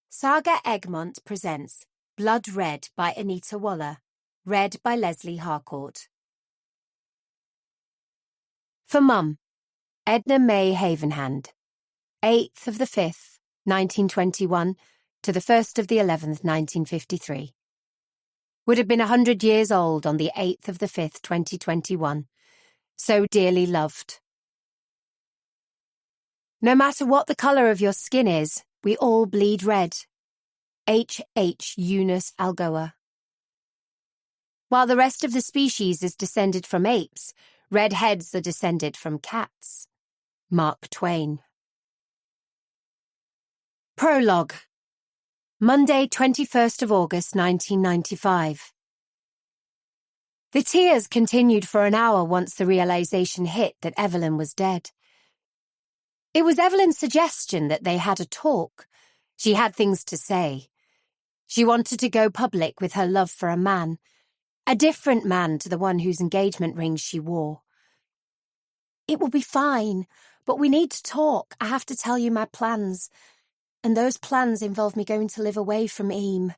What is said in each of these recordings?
Saga Egmont presents Blood Red by Anita Waller, read by Leslie Harcourt. For Mum, Edna May Havenhand, 8th of the 5th, 1921, to the 1st of the 11th, 1953. Would have been 100 years old on the 8th of the 5th, 2021. So dearly loved. No matter what the colour of your skin is, we all bleed red. H. Eunice Algoa. While the rest of the species is descended from apes, redheads are descended from cats. Mark Twain. Prologue. Monday, 21st of August, 1995. The tears continued for an hour once the realization hit that Evelyn was dead. It was Evelyn's suggestion that they had a talk. She had things to say. She wanted to go public with her love for a man, a different man to the one whose engagement ring she wore. It will be fine, but we need to talk. I have to tell you my plans. And those plans involve me going to live away from Eam.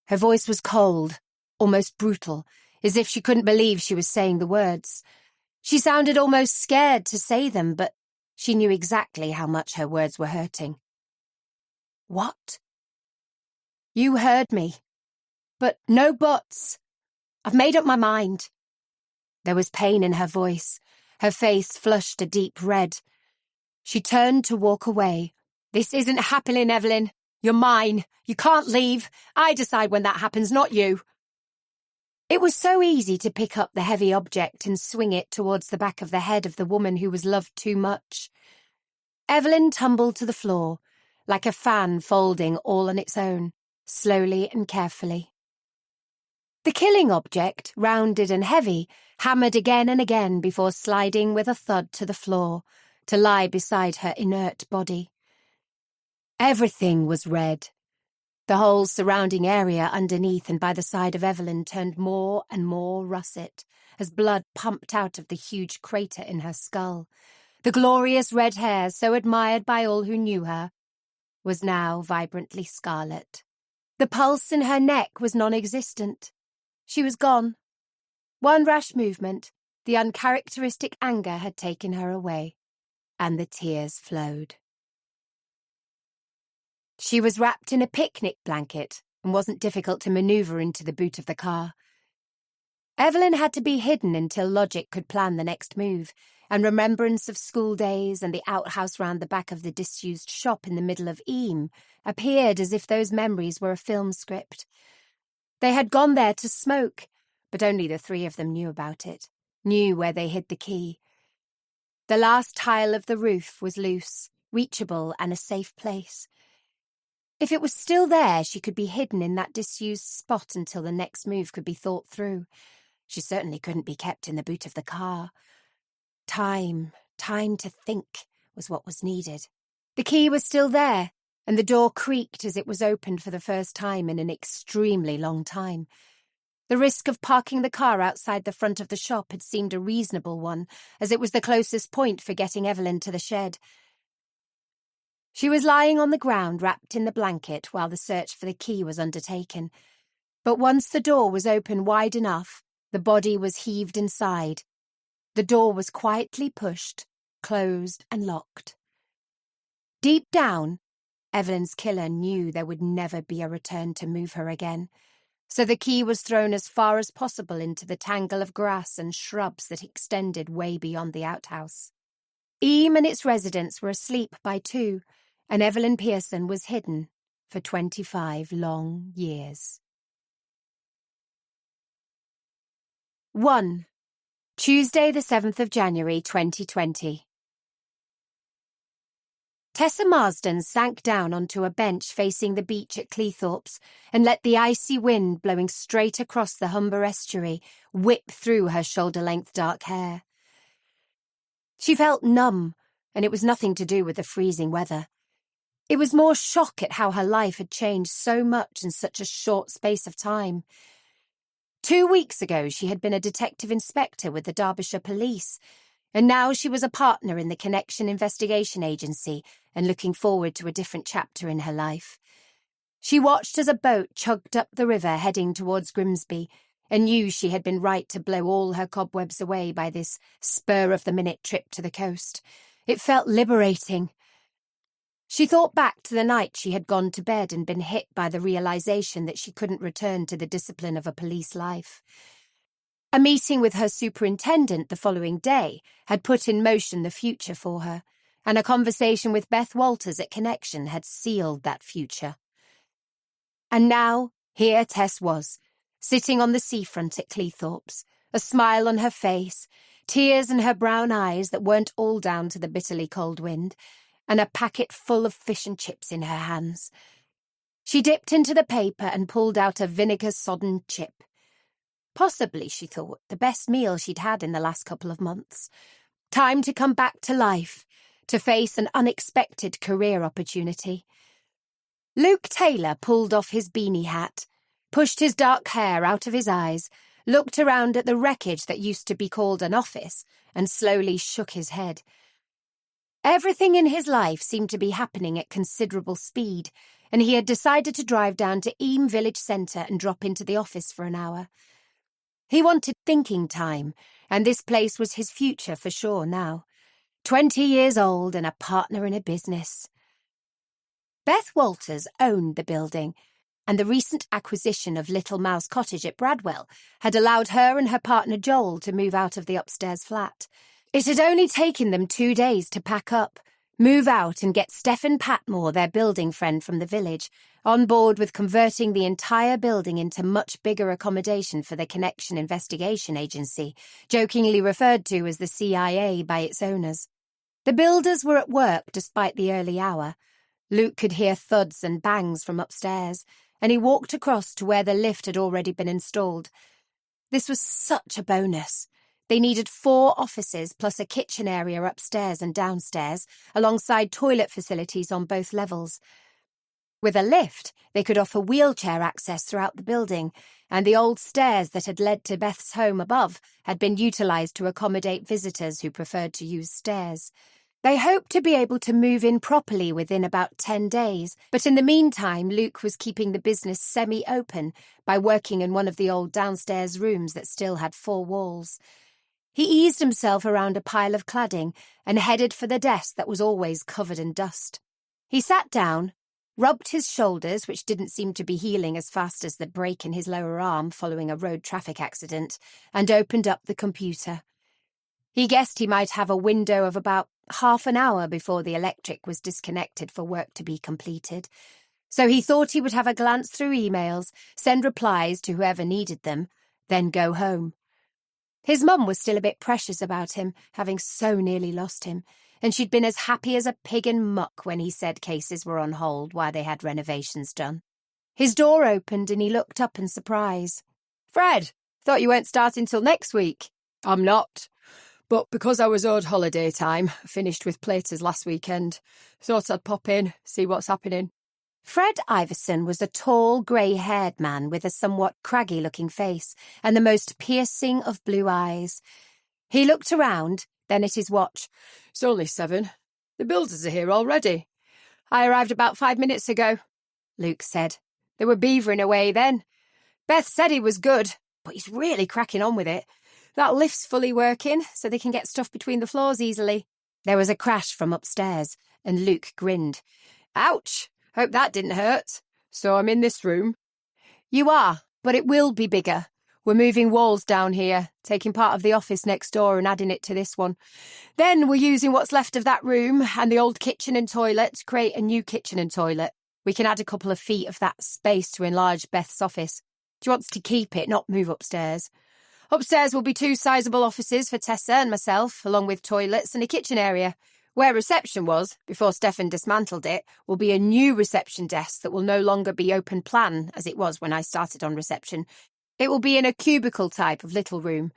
Her voice was cold, almost brutal, as if she couldn't believe she was saying the words. She sounded almost scared to say them, but she knew exactly how much her words were hurting. What? You heard me. But no buts. I've made up my mind. There was pain in her voice. Her face flushed a deep red. She turned to walk away. This isn't happening, Evelyn. You're mine. You can't leave. I decide when that happens, not you. It was so easy to pick up the heavy object and swing it towards the back of the head of the woman who was loved too much. Evelyn tumbled to the floor, like a fan folding all on its own, slowly and carefully. The killing object, rounded and heavy, hammered again and again before sliding with a thud to the floor, to lie beside her inert body. Everything was red. The whole surrounding area underneath and by the side of Evelyn turned more and more russet as blood pumped out of the huge crater in her skull. The glorious red hair, so admired by all who knew her, was now vibrantly scarlet. The pulse in her neck was non-existent. She was gone. One rash movement, the uncharacteristic anger had taken her away, and the tears flowed. She was wrapped in a picnic blanket and wasn't difficult to maneuver into the boot of the car. Evelyn had to be hidden until logic could plan the next move, and remembrance of school days and the outhouse round the back of the disused shop in the middle of Eam appeared as if those memories were a film script. They had gone there to smoke, but only the three of them knew about it, knew where they hid the key. The last tile of the roof was loose, reachable and a safe place. If it was still there, she could be hidden in that disused spot until the next move could be thought through. She certainly couldn't be kept in the boot of the car. Time to think was what was needed. The key was still there, and the door creaked as it was opened for the first time in an extremely long time. The risk of parking the car outside the front of the shop had seemed a reasonable one, as it was the closest point for getting Evelyn to the shed. She was lying on the ground wrapped in the blanket while the search for the key was undertaken. But once the door was open wide enough, the body was heaved inside. The door was quietly pushed, closed and locked. Deep down, Evelyn's killer knew there would never be a return to move her again, so the key was thrown as far as possible into the tangle of grass and shrubs that extended way beyond the outhouse. Eam and its residents were asleep by 2, and Evelyn Pearson was hidden for 25 long years. 1. Tuesday, the 7th of January, 2020. Tessa Marsden sank down onto a bench facing the beach at Cleethorpes and let the icy wind blowing straight across the Humber estuary whip through her shoulder-length dark hair. She felt numb, and it was nothing to do with the freezing weather. It was more shock at how her life had changed so much in such a short space of time. 2 weeks ago, she had been a detective inspector with the Derbyshire Police. And now she was a partner in the Connection Investigation Agency and looking forward to a different chapter in her life. She watched as a boat chugged up the river heading towards Grimsby and knew she had been right to blow all her cobwebs away by this spur-of-the-minute trip to the coast. It felt liberating. She thought back to the night she had gone to bed and been hit by the realization that she couldn't return to the discipline of a police life. A meeting with her superintendent the following day had put in motion the future for her, and a conversation with Beth Walters at Connection had sealed that future. And now, here Tess was, sitting on the seafront at Cleethorpes, a smile on her face, tears in her brown eyes that weren't all down to the bitterly cold wind, and a packet full of fish and chips in her hands. She dipped into the paper and pulled out a vinegar-sodden chip. Possibly, she thought, the best meal she'd had in the last couple of months. Time to come back to life, to face an unexpected career opportunity. Luke Taylor pulled off his beanie hat, pushed his dark hair out of his eyes, looked around at the wreckage that used to be called an office, and slowly shook his head. Everything in his life seemed to be happening at considerable speed, and he had decided to drive down to Eam Village Centre and drop into the office for an hour. He wanted thinking time, and this place was his future for sure now. 20 years old and a partner in a business. Beth Walters owned the building, and the recent acquisition of Little Mouse Cottage at Bradwell had allowed her and her partner Joel to move out of the upstairs flat. It had only taken them 2 days to pack up, move out and get Stephen Patmore, their building friend from the village, on board with converting the entire building into much bigger accommodation for the Connection Investigation Agency, jokingly referred to as the CIA by its owners. The builders were at work despite the early hour. Luke could hear thuds and bangs from upstairs, and he walked across to where the lift had already been installed. This was such a bonus. They needed 4 offices plus a kitchen area upstairs and downstairs, alongside toilet facilities on both levels. With a lift, they could offer wheelchair access throughout the building, and the old stairs that had led to Beth's home above had been utilised to accommodate visitors who preferred to use stairs. They hoped to be able to move in properly within about 10 days, but in the meantime Luke was keeping the business semi-open by working in one of the old downstairs rooms that still had 4 walls. He eased himself around a pile of cladding and headed for the desk that was always covered in dust. He sat down, rubbed his shoulders, which didn't seem to be healing as fast as the break in his lower arm following a road traffic accident, and opened up the computer. He guessed he might have a window of about half an hour before the electric was disconnected for work to be completed, so he thought he would have a glance through emails, send replies to whoever needed them, then go home. His mum was still a bit precious about him, having so nearly lost him, and she'd been as happy as a pig in muck when he said cases were on hold while they had renovations done. His door opened and he looked up in surprise. "Fred, thought you weren't starting till next week." "I'm not. But because I was owed holiday time, finished with platers last weekend, thought I'd pop in, see what's happening." Fred Iverson was a tall, grey-haired man with a somewhat craggy-looking face and the most piercing of blue eyes. He looked around, then at his watch. "It's only 7. The builders are here already." "I arrived about 5 minutes ago," Luke said. "They were beavering away then. Beth said he was good, but he's really cracking on with it. That lift's fully working, so they can get stuff between the floors easily." There was a crash from upstairs, and Luke grinned. "Ouch! Hope that didn't hurt." "So I'm in this room?" "You are, but it will be bigger. We're moving walls down here, taking part of the office next door and adding it to this one. Then we're using what's left of that room and the old kitchen and toilet to create a new kitchen and toilet. We can add a couple of feet of that space to enlarge Beth's office. She wants to keep it, not move upstairs. Upstairs will be 2 sizable offices for Tessa and myself, along with toilets and a kitchen area. Where reception was, before Stefan dismantled it, will be a new reception desk that will no longer be open plan, as it was when I started on reception. It will be in a cubicle type of little room.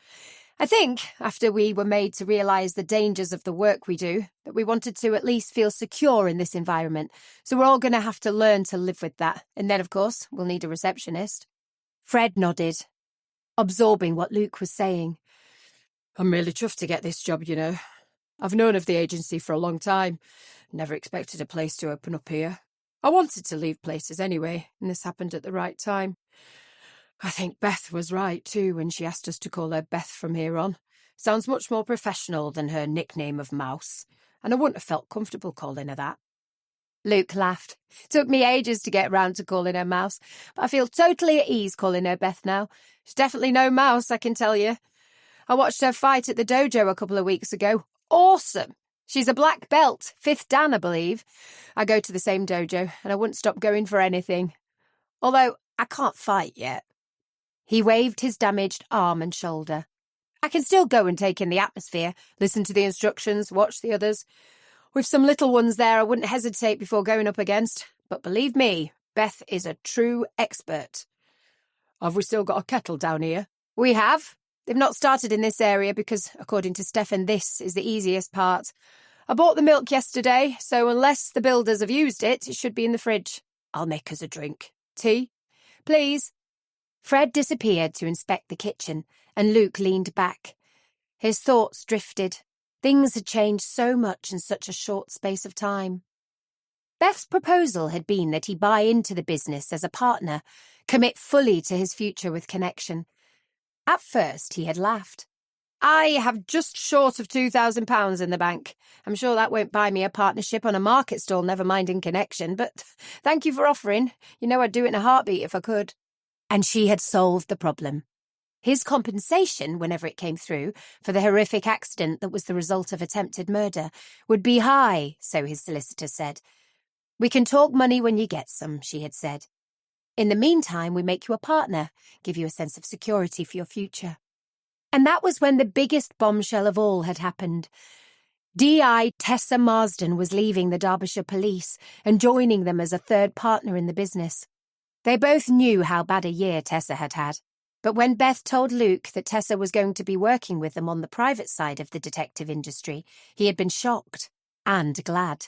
I think, after we were made to realise the dangers of the work we do, that we wanted to at least feel secure in this environment, so we're all going to have to learn to live with that. And then, of course, we'll need a receptionist." Fred nodded, absorbing what Luke was saying. I'm really chuffed to get this job, you know. I've known of the agency for a long time. Never expected a place to open up here. I wanted to leave places anyway, and this happened at the right time. I think Beth was right, too, when she asked us to call her Beth from here on. Sounds much more professional than her nickname of Mouse, and I wouldn't have felt comfortable calling her that. Luke laughed. Took me ages to get round to calling her Mouse, but I feel totally at ease calling her Beth now. She's definitely no mouse, I can tell you. I watched her fight at the dojo a couple of weeks ago. Awesome! She's a black belt, 5th Dan, I believe. I go to the same dojo, and I wouldn't stop going for anything. Although, I can't fight yet. He waved his damaged arm and shoulder. I can still go and take in the atmosphere, listen to the instructions, watch the others. With some little ones there, I wouldn't hesitate before going up against. But believe me, Beth is a true expert. Have we still got a kettle down here? We have. They've not started in this area because, according to Stefan, this is the easiest part. I bought the milk yesterday, so unless the builders have used it, it should be in the fridge. I'll make us a drink. Tea? Please. Fred disappeared to inspect the kitchen, and Luke leaned back. His thoughts drifted. Things had changed so much in such a short space of time. Beth's proposal had been that he buy into the business as a partner, commit fully to his future with Connection. At first, he had laughed. I have just short of £2,000 in the bank. I'm sure that won't buy me a partnership on a market stall, never mind in Connection, but thank you for offering. You know I'd do it in a heartbeat if I could. And she had solved the problem. His compensation, whenever it came through, for the horrific accident that was the result of attempted murder, would be high, so his solicitor said. We can talk money when you get some, she had said. In the meantime, we make you a partner, give you a sense of security for your future. And that was when the biggest bombshell of all had happened. D.I. Tessa Marsden was leaving the Derbyshire Police and joining them as a third partner in the business. They both knew how bad a year Tessa had had. But when Beth told Luke that Tessa was going to be working with them on the private side of the detective industry, he had been shocked and glad.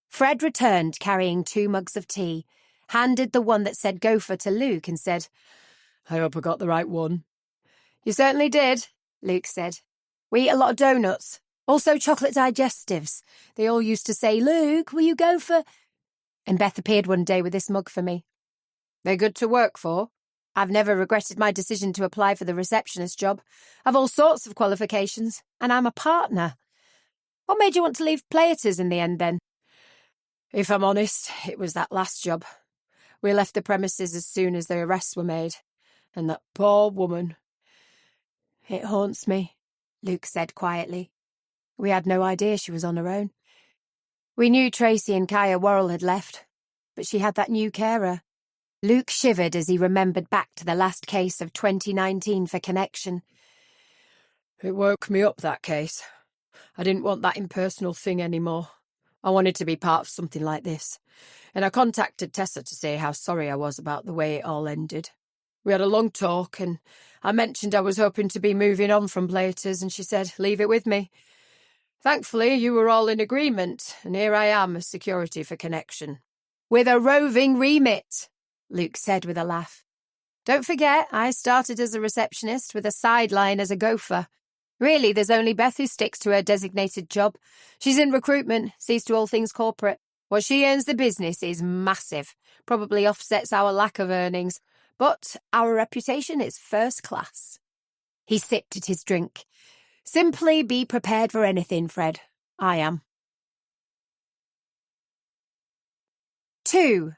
Fred returned carrying 2 mugs of tea, handed the one that said gopher to Luke and said, I hope I got the right one. You certainly did, Luke said. We eat a lot of donuts, also chocolate digestives. They all used to say, Luke, will you go for... And Beth appeared one day with this mug for me. They're good to work for. I've never regretted my decision to apply for the receptionist job. I've all sorts of qualifications, and I'm a partner. What made you want to leave Players in the end, then? If I'm honest, it was that last job. We left the premises as soon as the arrests were made, and that poor woman. It haunts me, Luke said quietly. We had no idea she was on her own. We knew Tracy and Kaya Worrell had left, but she had that new carer. Luke shivered as he remembered back to the last case of 2019 for Connection. It woke me up, that case. I didn't want that impersonal thing anymore. I wanted to be part of something like this, and I contacted Tessa to say how sorry I was about the way it all ended. We had a long talk, and I mentioned I was hoping to be moving on from Platers, and she said, leave it with me. Thankfully, you were all in agreement, and here I am as security for Connection. With a roving remit, Luke said with a laugh. Don't forget, I started as a receptionist with a sideline as a gopher. Really, there's only Beth who sticks to her designated job. She's in recruitment, sees to all things corporate. What she earns the business is massive, probably offsets our lack of earnings, but our reputation is first class. He sipped at his drink. Simply be prepared for anything, Fred. I am. 2.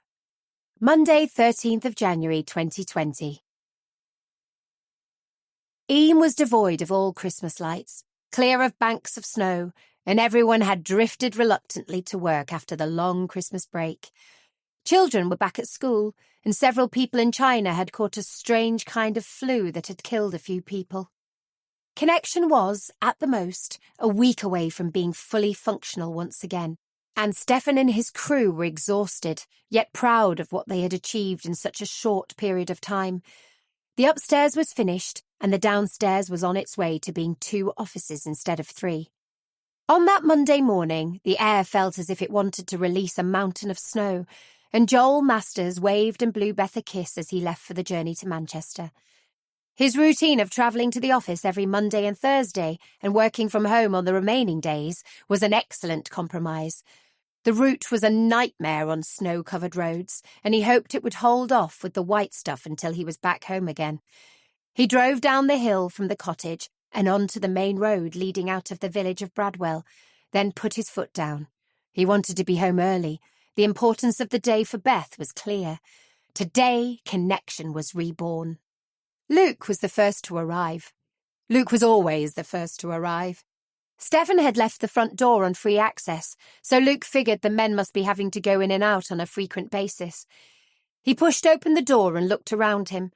Monday, 13th of January 2020. Eam was devoid of all Christmas lights, clear of banks of snow, and everyone had drifted reluctantly to work after the long Christmas break. Children were back at school, and several people in China had caught a strange kind of flu that had killed a few people. Connection was, at the most, a week away from being fully functional once again, and Stefan and his crew were exhausted, yet proud of what they had achieved in such a short period of time. The upstairs was finished, and the downstairs was on its way to being 2 offices instead of 3. On that Monday morning, the air felt as if it wanted to release a mountain of snow, and Joel Masters waved and blew Beth a kiss as he left for the journey to Manchester. His routine of travelling to the office every Monday and Thursday and working from home on the remaining days was an excellent compromise. The route was a nightmare on snow-covered roads, and he hoped it would hold off with the white stuff until he was back home again. He drove down the hill from the cottage and onto the main road leading out of the village of Bradwell, then put his foot down. He wanted to be home early. The importance of the day for Beth was clear. Today, connection was reborn. Luke was the first to arrive. Luke was always the first to arrive. Stefan had left the front door on free access, so Luke figured the men must be having to go in and out on a frequent basis. He pushed open the door and looked around him.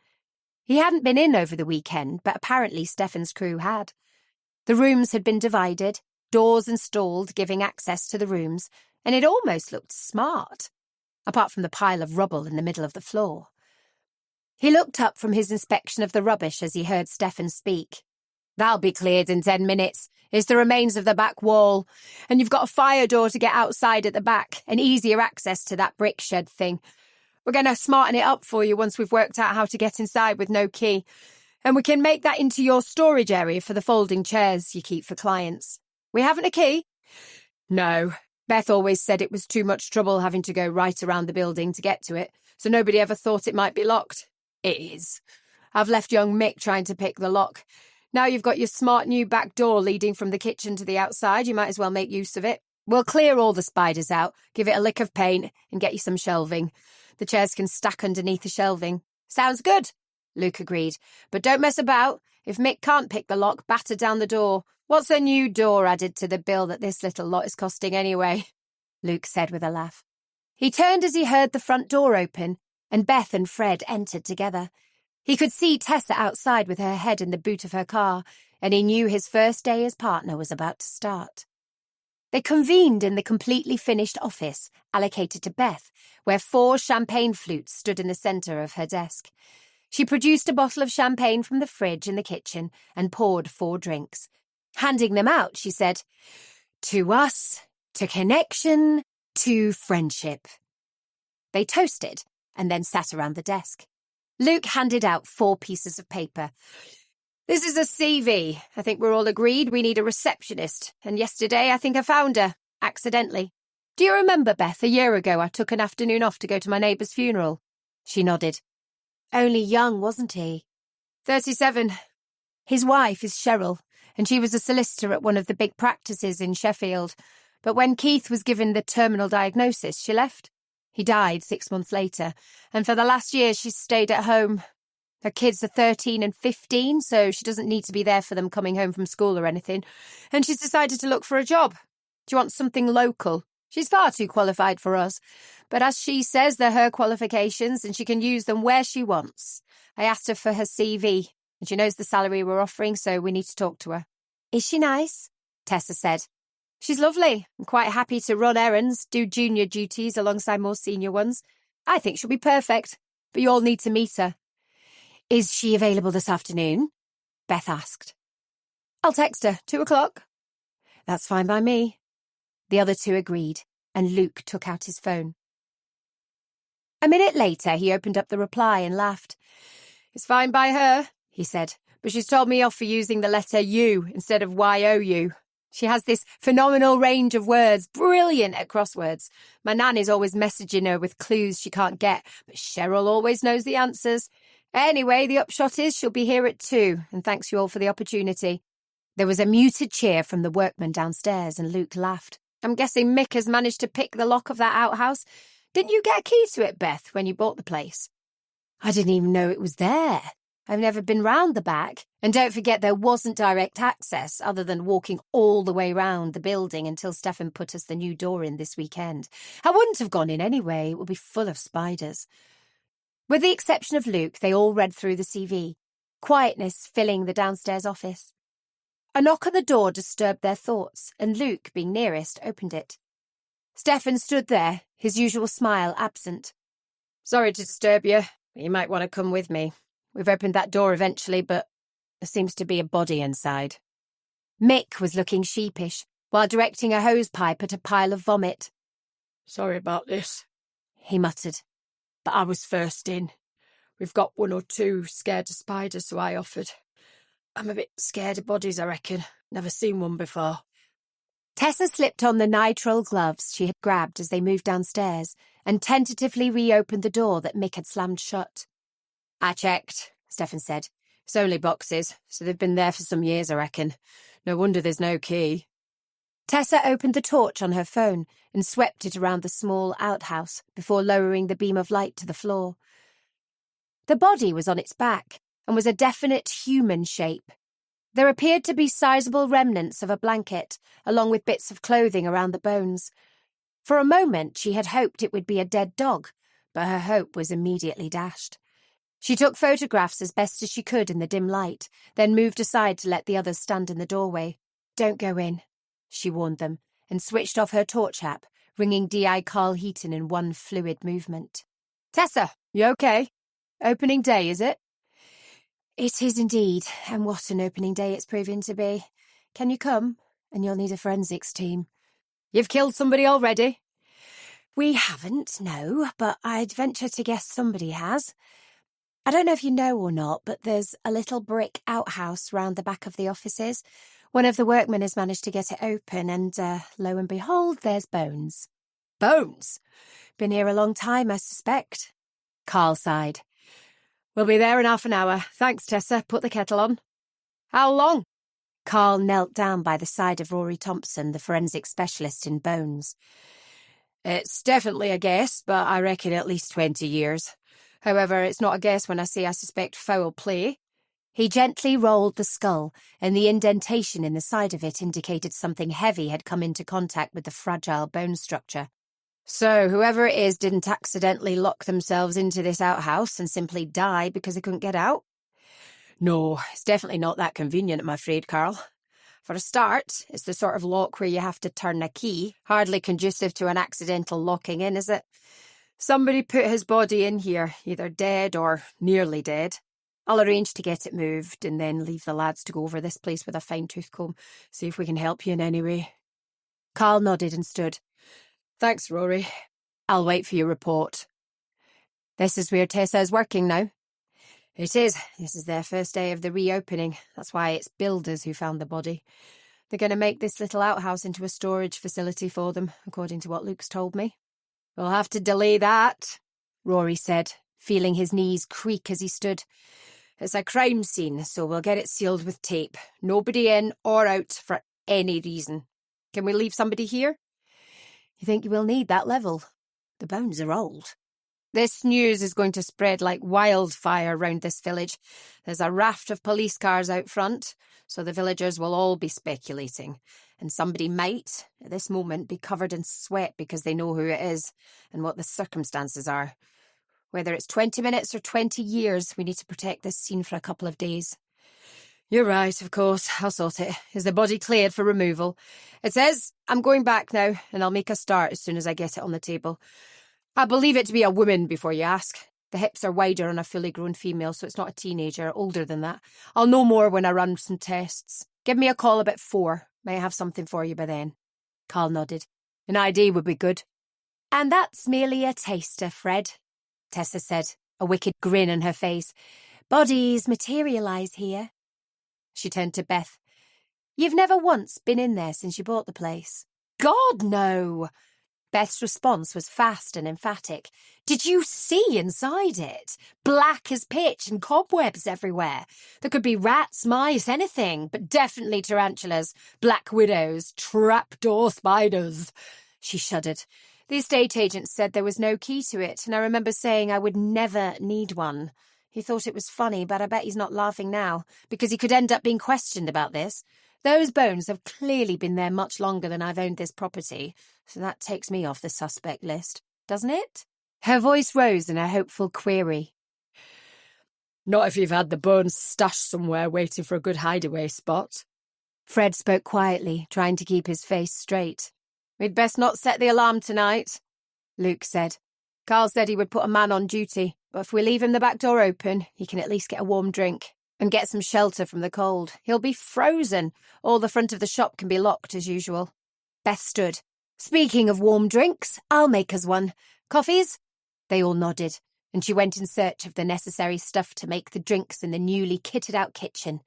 He hadn't been in over the weekend, but apparently Stefan's crew had. The rooms had been divided, doors installed giving access to the rooms, and it almost looked smart, apart from the pile of rubble in the middle of the floor. He looked up from his inspection of the rubbish as he heard Stefan speak. "That'll be cleared in 10 minutes. It's the remains of the back wall. And you've got a fire door to get outside at the back and easier access to that brick shed thing. We're going to smarten it up for you once we've worked out how to get inside with no key. And we can make that into your storage area for the folding chairs you keep for clients. We haven't a key?" "No. Beth always said it was too much trouble having to go right around the building to get to it, so nobody ever thought it might be locked." "It is. I've left young Mick trying to pick the lock. Now you've got your smart new back door leading from the kitchen to the outside, you might as well make use of it. We'll clear all the spiders out, give it a lick of paint, and get you some shelving. The chairs can stack underneath the shelving." "Sounds good," Luke agreed. "But don't mess about. If Mick can't pick the lock, batter down the door. What's a new door added to the bill that this little lot is costing anyway?" Luke said with a laugh. He turned as he heard the front door open, and Beth and Fred entered together. He could see Tessa outside with her head in the boot of her car, and he knew his first day as partner was about to start. They convened in the completely finished office, allocated to Beth, where 4 champagne flutes stood in the centre of her desk. She produced a bottle of champagne from the fridge in the kitchen and poured 4 drinks. Handing them out, she said, "To us, to connection, to friendship." They toasted and then sat around the desk. Luke handed out 4 pieces of paper. "This is a CV. I think we're all agreed we need a receptionist, and yesterday I think I found her, accidentally. Do you remember, Beth, a year ago I took an afternoon off to go to my neighbour's funeral?" She nodded. "Only young, wasn't he?" 37. His wife is Cheryl, and she was a solicitor at one of the big practices in Sheffield. But when Keith was given the terminal diagnosis, she left. He died 6 months later, and for the last year she's stayed at home. Her kids are 13 and 15, so she doesn't need to be there for them coming home from school or anything, and she's decided to look for a job. She wants something local. She's far too qualified for us, but as she says, they're her qualifications and she can use them where she wants. I asked her for her CV, and she knows the salary we're offering, so we need to talk to her. "Is she nice?" Tessa said. "She's lovely and quite happy to run errands, do junior duties alongside more senior ones. I think she'll be perfect, but you all need to meet her." "Is she available this afternoon?" Beth asked. "I'll text her. 2 o'clock. "That's fine by me." The other 2 agreed, and Luke took out his phone. A minute later, he opened up the reply and laughed. "It's fine by her," he said, "but she's told me off for using the letter U instead of YOU. She has this phenomenal range of words, brilliant at crosswords. My nan is always messaging her with clues she can't get, but Cheryl always knows the answers. Anyway, the upshot is she'll be here at 2, and thanks you all for the opportunity." There was a muted cheer from the workmen downstairs, and Luke laughed. "I'm guessing Mick has managed to pick the lock of that outhouse. Didn't you get a key to it, Beth, when you bought the place?" "I didn't even know it was there. I've never been round the back. And don't forget there wasn't direct access other than walking all the way round the building until Stefan put us the new door in this weekend. I wouldn't have gone in anyway. It would be full of spiders." With the exception of Luke, they all read through the CV, quietness filling the downstairs office. A knock on the door disturbed their thoughts, and Luke, being nearest, opened it. Stefan stood there, his usual smile absent. "Sorry to disturb you, but you might want to come with me. We've opened that door eventually, but there seems to be a body inside." Mick was looking sheepish, while directing a hose pipe at a pile of vomit. "Sorry about this," he muttered. "but I was first in. We've got 1 or 2 scared of spiders, so I offered. I'm a bit scared of bodies, I reckon. Never seen one before. Tessa slipped on the nitrile gloves she had grabbed as they moved downstairs and tentatively reopened the door that Mick had slammed shut. I checked, Stefan said. It's only boxes, so they've been there for some years, I reckon. No wonder there's no key. Tessa opened the torch on her phone and swept it around the small outhouse before lowering the beam of light to the floor. The body was on its back and was a definite human shape. There appeared to be sizable remnants of a blanket, along with bits of clothing around the bones. For a moment she had hoped it would be a dead dog, but her hope was immediately dashed. She took photographs as best as she could in the dim light, then moved aside to let the others stand in the doorway. "Don't go in," she warned them, and switched off her torch app, ringing D.I. Carl Heaton in one fluid movement. "Tessa, you okay? Opening day, is it?" "It is indeed, and what an opening day it's proving to be. Can you come? And you'll need a forensics team." "You've killed somebody already?" "We haven't, no, but I'd venture to guess somebody has. I don't know if you know or not, but there's a little brick outhouse round the back of the offices. One of the workmen has managed to get it open, and lo and behold, there's Bones." "Bones? "Been here a long time, I suspect." Carl sighed. "We'll be there in half an hour. Thanks, Tessa. Put the kettle on." "How long?" Carl knelt down by the side of Rory Thompson, the forensic specialist in Bones. "It's definitely a guess, but I reckon at least 20 years. However, it's not a guess when I say I suspect foul play." He gently rolled the skull, and the indentation in the side of it indicated something heavy had come into contact with the fragile bone structure. "So whoever it is didn't accidentally lock themselves into this outhouse and simply die because they couldn't get out?" "No, it's definitely not that convenient, I'm afraid, Carl. For a start, it's the sort of lock where you have to turn a key. Hardly conducive to an accidental locking in, is it? Somebody put his body in here, either dead or nearly dead. I'll arrange to get it moved and then leave the lads to go over this place with a fine-tooth comb, see if we can help you in any way." Carl nodded and stood. "Thanks, Rory. I'll wait for your report." "This is where Tessa is working now?" "It is. This is their first day of the reopening. That's why it's builders who found the body. They're going to make this little outhouse into a storage facility for them, according to what Luke's told me." "We'll have to delay that," Rory said, feeling his knees creak as he stood. "It's a crime scene, so we'll get it sealed with tape. Nobody in or out for any reason. Can we leave somebody here?" "You think you will need that level? The bones are old." "This news is going to spread like wildfire round this village. There's a raft of police cars out front, so the villagers will all be speculating. And somebody might, at this moment, be covered in sweat because they know who it is and what the circumstances are. Whether it's 20 minutes or 20 years, we need to protect this scene for a couple of days." "You're right, of course. I'll sort it. Is the body cleared for removal?" "It says. I'm going back now, and I'll make a start as soon as I get it on the table. I believe it to be a woman before you ask. The hips are wider on a fully grown female, so it's not a teenager, older than that. I'll know more when I run some tests. Give me a call about 4. Might have something for you by then." Carl nodded. "An ID would be good." "And that's merely a taster, Fred," Tessa said, a wicked grin on her face. "Bodies materialise here." She turned to Beth. "You've never once been in there since you bought the place?" "God, no!" Beth's response was fast and emphatic. "Did you see inside it? Black as pitch and cobwebs everywhere. There could be rats, mice, anything, but definitely tarantulas, black widows, trapdoor spiders." She shuddered. "The estate agent said there was no key to it, and I remember saying I would never need one. He thought it was funny, but I bet he's not laughing now, because he could end up being questioned about this. Those bones have clearly been there much longer than I've owned this property, so that takes me off the suspect list, doesn't it?" Her voice rose in a hopeful query. "Not if you've had the bones stashed somewhere waiting for a good hideaway spot." Fred spoke quietly, trying to keep his face straight. "We'd best not set the alarm tonight," Luke said. "Carl said he would put a man on duty, but if we leave him the back door open, he can at least get a warm drink and get some shelter from the cold. He'll be frozen. All the front of the shop can be locked as usual." Beth stood. "Speaking of warm drinks, I'll make us one. Coffees?" They all nodded. and she went in search of the necessary stuff to make the drinks in the newly kitted-out kitchen.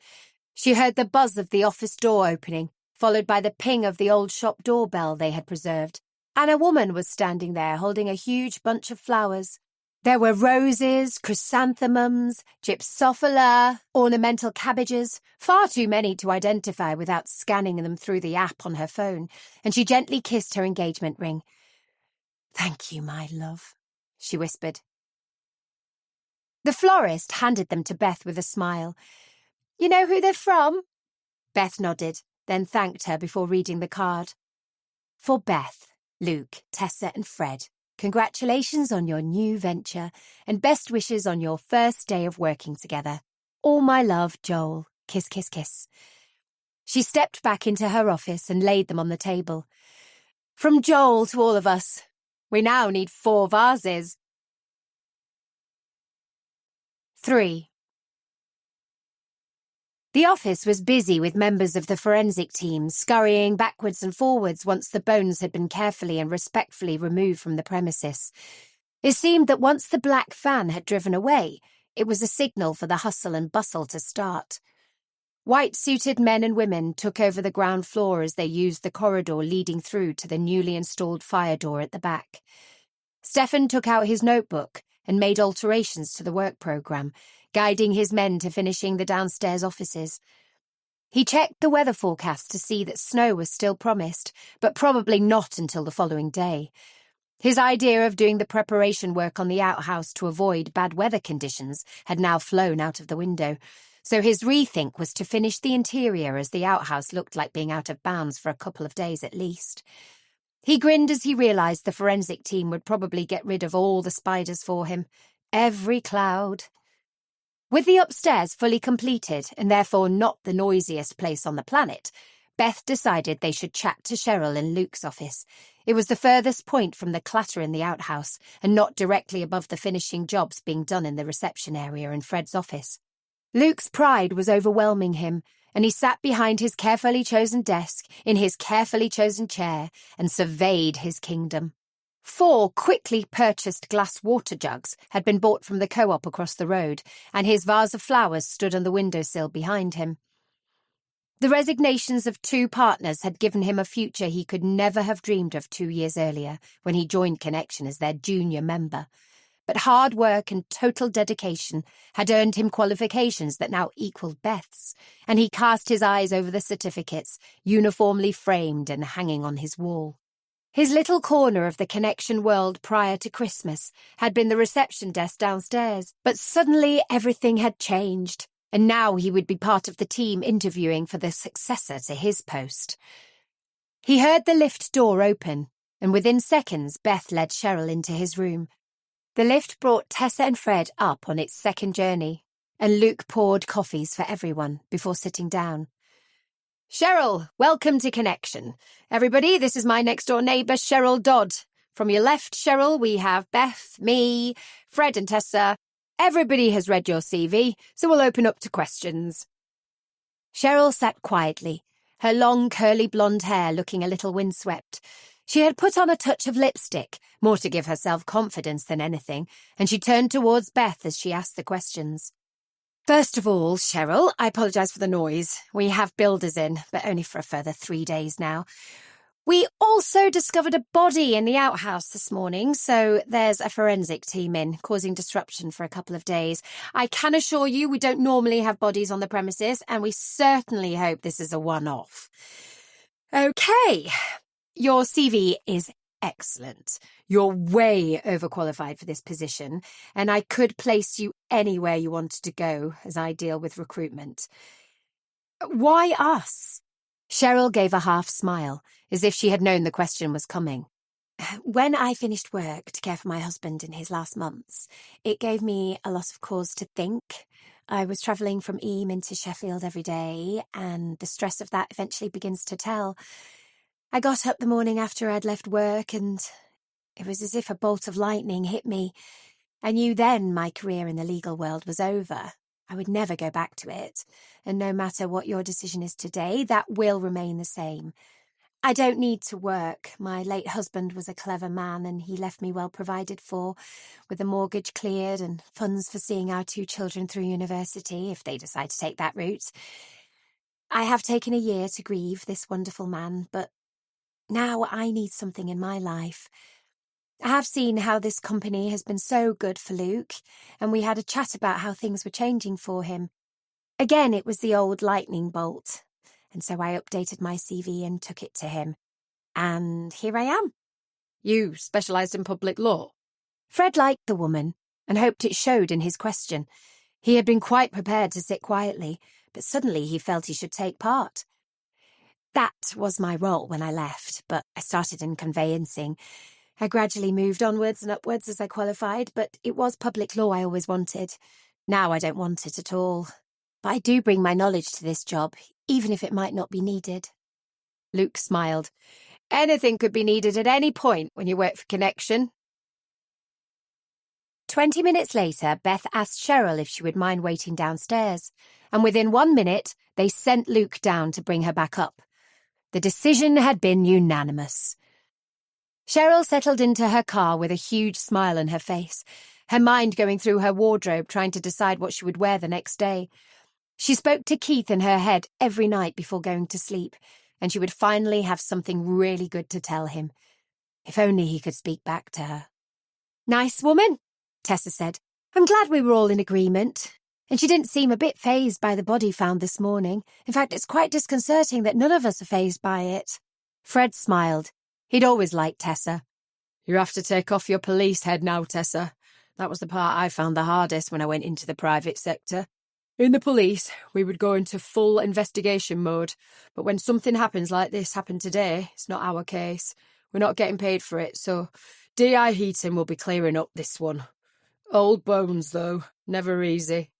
She heard the buzz of the office door opening, followed by the ping of the old shop doorbell they had preserved, and a woman was standing there holding a huge bunch of flowers. There were roses, chrysanthemums, gypsophila, ornamental cabbages, far too many to identify without scanning them through the app on her phone, and she gently kissed her engagement ring. "Thank you, my love," she whispered. The florist handed them to Beth with a smile. "You know who they're from?" Beth nodded, then thanked her before reading the card. "For Beth, Luke, Tessa and Fred, congratulations on your new venture and best wishes on your first day of working together. All my love, Joel. Kiss, kiss, kiss." She stepped back into her office and laid them on the table. "From Joel to all of us. We now need 4 vases." 3. The office was busy with members of the forensic team scurrying backwards and forwards once the bones had been carefully and respectfully removed from the premises. It seemed that once the black van had driven away, it was a signal for the hustle and bustle to start. White-suited men and women took over the ground floor as they used the corridor leading through to the newly installed fire door at the back. Stefan took out his notebook and made alterations to the work programme, guiding his men to finishing the downstairs offices. He checked the weather forecast to see that snow was still promised, but probably not until the following day. His idea of doing the preparation work on the outhouse to avoid bad weather conditions had now flown out of the window, so his rethink was to finish the interior as the outhouse looked like being out of bounds for a couple of days at least. He grinned as he realised the forensic team would probably get rid of all the spiders for him. Every cloud. With the upstairs fully completed, and therefore not the noisiest place on the planet, Beth decided they should chat to Cheryl in Luke's office. It was the furthest point from the clatter in the outhouse, and not directly above the finishing jobs being done in the reception area in Fred's office. Luke's pride was overwhelming him, and he sat behind his carefully chosen desk, in his carefully chosen chair, and surveyed his kingdom. 4 quickly purchased glass water jugs had been bought from the co-op across the road, and his vase of flowers stood on the windowsill behind him. The resignations of 2 partners had given him a future he could never have dreamed of 2 years earlier, when he joined Connection as their junior member. But hard work and total dedication had earned him qualifications that now equalled Beth's, and he cast his eyes over the certificates, uniformly framed and hanging on his wall. His little corner of the Connection world prior to Christmas had been the reception desk downstairs, but suddenly everything had changed, and now he would be part of the team interviewing for the successor to his post. He heard the lift door open, and within seconds Beth led Cheryl into his room. The lift brought Tessa and Fred up on its second journey, and Luke poured coffees for everyone before sitting down. "Cheryl, welcome to Connection. Everybody, this is my next-door neighbour, Cheryl Dodd. From your left, Cheryl, we have Beth, me, Fred and Tessa. Everybody has read your CV, so we'll open up to questions." Cheryl sat quietly, her long curly blonde hair looking a little windswept. She had put on a touch of lipstick, more to give herself confidence than anything, and she turned towards Beth as she asked the questions. "First of all, Cheryl, I apologise for the noise. We have builders in, but only for a further 3 days now. We also discovered a body in the outhouse this morning, so there's a forensic team in, causing disruption for a couple of days. I can assure you we don't normally have bodies on the premises, and we certainly hope this is a one-off. Okay. Your CV is excellent. You're way overqualified for this position, and I could place you anywhere you wanted to go as I deal with recruitment." "Why us?" Cheryl gave a half smile, as if she had known the question was coming. "When I finished work to care for my husband in his last months, it gave me a lot of cause to think. I was travelling from Eam into Sheffield every day, and the stress of that eventually begins to tell. I got up the morning after I'd left work, and it was as if a bolt of lightning hit me. I knew then my career in the legal world was over. I would never go back to it, and no matter what your decision is today, that will remain the same. I don't need to work. My late husband was a clever man and he left me well provided for, with the mortgage cleared and funds for seeing our 2 children through university, if they decide to take that route. I have taken a year to grieve this wonderful man, but now I need something in my life. I have seen how this company has been so good for Luke, and we had a chat about how things were changing for him. Again, it was the old lightning bolt, and so I updated my CV and took it to him. And here I am. You specialised in public law? Fred liked the woman and hoped it showed in his question. He had been quite prepared to sit quietly, but suddenly he felt he should take part. That was my role when I left, but I started in conveyancing. I gradually moved onwards and upwards as I qualified, but it was public law I always wanted. Now I don't want it at all. But I do bring my knowledge to this job, even if it might not be needed. Luke smiled. Anything could be needed at any point when you work for Connection. 20 minutes later, Beth asked Cheryl if she would mind waiting downstairs, and within 1 minute, they sent Luke down to bring her back up. The decision had been unanimous. Cheryl settled into her car with a huge smile on her face, her mind going through her wardrobe trying to decide what she would wear the next day. She spoke to Keith in her head every night before going to sleep, and she would finally have something really good to tell him. If only he could speak back to her. "Nice woman," Tessa said. "I'm glad we were all in agreement." And she didn't seem a bit fazed by the body found this morning. In fact, it's quite disconcerting that none of us are fazed by it. Fred smiled. He'd always liked Tessa. You have to take off your police head now, Tessa. That was the part I found the hardest when I went into the private sector. In the police, we would go into full investigation mode, but when something happens like this happened today, it's not our case. We're not getting paid for it, so DI Heaton will be clearing up this one. Old bones, though. Never easy.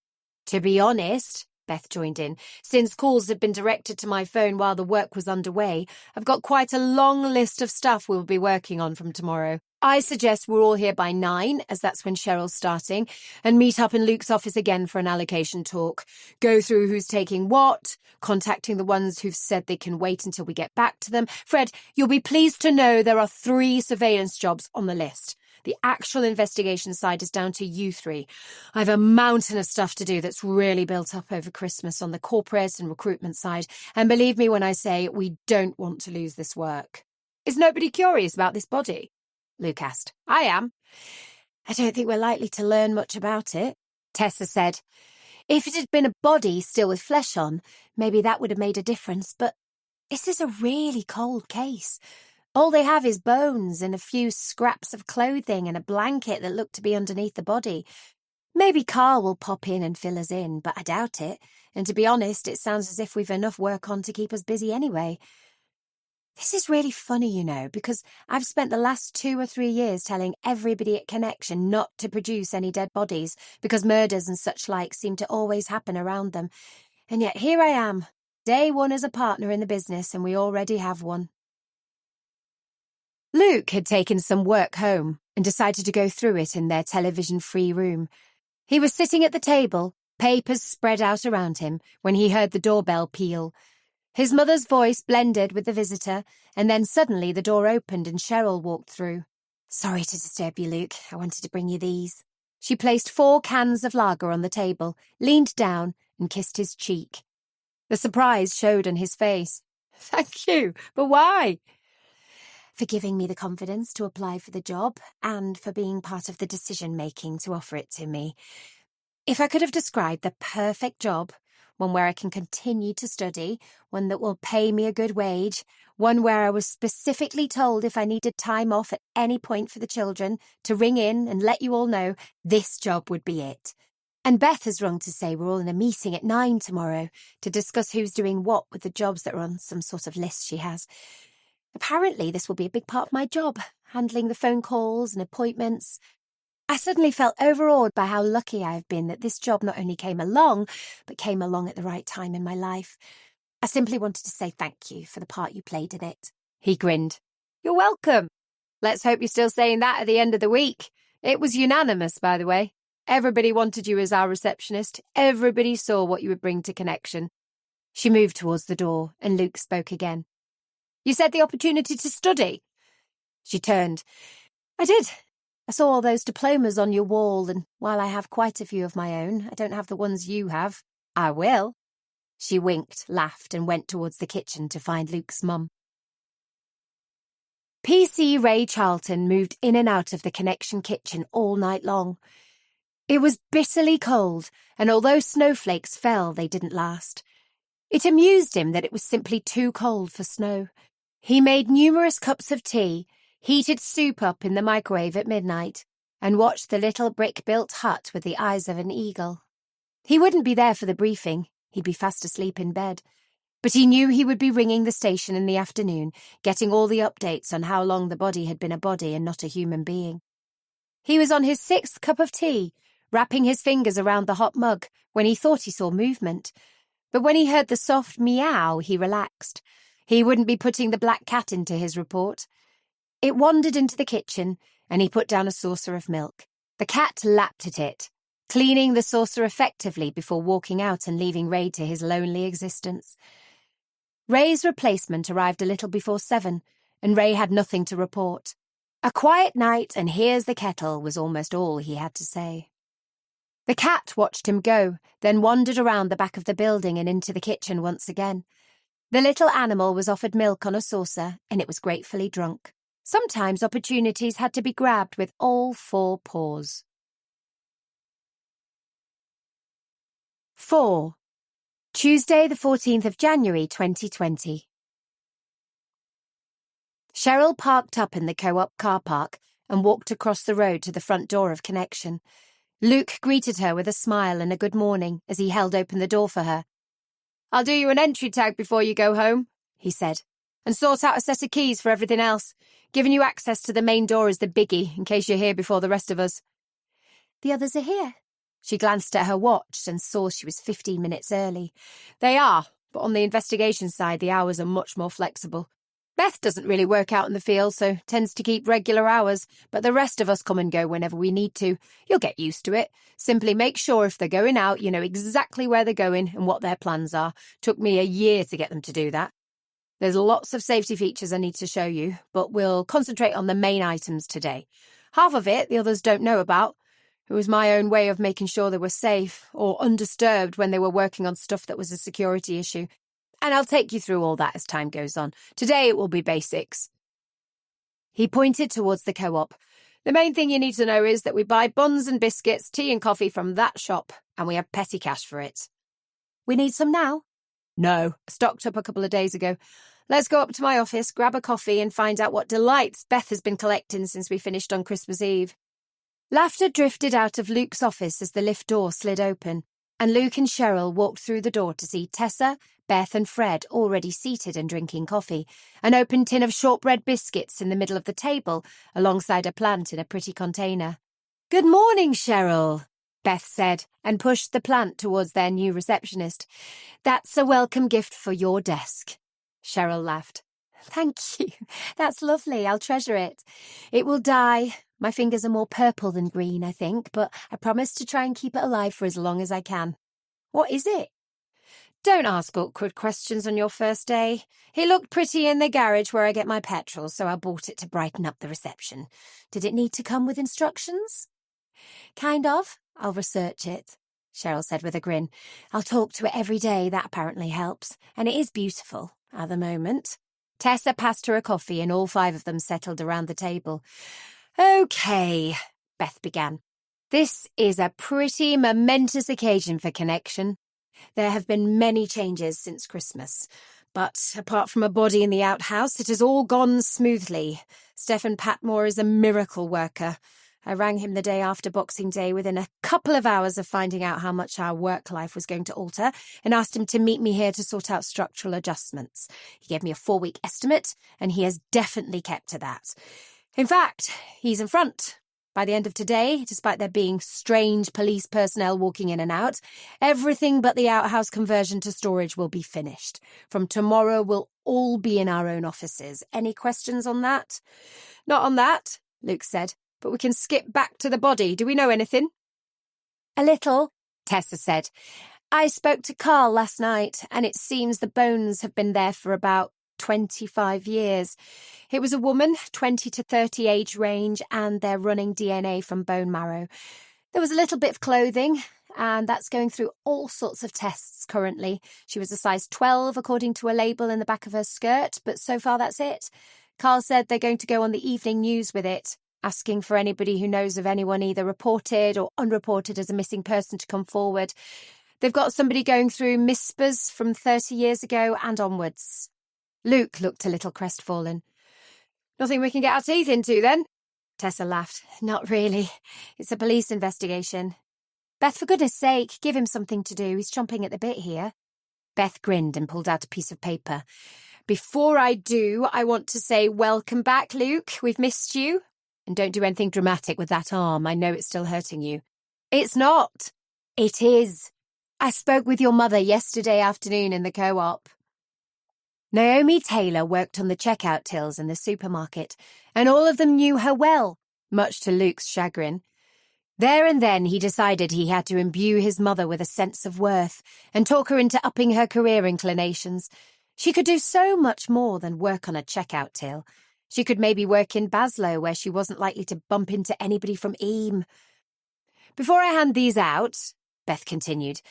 To be honest, Beth joined in, since calls have been directed to my phone while the work was underway, I've got quite a long list of stuff we'll be working on from tomorrow. I suggest we're all here by 9, as that's when Cheryl's starting, and meet up in Luke's office again for an allocation talk. Go through who's taking what, contacting the ones who've said they can wait until we get back to them. Fred, you'll be pleased to know there are 3 surveillance jobs on the list. The actual investigation side is down to you 3. I have a mountain of stuff to do that's really built up over Christmas on the corporate and recruitment side, and believe me when I say we don't want to lose this work. Is nobody curious about this body? Luke asked. I am. I don't think we're likely to learn much about it, Tessa said. If it had been a body still with flesh on, maybe that would have made a difference, but this is a really cold case. All they have is bones and a few scraps of clothing and a blanket that look to be underneath the body. Maybe Carl will pop in and fill us in, but I doubt it. And to be honest, it sounds as if we've enough work on to keep us busy anyway. This is really funny, you know, because I've spent the last 2 or 3 years telling everybody at Connection not to produce any dead bodies because murders and such like seem to always happen around them. And yet here I am, day 1 as a partner in the business, and we already have one. Luke had taken some work home and decided to go through it in their television-free room. He was sitting at the table, papers spread out around him, when he heard the doorbell peal. His mother's voice blended with the visitor, and then suddenly the door opened and Cheryl walked through. Sorry to disturb you, Luke. I wanted to bring you these. She placed 4 cans of lager on the table, leaned down, and kissed his cheek. The surprise showed on his face. Thank you, but why? For giving me the confidence to apply for the job and for being part of the decision-making to offer it to me. If I could have described the perfect job, one where I can continue to study, one that will pay me a good wage, one where I was specifically told if I needed time off at any point for the children to ring in and let you all know, this job would be it. And Beth has rung to say we're all in a meeting at 9 tomorrow to discuss who's doing what with the jobs that are on some sort of list she has. Apparently, this will be a big part of my job, handling the phone calls and appointments. I suddenly felt overawed by how lucky I have been that this job not only came along, but came along at the right time in my life. I simply wanted to say thank you for the part you played in it. He grinned. You're welcome. Let's hope you're still saying that at the end of the week. It was unanimous, by the way. Everybody wanted you as our receptionist. Everybody saw what you would bring to Connection. She moved towards the door, and Luke spoke again. You said the opportunity to study. She turned. I did. I saw all those diplomas on your wall, and while I have quite a few of my own, I don't have the ones you have. I will. She winked, laughed, and went towards the kitchen to find Luke's mum. PC Ray Charlton moved in and out of the Connection kitchen all night long. It was bitterly cold, and although snowflakes fell, they didn't last. It amused him that it was simply too cold for snow. He made numerous cups of tea, heated soup up in the microwave at midnight, and watched the little brick-built hut with the eyes of an eagle. He wouldn't be there for the briefing. He'd be fast asleep in bed. But he knew he would be ringing the station in the afternoon, getting all the updates on how long the body had been a body and not a human being. He was on his 6th cup of tea, wrapping his fingers around the hot mug, when he thought he saw movement. But when he heard the soft meow, he relaxed. He wouldn't be putting the black cat into his report. It wandered into the kitchen, and he put down a saucer of milk. The cat lapped at it, cleaning the saucer effectively before walking out and leaving Ray to his lonely existence. Ray's replacement arrived a little before 7, and Ray had nothing to report. A quiet night and here's the kettle was almost all he had to say. The cat watched him go, then wandered around the back of the building and into the kitchen once again. The little animal was offered milk on a saucer, and it was gratefully drunk. Sometimes opportunities had to be grabbed with all 4 paws. 4. Tuesday, the 14th of January, 2020. Cheryl parked up in the co-op car park and walked across the road to the front door of Connection. Luke greeted her with a smile and a good morning as he held open the door for her. "I'll do you an entry tag before you go home," he said, "and sort out a set of keys for everything else. Giving you access to the main door is the biggie, in case you're here before the rest of us." "The others are here." She glanced at her watch and saw she was 15 minutes early. "They are, but on the investigation side, the hours are much more flexible. Beth doesn't really work out in the field, so tends to keep regular hours, but the rest of us come and go whenever we need to. You'll get used to it. Simply make sure if they're going out, you know exactly where they're going and what their plans are. Took me a year to get them to do that. There's lots of safety features I need to show you, but we'll concentrate on the main items today. Half of it the others don't know about. It was my own way of making sure they were safe or undisturbed when they were working on stuff that was a security issue. And I'll take you through all that as time goes on. Today it will be basics." He pointed towards the co-op. "The main thing you need to know is that we buy buns and biscuits, tea and coffee from that shop, and we have petty cash for it." "We need some now?" "No, I stocked up a couple of days ago. Let's go up to my office, grab a coffee, and find out what delights Beth has been collecting since we finished on Christmas Eve." Laughter drifted out of Luke's office as the lift door slid open, and Luke and Cheryl walked through the door to see Tessa, Beth and Fred already seated and drinking coffee, an open tin of shortbread biscuits in the middle of the table, alongside a plant in a pretty container. "Good morning, Cheryl," Beth said, and pushed the plant towards their new receptionist. "That's a welcome gift for your desk." Cheryl laughed. "Thank you. That's lovely. I'll treasure it. It will die. My fingers are more purple than green, I think, but I promise to try and keep it alive for as long as I can." "What is it?" "Don't ask awkward questions on your first day. It looked pretty in the garage where I get my petrol, so I bought it to brighten up the reception. Did it need to come with instructions?" "Kind of. I'll research it," Cheryl said with a grin. "I'll talk to it every day. That apparently helps. And it is beautiful at the moment." Tessa passed her a coffee and all 5 of them settled around the table. "Okay," Beth began. "This is a pretty momentous occasion for Connection. There have been many changes since Christmas, but apart from a body in the outhouse, it has all gone smoothly. Stephen Patmore is a miracle worker. I rang him the day after Boxing Day within a couple of hours of finding out how much our work life was going to alter and asked him to meet me here to sort out structural adjustments. He gave me a 4-week estimate, and he has definitely kept to that. In fact, he's in front. By the end of today, despite there being strange police personnel walking in and out, everything but the outhouse conversion to storage will be finished. From tomorrow, we'll all be in our own offices. Any questions on that?" "Not on that," Luke said, "but we can skip back to the body. Do we know anything?" "A little," Tessa said. "I spoke to Carl last night, and it seems the bones have been there for about 25 years. It was a woman, 20 to 30 age range, and they're running DNA from bone marrow. There was a little bit of clothing, and that's going through all sorts of tests currently. She was a size 12 according to a label in the back of her skirt, but so far that's it. Carl said they're going to go on the evening news with it, asking for anybody who knows of anyone either reported or unreported as a missing person to come forward. They've got somebody going through MISPAs from 30 years ago and onwards. Luke looked a little crestfallen. Nothing we can get our teeth into, then? Tessa laughed. Not really. It's a police investigation. Beth, for goodness sake, give him something to do. He's chomping at the bit here. Beth grinned and pulled out a piece of paper. Before I do, I want to say welcome back, Luke. We've missed you. And don't do anything dramatic with that arm. I know it's still hurting you. It's not. It is. I spoke with your mother yesterday afternoon in the co-op. Naomi Taylor worked on the checkout tills in the supermarket, and all of them knew her well, much to Luke's chagrin. There and then he decided he had to imbue his mother with a sense of worth and talk her into upping her career inclinations. She could do so much more than work on a checkout till. She could maybe work in Baslow, where she wasn't likely to bump into anybody from Eam. Before I hand these out, Beth continued,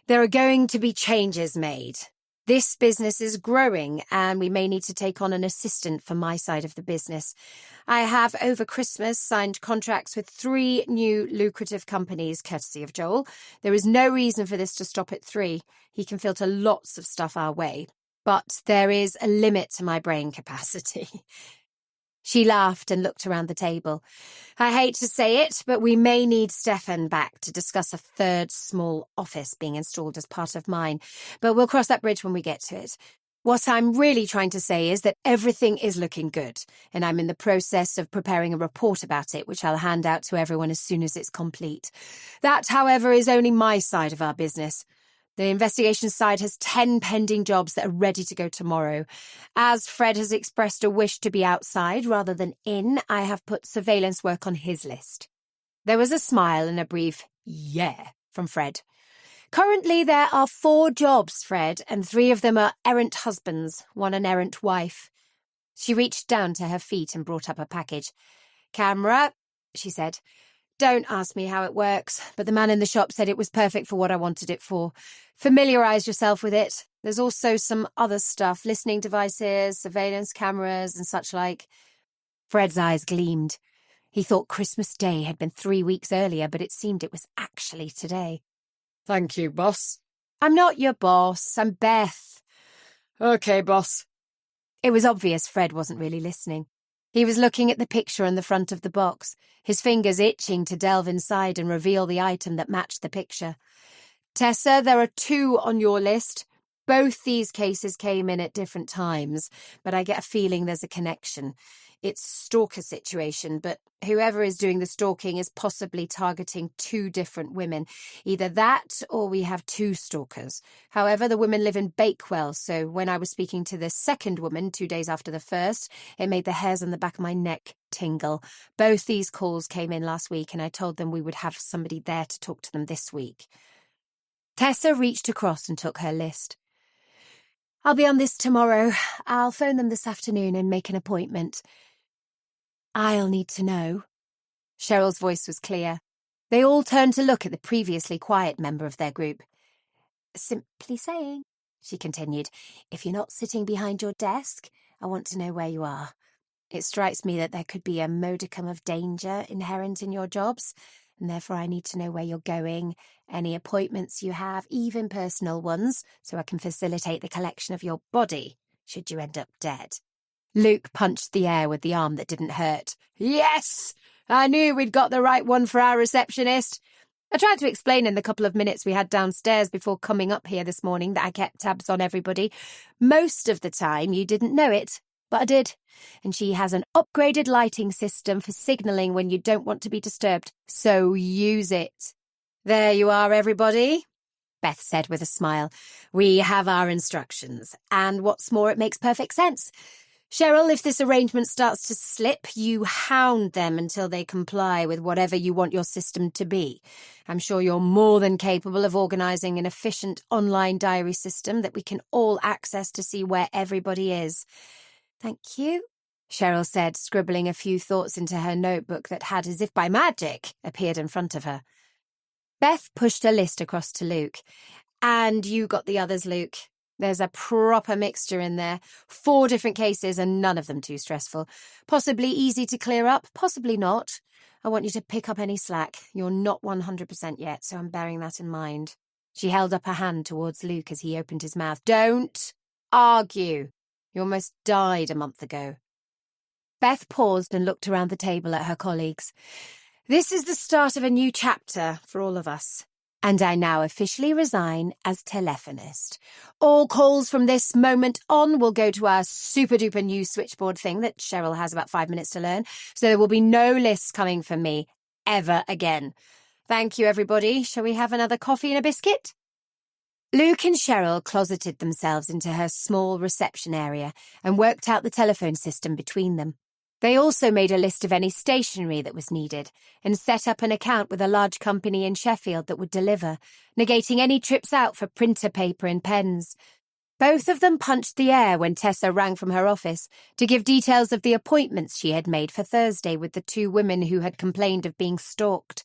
there are going to be changes made. This business is growing, and we may need to take on an assistant for my side of the business. I have, over Christmas, signed contracts with 3 new lucrative companies, courtesy of Joel. There is no reason for this to stop at 3. He can filter lots of stuff our way. But there is a limit to my brain capacity. She laughed and looked around the table. I hate to say it, but we may need Stefan back to discuss a 3rd small office being installed as part of mine, but we'll cross that bridge when we get to it. What I'm really trying to say is that everything is looking good, and I'm in the process of preparing a report about it, which I'll hand out to everyone as soon as it's complete. That, however, is only my side of our business. The investigation side has 10 pending jobs that are ready to go tomorrow. As Fred has expressed a wish to be outside rather than in, I have put surveillance work on his list. There was a smile and a brief yeah from Fred. Currently there are 4 jobs, Fred, and 3 of them are errant husbands, 1 an errant wife. She reached down to her feet and brought up a package. Camera, she said. Don't ask me how it works, but the man in the shop said it was perfect for what I wanted it for. Familiarise yourself with it. There's also some other stuff, listening devices, surveillance cameras and such like. Fred's eyes gleamed. He thought Christmas Day had been 3 weeks earlier, but it seemed it was actually today. Thank you, boss. I'm not your boss, I'm Beth. Okay, boss. It was obvious Fred wasn't really listening. He was looking at the picture on the front of the box, his fingers itching to delve inside and reveal the item that matched the picture. Tessa, there are 2 on your list. Both these cases came in at different times, but I get a feeling there's a connection. It's a stalker situation, but whoever is doing the stalking is possibly targeting 2 different women. Either that or we have 2 stalkers. However, the women live in Bakewell, so when I was speaking to the second woman 2 days after the first, it made the hairs on the back of my neck tingle. Both these calls came in last week, and I told them we would have somebody there to talk to them this week. Tessa reached across and took her list. I'll be on this tomorrow. I'll phone them this afternoon and make an appointment. I'll need to know. Cheryl's voice was clear. They all turned to look at the previously quiet member of their group. Simply saying, she continued, if you're not sitting behind your desk, I want to know where you are. It strikes me that there could be a modicum of danger inherent in your jobs, and therefore I need to know where you're going, any appointments you have, even personal ones, so I can facilitate the collection of your body, should you end up dead. Luke punched the air with the arm that didn't hurt. Yes! I knew we'd got the right one for our receptionist. I tried to explain in the couple of minutes we had downstairs before coming up here this morning that I kept tabs on everybody. Most of the time you didn't know it, but I did. And she has an upgraded lighting system for signalling when you don't want to be disturbed, so use it. There you are, everybody, Beth said with a smile. We have our instructions, and what's more, it makes perfect sense. Cheryl, if this arrangement starts to slip, you hound them until they comply with whatever you want your system to be. I'm sure you're more than capable of organising an efficient online diary system that we can all access to see where everybody is. Thank you, Cheryl said, scribbling a few thoughts into her notebook that had, as if by magic, appeared in front of her. Beth pushed a list across to Luke. And you got the others, Luke. There's a proper mixture in there. 4 different cases and none of them too stressful. Possibly easy to clear up, possibly not. I want you to pick up any slack. You're not 100% yet, so I'm bearing that in mind. She held up a hand towards Luke as he opened his mouth. Don't argue. You almost died a month ago. Beth paused and looked around the table at her colleagues. This is the start of a new chapter for all of us. And I now officially resign as telephonist. All calls from this moment on will go to our super-duper new switchboard thing that Cheryl has about 5 minutes to learn, so there will be no lists coming from me ever again. Thank you, everybody. Shall we have another coffee and a biscuit? Luke and Cheryl closeted themselves into her small reception area and worked out the telephone system between them. They also made a list of any stationery that was needed and set up an account with a large company in Sheffield that would deliver, negating any trips out for printer paper and pens. Both of them punched the air when Tessa rang from her office to give details of the appointments she had made for Thursday with the 2 women who had complained of being stalked.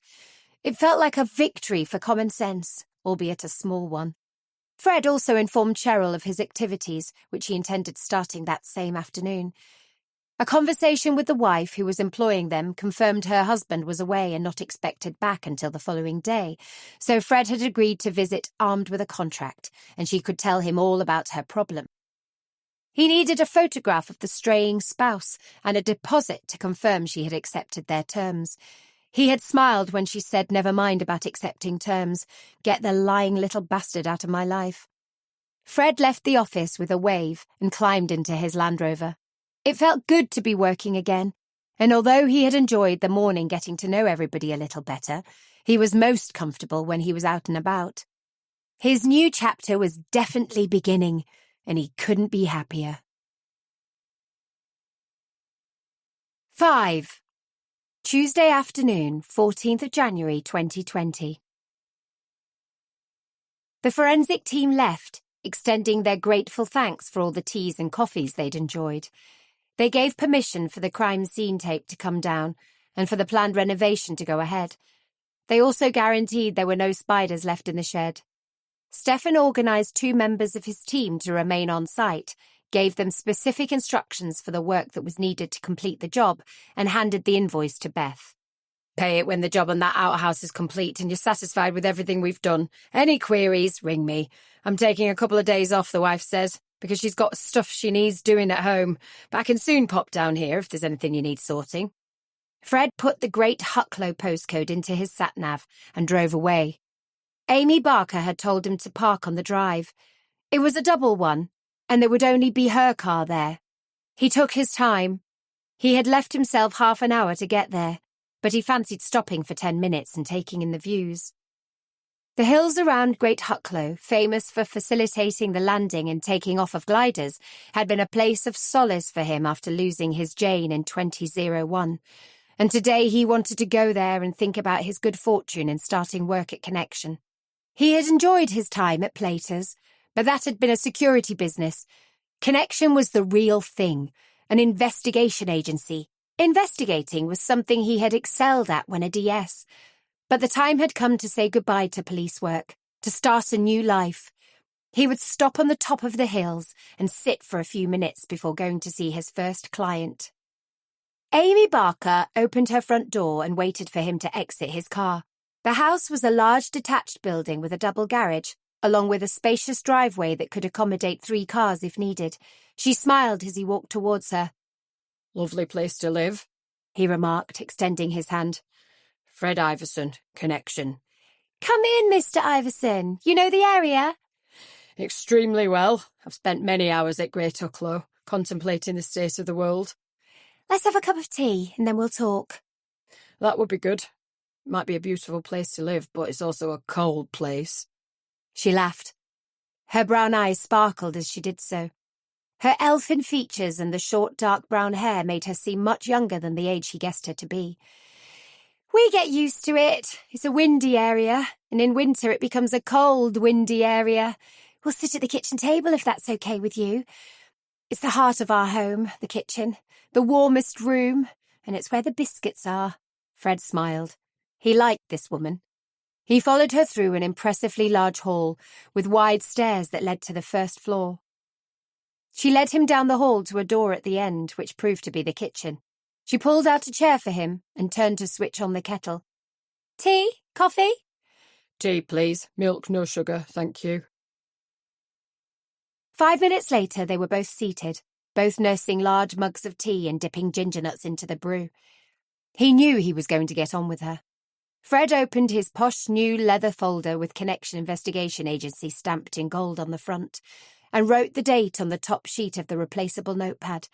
It felt like a victory for common sense, albeit a small one. Fred also informed Cheryl of his activities, which he intended starting that same afternoon. A conversation with the wife who was employing them confirmed her husband was away and not expected back until the following day, so Fred had agreed to visit armed with a contract, and she could tell him all about her problem. He needed a photograph of the straying spouse and a deposit to confirm she had accepted their terms. He had smiled when she said never mind about accepting terms, get the lying little bastard out of my life. Fred left the office with a wave and climbed into his Land Rover. It felt good to be working again, and although he had enjoyed the morning getting to know everybody a little better, he was most comfortable when he was out and about. His new chapter was definitely beginning, and he couldn't be happier. 5. Tuesday afternoon, 14th of January 2020. The forensic team left, extending their grateful thanks for all the teas and coffees they'd enjoyed. They gave permission for the crime scene tape to come down and for the planned renovation to go ahead. They also guaranteed there were no spiders left in the shed. Stefan organised 2 members of his team to remain on site, gave them specific instructions for the work that was needed to complete the job, and handed the invoice to Beth. Pay it when the job on that outhouse is complete and you're satisfied with everything we've done. Any queries, ring me. I'm taking a couple of days off, the wife says, because she's got stuff she needs doing at home, but I can soon pop down here if there's anything you need sorting. Fred put the Great Hucklow postcode into his sat-nav and drove away. Amy Barker had told him to park on the drive. It was a double one, and there would only be her car there. He took his time. He had left himself half an hour to get there, but he fancied stopping for 10 minutes and taking in the views. The hills around Great Hucklow, famous for facilitating the landing and taking off of gliders, had been a place of solace for him after losing his Jane in 2001. And today he wanted to go there and think about his good fortune in starting work at Connection. He had enjoyed his time at Plater's, but that had been a security business. Connection was the real thing, an investigation agency. Investigating was something he had excelled at when a DS. But the time had come to say goodbye to police work, to start a new life. He would stop on the top of the hills and sit for a few minutes before going to see his first client. Amy Barker opened her front door and waited for him to exit his car. The house was a large detached building with a double garage, along with a spacious driveway that could accommodate 3 cars if needed. She smiled as he walked towards her. Lovely place to live, he remarked, extending his hand. Fred Iverson, Connection. Come in, Mr. Iverson. You know the area? Extremely well. I've spent many hours at Great Hucklow, contemplating the state of the world. Let's have a cup of tea, and then we'll talk. That would be good. It might be a beautiful place to live, but it's also a cold place. She laughed. Her brown eyes sparkled as she did so. Her elfin features and the short dark brown hair made her seem much younger than the age he guessed her to be. "We get used to it. It's a windy area, and in winter it becomes a cold, windy area. We'll sit at the kitchen table if that's okay with you. It's the heart of our home, the kitchen, the warmest room, and it's where the biscuits are." Fred smiled. He liked this woman. He followed her through an impressively large hall with wide stairs that led to the first floor. She led him down the hall to a door at the end, which proved to be the kitchen. She pulled out a chair for him and turned to switch on the kettle. "Tea? Coffee?" Tea, please. Milk, no sugar, thank you. 5 minutes later, they were both seated, both nursing large mugs of tea and dipping ginger nuts into the brew. He knew he was going to get on with her. Fred opened his posh new leather folder with Connection Investigation Agency stamped in gold on the front and wrote the date on the top sheet of the replaceable notepad.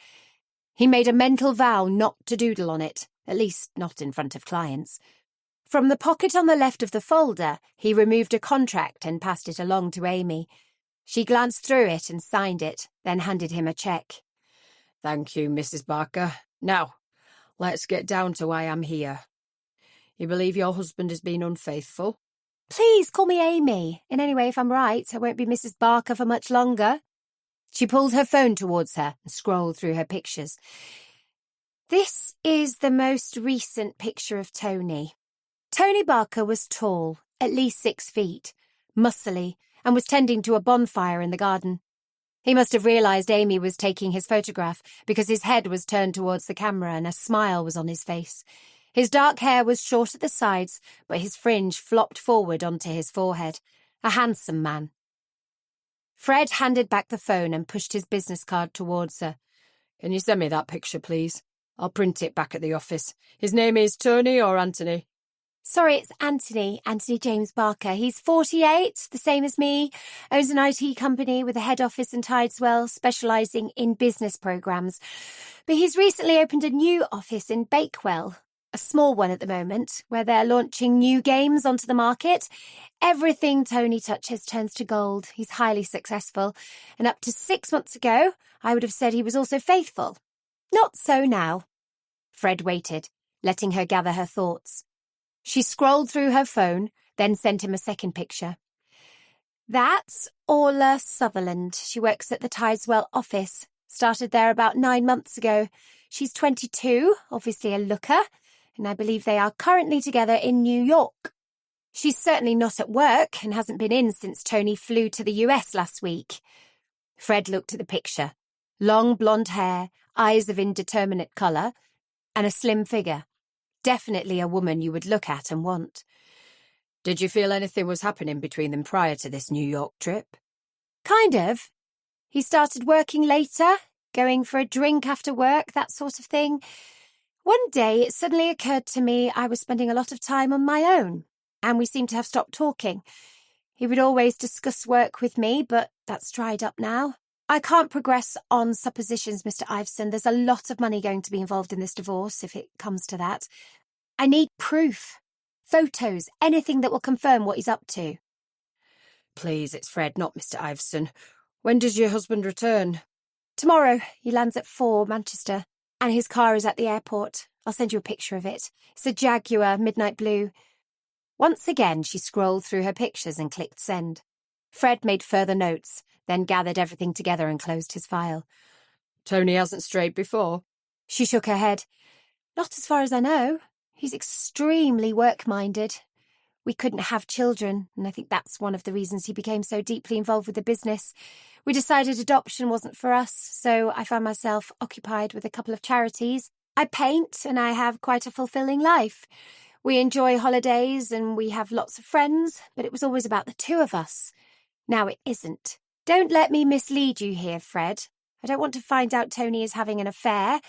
He made a mental vow not to doodle on it, at least not in front of clients. From the pocket on the left of the folder, he removed a contract and passed it along to Amy. She glanced through it and signed it, then handed him a cheque. Thank you, Mrs. Barker. Now, let's get down to why I'm here. You believe your husband has been unfaithful? "Please call me Amy. In any way, if I'm right, I won't be Mrs. Barker for much longer." She pulled her phone towards her and scrolled through her pictures. This is the most recent picture of Tony. Tony Barker was tall, at least 6 feet, muscly, and was tending to a bonfire in the garden. He must have realised Amy was taking his photograph because his head was turned towards the camera and a smile was on his face. His dark hair was short at the sides, but his fringe flopped forward onto his forehead. A handsome man. Fred handed back the phone and pushed his business card towards her. Can you send me that picture, please? I'll print it back at the office. His name is Tony or Anthony? Sorry, it's Anthony James Barker. He's 48, the same as me, owns an IT company with a head office in Tideswell, specialising in business programmes. But he's recently opened a new office in Bakewell, a small one at the moment, where they're launching new games onto the market. Everything Tony touches turns to gold. He's highly successful. And up to 6 months ago, I would have said he was also faithful. Not so now. Fred waited, letting her gather her thoughts. She scrolled through her phone, then sent him a second picture. That's Orla Sutherland. She works at the Tideswell office. Started there about 9 months ago. She's 22, obviously a looker, and I believe they are currently together in New York. She's certainly not at work and hasn't been in since Tony flew to the US last week. Fred looked at the picture. Long blonde hair, eyes of indeterminate colour, and a slim figure. Definitely a woman you would look at and want. Did you feel anything was happening between them prior to this New York trip? Kind of. He started working later, going for a drink after work, that sort of thing. One day it suddenly occurred to me I was spending a lot of time on my own, and we seemed to have stopped talking. He would always discuss work with me, but that's dried up now. I can't progress on suppositions, Mr. Iveson. There's a lot of money going to be involved in this divorce, if it comes to that. I need proof. Photos, anything that will confirm what he's up to. Please, it's Fred, not Mr. Iveson. When does your husband return? Tomorrow. He lands at 4, Manchester, and his car is at the airport. I'll send you a picture of it. It's a Jaguar, midnight blue. Once again, she scrolled through her pictures and clicked send. Fred made further notes, then gathered everything together and closed his file. Tony hasn't strayed before? She shook her head. Not as far as I know. He's extremely work-minded. We couldn't have children, and I think that's one of the reasons he became so deeply involved with the business. We decided adoption wasn't for us, so I found myself occupied with a couple of charities. I paint, and I have quite a fulfilling life. We enjoy holidays, and we have lots of friends, but it was always about the two of us. Now it isn't. Don't let me mislead you here, Fred. I don't want to find out Tony is having an affair.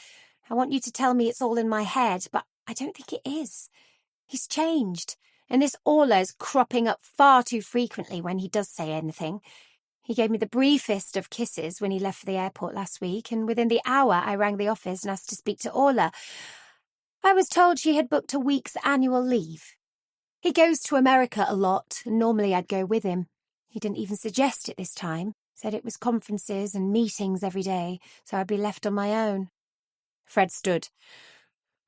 I want you to tell me it's all in my head, but I don't think it is. He's changed, and this Orla is cropping up far too frequently when he does say anything. He gave me the briefest of kisses when he left for the airport last week, and within the hour I rang the office and asked to speak to Orla. I was told she had booked a week's annual leave. He goes to America a lot, and normally I'd go with him. He didn't even suggest it this time. Said it was conferences and meetings every day, so I'd be left on my own. Fred stood.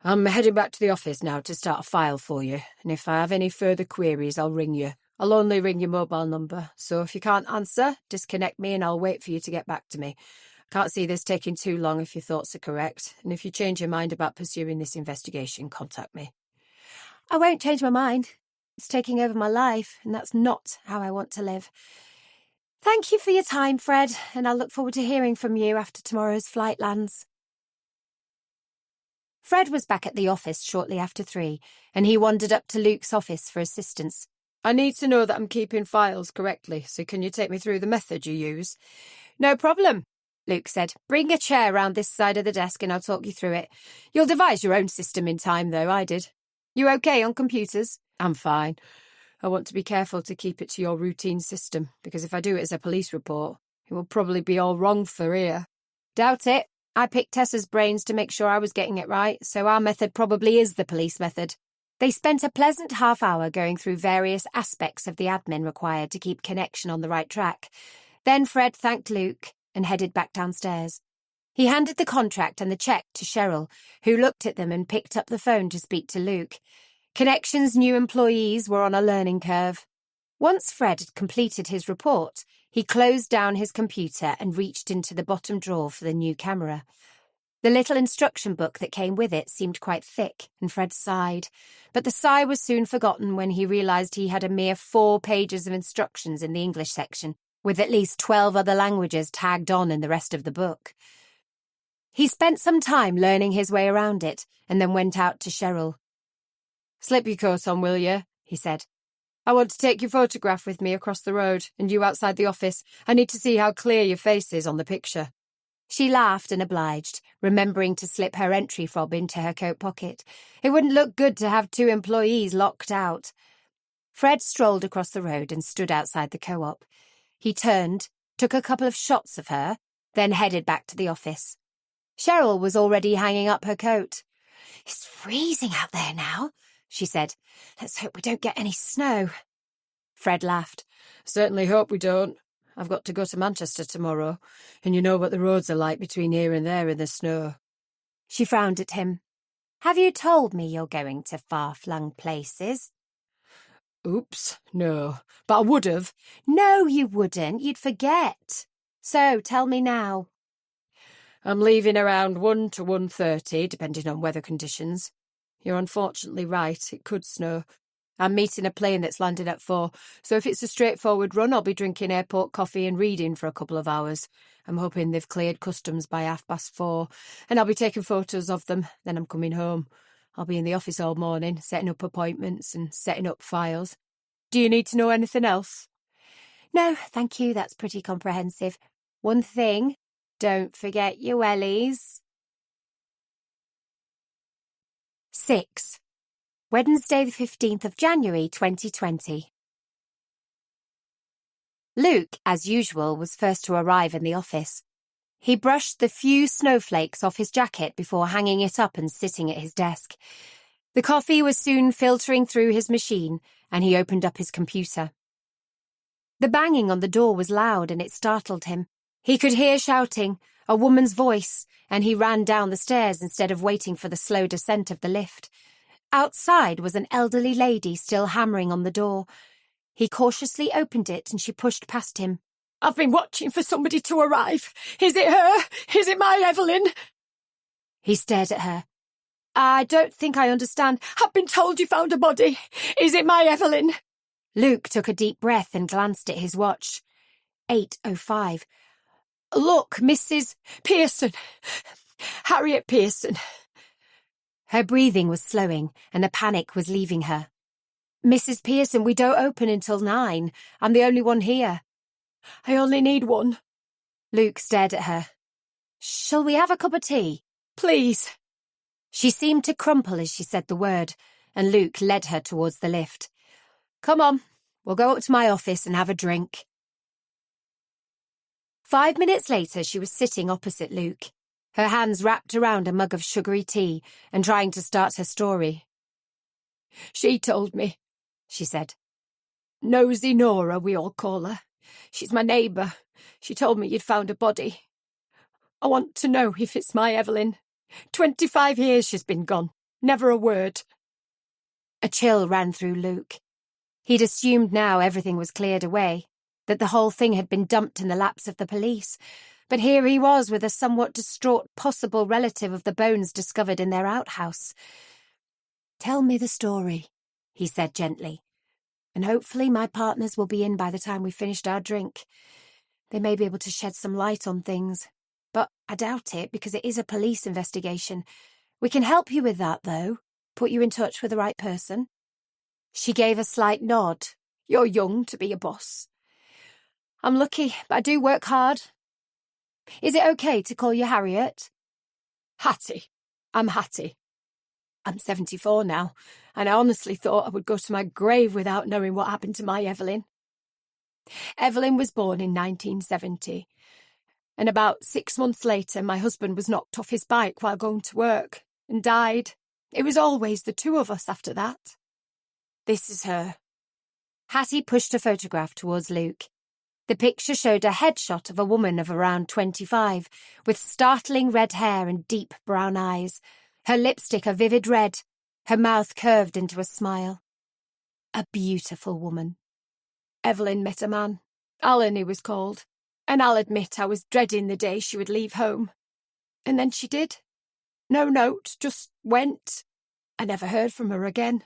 I'm heading back to the office now to start a file for you, and if I have any further queries, I'll ring you. I'll only ring your mobile number, so if you can't answer, disconnect me and I'll wait for you to get back to me. Can't see this taking too long if your thoughts are correct, and if you change your mind about pursuing this investigation, contact me. I won't change my mind. It's taking over my life, and that's not how I want to live. Thank you for your time, Fred, and I'll look forward to hearing from you after tomorrow's flight lands. Fred was back at the office shortly after 3, and he wandered up to Luke's office for assistance. I need to know that I'm keeping files correctly, so can you take me through the method you use? No problem, Luke said. Bring a chair round this side of the desk and I'll talk you through it. You'll devise your own system in time, though. I did. You okay on computers? I'm fine. I want to be careful to keep it to your routine system, because if I do it as a police report, it will probably be all wrong for here. Doubt it. I picked Tessa's brains to make sure I was getting it right, so our method probably is the police method. They spent a pleasant half hour going through various aspects of the admin required to keep connection on the right track. Then Fred thanked Luke and headed back downstairs. He handed the contract and the cheque to Cheryl, who looked at them and picked up the phone to speak to Luke. Connection's new employees were on a learning curve. Once Fred had completed his report, he closed down his computer and reached into the bottom drawer for the new camera. The little instruction book that came with it seemed quite thick, and Fred sighed. But the sigh was soon forgotten when he realised he had a mere 4 pages of instructions in the English section, with at least 12 other languages tagged on in the rest of the book. He spent some time learning his way around it, and then went out to Cheryl. "Slip your coat on, will you?" he said. "I want to take your photograph with me across the road, and you outside the office. I need to see how clear your face is on the picture." She laughed and obliged, remembering to slip her entry fob into her coat pocket. It wouldn't look good to have 2 employees locked out. Fred strolled across the road and stood outside the co-op. He turned, took a couple of shots of her, then headed back to the office. Cheryl was already hanging up her coat. "It's freezing out there now," she said. "Let's hope we don't get any snow." Fred laughed. "Certainly hope we don't. I've got to go to Manchester tomorrow, and you know what the roads are like between here and there in the snow." She frowned at him. "Have you told me you're going to far-flung places?" "Oops, no. But I would have." "No, you wouldn't. You'd forget. So, tell me now." "I'm leaving around 1 to 1:30, depending on weather conditions. You're unfortunately right, it could snow. I'm meeting a plane that's landing at 4, so if it's a straightforward run, I'll be drinking airport coffee and reading for a couple of hours. I'm hoping they've cleared customs by 4:30, and I'll be taking photos of them, then I'm coming home. I'll be in the office all morning, setting up appointments and setting up files. Do you need to know anything else?" "No, thank you, that's pretty comprehensive. One thing, don't forget your wellies." 6. Wednesday the 15th of January 2020. Luke, as usual, was first to arrive in the office. He brushed the few snowflakes off his jacket before hanging it up and sitting at his desk. The coffee was soon filtering through his machine, and he opened up his computer. The banging on the door was loud and it startled him. He could hear shouting, a woman's voice, and he ran down the stairs instead of waiting for the slow descent of the lift. Outside was an elderly lady still hammering on the door. He cautiously opened it and she pushed past him. "I've been watching for somebody to arrive. Is it her? Is it my Evelyn?" He stared at her. "I don't think I understand. I've been told you found a body. Is it my Evelyn?" Luke took a deep breath and glanced at his watch. 8:05. "Look, Mrs. Pearson. Harriet Pearson." Her breathing was slowing and the panic was leaving her. "Mrs. Pearson, we don't open until 9. I'm the only one here." "I only need one." Luke stared at her. "Shall we have a cup of tea?" "Please." She seemed to crumple as she said the word, and Luke led her towards the lift. "Come on, we'll go up to my office and have a drink." 5 minutes later, she was sitting opposite Luke, her hands wrapped around a mug of sugary tea and trying to start her story. "She told me," she said. "Nosy Nora, we all call her. She's my neighbour. She told me you'd found a body. I want to know if it's my Evelyn. 25 years she's been gone. Never a word." A chill ran through Luke. He'd assumed now everything was cleared away, that the whole thing had been dumped in the laps of the police. But here he was with a somewhat distraught possible relative of the bones discovered in their outhouse. "Tell me the story," he said gently, "and hopefully my partners will be in by the time we've finished our drink. They may be able to shed some light on things, but I doubt it because it is a police investigation. We can help you with that, though, put you in touch with the right person." She gave a slight nod. "You're young to be a boss." "I'm lucky, but I do work hard." "Is it okay to call you Harriet?" "Hattie. I'm Hattie. I'm 74 now, and I honestly thought I would go to my grave without knowing what happened to my Evelyn. Evelyn was born in 1970, and about 6 months later my husband was knocked off his bike while going to work and died. It was always the two of us after that. This is her." Hattie pushed a photograph towards Luke. The picture showed a headshot of a woman of around 25, with startling red hair and deep brown eyes, her lipstick a vivid red, her mouth curved into a smile. A beautiful woman. Evelyn met a man. Alan he was called, and I'll admit I was dreading the day she would leave home. And then she did. No note, just went. I never heard from her again,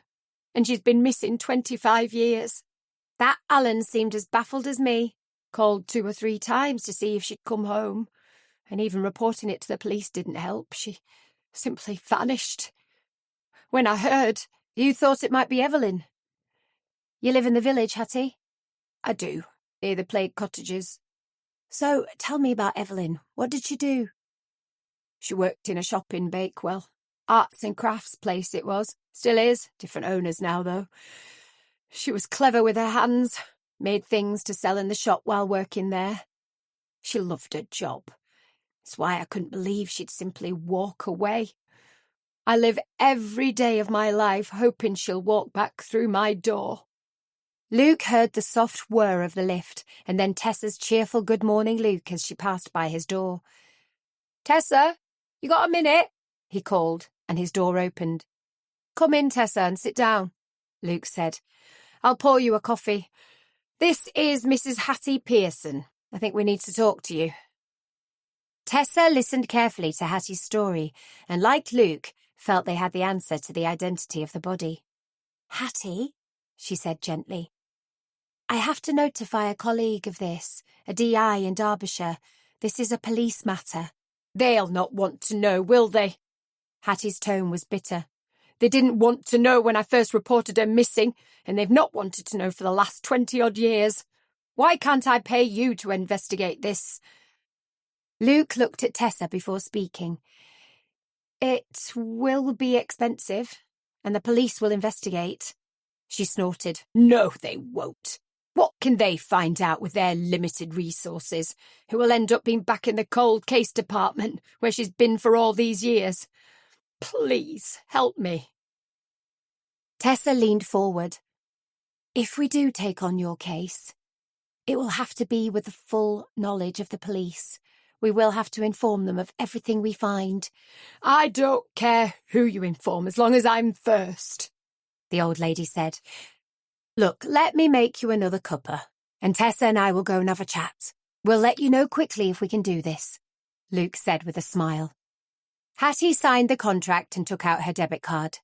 and she's been missing 25 years. That Alan seemed as baffled as me. Called 2 or 3 times to see if she'd come home, and even reporting it to the police didn't help. She simply vanished. When I heard, You thought it might be Evelyn. You live in the village, Hattie? I do, near the plague cottages. So, tell me about Evelyn. What did she do? She worked in a shop in Bakewell. Arts and crafts place it was. Still is. Different owners now, though. She was clever with her hands. Made things to sell in the shop while working there. She loved her job. It's why I couldn't believe she'd simply walk away. I live every day of my life hoping she'll walk back through my door." Luke heard the soft whir of the lift, and then Tessa's cheerful good morning Luke as she passed by his door. "Tessa, you got a minute?" he called, and his door opened. "Come in, Tessa, and sit down," Luke said. "I'll pour you a coffee. This is Mrs. Hattie Pearson. I think we need to talk to you." Tessa listened carefully to Hattie's story and, like Luke, felt they had the answer to the identity of the body. "Hattie," she said gently, "I have to notify a colleague of this, a DI in Derbyshire. This is a police matter." "They'll not want to know, will they?" Hattie's tone was bitter. "They didn't want to know when I first reported her missing, and they've not wanted to know for the last 20-odd years. Why can't I pay you to investigate this?" Luke looked at Tessa before speaking. "It will be expensive, and the police will investigate." She snorted. "No, they won't. What can they find out with their limited resources? Who will end up being back in the cold case department where she's been for all these years? Please, help me." Tessa leaned forward. "If we do take on your case, it will have to be with the full knowledge of the police. We will have to inform them of everything we find." "I don't care who you inform as long as I'm first," the old lady said. "Look, let me make you another cuppa, and Tessa and I will go and have a chat. We'll let you know quickly if we can do this," Luke said with a smile. Hattie signed the contract and took out her debit card.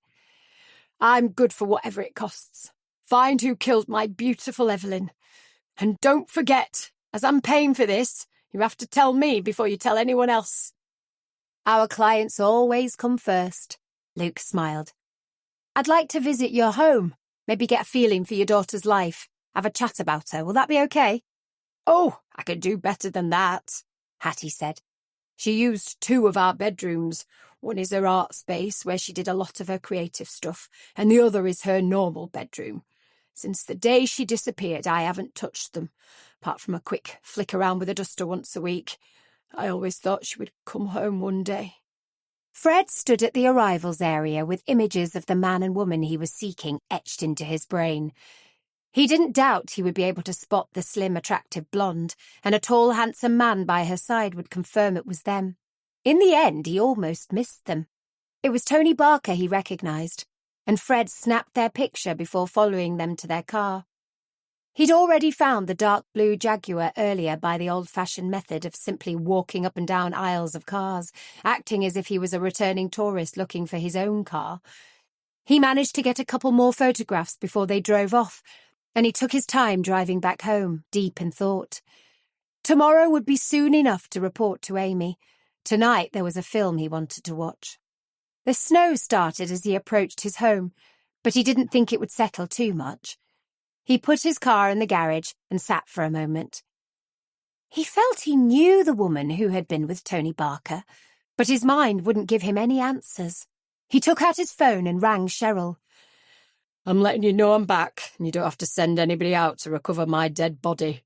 "I'm good for whatever it costs. Find who killed my beautiful Evelyn. And don't forget, as I'm paying for this, you have to tell me before you tell anyone else." "Our clients always come first," Luke smiled. "I'd like to visit your home, maybe get a feeling for your daughter's life, have a chat about her. Will that be okay?" "Oh, I could do better than that," Hattie said. "She used 2 of our bedrooms. One is her art space, where she did a lot of her creative stuff, and the other is her normal bedroom. Since the day she disappeared, I haven't touched them, apart from a quick flick around with a duster once a week. I always thought she would come home one day." Fred stood at the arrivals area with images of the man and woman he was seeking etched into his brain. He didn't doubt he would be able to spot the slim, attractive blonde, and a tall, handsome man by her side would confirm it was them. In the end, he almost missed them. It was Tony Barker he recognised, and Fred snapped their picture before following them to their car. He'd already found the dark blue Jaguar earlier by the old-fashioned method of simply walking up and down aisles of cars, acting as if he was a returning tourist looking for his own car. He managed to get a couple more photographs before they drove off, and he took his time driving back home, deep in thought. Tomorrow would be soon enough to report to Amy. Tonight there was a film he wanted to watch. The snow started as he approached his home, but he didn't think it would settle too much. He put his car in the garage and sat for a moment. He felt he knew the woman who had been with Tony Barker, but his mind wouldn't give him any answers. He took out his phone and rang Cheryl. I'm letting you know I'm back, and you don't have to send anybody out to recover my dead body.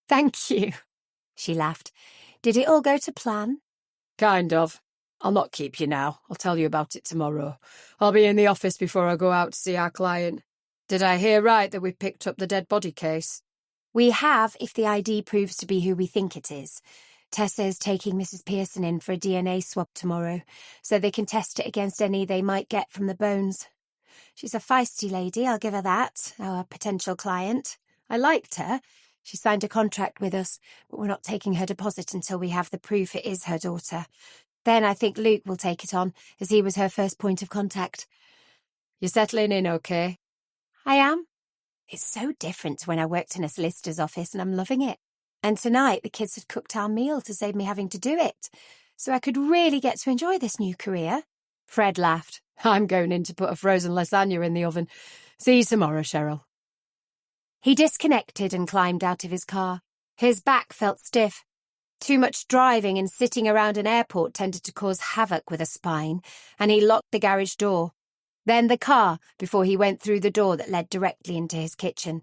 Thank you, she laughed. Did it all go to plan? Kind of. I'll not keep you now. I'll tell you about it tomorrow. I'll be in the office before I go out to see our client. Did I hear right that we've picked up the dead body case? We have, if the ID proves to be who we think it is. Tessa is taking Mrs. Pearson in for a DNA swab tomorrow, so they can test it against any they might get from the bones. She's a feisty lady, I'll give her that, our potential client. I liked her. She signed a contract with us, but we're not taking her deposit until we have the proof it is her daughter. Then I think Luke will take it on, as he was her first point of contact. You're settling in okay? I am. It's so different to when I worked in a solicitor's office, and I'm loving it. And tonight the kids had cooked our meal to save me having to do it, so I could really get to enjoy this new career. Fred laughed. I'm going in to put a frozen lasagna in the oven. See you tomorrow, Cheryl. He disconnected and climbed out of his car. His back felt stiff. Too much driving and sitting around an airport tended to cause havoc with a spine, and he locked the garage door. Then the car, before he went through the door that led directly into his kitchen.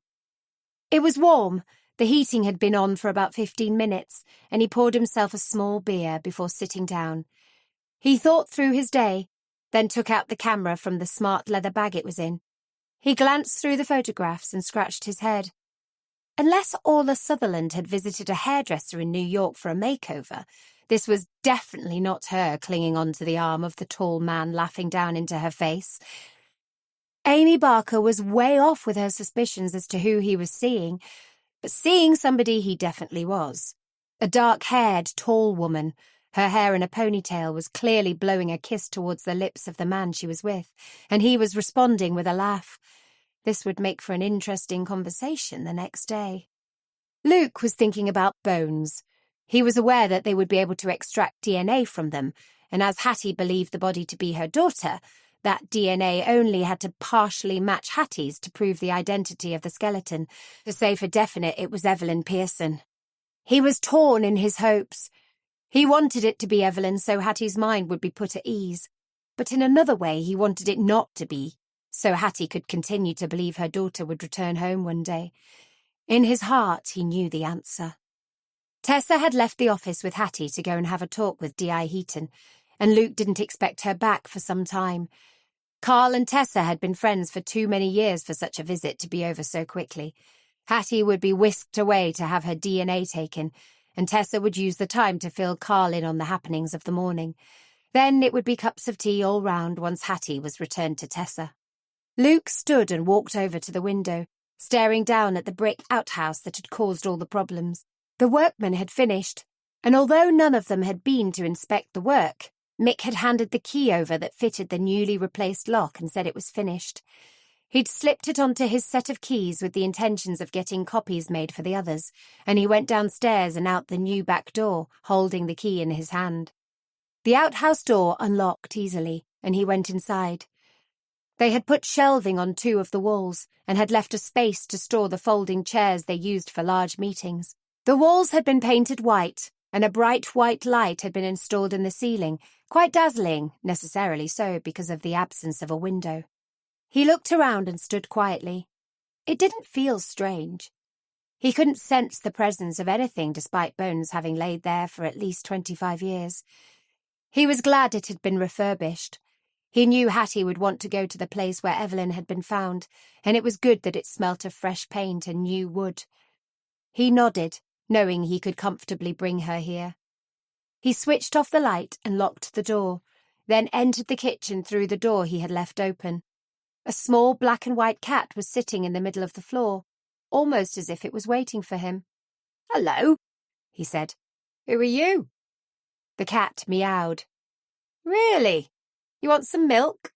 It was warm. The heating had been on for about 15 minutes, and he poured himself a small beer before sitting down. He thought through his day, then took out the camera from the smart leather bag it was in. He glanced through the photographs and scratched his head. Unless Orla Sutherland had visited a hairdresser in New York for a makeover, this was definitely not her clinging onto the arm of the tall man laughing down into her face. Amy Barker was way off with her suspicions as to who he was seeing, but seeing somebody he definitely was. A dark-haired, tall woman, her hair in a ponytail, was clearly blowing a kiss towards the lips of the man she was with, and he was responding with a laugh. This would make for an interesting conversation the next day. Luke was thinking about bones. He was aware that they would be able to extract DNA from them, and as Hattie believed the body to be her daughter, that DNA only had to partially match Hattie's to prove the identity of the skeleton, to say for definite it was Evelyn Pearson. He was torn in his hopes. He wanted it to be Evelyn so Hattie's mind would be put at ease, but in another way he wanted it not to be, so Hattie could continue to believe her daughter would return home one day. In his heart he knew the answer. Tessa had left the office with Hattie to go and have a talk with D.I. Heaton, and Luke didn't expect her back for some time. Carl and Tessa had been friends for too many years for such a visit to be over so quickly. Hattie would be whisked away to have her DNA taken, and Tessa would use the time to fill Carl in on the happenings of the morning. Then it would be cups of tea all round once Hattie was returned to Tessa. Luke stood and walked over to the window, staring down at the brick outhouse that had caused all the problems. The workmen had finished, and although none of them had been to inspect the work, Mick had handed the key over that fitted the newly replaced lock and said it was finished. He'd slipped it onto his set of keys with the intentions of getting copies made for the others, and he went downstairs and out the new back door, holding the key in his hand. The outhouse door unlocked easily, and he went inside. They had put shelving on 2 of the walls, and had left a space to store the folding chairs they used for large meetings. The walls had been painted white, and a bright white light had been installed in the ceiling, quite dazzling, necessarily so because of the absence of a window. He looked around and stood quietly. It didn't feel strange. He couldn't sense the presence of anything despite bones having laid there for at least 25 years. He was glad it had been refurbished. He knew Hattie would want to go to the place where Evelyn had been found, and it was good that it smelt of fresh paint and new wood. He nodded, knowing he could comfortably bring her here. He switched off the light and locked the door, then entered the kitchen through the door he had left open. A small black and white cat was sitting in the middle of the floor, almost as if it was waiting for him. "Hello," he said. "Who are you?" The cat meowed. "Really? You want some milk?"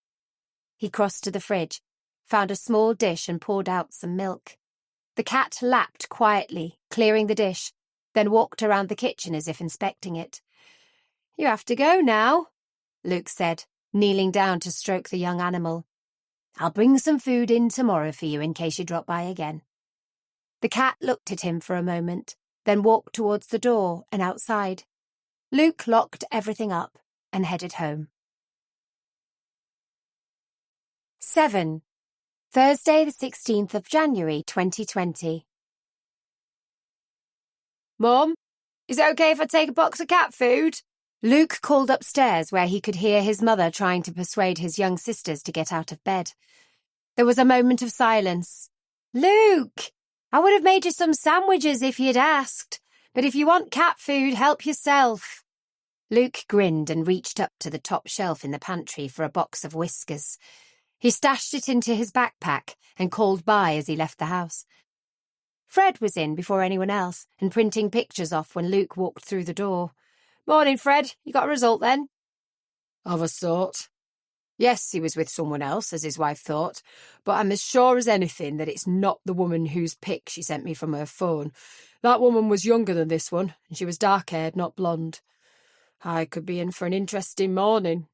He crossed to the fridge, found a small dish and poured out some milk. The cat lapped quietly, clearing the dish, then walked around the kitchen as if inspecting it. "You have to go now," Luke said, kneeling down to stroke the young animal. "I'll bring some food in tomorrow for you in case you drop by again." The cat looked at him for a moment, then walked towards the door and outside. Luke locked everything up and headed home. 7. Thursday the 16th of January 2020. "Mum, is it okay if I take a box of cat food?" Luke called upstairs where he could hear his mother trying to persuade his young sisters to get out of bed. There was a moment of silence. "Luke, I would have made you some sandwiches if you'd asked, but if you want cat food, help yourself." Luke grinned and reached up to the top shelf in the pantry for a box of Whiskers. He stashed it into his backpack and called bye as he left the house. Fred was in before anyone else and printing pictures off when Luke walked through the door. "Morning, Fred. You got a result then?" "Of a sort. Yes, he was with someone else, as his wife thought, but I'm as sure as anything that it's not the woman whose pic she sent me from her phone. That woman was younger than this one, and she was dark-haired, not blonde. I could be in for an interesting morning."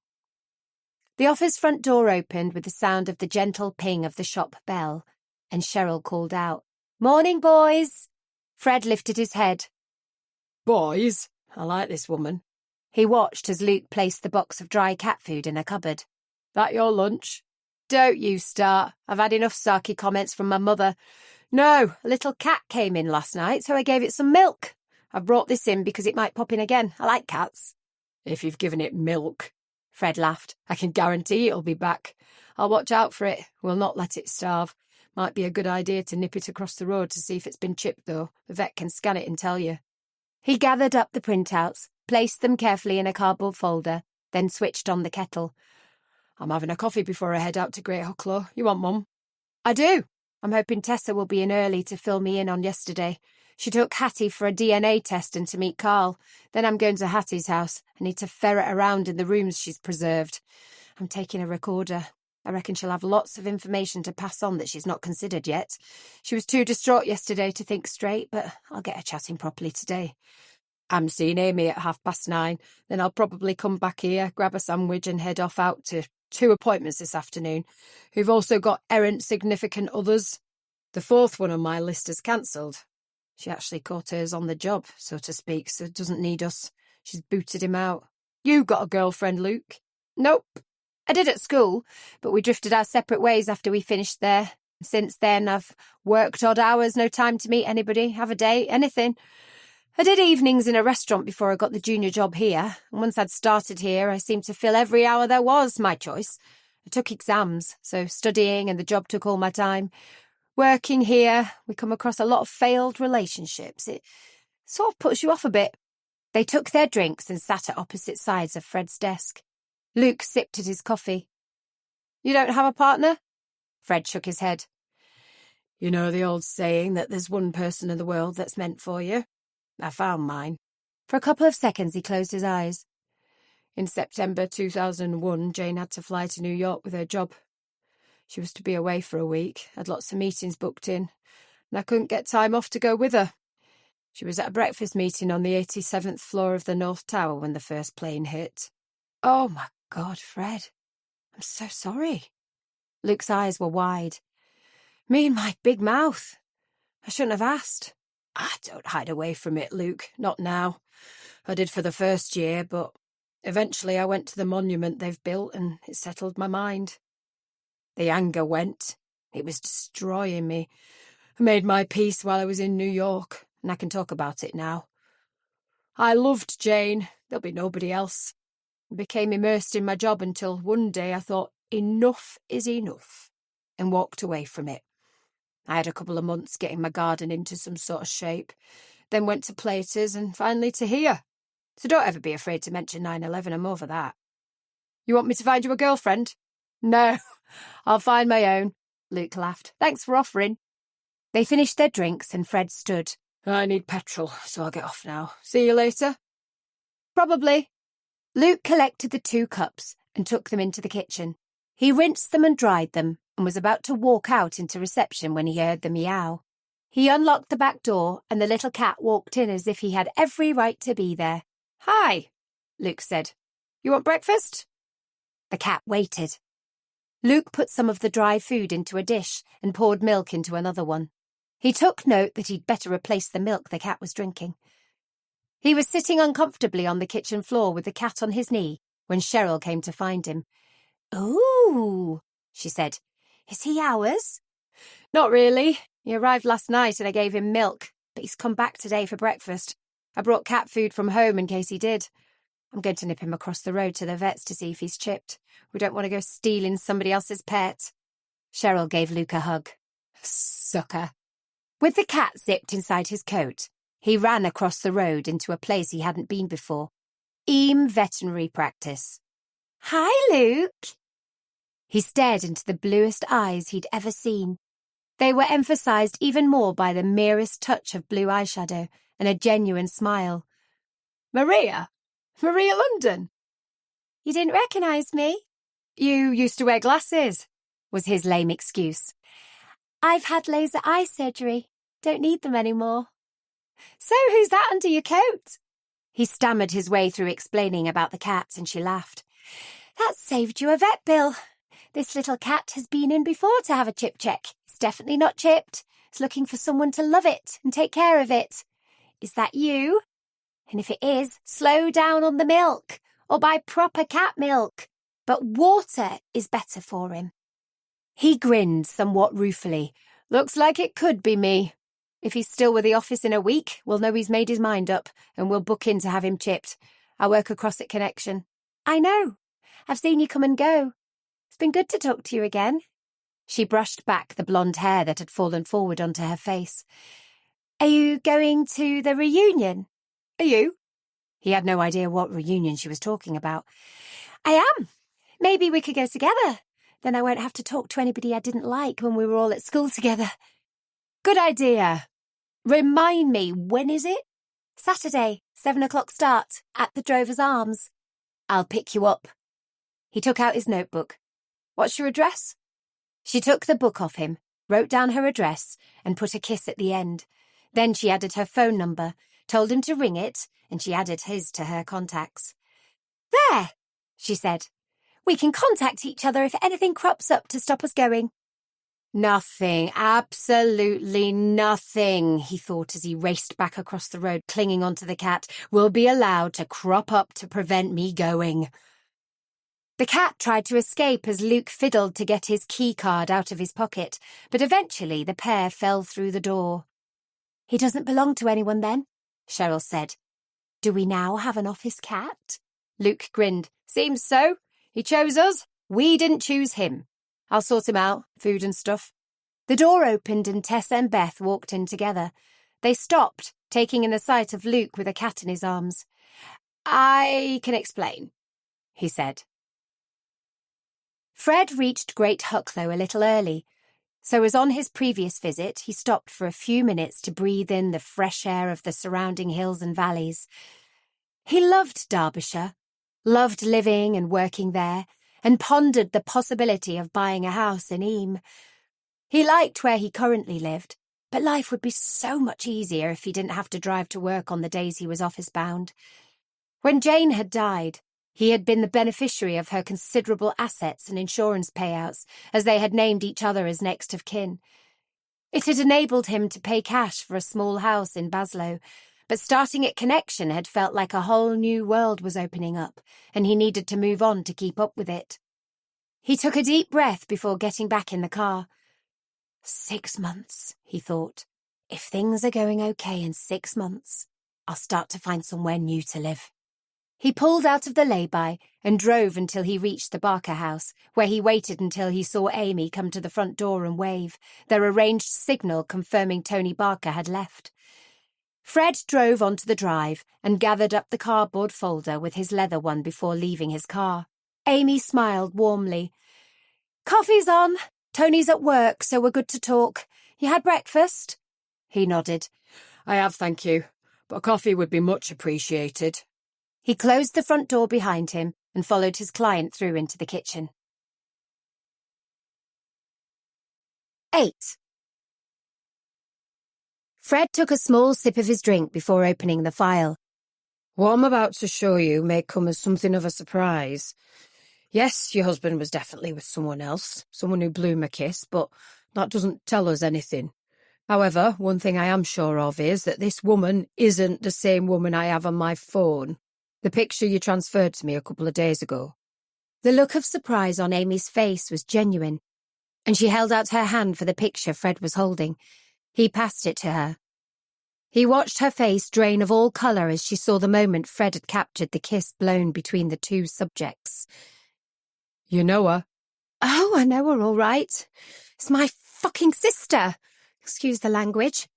The office front door opened with the sound of the gentle ping of the shop bell, and Cheryl called out, "Morning, boys." Fred lifted his head. "Boys? I like this woman." He watched as Luke placed the box of dry cat food in a cupboard. "That your lunch?" "Don't you start. I've had enough sarky comments from my mother. No, a little cat came in last night, so I gave it some milk. I've brought this in because it might pop in again. I like cats." "If you've given it milk," Fred laughed, "I can guarantee it'll be back. I'll watch out for it. We'll not let it starve. Might be a good idea to nip it across the road to see if it's been chipped, though. The vet can scan it and tell you." He gathered up the printouts, placed them carefully in a cardboard folder, then switched on the kettle. "I'm having a coffee before I head out to Great Hucklow. You want, Mum?" "I do. I'm hoping Tessa will be in early to fill me in on yesterday. She took Hattie for a DNA test and to meet Carl. Then I'm going to Hattie's house. I need to ferret around in the rooms she's preserved. I'm taking a recorder. I reckon she'll have lots of information to pass on that she's not considered yet. She was too distraught yesterday to think straight, but I'll get her chatting properly today. I'm seeing Amy at 9:30. Then I'll probably come back here, grab a sandwich and head off out to 2 appointments this afternoon. We've also got errant significant others. The 4th one on my list is cancelled. She actually caught hers on the job, so to speak, so doesn't need us. She's booted him out. You got a girlfriend, Luke?" "Nope. I did at school, but we drifted our separate ways after we finished there. Since then, I've worked odd hours, no time to meet anybody, have a date, anything. I did evenings in a restaurant before I got the junior job here, and once I'd started here, I seemed to fill every hour there was, my choice. I took exams, so studying and the job took all my time. Working here, we come across a lot of failed relationships. It sort of puts you off a bit." They took their drinks and sat at opposite sides of Fred's desk. Luke sipped at his coffee. "You don't have a partner?" Fred shook his head. "You know the old saying that there's one person in the world that's meant for you? I found mine." For a couple of seconds he closed his eyes. "In September 2001, Jane had to fly to New York with her job. She was to be away for a week, had lots of meetings booked in, and I couldn't get time off to go with her. She was at a breakfast meeting on the 87th floor of the North Tower when the first plane hit." "Oh, my God, Fred. I'm so sorry." Luke's eyes were wide. "Me and my big mouth. I shouldn't have asked. I don't hide away from it, Luke, not now. I did for the first year, but eventually I went to the monument they've built and it settled my mind. The anger went. It was destroying me. I made my peace while I was in New York, and I can talk about it now. I loved Jane. There'll be nobody else. Became immersed in my job until one day I thought, enough is enough, and walked away from it. I had a couple of months getting my garden into some sort of shape, then went to Platers and finally to here. So don't ever be afraid to mention 9/11, I'm over that. You want me to find you a girlfriend? No, I'll find my own, Luke laughed. Thanks for offering. They finished their drinks and Fred stood. I need petrol, so I'll get off now. See you later? Probably. Luke collected the 2 cups and took them into the kitchen. He rinsed them and dried them and was about to walk out into reception when he heard the meow. He unlocked the back door and the little cat walked in as if he had every right to be there. Hi, Luke said. You want breakfast? The cat waited. Luke put some of the dry food into a dish and poured milk into another one. He took note that he'd better replace the milk the cat was drinking. He was sitting uncomfortably on the kitchen floor with the cat on his knee when Cheryl came to find him. Ooh, she said. Is he ours? Not really. He arrived last night and I gave him milk, but he's come back today for breakfast. I brought cat food from home in case he did. I'm going to nip him across the road to the vet's to see if he's chipped. We don't want to go stealing somebody else's pet. Cheryl gave Luke a hug. Sucker. With the cat zipped inside his coat, he ran across the road into a place he hadn't been before. Eam Veterinary Practice. Hi, Luke. He stared into the bluest eyes he'd ever seen. They were emphasised even more by the merest touch of blue eyeshadow and a genuine smile. Maria London. You didn't recognise me? You used to wear glasses, was his lame excuse. I've had laser eye surgery. Don't need them anymore. So who's that under your coat? He stammered his way through explaining about the cat and she laughed. That saved you a vet bill. This little cat has been in before to have a chip check. It's definitely not chipped. It's looking for someone to love it and take care of it. Is that you? And if it is, slow down on the milk or buy proper cat milk. But water is better for him. He grinned somewhat ruefully. Looks like it could be me. If he's still with the office in a week, we'll know he's made his mind up and we'll book in to have him chipped. I work across at Connection. I know. I've seen you come and go. It's been good to talk to you again. She brushed back the blonde hair that had fallen forward onto her face. Are you going to the reunion? Are you? He had no idea what reunion she was talking about. I am. Maybe we could go together. Then I won't have to talk to anybody I didn't like when we were all at school together. Good idea. Remind me, when is it? Saturday, 7 o'clock start, at the Drover's Arms. I'll pick you up. He took out his notebook. What's your address? She took the book off him, wrote down her address, and put a kiss at the end. Then she added her phone number, told him to ring it, and she added his to her contacts. There, she said. We can contact each other if anything crops up to stop us going. Nothing, absolutely nothing, he thought as he raced back across the road, clinging onto the cat, will be allowed to crop up to prevent me going. The cat tried to escape as Luke fiddled to get his key card out of his pocket, but eventually the pair fell through the door. He doesn't belong to anyone then, Cheryl said. Do we now have an office cat? Luke grinned. Seems so. He chose us. We didn't choose him. I'll sort him out, food and stuff. The door opened and Tess and Beth walked in together. They stopped, taking in the sight of Luke with a cat in his arms. I can explain, he said. Fred reached Great Hucklow a little early, so as on his previous visit he stopped for a few minutes to breathe in the fresh air of the surrounding hills and valleys. He loved Derbyshire, loved living and working there, and pondered the possibility of buying a house in Eam. He liked where he currently lived, but life would be so much easier if he didn't have to drive to work on the days he was office-bound. When Jane had died, he had been the beneficiary of her considerable assets and insurance payouts, as they had named each other as next of kin. It had enabled him to pay cash for a small house in Baslow, but starting at Connection had felt like a whole new world was opening up, and he needed to move on to keep up with it. He took a deep breath before getting back in the car. 6 months, he thought. If things are going okay in 6 months, I'll start to find somewhere new to live. He pulled out of the lay-by and drove until he reached the Barker house, where he waited until he saw Amy come to the front door and wave, their arranged signal confirming Tony Barker had left. Fred drove onto the drive and gathered up the cardboard folder with his leather one before leaving his car. Amy smiled warmly. "Coffee's on. Tony's at work, so we're good to talk. You had breakfast?" He nodded. "I have, thank you, but coffee would be much appreciated." He closed the front door behind him and followed his client through into the kitchen. 8. Fred took a small sip of his drink before opening the file. What I'm about to show you may come as something of a surprise. Yes, your husband was definitely with someone else, someone who blew him a kiss, but that doesn't tell us anything. However, one thing I am sure of is that this woman isn't the same woman I have on my phone. The picture you transferred to me a couple of days ago. The look of surprise on Amy's face was genuine, and she held out her hand for the picture Fred was holding. He passed it to her. He watched her face drain of all colour as she saw the moment Fred had captured the kiss blown between the two subjects. You know her? Oh, I know her all right. It's my fucking sister. Excuse the language.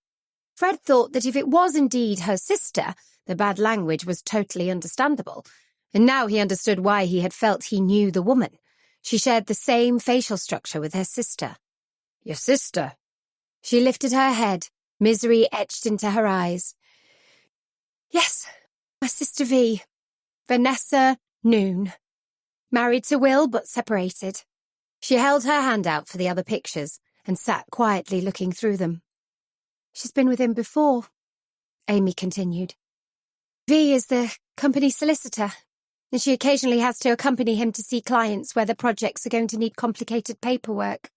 Fred thought that if it was indeed her sister, the bad language was totally understandable. And now he understood why he had felt he knew the woman. She shared the same facial structure with her sister. Your sister? She lifted her head, misery etched into her eyes. Yes, my sister V. Vanessa Noon. Married to Will, but separated. She held her hand out for the other pictures and sat quietly looking through them. She's been with him before, Amy continued. V is the company solicitor, and she occasionally has to accompany him to see clients where the projects are going to need complicated paperwork.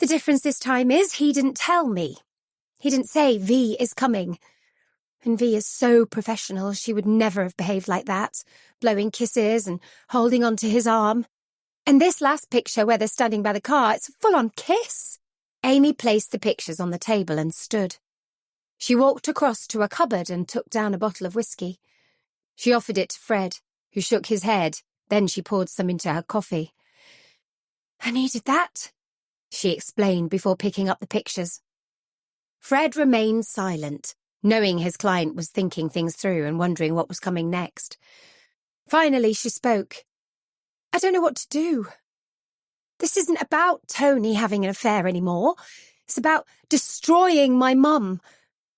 The difference this time is he didn't tell me. He didn't say V is coming. And V is so professional, she would never have behaved like that, blowing kisses and holding onto his arm. And this last picture where they're standing by the car, it's a full-on kiss. Amy placed the pictures on the table and stood. She walked across to a cupboard and took down a bottle of whiskey. She offered it to Fred, who shook his head. Then she poured some into her coffee. I needed that, she explained before picking up the pictures. Fred remained silent, knowing his client was thinking things through and wondering what was coming next. Finally, she spoke. I don't know what to do. This isn't about Tony having an affair anymore. It's about destroying my mum.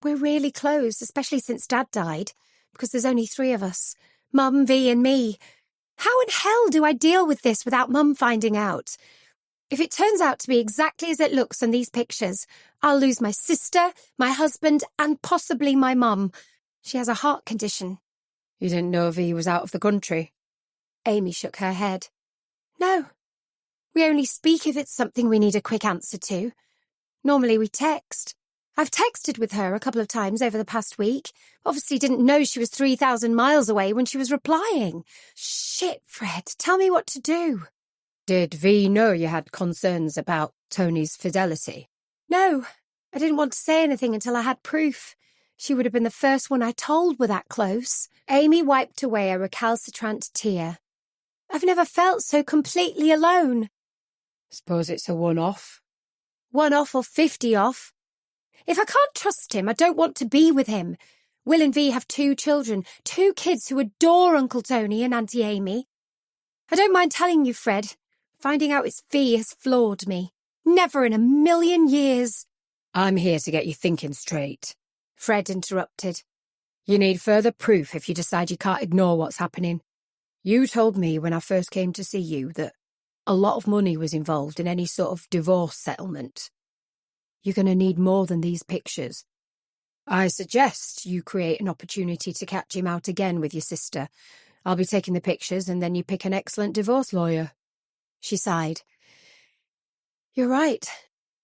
We're really close, especially since Dad died, because there's only 3 of us. Mum, V and me. How in hell do I deal with this without Mum finding out? If it turns out to be exactly as it looks on these pictures, I'll lose my sister, my husband, and possibly my mum. She has a heart condition. You didn't know V was out of the country? Amy shook her head. No. We only speak if it's something we need a quick answer to. Normally we text. I've texted with her a couple of times over the past week. Obviously didn't know she was 3,000 miles away when she was replying. Shit, Fred, tell me what to do. Did V know you had concerns about Tony's fidelity? No, I didn't want to say anything until I had proof. She would have been the first one I told we're that close. Amy wiped away a recalcitrant tear. I've never felt so completely alone. Suppose it's a one-off? 1 off or 50 off. If I can't trust him, I don't want to be with him. Will and V have 2 children, 2 kids who adore Uncle Tony and Auntie Amy. I don't mind telling you, Fred, finding out it's V has floored me. Never in a million years. I'm here to get you thinking straight. Fred interrupted. You need further proof if you decide you can't ignore what's happening. You told me when I first came to see you that a lot of money was involved in any sort of divorce settlement. You're going to need more than these pictures. I suggest you create an opportunity to catch him out again with your sister. I'll be taking the pictures and then you pick an excellent divorce lawyer. She sighed. You're right.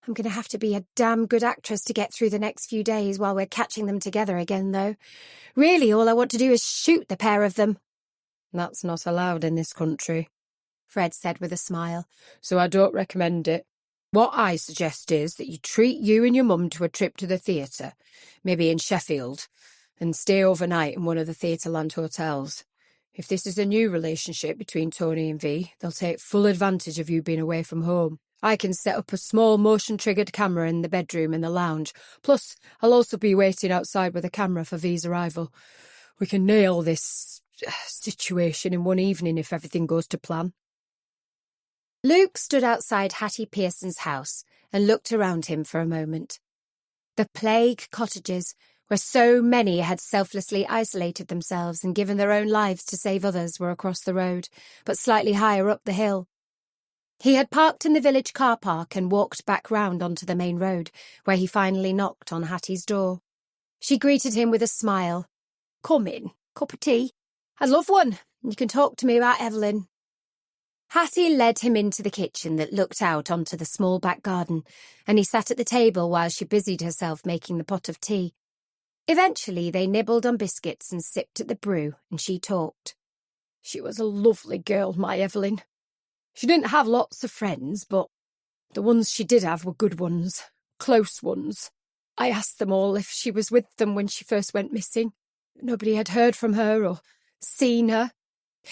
I'm going to have to be a damn good actress to get through the next few days while we're catching them together again, though. Really, all I want to do is shoot the pair of them. That's not allowed in this country, Fred said with a smile. So I don't recommend it. What I suggest is that you treat you and your mum to a trip to the theatre, maybe in Sheffield, and stay overnight in one of the Theatreland hotels. If this is a new relationship between Tony and V, they'll take full advantage of you being away from home. I can set up a small motion-triggered camera in the bedroom and the lounge. Plus, I'll also be waiting outside with a camera for V's arrival. We can nail this situation in one evening if everything goes to plan. Luke stood outside Hattie Pearson's house and looked around him for a moment. The plague cottages, where so many had selflessly isolated themselves and given their own lives to save others, were across the road, but slightly higher up the hill. He had parked in the village car park and walked back round onto the main road, where he finally knocked on Hattie's door. She greeted him with a smile. "Come in. Cup of tea? I'd love one. You can talk to me about Evelyn." Hattie led him into the kitchen that looked out onto the small back garden, and he sat at the table while she busied herself making the pot of tea. Eventually they nibbled on biscuits and sipped at the brew, and she talked. "She was a lovely girl, my Evelyn. She didn't have lots of friends, but the ones she did have were good ones, close ones. I asked them all if she was with them when she first went missing. Nobody had heard from her or seen her.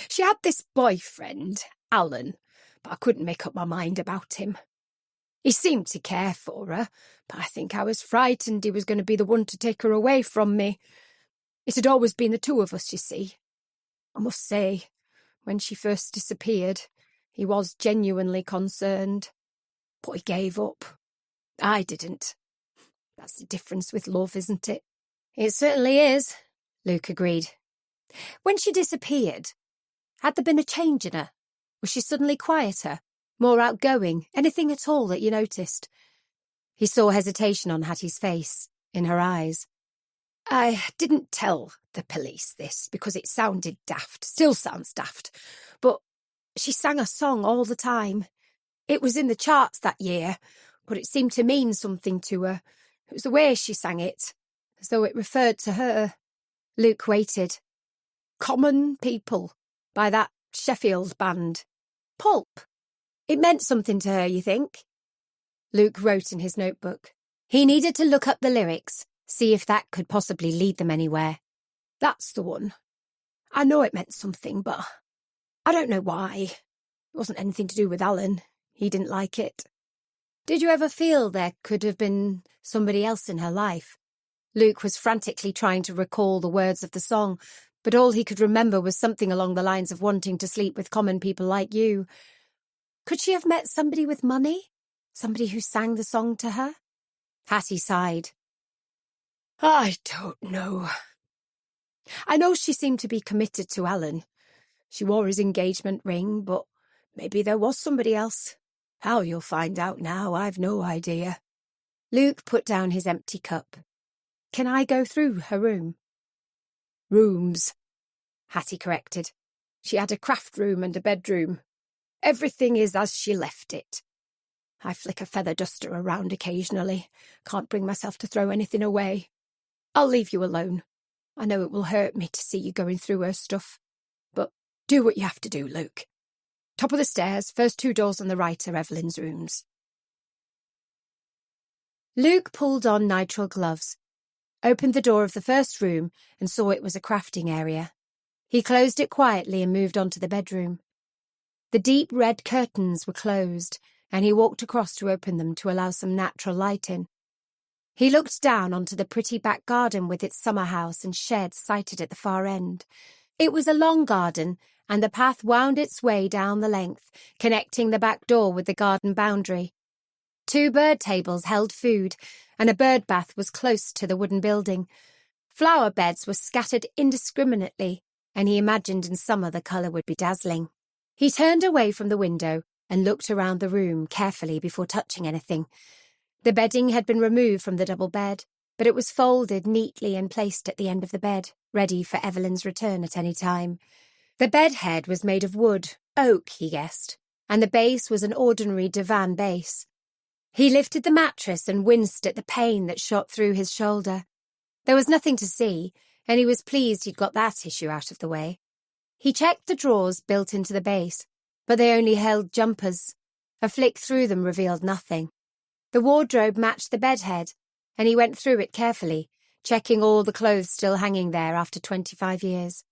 She had this boyfriend, Alan, but I couldn't make up my mind about him. He seemed to care for her, but I think I was frightened he was going to be the one to take her away from me. It had always been the two of us, you see. I must say, when she first disappeared, he was genuinely concerned. But he gave up. I didn't. That's the difference with love, isn't it?" "It certainly is," Luke agreed. "When she disappeared, had there been a change in her? Was she suddenly quieter, more outgoing, anything at all that you noticed?" He saw hesitation on Hattie's face, in her eyes. "I didn't tell the police this because it sounded daft, still sounds daft, but she sang a song all the time. It was in the charts that year, but it seemed to mean something to her. It was the way she sang it, as though it referred to her." Luke waited. "Common People, by that Sheffield band. "Pulp. It meant something to her, you think?" Luke wrote in his notebook. He needed to look up the lyrics, see if that could possibly lead them anywhere. "That's the one. I know it meant something, but I don't know why. It wasn't anything to do with Alan. He didn't like it." "Did you ever feel there could have been somebody else in her life?" Luke was frantically trying to recall the words of the song, but all he could remember was something along the lines of wanting to sleep with common people like you. Could she have met somebody with money? Somebody who sang the song to her? Hattie sighed. "I don't know. I know she seemed to be committed to Alan. She wore his engagement ring, but maybe there was somebody else. How you'll find out now, I've no idea." Luke put down his empty cup. "Can I go through her room?" "Rooms," Hattie corrected. "She had a craft room and a bedroom. Everything is as she left it. I flick a feather duster around occasionally. Can't bring myself to throw anything away. I'll leave you alone. I know it will hurt me to see you going through her stuff. But do what you have to do, Luke. Top of the stairs, first 2 doors on the right are Evelyn's rooms." Luke pulled on nitrile gloves, opened the door of the first room and saw it was a crafting area. He closed it quietly and moved on to the bedroom. The deep red curtains were closed, and he walked across to open them to allow some natural light in. He looked down onto the pretty back garden with its summer house and shed sited at the far end. It was a long garden, and the path wound its way down the length, connecting the back door with the garden boundary. 2 bird tables held food, and a bird bath was close to the wooden building. Flower beds were scattered indiscriminately, and he imagined in summer the colour would be dazzling. He turned away from the window and looked around the room carefully before touching anything. The bedding had been removed from the double bed, but it was folded neatly and placed at the end of the bed, ready for Evelyn's return at any time. The bed head was made of wood, oak, he guessed, and the base was an ordinary divan base. He lifted the mattress and winced at the pain that shot through his shoulder. There was nothing to see, and he was pleased he'd got that issue out of the way. He checked the drawers built into the base, but they only held jumpers. A flick through them revealed nothing. The wardrobe matched the bedhead, and he went through it carefully, checking all the clothes still hanging there after 25 years.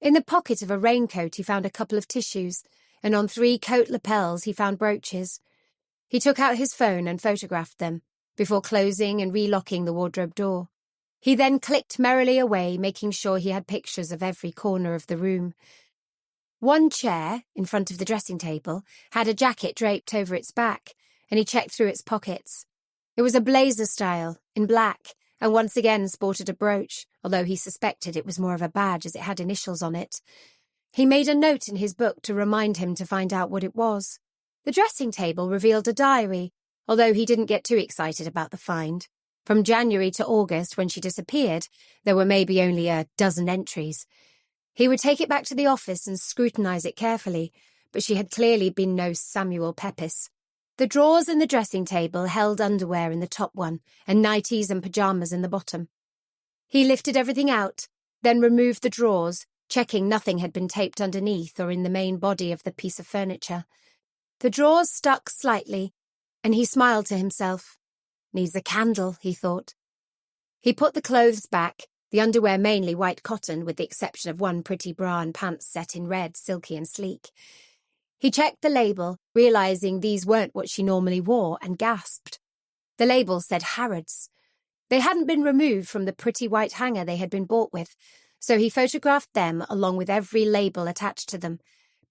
In the pocket of a raincoat he found a couple of tissues, and on 3 coat lapels he found brooches. He took out his phone and photographed them, before closing and relocking the wardrobe door. He then clicked merrily away, making sure he had pictures of every corner of the room. One chair, in front of the dressing table, had a jacket draped over its back, and he checked through its pockets. It was a blazer style, in black, and once again sported a brooch, although he suspected it was more of a badge as it had initials on it. He made a note in his book to remind him to find out what it was. The dressing table revealed a diary, although he didn't get too excited about the find. From January to August, when she disappeared, there were maybe only a dozen entries. He would take it back to the office and scrutinise it carefully, but she had clearly been no Samuel Pepys. The drawers in the dressing table held underwear in the top one, and nighties and pyjamas in the bottom. He lifted everything out, then removed the drawers, checking nothing had been taped underneath or in the main body of the piece of furniture. The drawers stuck slightly, and he smiled to himself. Needs a candle, he thought. He put the clothes back, the underwear mainly white cotton, with the exception of one pretty bra and pants set in red, silky and sleek. He checked the label, realising these weren't what she normally wore, and gasped. The label said Harrods. They hadn't been removed from the pretty white hanger they had been bought with, so he photographed them along with every label attached to them,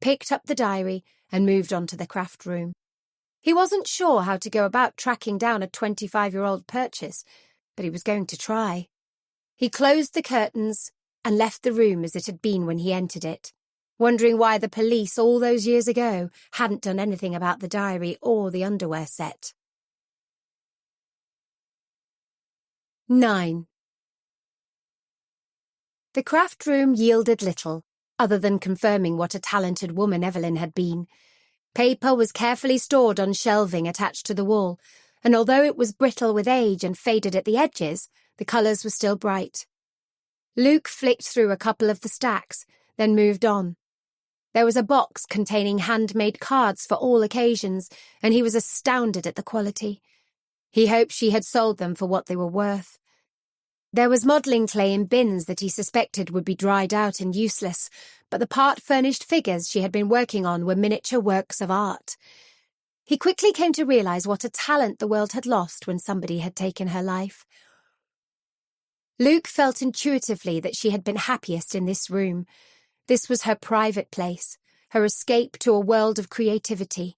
picked up the diary, and moved on to the craft room. He wasn't sure how to go about tracking down a 25-year-old purchase, but he was going to try. He closed the curtains and left the room as it had been when he entered it, wondering why the police all those years ago hadn't done anything about the diary or the underwear set. 9. The craft room yielded little, other than confirming what a talented woman Evelyn had been. Paper was carefully stored on shelving attached to the wall, and although it was brittle with age and faded at the edges, the colours were still bright. Luke flicked through a couple of the stacks, then moved on. There was a box containing handmade cards for all occasions, and he was astounded at the quality. He hoped she had sold them for what they were worth. There was modelling clay in bins that he suspected would be dried out and useless, but the part-furnished figures she had been working on were miniature works of art. He quickly came to realise what a talent the world had lost when somebody had taken her life. Luke felt intuitively that she had been happiest in this room. This was her private place, her escape to a world of creativity.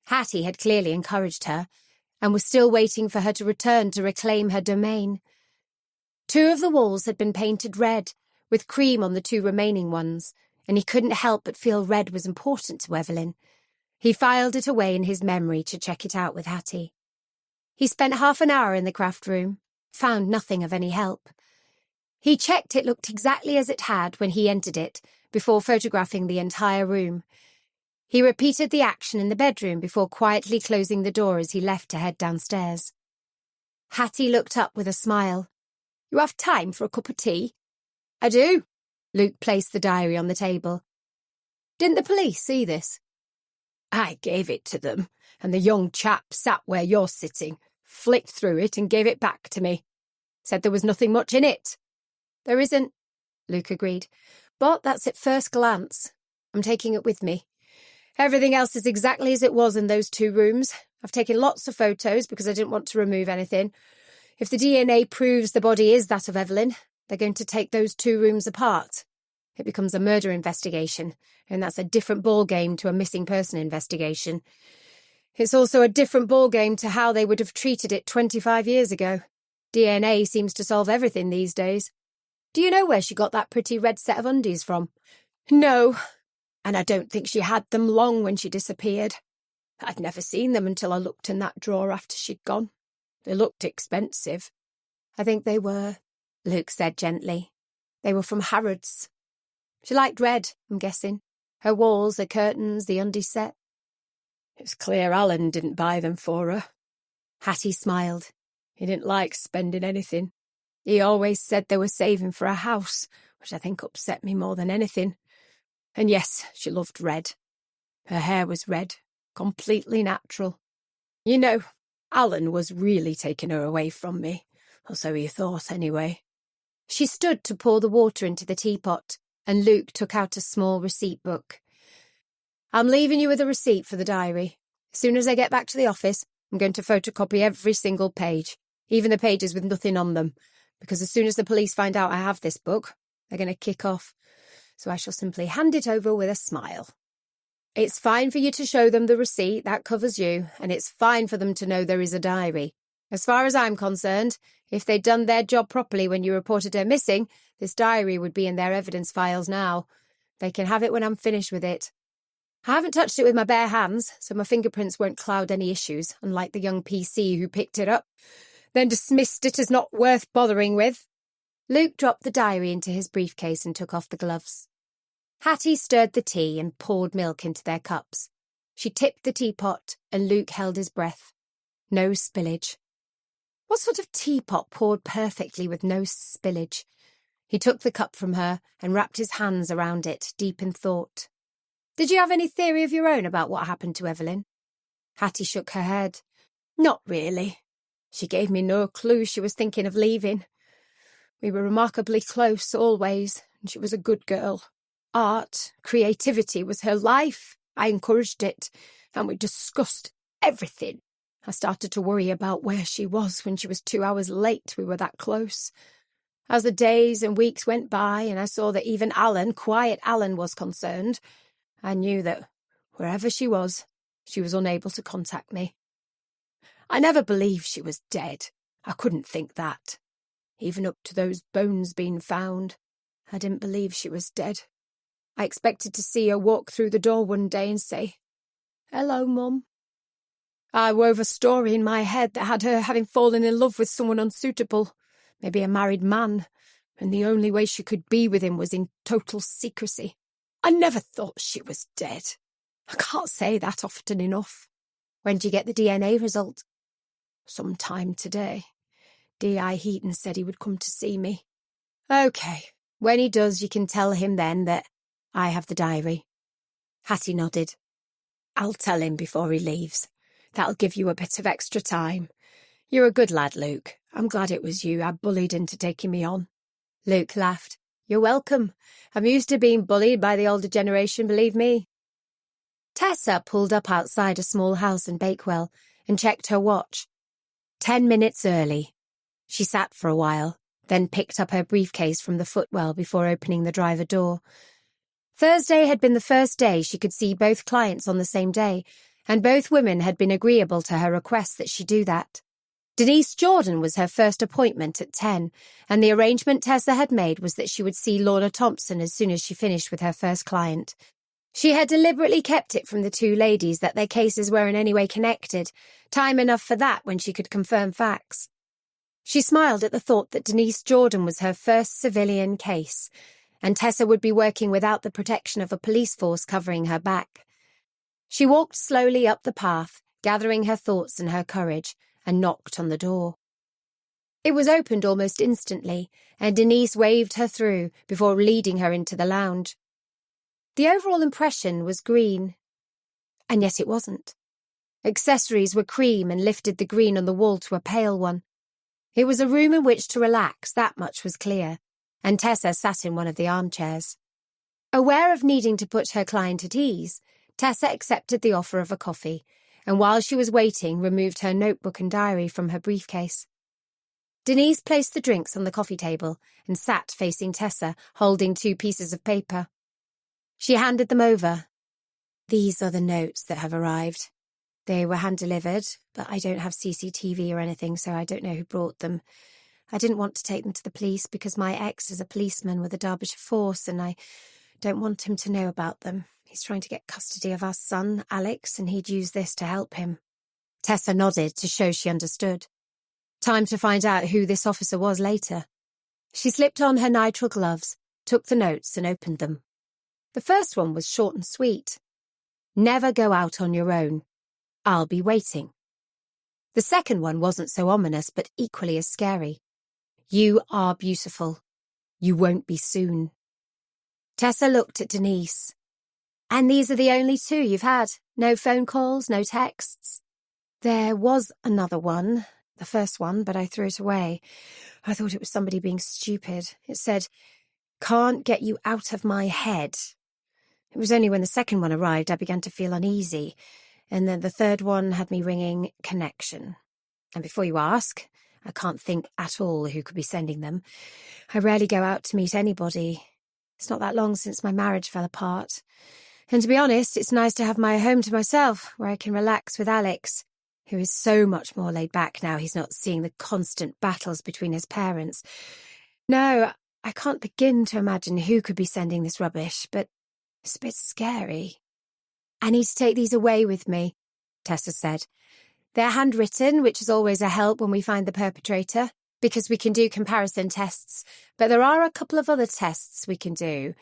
Hattie had clearly encouraged her, and was still waiting for her to return to reclaim her domain. 2 of the walls had been painted red, with cream on the 2 remaining ones, and he couldn't help but feel red was important to Evelyn. He filed it away in his memory to check it out with Hattie. He spent half an hour in the craft room, found nothing of any help. He checked it looked exactly as it had when he entered it, before photographing the entire room. He repeated the action in the bedroom before quietly closing the door as he left to head downstairs. Hattie looked up with a smile. "You have time for a cup of tea?" "I do." Luke placed the diary on the table. "Didn't the police see this?" "I gave it to them, and the young chap sat where you're sitting, flicked through it and gave it back to me. Said there was nothing much in it." "There isn't," Luke agreed. "But that's at first glance. I'm taking it with me. Everything else is exactly as it was in those 2 rooms. I've taken lots of photos because I didn't want to remove anything. If the DNA proves the body is that of Evelyn, they're going to take those 2 rooms apart. It becomes a murder investigation, and that's a different ballgame to a missing person investigation. It's also a different ballgame to how they would have treated it 25 years ago. DNA seems to solve everything these days. Do you know where she got that pretty red set of undies from?" "No, and I don't think she had them long when she disappeared. I'd never seen them until I looked in that drawer after she'd gone. They looked expensive." "I think they were," Luke said gently. "They were from Harrods. She liked red, I'm guessing. Her walls, her curtains, the undie set." "It's clear Alan didn't buy them for her." Hattie smiled. "He didn't like spending anything. He always said they were saving for a house, which I think upset me more than anything. And yes, she loved red. Her hair was red, completely natural. You know, Alan was really taking her away from me, or so he thought anyway." She stood to pour the water into the teapot, and Luke took out a small receipt book. "I'm leaving you with a receipt for the diary. As soon as I get back to the office, I'm going to photocopy every single page, even the pages with nothing on them, because as soon as the police find out I have this book, they're going to kick off. So I shall simply hand it over with a smile. It's fine for you to show them the receipt, that covers you, and it's fine for them to know there is a diary. As far as I'm concerned, if they'd done their job properly when you reported her missing, this diary would be in their evidence files now. They can have it when I'm finished with it. I haven't touched it with my bare hands, so my fingerprints won't cloud any issues, unlike the young PC who picked it up, then dismissed it as not worth bothering with." Luke dropped the diary into his briefcase and took off the gloves. Hattie stirred the tea and poured milk into their cups. She tipped the teapot, and Luke held his breath. No spillage. What sort of teapot poured perfectly with no spillage? He took the cup from her and wrapped his hands around it, deep in thought. "Did you have any theory of your own about what happened to Evelyn?" Hattie shook her head. "Not really. She gave me no clue she was thinking of leaving. We were remarkably close always, and she was a good girl. Art, creativity was her life. I encouraged it, and we discussed everything. I started to worry about where she was when she was 2 hours late. We were that close. As the days and weeks went by and I saw that even Alan, quiet Alan, was concerned, I knew that wherever she was unable to contact me. I never believed she was dead. I couldn't think that. Even up to those bones being found, I didn't believe she was dead. I expected to see her walk through the door one day and say, 'Hello, Mum.' I wove a story in my head that had her having fallen in love with someone unsuitable, maybe a married man, and the only way she could be with him was in total secrecy. I never thought she was dead. I can't say that often enough." "When did you get the DNA result?" "Sometime today. D.I. Heaton said he would come to see me." "OK. When he does, you can tell him then that I have the diary." Hattie nodded. "I'll tell him before he leaves. That'll give you a bit of extra time. You're a good lad, Luke. I'm glad it was you I bullied into taking me on." Luke laughed. "You're welcome. I'm used to being bullied by the older generation, believe me." Tessa pulled up outside a small house in Bakewell and checked her watch. 10 minutes early. She sat for a while, then picked up her briefcase from the footwell before opening the driver door. Thursday had been the first day she could see both clients on the same day, and both women had been agreeable to her request that she do that. Denise Jordan was her first appointment at 10, and the arrangement Tessa had made was that she would see Lorna Thompson as soon as she finished with her first client. She had deliberately kept it from the two ladies that their cases were in any way connected, time enough for that when she could confirm facts. She smiled at the thought that Denise Jordan was her first civilian case, and Tessa would be working without the protection of a police force covering her back. She walked slowly up the path, gathering her thoughts and her courage, and knocked on the door. It was opened almost instantly, and Denise waved her through before leading her into the lounge. The overall impression was green, and yet it wasn't. Accessories were cream and lifted the green on the wall to a pale one. It was a room in which to relax, that much was clear, and Tessa sat in one of the armchairs. Aware of needing to put her client at ease, Tessa accepted the offer of a coffee, and while she was waiting, removed her notebook and diary from her briefcase. Denise placed the drinks on the coffee table and sat facing Tessa, holding 2 pieces of paper. She handed them over. "These are the notes that have arrived. They were hand-delivered, but I don't have CCTV or anything, so I don't know who brought them. I didn't want to take them to the police because my ex is a policeman with the Derbyshire Force, and I don't want him to know about them. He's trying to get custody of our son, Alex, and he'd use this to help him." Tessa nodded to show she understood. Time to find out who this officer was later. She slipped on her nitrile gloves, took the notes and opened them. The first one was short and sweet. "Never go out on your own. I'll be waiting." The second one wasn't so ominous, but equally as scary. "You are beautiful. You won't be soon." Tessa looked at Denise. "And these are the only 2 you've had? No phone calls, no texts?" "There was another one, the first one, but I threw it away. I thought it was somebody being stupid. It said, can't get you out of my head. It was only when the second one arrived I began to feel uneasy, and then the third one had me ringing connection. And before you ask, I can't think at all who could be sending them. I rarely go out to meet anybody. It's not that long since my marriage fell apart. And to be honest, it's nice to have my home to myself, where I can relax with Alex, who is so much more laid back now he's not seeing the constant battles between his parents. No, I can't begin to imagine who could be sending this rubbish, but it's a bit scary. I need to take these away with me, Tessa said. They're handwritten, which is always a help when we find the perpetrator, because we can do comparison tests, but there are a couple of other tests we can do.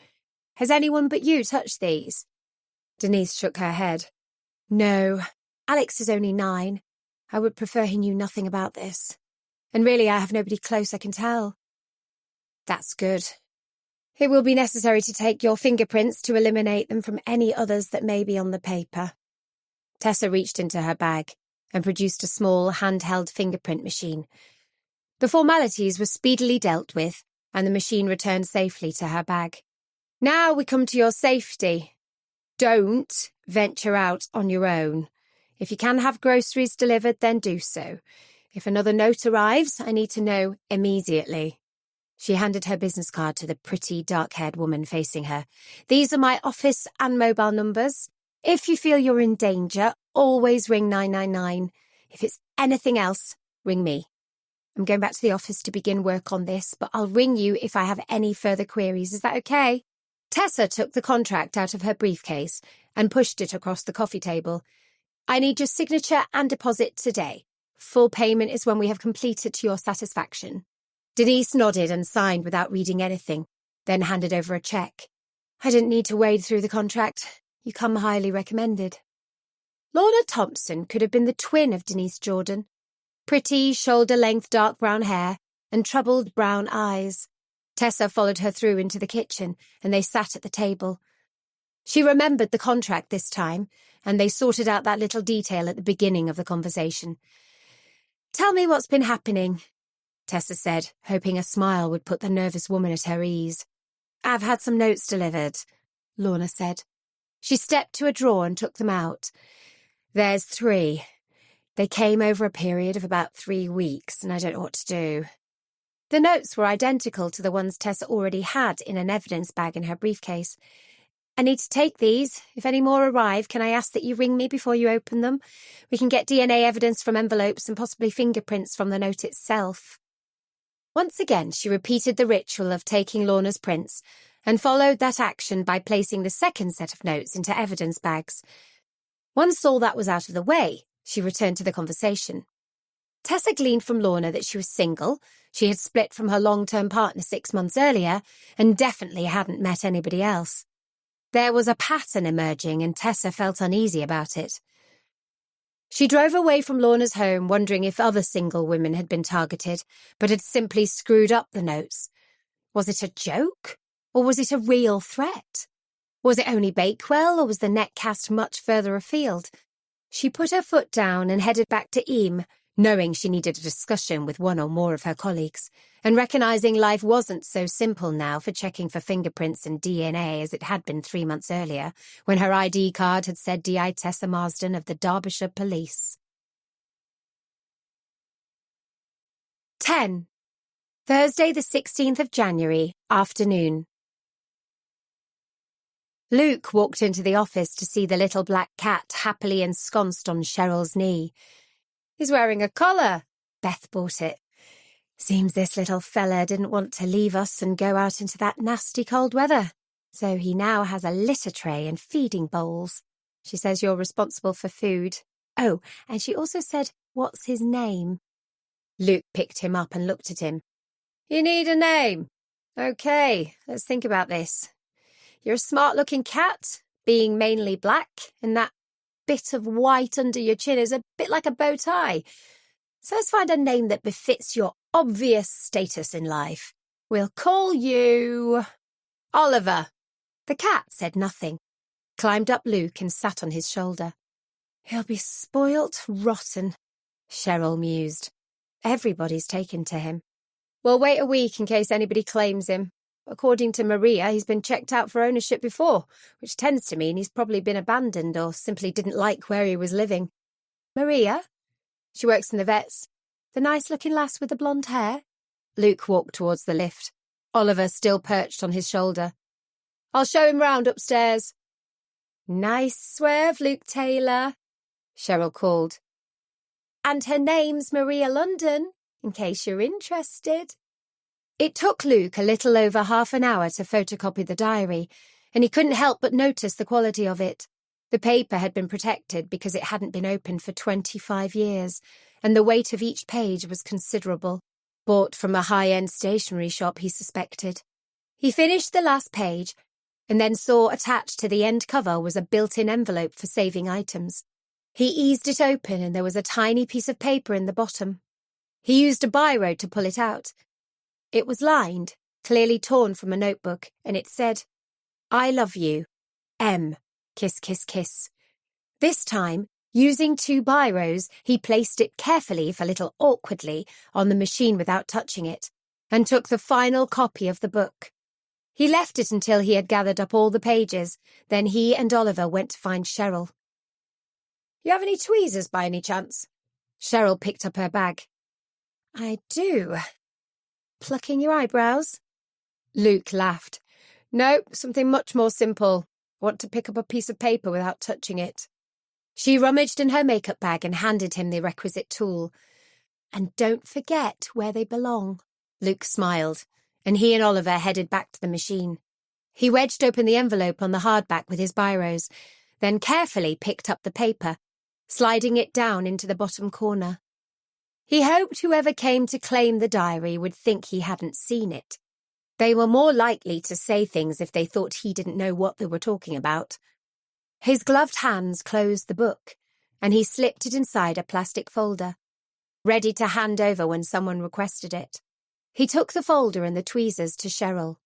Has anyone but you touched these? Denise shook her head. No, Alex is only 9. I would prefer he knew nothing about this. And really, I have nobody close I can tell. That's good. It will be necessary to take your fingerprints to eliminate them from any others that may be on the paper. Tessa reached into her bag and produced a small handheld fingerprint machine. The formalities were speedily dealt with, and the machine returned safely to her bag. Now we come to your safety. Don't venture out on your own. If you can have groceries delivered, then do so. If another note arrives, I need to know immediately. She handed her business card to the pretty, dark-haired woman facing her. These are my office and mobile numbers. If you feel you're in danger, always ring 999. If it's anything else, ring me. I'm going back to the office to begin work on this, but I'll ring you if I have any further queries. Is that okay? Tessa took the contract out of her briefcase and pushed it across the coffee table. I need your signature and deposit today. Full payment is when we have completed to your satisfaction. Denise nodded and signed without reading anything, then handed over a cheque. I didn't need to wade through the contract. You come highly recommended. Lorna Thompson could have been the twin of Denise Jordan. Pretty, shoulder-length dark brown hair and troubled brown eyes. Tessa followed her through into the kitchen, and they sat at the table. She remembered the contract this time, and they sorted out that little detail at the beginning of the conversation. Tell me what's been happening, Tessa said, hoping a smile would put the nervous woman at her ease. I've had some notes delivered, Lorna said. She stepped to a drawer and took them out. There's 3. They came over a period of about 3 weeks, and I don't know what to do. The notes were identical to the ones Tessa already had in an evidence bag in her briefcase. I need to take these. If any more arrive, can I ask that you ring me before you open them? We can get DNA evidence from envelopes and possibly fingerprints from the note itself. Once again, she repeated the ritual of taking Lorna's prints and followed that action by placing the second set of notes into evidence bags. Once all that was out of the way, she returned to the conversation. Tessa gleaned from Lorna that she was single, she had split from her long-term partner 6 months earlier, and definitely hadn't met anybody else. There was a pattern emerging, and Tessa felt uneasy about it. She drove away from Lorna's home wondering if other single women had been targeted, but had simply screwed up the notes. Was it a joke, or was it a real threat? Was it only Bakewell, or was the net cast much further afield? She put her foot down and headed back to Eam, knowing she needed a discussion with one or more of her colleagues, and recognising life wasn't so simple now for checking for fingerprints and DNA as it had been 3 months earlier, when her ID card had said D.I. Tessa Marsden of the Derbyshire Police. 10. Thursday the 16th of January, afternoon. Luke walked into the office to see the little black cat happily ensconced on Cheryl's knee. He's wearing a collar. Beth bought it. Seems this little fella didn't want to leave us and go out into that nasty cold weather. So he now has a litter tray and feeding bowls. She says you're responsible for food. Oh, and she also said, what's his name? Luke picked him up and looked at him. You need a name. Okay, let's think about this. You're a smart-looking cat, being mainly black, and that bit of white under your chin is a bit like a bow tie. So let's find a name that befits your obvious status in life. We'll call you Oliver. The cat said nothing, climbed up Luke and sat on his shoulder. He'll be spoilt rotten, Cheryl mused. Everybody's taken to him. We'll wait a week in case anybody claims him. According to Maria, he's been checked out for ownership before, which tends to mean he's probably been abandoned or simply didn't like where he was living. Maria? She works in the vets. The nice-looking lass with the blonde hair? Luke walked towards the lift, Oliver still perched on his shoulder. I'll show him round upstairs. Nice swerve, Luke Taylor, Cheryl called. And her name's Maria London, in case you're interested. It took Luke a little over half an hour to photocopy the diary, and he couldn't help but notice the quality of it. The paper had been protected because it hadn't been opened for 25 years, and the weight of each page was considerable. Bought from a high-end stationery shop, he suspected. He finished the last page, and then saw attached to the end cover was a built-in envelope for saving items. He eased it open, and there was a tiny piece of paper in the bottom. He used a biro to pull it out. It was lined, clearly torn from a notebook, and it said, I love you. M. Kiss, kiss, kiss. This time, using 2 biros, he placed it carefully, if a little awkwardly, on the machine without touching it, and took the final copy of the book. He left it until he had gathered up all the pages, then he and Oliver went to find Cheryl. You have any tweezers by any chance? Cheryl picked up her bag. I do. Plucking your eyebrows? Luke laughed. No, something much more simple. I want to pick up a piece of paper without touching it. She rummaged in her makeup bag and handed him the requisite tool. And don't forget where they belong. Luke smiled, and he and Oliver headed back to the machine. He wedged open the envelope on the hardback with his biros, then carefully picked up the paper, sliding it down into the bottom corner. He hoped whoever came to claim the diary would think he hadn't seen it. They were more likely to say things if they thought he didn't know what they were talking about. His gloved hands closed the book, and he slipped it inside a plastic folder, ready to hand over when someone requested it. He took the folder and the tweezers to Cheryl.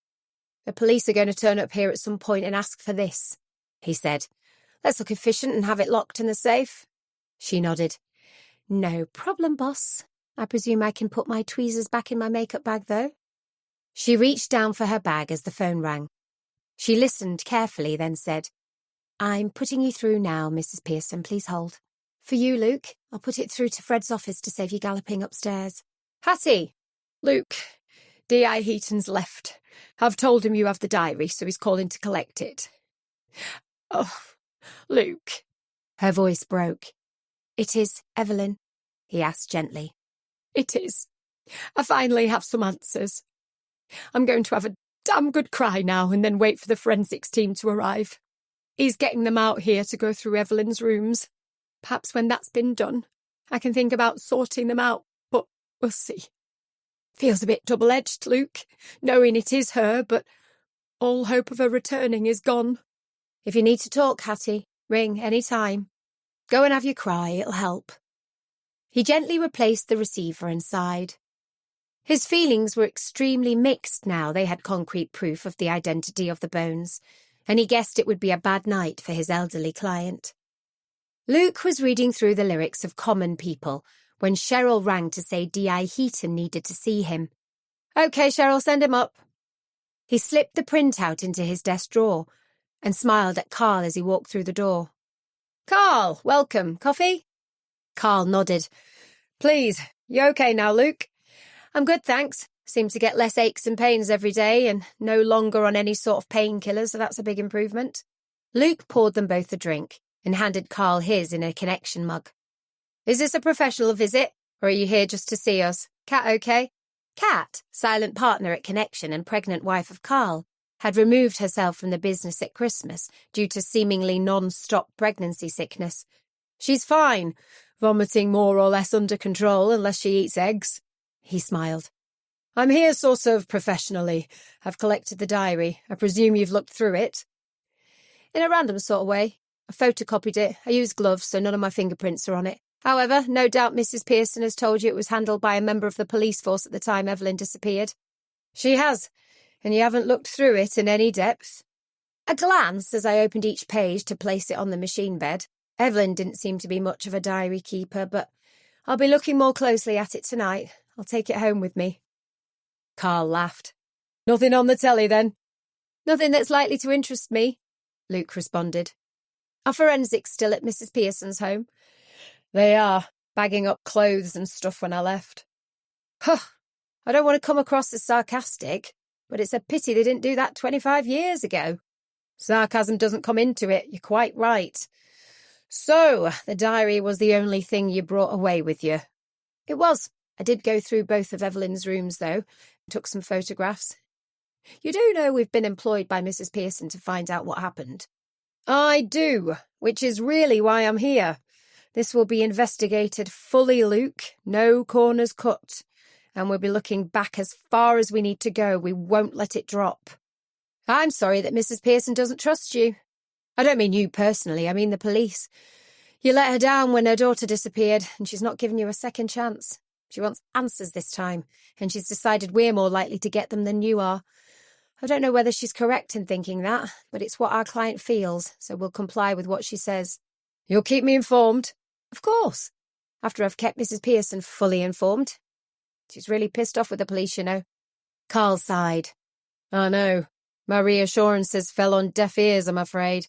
The police are going to turn up here at some point and ask for this, he said. Let's look efficient and have it locked in the safe. She nodded. No problem, boss. I presume I can put my tweezers back in my makeup bag, though. She reached down for her bag as the phone rang. She listened carefully, then said, I'm putting you through now, Mrs. Pearson. Please hold. For you, Luke, I'll put it through to Fred's office to save you galloping upstairs. Hattie! Luke, D.I. Heaton's left. I've told him you have the diary, so he's calling to collect it. Oh, Luke. Her voice broke. It is, Evelyn? He asked gently. It is. I finally have some answers. I'm going to have a damn good cry now and then wait for the forensics team to arrive. He's getting them out here to go through Evelyn's rooms. Perhaps when that's been done, I can think about sorting them out, but we'll see. Feels a bit double-edged, Luke, knowing it is her, but all hope of her returning is gone. If you need to talk, Hattie, ring any time. Go and have your cry, it'll help. He gently replaced the receiver and sighed. His feelings were extremely mixed now they had concrete proof of the identity of the bones, and he guessed it would be a bad night for his elderly client. Luke was reading through the lyrics of Common People when Cheryl rang to say D.I. Heaton needed to see him. OK, Cheryl, send him up. He slipped the printout into his desk drawer and smiled at Carl as he walked through the door. Carl, welcome. Coffee? Carl nodded. Please, you OK now, Luke? I'm good, thanks. Seem to get less aches and pains every day and no longer on any sort of painkillers, so that's a big improvement. Luke poured them both a drink and handed Carl his in a Connection mug. Is this a professional visit, or are you here just to see us? Kat OK? Kat, silent partner at Connection and pregnant wife of Carl, had removed herself from the business at Christmas due to seemingly non-stop pregnancy sickness. She's fine, vomiting more or less under control unless she eats eggs. He smiled. I'm here sort of professionally. I've collected the diary. I presume you've looked through it. In a random sort of way. I photocopied it. I used gloves, so none of my fingerprints are on it. However, no doubt Mrs. Pearson has told you it was handled by a member of the police force at the time Evelyn disappeared. She has, and you haven't looked through it in any depth. A glance as I opened each page to place it on the machine bed. Evelyn didn't seem to be much of a diary keeper, but I'll be looking more closely at it tonight. I'll take it home with me. Carl laughed. Nothing on the telly, then? Nothing that's likely to interest me, Luke responded. Are forensics still at Mrs. Pearson's home? They are, bagging up clothes and stuff when I left. Huh, I don't want to come across as sarcastic, but it's a pity they didn't do that 25 years ago. Sarcasm doesn't come into it, you're quite right. So, the diary was the only thing you brought away with you? It was. I did go through both of Evelyn's rooms, though, and took some photographs. You do know we've been employed by Mrs. Pearson to find out what happened? I do, which is really why I'm here. This will be investigated fully, Luke, no corners cut. And we'll be looking back as far as we need to go. We won't let it drop. I'm sorry that Mrs. Pearson doesn't trust you. I don't mean you personally, I mean the police. You let her down when her daughter disappeared, and she's not given you a second chance. She wants answers this time, and she's decided we're more likely to get them than you are. I don't know whether she's correct in thinking that, but it's what our client feels, so we'll comply with what she says. You'll keep me informed? Of course. After I've kept Mrs. Pearson fully informed. She's really pissed off with the police, you know. Carl sighed. I know. My reassurances fell on deaf ears, I'm afraid.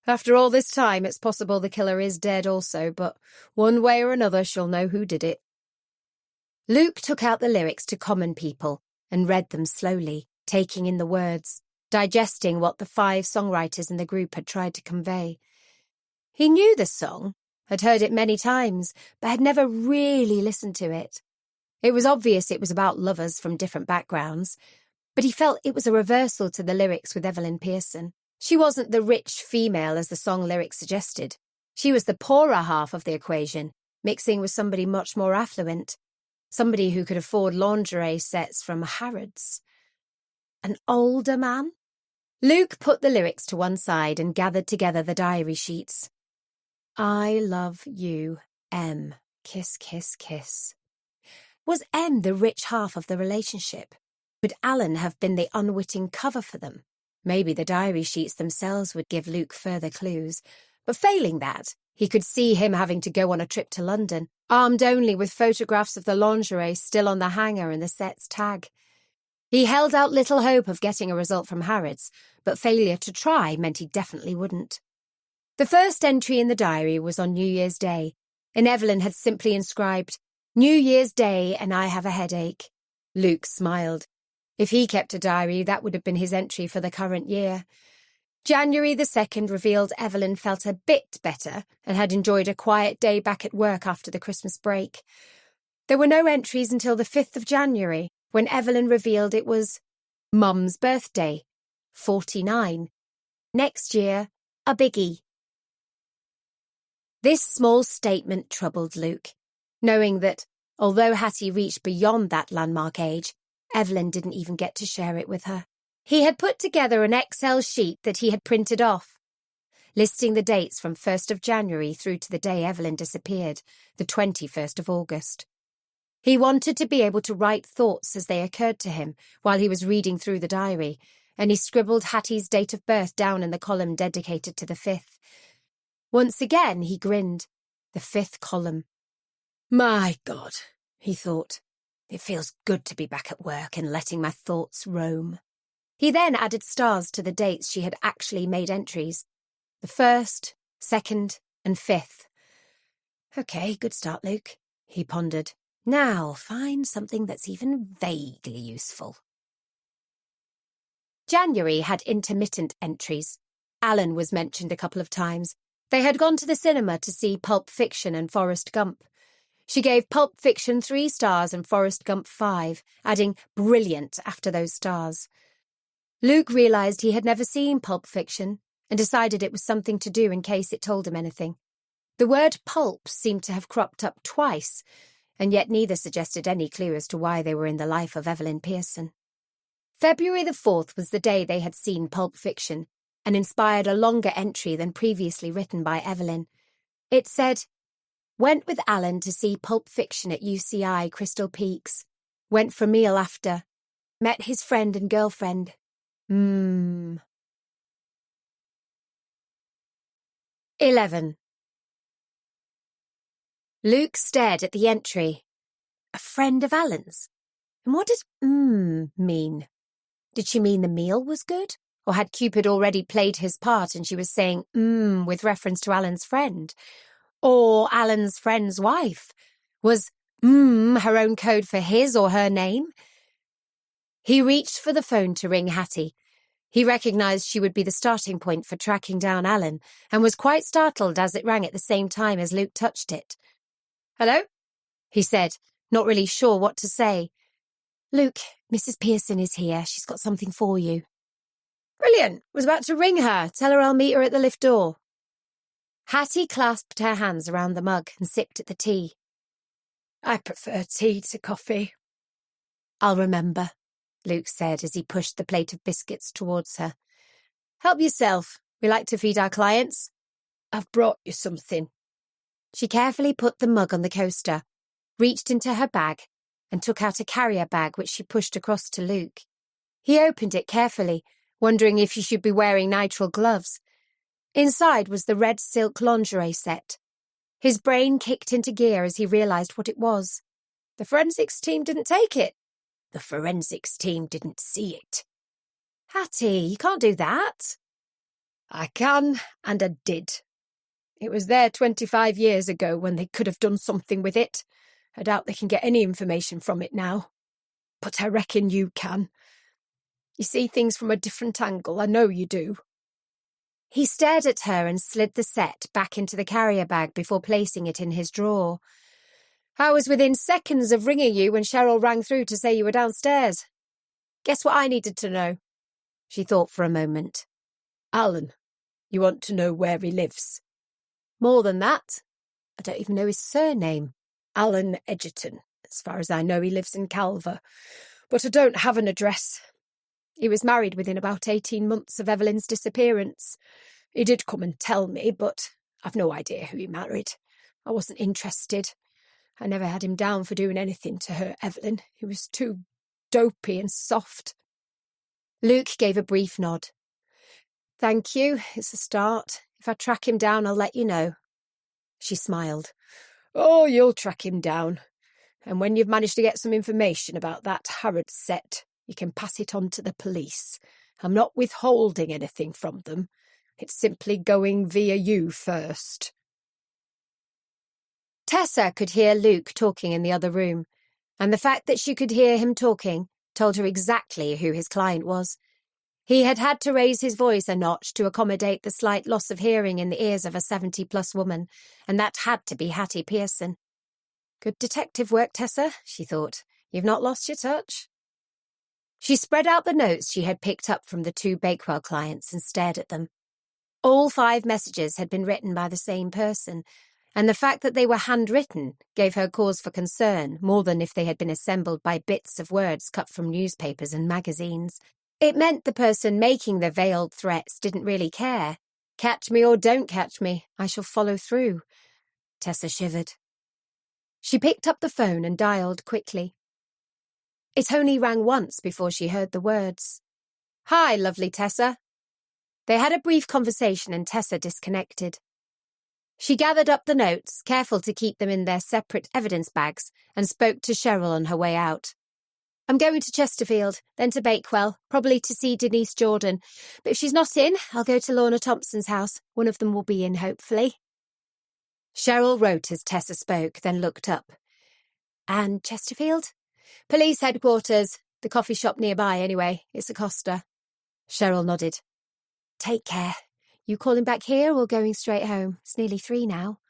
After all this time, it's possible the killer is dead also, but one way or another she'll know who did it. Luke took out the lyrics to Common People and read them slowly, taking in the words, digesting what the 5 songwriters in the group had tried to convey. He knew the song, had heard it many times, but had never really listened to it. It was obvious it was about lovers from different backgrounds, but he felt it was a reversal to the lyrics with Evelyn Pearson. She wasn't the rich female as the song lyrics suggested. She was the poorer half of the equation, mixing with somebody much more affluent, somebody who could afford lingerie sets from Harrods. An older man? Luke put the lyrics to one side and gathered together the diary sheets. I love you, M. Kiss, kiss, kiss. Was M the rich half of the relationship? Would Alan have been the unwitting cover for them? Maybe the diary sheets themselves would give Luke further clues. But failing that, he could see him having to go on a trip to London, armed only with photographs of the lingerie still on the hanger and the set's tag. He held out little hope of getting a result from Harrods, but failure to try meant he definitely wouldn't. The first entry in the diary was on New Year's Day, and Evelyn had simply inscribed, New Year's Day and I have a headache. Luke smiled. If he kept a diary, that would have been his entry for the current year. January the 2nd revealed Evelyn felt a bit better and had enjoyed a quiet day back at work after the Christmas break. There were no entries until the 5th of January, when Evelyn revealed it was Mum's birthday, 49. Next year, a biggie. This small statement troubled Luke, knowing that, although Hattie reached beyond that landmark age, Evelyn didn't even get to share it with her. He had put together an Excel sheet that he had printed off, listing the dates from 1st of January through to the day Evelyn disappeared, the 21st of August. He wanted to be able to write thoughts as they occurred to him while he was reading through the diary, and he scribbled Hattie's date of birth down in the column dedicated to the 5th. Once again he grinned. The 5th column. My God, he thought. It feels good to be back at work and letting my thoughts roam. He then added stars to the dates she had actually made entries. The 1st, 2nd, and 5th. Okay, good start, Luke, he pondered. Now find something that's even vaguely useful. January had intermittent entries. Alan was mentioned a couple of times. They had gone to the cinema to see Pulp Fiction and Forrest Gump. She gave Pulp Fiction 3 stars and Forrest Gump 5, adding brilliant after those stars. Luke realised he had never seen Pulp Fiction and decided it was something to do in case it told him anything. The word pulp seemed to have cropped up twice, and yet neither suggested any clue as to why they were in the life of Evelyn Pearson. February the 4th was the day they had seen Pulp Fiction, and inspired a longer entry than previously written by Evelyn. It said, Went with Alan to see Pulp Fiction at UCI Crystal Peaks. Went for a meal after. Met his friend and girlfriend. 11. Luke stared at the entry. A friend of Alan's? And what did mean? Did she mean the meal was good? Or had Cupid already played his part and she was saying, with reference to Alan's friend? Or Alan's friend's wife? Was her own code for his or her name? He reached for the phone to ring Hattie. He recognised she would be the starting point for tracking down Alan, and was quite startled as it rang at the same time as Luke touched it. "Hello?" he said, not really sure what to say. "Luke, Mrs. Pearson is here. She's got something for you." "Brilliant. Was about to ring her. Tell her I'll meet her at the lift door." Hattie clasped her hands around the mug and sipped at the tea. "I prefer tea to coffee." "I'll remember," Luke said as he pushed the plate of biscuits towards her. "Help yourself. We like to feed our clients." "I've brought you something." She carefully put the mug on the coaster, reached into her bag, and took out a carrier bag which she pushed across to Luke. He opened it carefully, wondering if he should be wearing nitrile gloves. Inside was the red silk lingerie set. His brain kicked into gear as he realised what it was. The forensics team didn't take it. The forensics team didn't see it. "Hattie, you can't do that." "I can, and I did. It was there 25 years ago when they could have done something with it. I doubt they can get any information from it now. But I reckon you can. You see things from a different angle, I know you do." He stared at her and slid the set back into the carrier bag before placing it in his drawer. "I was within seconds of ringing you when Cheryl rang through to say you were downstairs. Guess what I needed to know?" She thought for a moment. "Alan, you want to know where he lives?" "More than that. I don't even know his surname." "Alan Edgerton. As far as I know, he lives in Calver. But I don't have an address. He was married within about 18 months of Evelyn's disappearance. He did come and tell me, but I've no idea who he married. I wasn't interested. I never had him down for doing anything to hurt Evelyn. He was too dopey and soft." Luke gave a brief nod. "Thank you. It's a start. If I track him down, I'll let you know." She smiled. "Oh, you'll track him down. And when you've managed to get some information about that Harrods set, you can pass it on to the police. I'm not withholding anything from them. It's simply going via you first." Tessa could hear Luke talking in the other room, and the fact that she could hear him talking told her exactly who his client was. He had had to raise his voice a notch to accommodate the slight loss of hearing in the ears of a 70-plus woman, and that had to be Hattie Pearson. "Good detective work, Tessa," she thought. "You've not lost your touch." She spread out the notes she had picked up from the 2 Bakewell clients and stared at them. All 5 messages had been written by the same person, and the fact that they were handwritten gave her cause for concern more than if they had been assembled by bits of words cut from newspapers and magazines. It meant the person making the veiled threats didn't really care. Catch me or don't catch me, I shall follow through. Tessa shivered. She picked up the phone and dialed quickly. It only rang once before she heard the words. "Hi, lovely Tessa." They had a brief conversation and Tessa disconnected. She gathered up the notes, careful to keep them in their separate evidence bags, and spoke to Cheryl on her way out. "I'm going to Chesterfield, then to Bakewell, probably to see Denise Jordan. But if she's not in, I'll go to Lorna Thompson's house. One of them will be in, hopefully." Cheryl wrote as Tessa spoke, then looked up. "And Chesterfield?" "Police headquarters. The coffee shop nearby, anyway. It's a Costa." Cheryl nodded. "Take care. You calling back here or going straight home? It's nearly 3 now."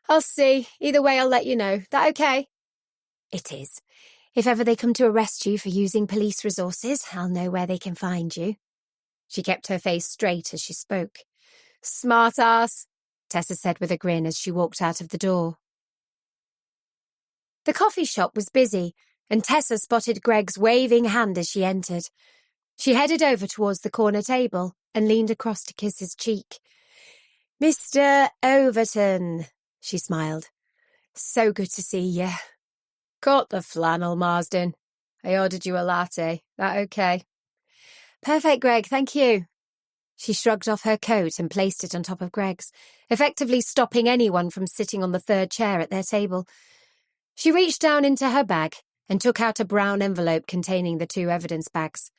"I'll see. Either way, I'll let you know. That okay?" "It is. If ever they come to arrest you for using police resources, I'll know where they can find you." She kept her face straight as she spoke. "Smart ass," Tessa said with a grin as she walked out of the door. The coffee shop was busy, and Tessa spotted Greg's waving hand as she entered. She headed over towards the corner table and leaned across to kiss his cheek. "Mr. Overton," she smiled. "So good to see you." "Caught the flannel, Marsden. I ordered you a latte. That okay?" "Perfect, Greg, thank you." She shrugged off her coat and placed it on top of Greg's, effectively stopping anyone from sitting on the 3rd chair at their table. She reached down into her bag and took out a brown envelope containing the 2 evidence bags.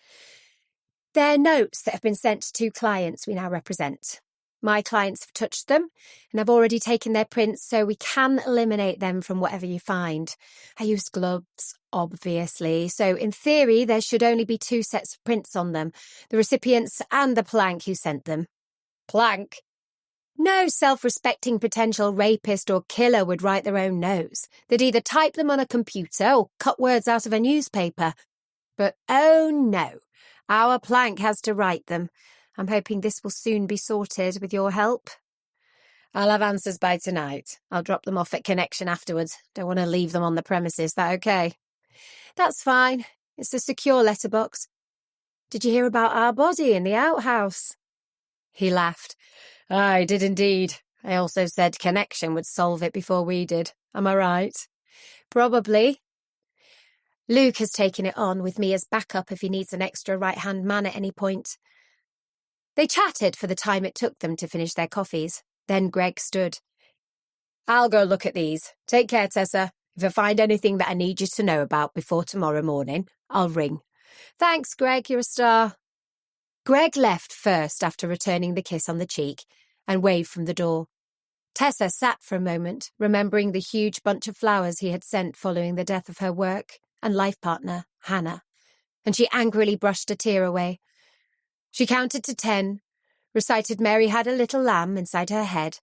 They're notes that have been sent to 2 clients we now represent. My clients have touched them, and I've already taken their prints, so we can eliminate them from whatever you find. I used gloves, obviously, so in theory there should only be 2 sets of prints on them, the recipients and the plank who sent them. Plank? No self-respecting potential rapist or killer would write their own notes. They'd either type them on a computer or cut words out of a newspaper. But oh no, our plank has to write them. I'm hoping this will soon be sorted with your help. I'll have answers by tonight. I'll drop them off at Connection afterwards. Don't want to leave them on the premises. That okay? That's fine. It's a secure letterbox. Did you hear about our body in the outhouse? He laughed. I did indeed. I also said Connection would solve it before we did. Am I right? Probably. Luke has taken it on with me as backup if he needs an extra right-hand man at any point. They chatted for the time it took them to finish their coffees. Then Greg stood. I'll go look at these. Take care, Tessa. If I find anything that I need you to know about before tomorrow morning, I'll ring. Thanks, Greg. You're a star. Greg left first after returning the kiss on the cheek and waved from the door. Tessa sat for a moment, remembering the huge bunch of flowers he had sent following the death of her work and life partner, Hannah, and she angrily brushed a tear away. She counted to 10, recited Mary Had a Little Lamb inside her head,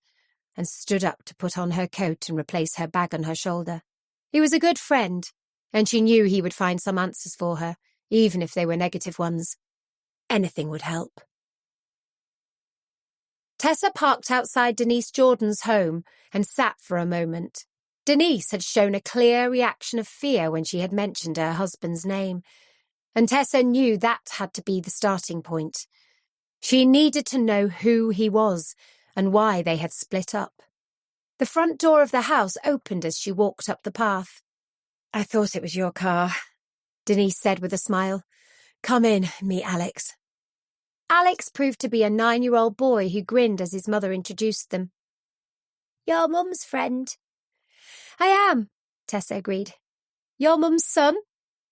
and stood up to put on her coat and replace her bag on her shoulder. He was a good friend, and she knew he would find some answers for her, even if they were negative ones. Anything would help. Tessa parked outside Denise Jordan's home and sat for a moment. Denise had shown a clear reaction of fear when she had mentioned her husband's name, and Tessa knew that had to be the starting point. She needed to know who he was and why they had split up. The front door of the house opened as she walked up the path. I thought it was your car, Denise said with a smile. Come in, meet Alex. Alex proved to be a 9-year-old boy who grinned as his mother introduced them. Your mum's friend. I am, Tessa agreed. Your mum's son?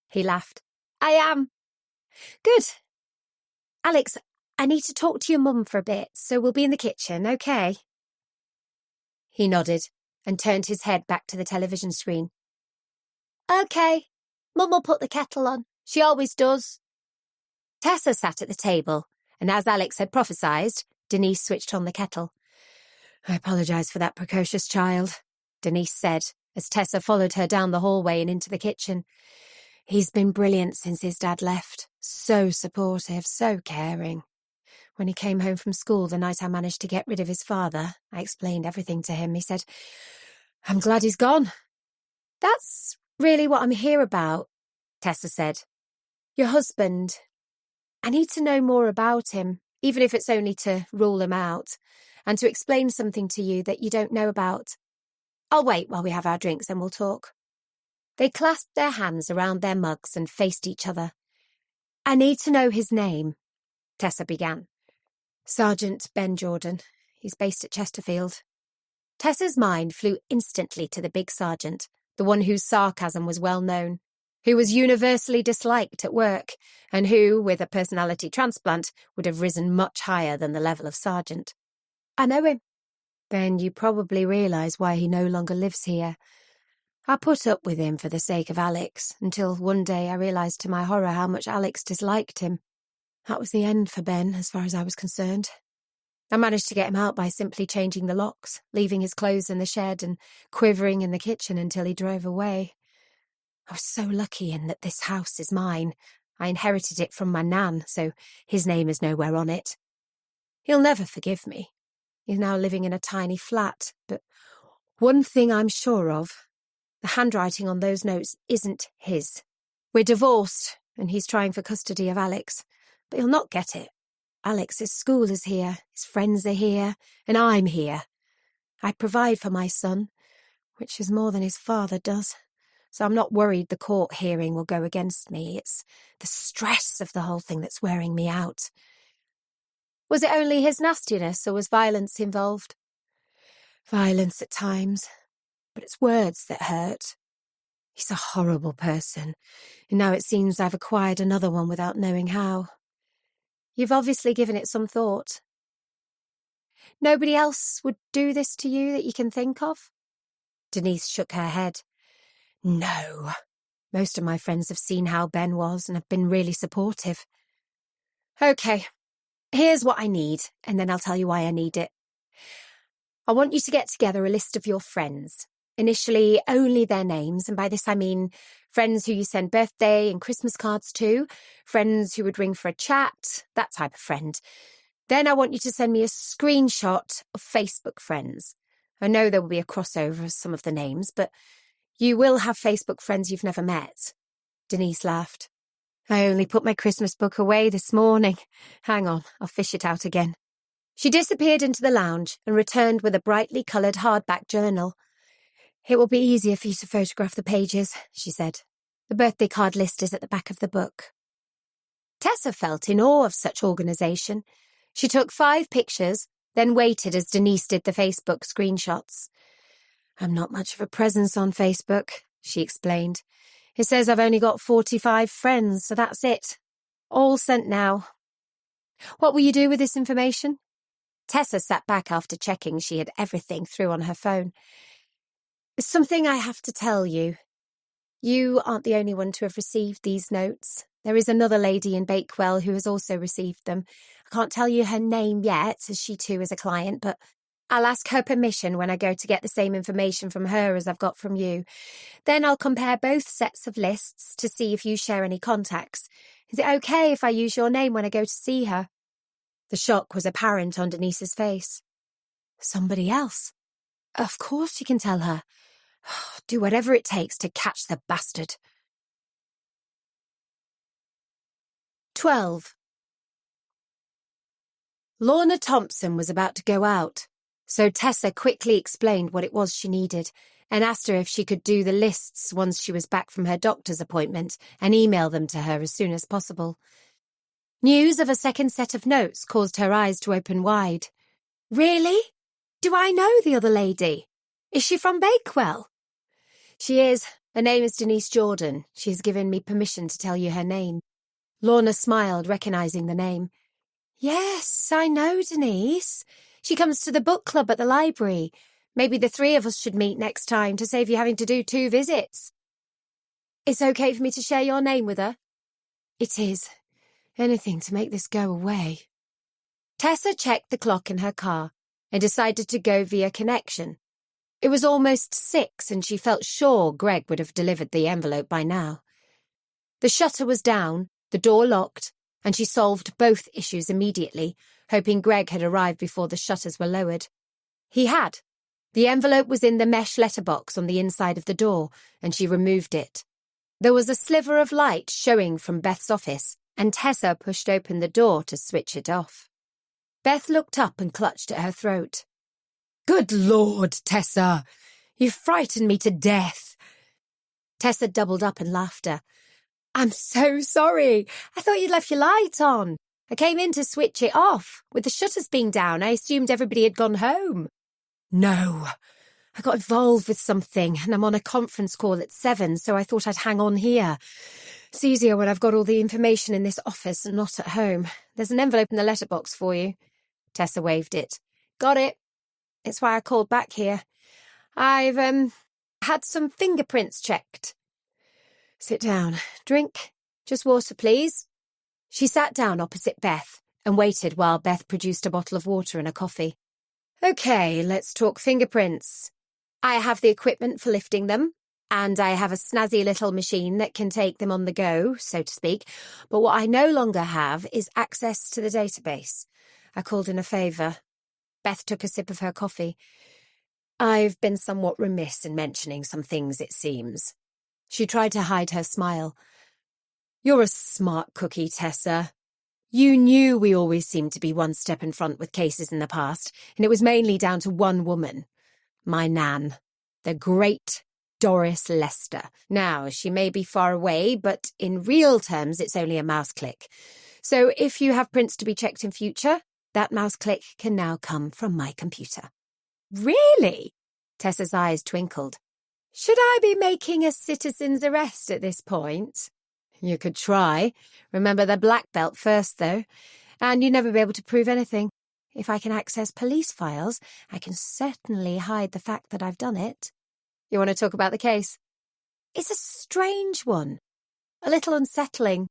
He laughed. I am. Good. Alex, I need to talk to your mum for a bit, so we'll be in the kitchen, okay? He nodded and turned his head back to the television screen. Okay. Mum will put the kettle on. She always does. Tessa sat at the table, and as Alex had prophesied, Denise switched on the kettle. I apologise for that precocious child, Denise said, as Tessa followed her down the hallway and into the kitchen. He's been brilliant since his dad left. So supportive, so caring. When he came home from school the night I managed to get rid of his father, I explained everything to him. He said, I'm glad he's gone. That's really what I'm here about, Tessa said. Your husband. I need to know more about him, even if it's only to rule him out, and to explain something to you that you don't know about. I'll wait while we have our drinks and we'll talk. They clasped their hands around their mugs and faced each other. I need to know his name, Tessa began. Sergeant Ben Jordan. He's based at Chesterfield. Tessa's mind flew instantly to the big sergeant, the one whose sarcasm was well known, who was universally disliked at work, and who, with a personality transplant, would have risen much higher than the level of sergeant. I know him. Then you probably realise why he no longer lives here. I put up with him for the sake of Alex, until one day I realised to my horror how much Alex disliked him. That was the end for Ben, as far as I was concerned. I managed to get him out by simply changing the locks, leaving his clothes in the shed and quivering in the kitchen until he drove away. I was so lucky in that this house is mine. I inherited it from my nan, so his name is nowhere on it. He'll never forgive me. He's now living in a tiny flat, but one thing I'm sure of, the handwriting on those notes isn't his. We're divorced, and he's trying for custody of Alex, but he'll not get it. Alex's school is here, his friends are here, and I'm here. I provide for my son, which is more than his father does, so I'm not worried the court hearing will go against me. It's the stress of the whole thing that's wearing me out. Was it only his nastiness, or was violence involved? Violence at times, but it's words that hurt. He's a horrible person, and now it seems I've acquired another one without knowing how. You've obviously given it some thought. Nobody else would do this to you that you can think of? Denise shook her head. No. Most of my friends have seen how Ben was and have been really supportive. Okay, here's what I need, and then I'll tell you why I need it. I want you to get together a list of your friends. Initially, only their names, and by this I mean friends who you send birthday and Christmas cards to, friends who would ring for a chat, that type of friend. Then I want you to send me a screenshot of Facebook friends. I know there will be a crossover of some of the names, but you will have Facebook friends you've never met. Denise laughed. I only put my Christmas book away this morning. Hang on, I'll fish it out again. She disappeared into the lounge and returned with a brightly coloured hardback journal. It will be easier for you to photograph the pages, she said. The birthday card list is at the back of the book. Tessa felt in awe of such organisation. She took 5 pictures, then waited as Denise did the Facebook screenshots. I'm not much of a presence on Facebook, she explained. It says I've only got 45 friends, so that's it. All sent now. What will you do with this information? Tessa sat back after checking she had everything through on her phone. Something I have to tell you. You aren't the only one to have received these notes. There is another lady in Bakewell who has also received them. I can't tell you her name yet, as she too is a client, but I'll ask her permission when I go to get the same information from her as I've got from you. Then I'll compare both sets of lists to see if you share any contacts. Is it okay if I use your name when I go to see her? The shock was apparent on Denise's face. Somebody else? Of course you can tell her. Do whatever it takes to catch the bastard. 12. Lorna Thompson was about to go out, so Tessa quickly explained what it was she needed and asked her if she could do the lists once she was back from her doctor's appointment and email them to her as soon as possible. News of a second set of notes caused her eyes to open wide. Really? Do I know the other lady? Is she from Bakewell? She is. Her name is Denise Jordan. She has given me permission to tell you her name. Lorna smiled, recognising the name. Yes, I know Denise. She comes to the book club at the library. Maybe the 3 of us should meet next time to save you having to do 2 visits. It's okay for me to share your name with her? It is. Anything to make this go away. Tessa checked the clock in her car and decided to go via connection. It was almost 6 and she felt sure Greg would have delivered the envelope by now. The shutter was down, the door locked, and she solved both issues immediately, hoping Greg had arrived before the shutters were lowered. He had. The envelope was in the mesh letterbox on the inside of the door, and she removed it. There was a sliver of light showing from Beth's office, and Tessa pushed open the door to switch it off. Beth looked up and clutched at her throat. Good Lord, Tessa! You frightened me to death. Tessa doubled up in laughter. I'm so sorry. I thought you'd left your light on. I came in to switch it off. With the shutters being down, I assumed everybody had gone home. No. I got involved with something, and I'm on a conference call at 7, so I thought I'd hang on here. It's easier when I've got all the information in this office and not at home. There's an envelope in the letterbox for you. Tessa waved it. Got it. It's why I called back here. I've, had some fingerprints checked. Sit down. Drink. Just water, please. She sat down opposite Beth and waited while Beth produced a bottle of water and a coffee. Okay, let's talk fingerprints. I have the equipment for lifting them, and I have a snazzy little machine that can take them on the go, so to speak, but what I no longer have is access to the database. I called in a favour. Beth took a sip of her coffee. I've been somewhat remiss in mentioning some things, it seems. She tried to hide her smile. You're a smart cookie, Tessa. You knew we always seemed to be one step in front with cases in the past, and it was mainly down to one woman. My Nan. The great Doris Lester. Now, she may be far away, but in real terms it's only a mouse click. So if you have prints to be checked in future, that mouse click can now come from my computer. Really? Tessa's eyes twinkled. Should I be making a citizen's arrest at this point? You could try. Remember the black belt first, though, and you'd never be able to prove anything. If I can access police files, I can certainly hide the fact that I've done it. You want to talk about the case? It's a strange one. A little unsettling.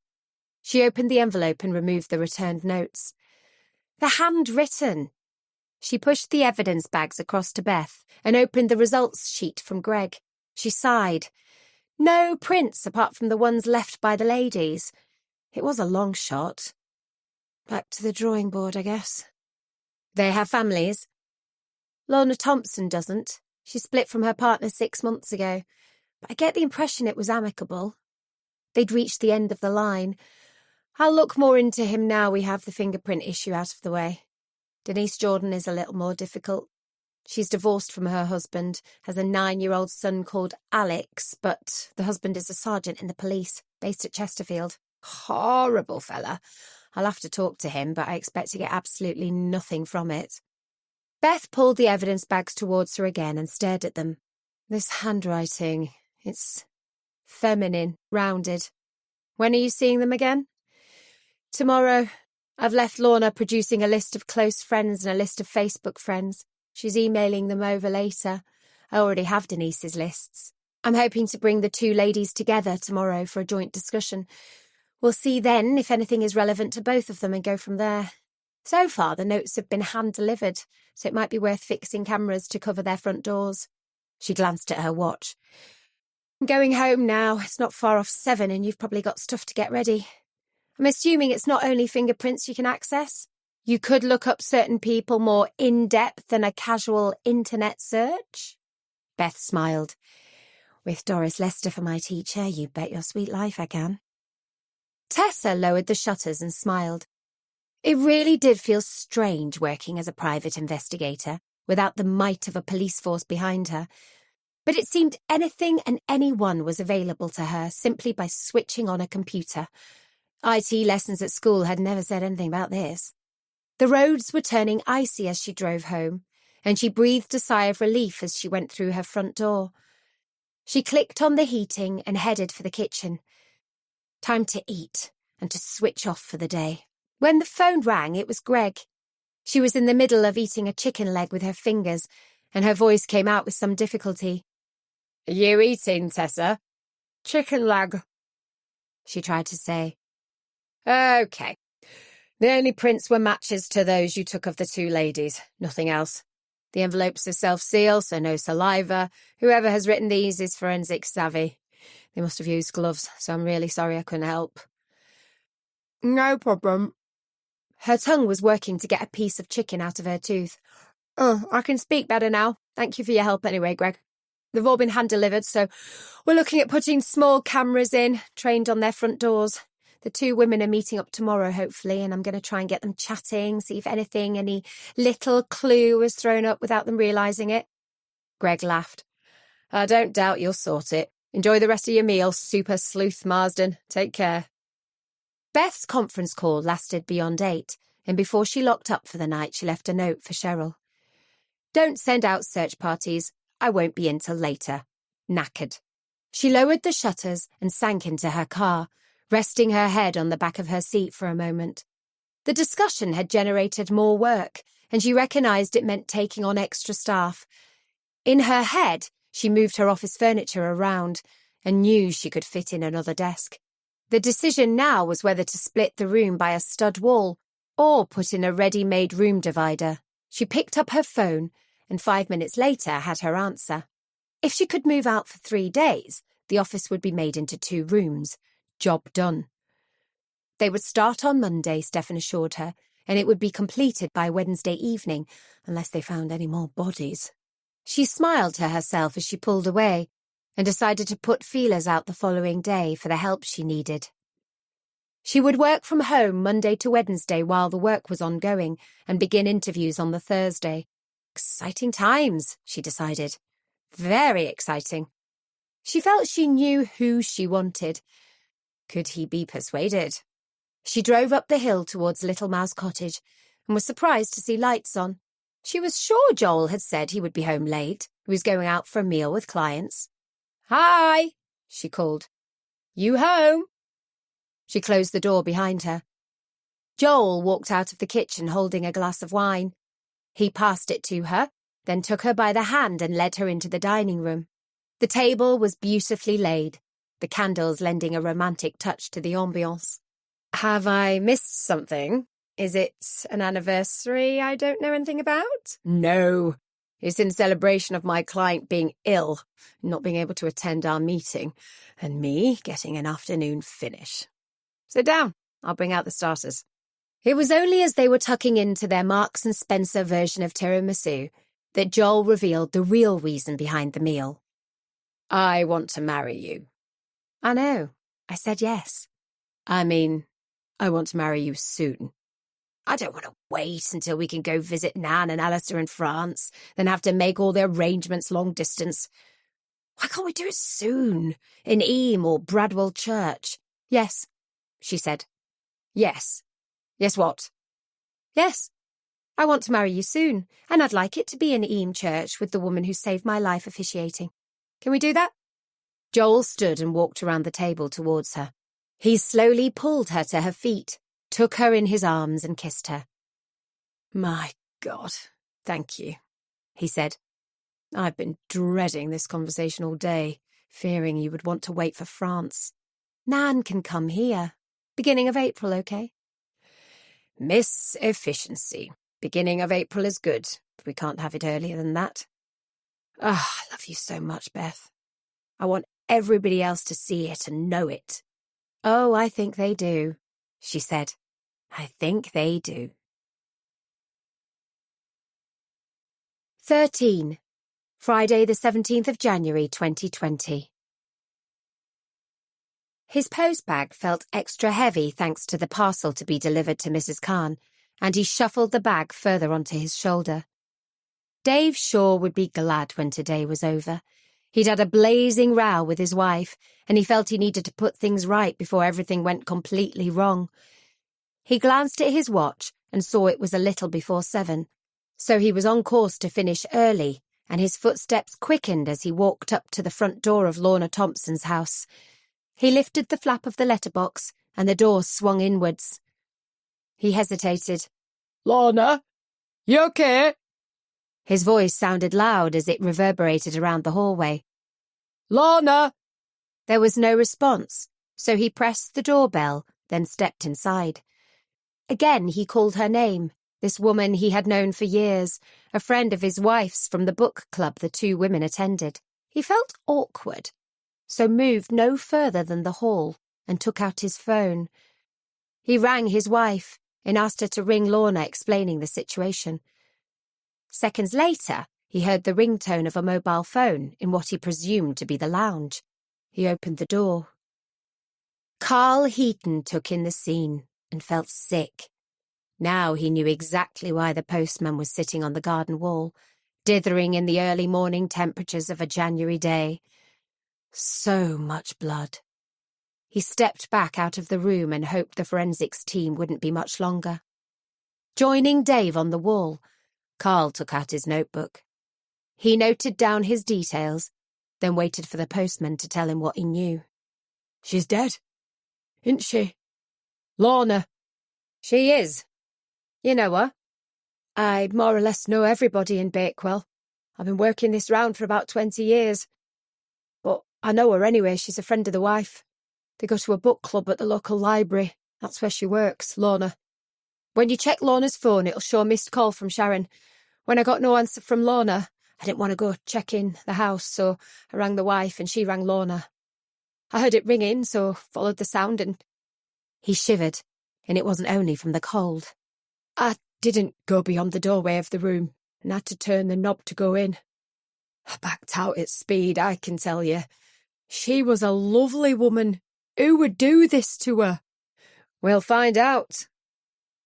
She opened the envelope and removed the returned notes. They're handwritten. She pushed the evidence bags across to Beth and opened the results sheet from Greg. She sighed. No prints apart from the ones left by the ladies. It was a long shot. Back to the drawing board, I guess. They have families? Lorna Thompson doesn't. She split from her partner 6 months ago. But I get the impression it was amicable. They'd reached the end of the line. I'll look more into him now we have the fingerprint issue out of the way. Denise Jordan is a little more difficult. She's divorced from her husband, has a 9-year-old son called Alex, but the husband is a sergeant in the police, based at Chesterfield. Horrible fella. I'll have to talk to him, but I expect to get absolutely nothing from it. Beth pulled the evidence bags towards her again and stared at them. This handwriting, it's feminine, rounded. When are you seeing them again? Tomorrow. I've left Lorna producing a list of close friends and a list of Facebook friends. She's emailing them over later. I already have Denise's lists. I'm hoping to bring the two ladies together tomorrow for a joint discussion. We'll see then if anything is relevant to both of them and go from there. So far, the notes have been hand-delivered, so it might be worth fixing cameras to cover their front doors. She glanced at her watch. I'm going home now. It's not far off 7 and you've probably got stuff to get ready. I'm assuming it's not only fingerprints you can access. You could look up certain people more in-depth than a casual internet search. Beth smiled. With Doris Lester for my teacher, you bet your sweet life I can. Tessa lowered the shutters and smiled. It really did feel strange working as a private investigator without the might of a police force behind her. But it seemed anything and anyone was available to her simply by switching on a computer. IT lessons at school had never said anything about this. The roads were turning icy as she drove home, and she breathed a sigh of relief as she went through her front door. She clicked on the heating and headed for the kitchen. Time to eat and to switch off for the day. When the phone rang, it was Greg. She was in the middle of eating a chicken leg with her fingers, and her voice came out with some difficulty. Are you eating, Tessa? Chicken leg, she tried to say. Okay. The only prints were matches to those you took of the two ladies. Nothing else. The envelopes are self-seal, so no saliva. Whoever has written these is forensic savvy. They must have used gloves, so I'm really sorry I couldn't help. No problem. Her tongue was working to get a piece of chicken out of her tooth. I can speak better now. Thank you for your help anyway, Greg. They've all been hand-delivered, so we're looking at putting small cameras in, trained on their front doors. The two women are meeting up tomorrow, hopefully, and I'm going to try and get them chatting, see if any little clue was thrown up without them realising it. Greg laughed. I don't doubt you'll sort it. Enjoy the rest of your meal, super sleuth Marsden. Take care. Beth's conference call lasted beyond 8, and before she locked up for the night, she left a note for Cheryl. Don't send out search parties. I won't be in till later. Knackered. She lowered the shutters and sank into her car, resting her head on the back of her seat for a moment. The discussion had generated more work, and she recognised it meant taking on extra staff. In her head, she moved her office furniture around and knew she could fit in another desk. The decision now was whether to split the room by a stud wall or put in a ready-made room divider. She picked up her phone and 5 minutes later had her answer. If she could move out for 3 days, the office would be made into 2 rooms. Job done. They would start on Monday, Stefan assured her, and it would be completed by Wednesday evening, unless they found any more bodies. She smiled to herself as she pulled away and decided to put feelers out the following day for the help she needed. She would work from home Monday to Wednesday while the work was ongoing and begin interviews on the Thursday. Exciting times, she decided. Very exciting. She felt she knew who she wanted. Could he be persuaded? She drove up the hill towards Little Mouse Cottage and was surprised to see lights on. She was sure Joel had said he would be home late. He was going out for a meal with clients. Hi, she called. You home? She closed the door behind her. Joel walked out of the kitchen holding a glass of wine. He passed it to her, then took her by the hand and led her into the dining room. The table was beautifully laid, the candles lending a romantic touch to the ambiance. Have I missed something? Is it an anniversary I don't know anything about? No. It's in celebration of my client being ill, not being able to attend our meeting, and me getting an afternoon finish. Sit down. I'll bring out the starters. It was only as they were tucking into their Marks and Spencer version of tiramisu that Joel revealed the real reason behind the meal. I want to marry you. I know. I said yes. I mean, I want to marry you soon. I don't want to wait until we can go visit Nan and Alistair in France, then have to make all the arrangements long distance. Why can't we do it soon, in Eam or Bradwell Church? Yes, she said. Yes. Yes what? Yes. I want to marry you soon, and I'd like it to be in Eam Church with the woman who saved my life officiating. Can we do that? Joel stood and walked around the table towards her. He slowly pulled her to her feet, took her in his arms and kissed her. My God, thank you, he said. I've been dreading this conversation all day, fearing you would want to wait for France. Nan can come here. Beginning of April, okay? Miss Efficiency. Beginning of April is good. We can't have it earlier than that. Ah, I love you so much, Beth. I want everybody else to see it and know it. Oh, I think they do, she said. I think they do. 13. Friday the 17th of January 2020. His postbag felt extra heavy thanks to the parcel to be delivered to Mrs. Khan, and he shuffled the bag further onto his shoulder. Dave sure would be glad when today was over. He'd had a blazing row with his wife, and he felt he needed to put things right before everything went completely wrong. He glanced at his watch and saw it was a little before 7, so he was on course to finish early, and his footsteps quickened as he walked up to the front door of Lorna Thompson's house. He lifted the flap of the letterbox, and the door swung inwards. He hesitated. Lorna, you okay? His voice sounded loud as it reverberated around the hallway. Lorna! There was no response, so he pressed the doorbell, then stepped inside. Again he called her name, this woman he had known for years, a friend of his wife's from the book club the two women attended. He felt awkward, so moved no further than the hall and took out his phone. He rang his wife and asked her to ring Lorna, explaining the situation. Seconds later, he heard the ringtone of a mobile phone in what he presumed to be the lounge. He opened the door. Carl Heaton took in the scene and felt sick. Now he knew exactly why the postman was sitting on the garden wall, dithering in the early morning temperatures of a January day. So much blood. He stepped back out of the room and hoped the forensics team wouldn't be much longer. Joining Dave on the wall, Carl took out his notebook. He noted down his details, then waited for the postman to tell him what he knew. She's dead, isn't she? Lorna. She is. You know her? I more or less know everybody in Bakewell. I've been working this round for about 20 years. But I know her anyway, she's a friend of the wife. They go to a book club at the local library. That's where she works, Lorna. When you check Lorna's phone, it'll show a missed call from Sharon. When I got no answer from Lorna, I didn't want to go check in the house, so I rang the wife and she rang Lorna. I heard it ringing, so followed the sound and... He shivered, and it wasn't only from the cold. I didn't go beyond the doorway of the room and had to turn the knob to go in. I backed out at speed, I can tell you. She was a lovely woman. Who would do this to her? We'll find out.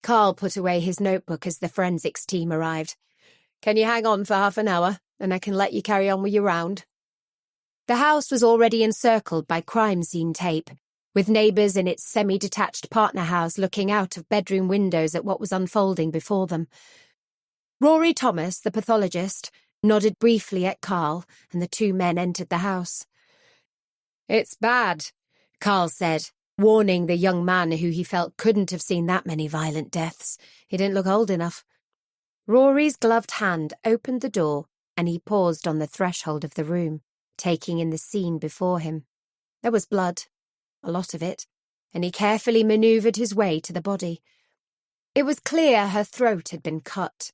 Carl put away his notebook as the forensics team arrived. Can you hang on for half an hour, and I can let you carry on with your round? The house was already encircled by crime scene tape, with neighbours in its semi-detached partner house looking out of bedroom windows at what was unfolding before them. Rory Thomas, the pathologist, nodded briefly at Carl, and the two men entered the house. It's bad, Carl said, warning the young man who he felt couldn't have seen that many violent deaths. He didn't look old enough. Rory's gloved hand opened the door, and he paused on the threshold of the room, taking in the scene before him. There was blood, a lot of it, and he carefully manoeuvred his way to the body. It was clear her throat had been cut,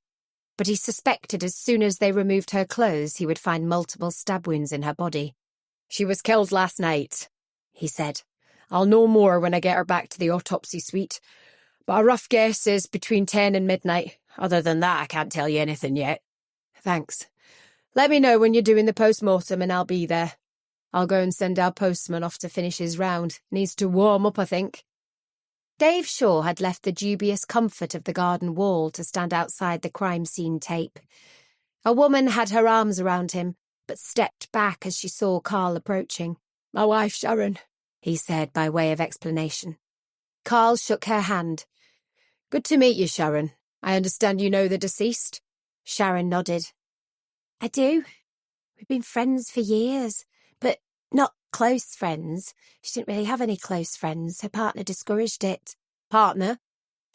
but he suspected as soon as they removed her clothes he would find multiple stab wounds in her body. "She was killed last night," he said. "I'll know more when I get her back to the autopsy suite, but a rough guess is between 10 and midnight. Other than that, I can't tell you anything yet." "Thanks. Let me know when you're doing the post-mortem and I'll be there. I'll go and send our postman off to finish his round. Needs to warm up, I think." Dave Shaw had left the dubious comfort of the garden wall to stand outside the crime scene tape. A woman had her arms around him, but stepped back as she saw Carl approaching. "My wife, Sharon," he said by way of explanation. Carl shook her hand. "Good to meet you, Sharon. I understand you know the deceased?" Sharon nodded. "I do. We've been friends for years, but not close friends. She didn't really have any close friends. Her partner discouraged it." "Partner?"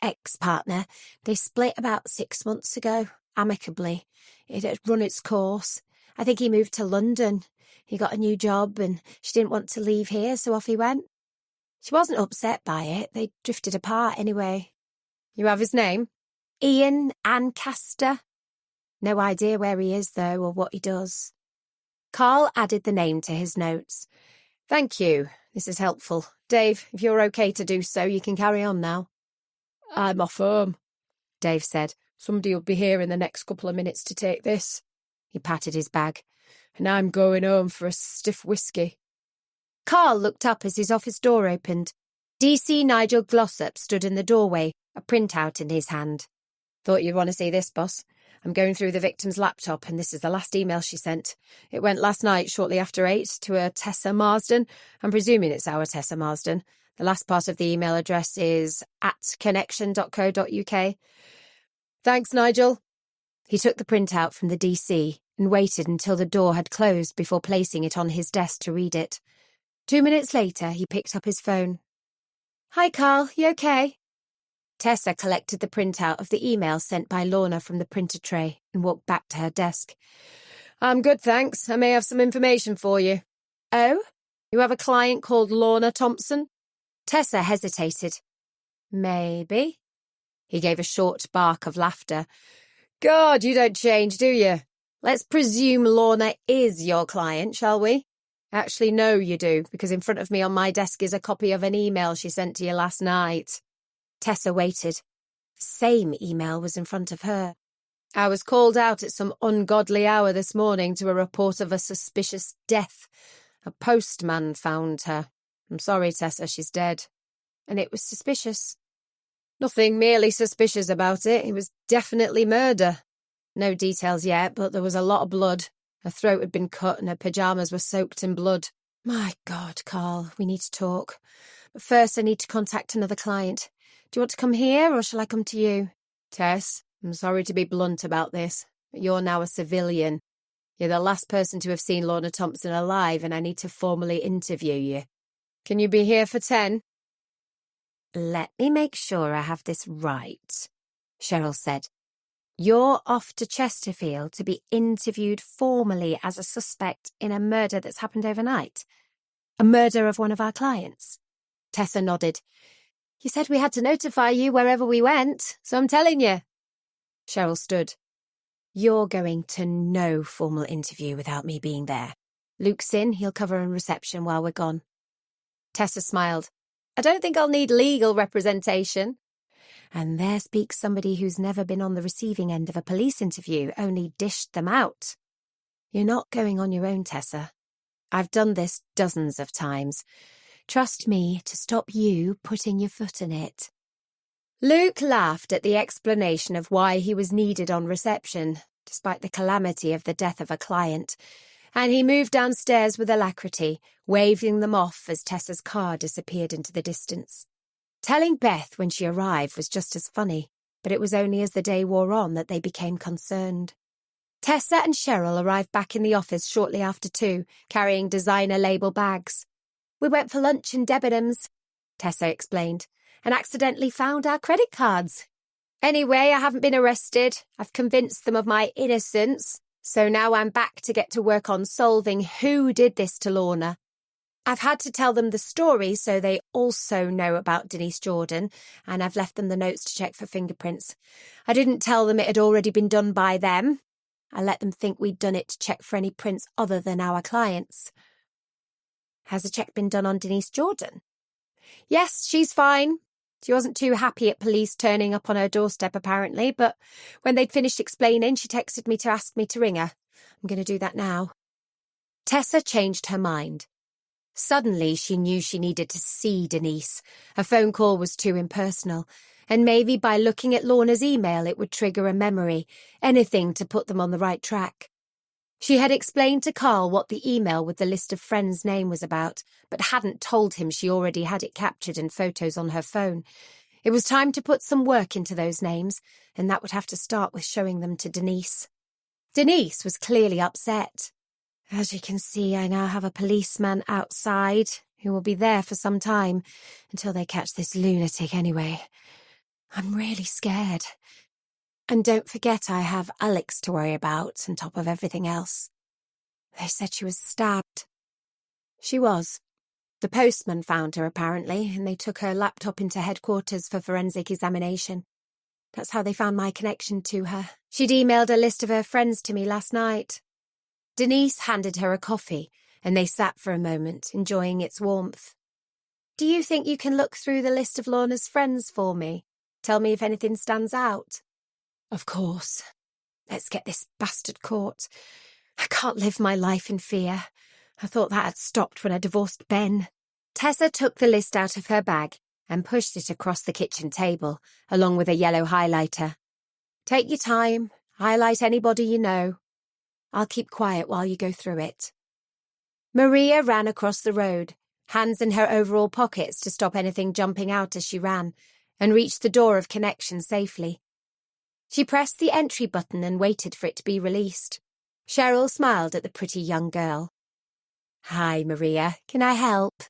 "Ex-partner. They split about 6 months ago, amicably. It had run its course. I think he moved to London. He got a new job and she didn't want to leave here, so off he went. She wasn't upset by it. They drifted apart anyway." "You have his name?" "Ian Ancaster. No idea where he is, though, or what he does." Carl added the name to his notes. "Thank you. This is helpful. Dave, if you're okay to do so, you can carry on now." "I'm off home," Dave said. "Somebody will be here in the next couple of minutes to take this." He patted his bag. "And I'm going home for a stiff whiskey." Carl looked up as his office door opened. DC Nigel Glossop stood in the doorway, a printout in his hand. "Thought you'd want to see this, boss. I'm going through the victim's laptop, and this is the last email she sent. It went last night, shortly after 8, to a Tessa Marsden. I'm presuming it's our Tessa Marsden. The last part of the email address is @connection.co.uk. Thanks, Nigel." He took the printout from the DC and waited until the door had closed before placing it on his desk to read it. 2 minutes later, he picked up his phone. "Hi, Carl. You okay?" Tessa collected the printout of the email sent by Lorna from the printer tray and walked back to her desk. "I'm good, thanks. I may have some information for you." "Oh?" "You have a client called Lorna Thompson?" Tessa hesitated. "Maybe." He gave a short bark of laughter. "God, you don't change, do you? Let's presume Lorna is your client, shall we?" "Actually, no, you do, because in front of me on my desk is a copy of an email she sent to you last night." Tessa waited. The same email was in front of her. "I was called out at some ungodly hour this morning to a report of a suspicious death. A postman found her. I'm sorry, Tessa, she's dead." "And it was suspicious?" "Nothing merely suspicious about it. It was definitely murder. No details yet, but there was a lot of blood. Her throat had been cut and her pyjamas were soaked in blood." "My God, Carl, we need to talk. But first I need to contact another client. Do you want to come here or shall I come to you?" "Tess, I'm sorry to be blunt about this, but you're now a civilian. You're the last person to have seen Lorna Thompson alive, and I need to formally interview you. Can you be here for 10? "Let me make sure I have this right," Cheryl said. "You're off to Chesterfield to be interviewed formally as a suspect in a murder that's happened overnight? A murder of one of our clients?" Tessa nodded. "You said we had to notify you wherever we went, so I'm telling you." Cheryl stood. "You're going to no formal interview without me being there. Luke's in, he'll cover in reception while we're gone." Tessa smiled. "I don't think I'll need legal representation." And there speaks somebody who's never been on the receiving end of a police interview, only dished them out. "You're not going on your own, Tessa. I've done this dozens of times. Trust me to stop you putting your foot in it." Luke laughed at the explanation of why he was needed on reception, despite the calamity of the death of a client, and he moved downstairs with alacrity, waving them off as Tessa's car disappeared into the distance. Telling Beth when she arrived was just as funny, but it was only as the day wore on that they became concerned. Tessa and Cheryl arrived back in the office shortly after 2, carrying designer label bags. We went for lunch in Debenhams, Tessa explained, and accidentally found our credit cards. Anyway, I haven't been arrested. I've convinced them of my innocence, so now I'm back to get to work on solving who did this to Lorna. I've had to tell them the story so they also know about Denise Jordan, and I've left them the notes to check for fingerprints. I didn't tell them it had already been done by them. I let them think we'd done it to check for any prints other than our clients. Has a check been done on Denise Jordan? Yes, she's fine. She wasn't too happy at police turning up on her doorstep, apparently, but when they'd finished explaining, she texted me to ask me to ring her. I'm going to do that now. Tessa changed her mind. Suddenly, she knew she needed to see Denise. A phone call was too impersonal, and maybe by looking at Lorna's email it would trigger a memory, anything to put them on the right track. She had explained to Carl what the email with the list of friends' name was about, but hadn't told him she already had it captured in photos on her phone. It was time to put some work into those names, and that would have to start with showing them to Denise. Denise was clearly upset. As you can see, I now have a policeman outside who will be there for some time, until they catch this lunatic anyway. I'm really scared. And don't forget I have Alex to worry about on top of everything else. They said she was stabbed. She was. The postman found her, apparently, and they took her laptop into headquarters for forensic examination. That's how they found my connection to her. She'd emailed a list of her friends to me last night. Denise handed her a coffee, and they sat for a moment, enjoying its warmth. Do you think you can look through the list of Lorna's friends for me? Tell me if anything stands out. Of course. Let's get this bastard caught. I can't live my life in fear. I thought that had stopped when I divorced Ben. Tessa took the list out of her bag and pushed it across the kitchen table, along with a yellow highlighter. Take your time. Highlight anybody you know. I'll keep quiet while you go through it. Maria ran across the road, hands in her overall pockets to stop anything jumping out as she ran, and reached the door of connection safely. She pressed the entry button and waited for it to be released. Cheryl smiled at the pretty young girl. Hi, Maria. Can I help?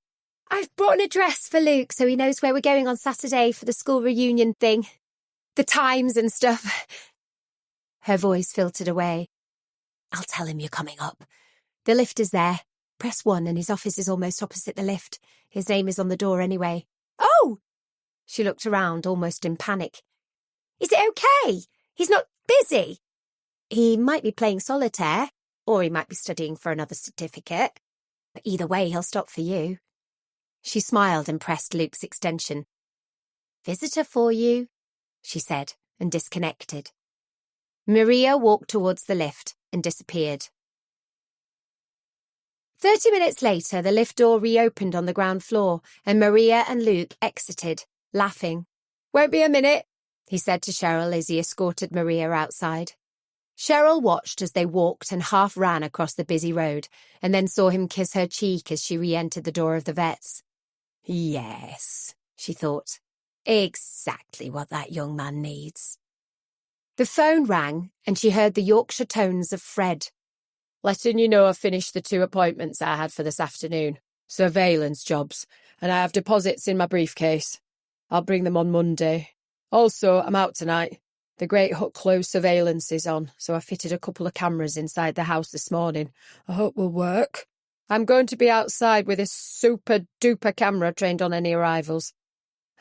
I've brought an address for Luke so he knows where we're going on Saturday for the school reunion thing. The times and stuff. Her voice filtered away. I'll tell him you're coming up. The lift is there. Press 1 and his office is almost opposite the lift. His name is on the door anyway. Oh! She looked around, almost in panic. Is it okay? He's not busy? He might be playing solitaire, or he might be studying for another certificate. But either way, he'll stop for you. She smiled and pressed Luke's extension. Visitor for you, she said, and disconnected. Maria walked towards the lift and disappeared. 30 minutes later, the lift door reopened on the ground floor, and Maria and Luke exited, laughing. Won't be a minute, he said to Cheryl as he escorted Maria outside. Cheryl watched as they walked and half ran across the busy road, and then saw him kiss her cheek as she re-entered the door of the vet's. Yes, she thought. Exactly what that young man needs. The phone rang, and she heard the Yorkshire tones of Fred. Letting you know I've finished the 2 appointments I had for this afternoon. Surveillance jobs, and I have deposits in my briefcase. I'll bring them on Monday. Also, I'm out tonight. The Great Hook Close surveillance is on, so I fitted a couple of cameras inside the house this morning. I hope will work. I'm going to be outside with this super-duper camera trained on any arrivals.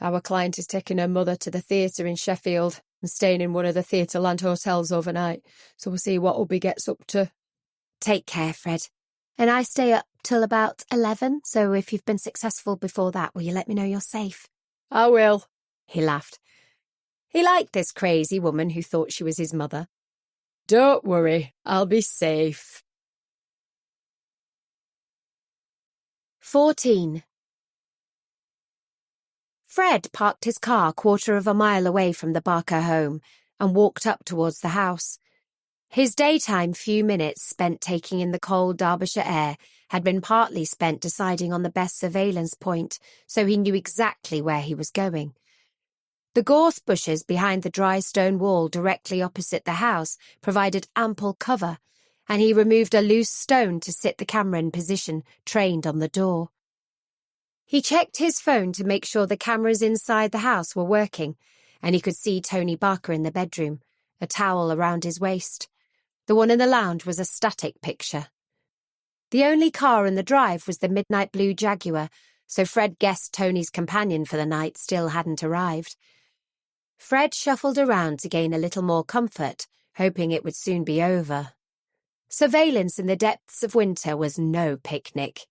Our client is taking her mother to the theatre in Sheffield and staying in one of the Theatreland hotels overnight, so we'll see what Ubby gets up to. Take care, Fred. And I stay up till about 11, so if you've been successful before that, will you let me know you're safe? I will, he laughed. He liked this crazy woman who thought she was his mother. Don't worry, I'll be safe. 14. Fred parked his car 1/4 of a mile away from the Barker home and walked up towards the house. His daytime few minutes spent taking in the cold Derbyshire air had been partly spent deciding on the best surveillance point, so he knew exactly where he was going. The gorse bushes behind the dry stone wall directly opposite the house provided ample cover, and he removed a loose stone to sit the camera in position, trained on the door. He checked his phone to make sure the cameras inside the house were working, and he could see Tony Barker in the bedroom, a towel around his waist. The one in the lounge was a static picture. The only car in the drive was the midnight blue Jaguar, so Fred guessed Tony's companion for the night still hadn't arrived. Fred shuffled around to gain a little more comfort, hoping it would soon be over. Surveillance in the depths of winter was no picnic.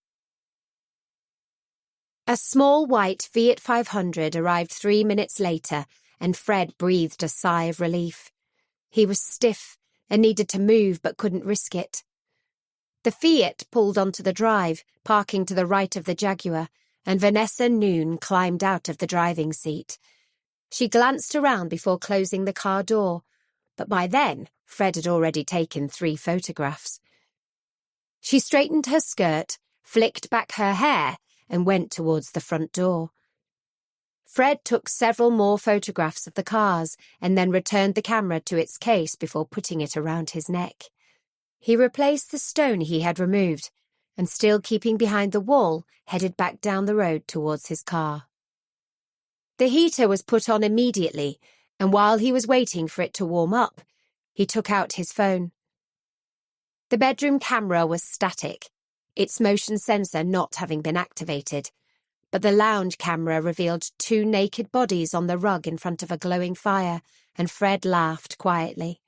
A small white Fiat 500 arrived 3 minutes later, and Fred breathed a sigh of relief. He was stiff and needed to move but couldn't risk it. The Fiat pulled onto the drive, parking to the right of the Jaguar, and Vanessa Noon climbed out of the driving seat. She glanced around before closing the car door, but by then Fred had already taken 3 photographs. She straightened her skirt, flicked back her hair, and went towards the front door. Fred took several more photographs of the cars and then returned the camera to its case before putting it around his neck. He replaced the stone he had removed and, still keeping behind the wall, headed back down the road towards his car. The heater was put on immediately, and while he was waiting for it to warm up, he took out his phone. The bedroom camera was static, its motion sensor not having been activated, but the lounge camera revealed 2 naked bodies on the rug in front of a glowing fire, and Fred laughed quietly.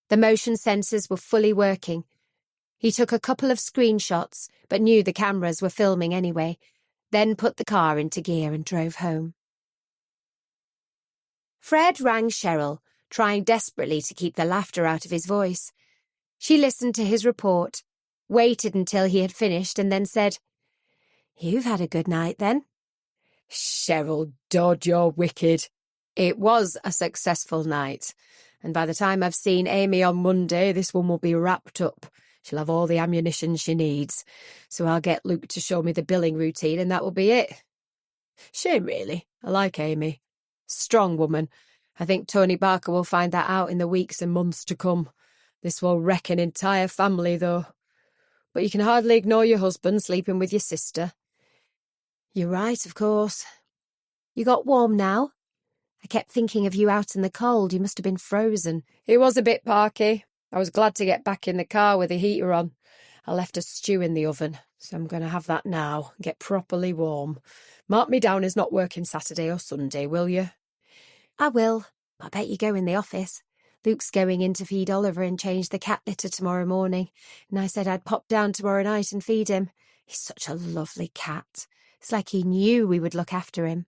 The motion sensors were fully working. He took a couple of screenshots, but knew the cameras were filming anyway, then put the car into gear and drove home. Fred rang Cheryl, trying desperately to keep the laughter out of his voice. She listened to his report, waited until he had finished, and then said, "You've had a good night, then?" Cheryl Dodd, you're wicked. It was a successful night, and by the time I've seen Amy on Monday, this one will be wrapped up. She'll have all the ammunition she needs, so I'll get Luke to show me the billing routine, and that will be it. Shame, really. I like Amy. Strong woman. I think Tony Barker will find that out in the weeks and months to come. This will wreck an entire family, though. But you can hardly ignore your husband sleeping with your sister. You're right, of course. You got warm now? I kept thinking of you out in the cold. You must have been frozen. It was a bit parky. I was glad to get back in the car with the heater on. I left a stew in the oven, so I'm going to have that now and get properly warm. Mark me down as not working Saturday or Sunday, will you? I will. I bet you go in the office. Luke's going in to feed Oliver and change the cat litter tomorrow morning, and I said I'd pop down tomorrow night and feed him. He's such a lovely cat. It's like he knew we would look after him.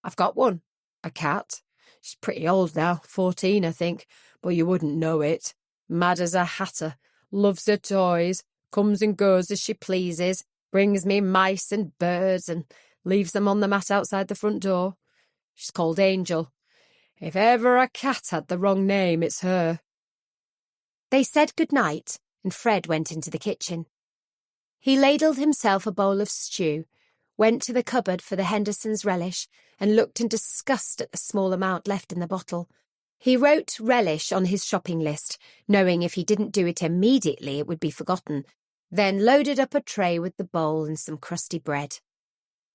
I've got one. A cat. She's pretty old now, 14, I think, but you wouldn't know it. Mad as a hatter, loves her toys, comes and goes as she pleases, brings me mice and birds and leaves them on the mat outside the front door. She's called Angel. If ever a cat had the wrong name, it's her. They said good night, and Fred went into the kitchen. He ladled himself a bowl of stew, went to the cupboard for the Henderson's relish, and looked in disgust at the small amount left in the bottle. He wrote relish on his shopping list, knowing if he didn't do it immediately it would be forgotten, then loaded up a tray with the bowl and some crusty bread.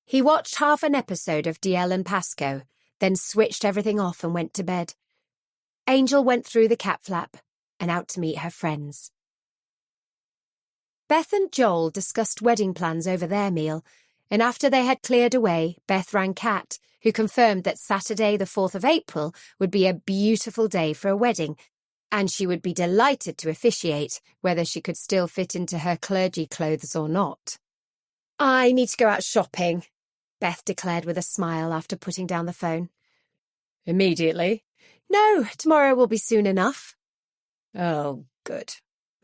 He watched half an episode of DL and Pasco, then switched everything off and went to bed. Angel went through the cat flap and out to meet her friends. Beth and Joel discussed wedding plans over their meal, and after they had cleared away, Beth rang Kat, who confirmed that Saturday the 4th of April would be a beautiful day for a wedding, and she would be delighted to officiate, whether she could still fit into her clergy clothes or not. "I need to go out shopping," Beth declared with a smile after putting down the phone. "Immediately?" "No, tomorrow will be soon enough." "Oh, good.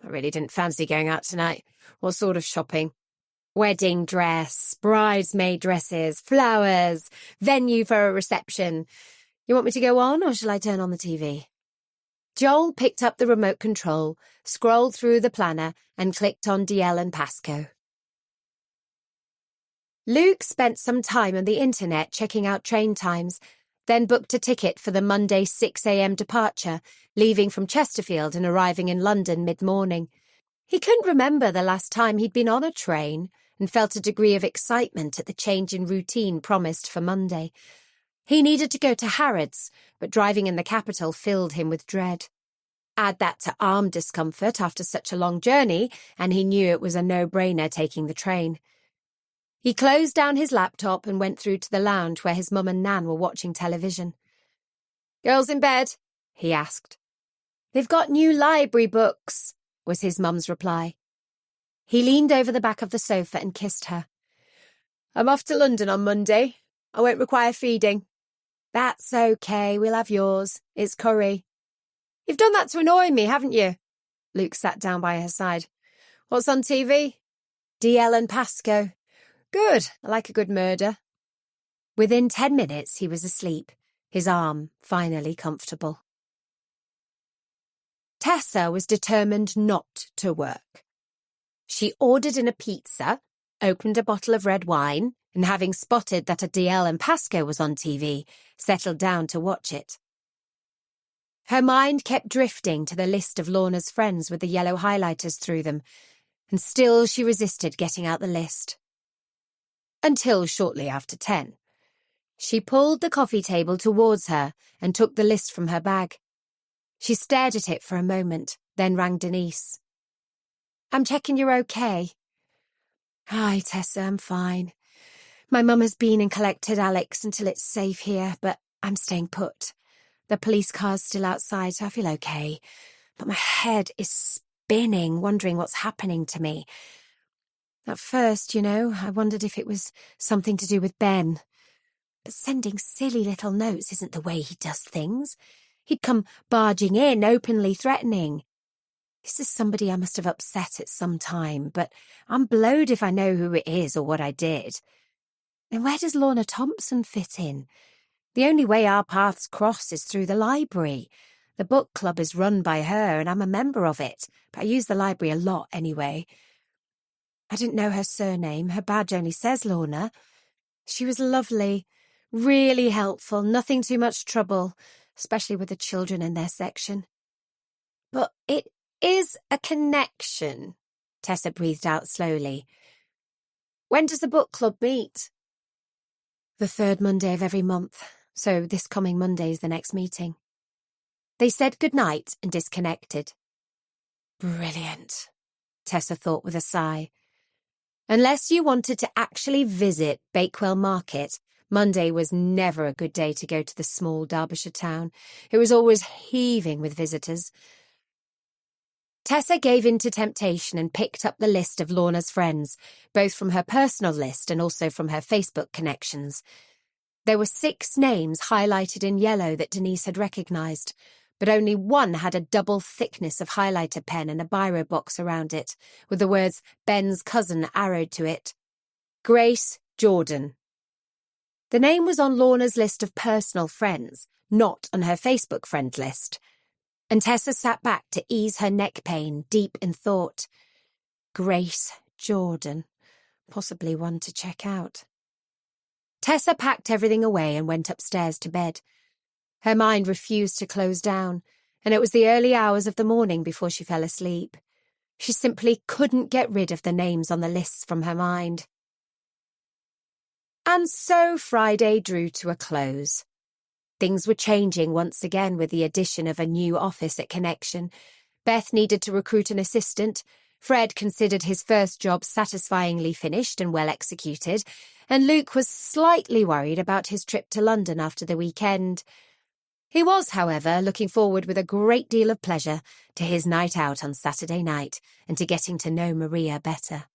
I really didn't fancy going out tonight. What sort of shopping?" "Wedding dress, bridesmaid dresses, flowers, venue for a reception. You want me to go on, or shall I turn on the TV?" Joel picked up the remote control, scrolled through the planner, and clicked on DL and Pasco. Luke spent some time on the internet checking out train times, then booked a ticket for the Monday 6 a.m. departure, leaving from Chesterfield and arriving in London mid-morning. He couldn't remember the last time he'd been on a train, and felt a degree of excitement at the change in routine promised for Monday. He needed to go to Harrods, but driving in the capital filled him with dread. Add that to arm discomfort after such a long journey, and he knew it was a no-brainer taking the train. He closed down his laptop and went through to the lounge where his mum and Nan were watching television. "Girls in bed?" he asked. "They've got new library books," was his mum's reply. He leaned over the back of the sofa and kissed her. "I'm off to London on Monday. I won't require feeding." "That's okay, we'll have yours. It's curry." "You've done that to annoy me, haven't you?" Luke sat down by her side. "What's on TV?" "DL and Pascoe." "Good, I like a good murder." Within 10 minutes he was asleep, his arm finally comfortable. Tessa was determined not to work. She ordered in a pizza, opened a bottle of red wine, and having spotted that a DL and Pascoe was on TV, settled down to watch it. Her mind kept drifting to the list of Lorna's friends with the yellow highlighters through them, and still she resisted getting out the list. Until shortly after 10. She pulled the coffee table towards her and took the list from her bag. She stared at it for a moment, then rang Denise. "I'm checking you're okay." "Hi, Tessa, I'm fine. My mum has been and collected Alex until it's safe here, but I'm staying put. The police car's still outside, so I feel okay. But my head is spinning, wondering what's happening to me. At first, I wondered if it was something to do with Ben. But sending silly little notes isn't the way he does things. He'd come barging in, openly threatening. This is somebody I must have upset at some time, but I'm blowed if I know who it is or what I did. And where does Lorna Thompson fit in? The only way our paths cross is through the library. The book club is run by her, and I'm a member of it, but I use the library a lot anyway. I didn't know her surname. Her badge only says Lorna. She was lovely, really helpful, nothing too much trouble, especially with the children in their section. But it is a connection, Tessa breathed out slowly. When does the book club meet? The third Monday of every month, so this coming Monday is the next meeting. They said goodnight and disconnected. Brilliant, Tessa thought with a sigh. Unless you wanted to actually visit Bakewell Market, Monday was never a good day to go to the small Derbyshire town. It was always heaving with visitors. Tessa gave in to temptation and picked up the list of Lorna's friends, both from her personal list and also from her Facebook connections. There were 6 names highlighted in yellow that Denise had recognised, but only one had a double thickness of highlighter pen and a biro box around it, with the words Ben's cousin arrowed to it. Grace Jordan. The name was on Lorna's list of personal friends, not on her Facebook friend list. And Tessa sat back to ease her neck pain, deep in thought. Grace Jordan. Possibly one to check out. Tessa packed everything away and went upstairs to bed. Her mind refused to close down, and it was the early hours of the morning before she fell asleep. She simply couldn't get rid of the names on the lists from her mind. And so Friday drew to a close. Things were changing once again with the addition of a new office at Connection. Beth needed to recruit an assistant. Fred considered his first job satisfyingly finished and well executed, and Luke was slightly worried about his trip to London after the weekend. He was, however, looking forward with a great deal of pleasure to his night out on Saturday night and to getting to know Maria better.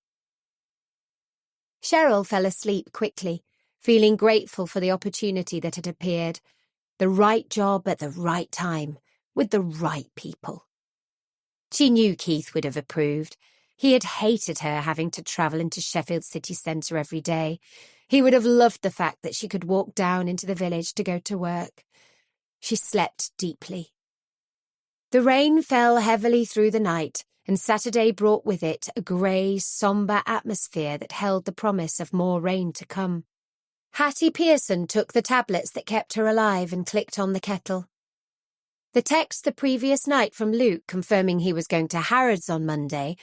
Cheryl fell asleep quickly, feeling grateful for the opportunity that had appeared. The right job at the right time, with the right people. She knew Keith would have approved. He had hated her having to travel into Sheffield city centre every day. He would have loved the fact that she could walk down into the village to go to work. She slept deeply. The rain fell heavily through the night, and Saturday brought with it a grey, sombre atmosphere that held the promise of more rain to come. Hattie Pearson took the tablets that kept her alive and clicked on the kettle. The text the previous night from Luke confirming he was going to Harrods on Monday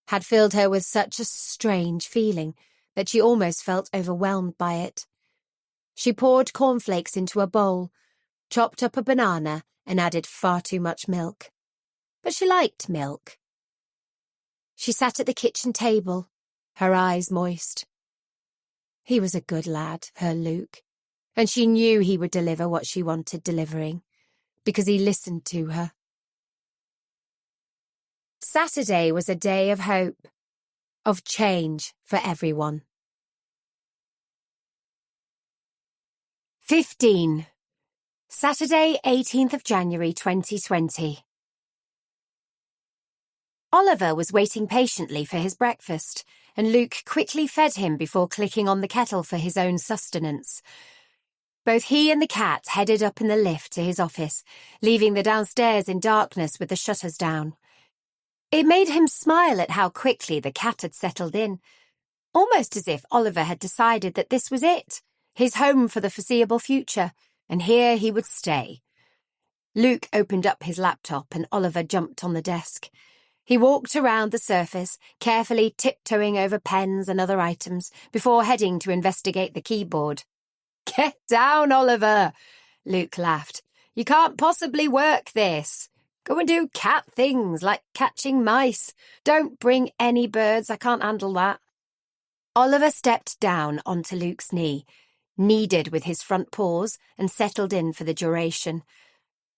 had filled her with such a strange feeling, that she almost felt overwhelmed by it. She poured cornflakes into a bowl, chopped up a banana, and added far too much milk. But she liked milk. She sat at the kitchen table, her eyes moist. He was a good lad, her Luke, and she knew he would deliver what she wanted delivering, because he listened to her. Saturday was a day of hope, of change for everyone. 15. Saturday, 18th of January 2020. Oliver was waiting patiently for his breakfast, and Luke quickly fed him before clicking on the kettle for his own sustenance. Both he and the cat headed up in the lift to his office, leaving the downstairs in darkness with the shutters down. It made him smile at how quickly the cat had settled in, almost as if Oliver had decided that this was it, his home for the foreseeable future, and here he would stay. Luke opened up his laptop and Oliver jumped on the desk. He walked around the surface, carefully tiptoeing over pens and other items, before heading to investigate the keyboard. "Get down, Oliver," Luke laughed. "You can't possibly work this. Go and do cat things like catching mice. Don't bring any birds, I can't handle that." Oliver stepped down onto Luke's knee, kneaded with his front paws, and settled in for the duration.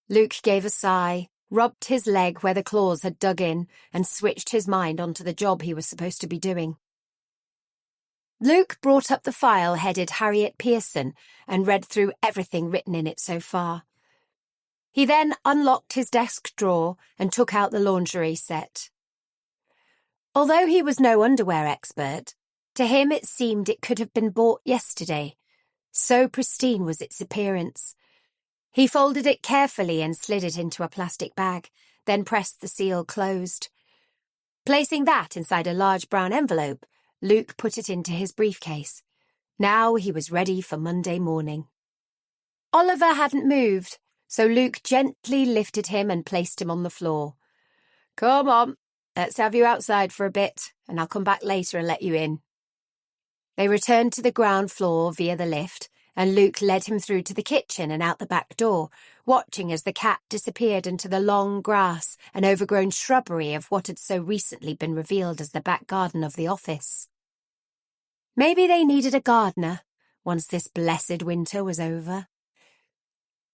Luke gave a sigh, rubbed his leg where the claws had dug in, and switched his mind onto the job he was supposed to be doing. Luke brought up the file headed Harriet Pearson and read through everything written in it so far. He then unlocked his desk drawer and took out the lingerie set. Although he was no underwear expert, to him it seemed it could have been bought yesterday. So pristine was its appearance. He folded it carefully and slid it into a plastic bag, then pressed the seal closed. Placing that inside a large brown envelope, Luke put it into his briefcase. Now he was ready for Monday morning. Oliver hadn't moved, so Luke gently lifted him and placed him on the floor. "Come on, let's have you outside for a bit, and I'll come back later and let you in." They returned to the ground floor via the lift, and Luke led him through to the kitchen and out the back door, watching as the cat disappeared into the long grass and overgrown shrubbery of what had so recently been revealed as the back garden of the office. Maybe they needed a gardener once this blessed winter was over.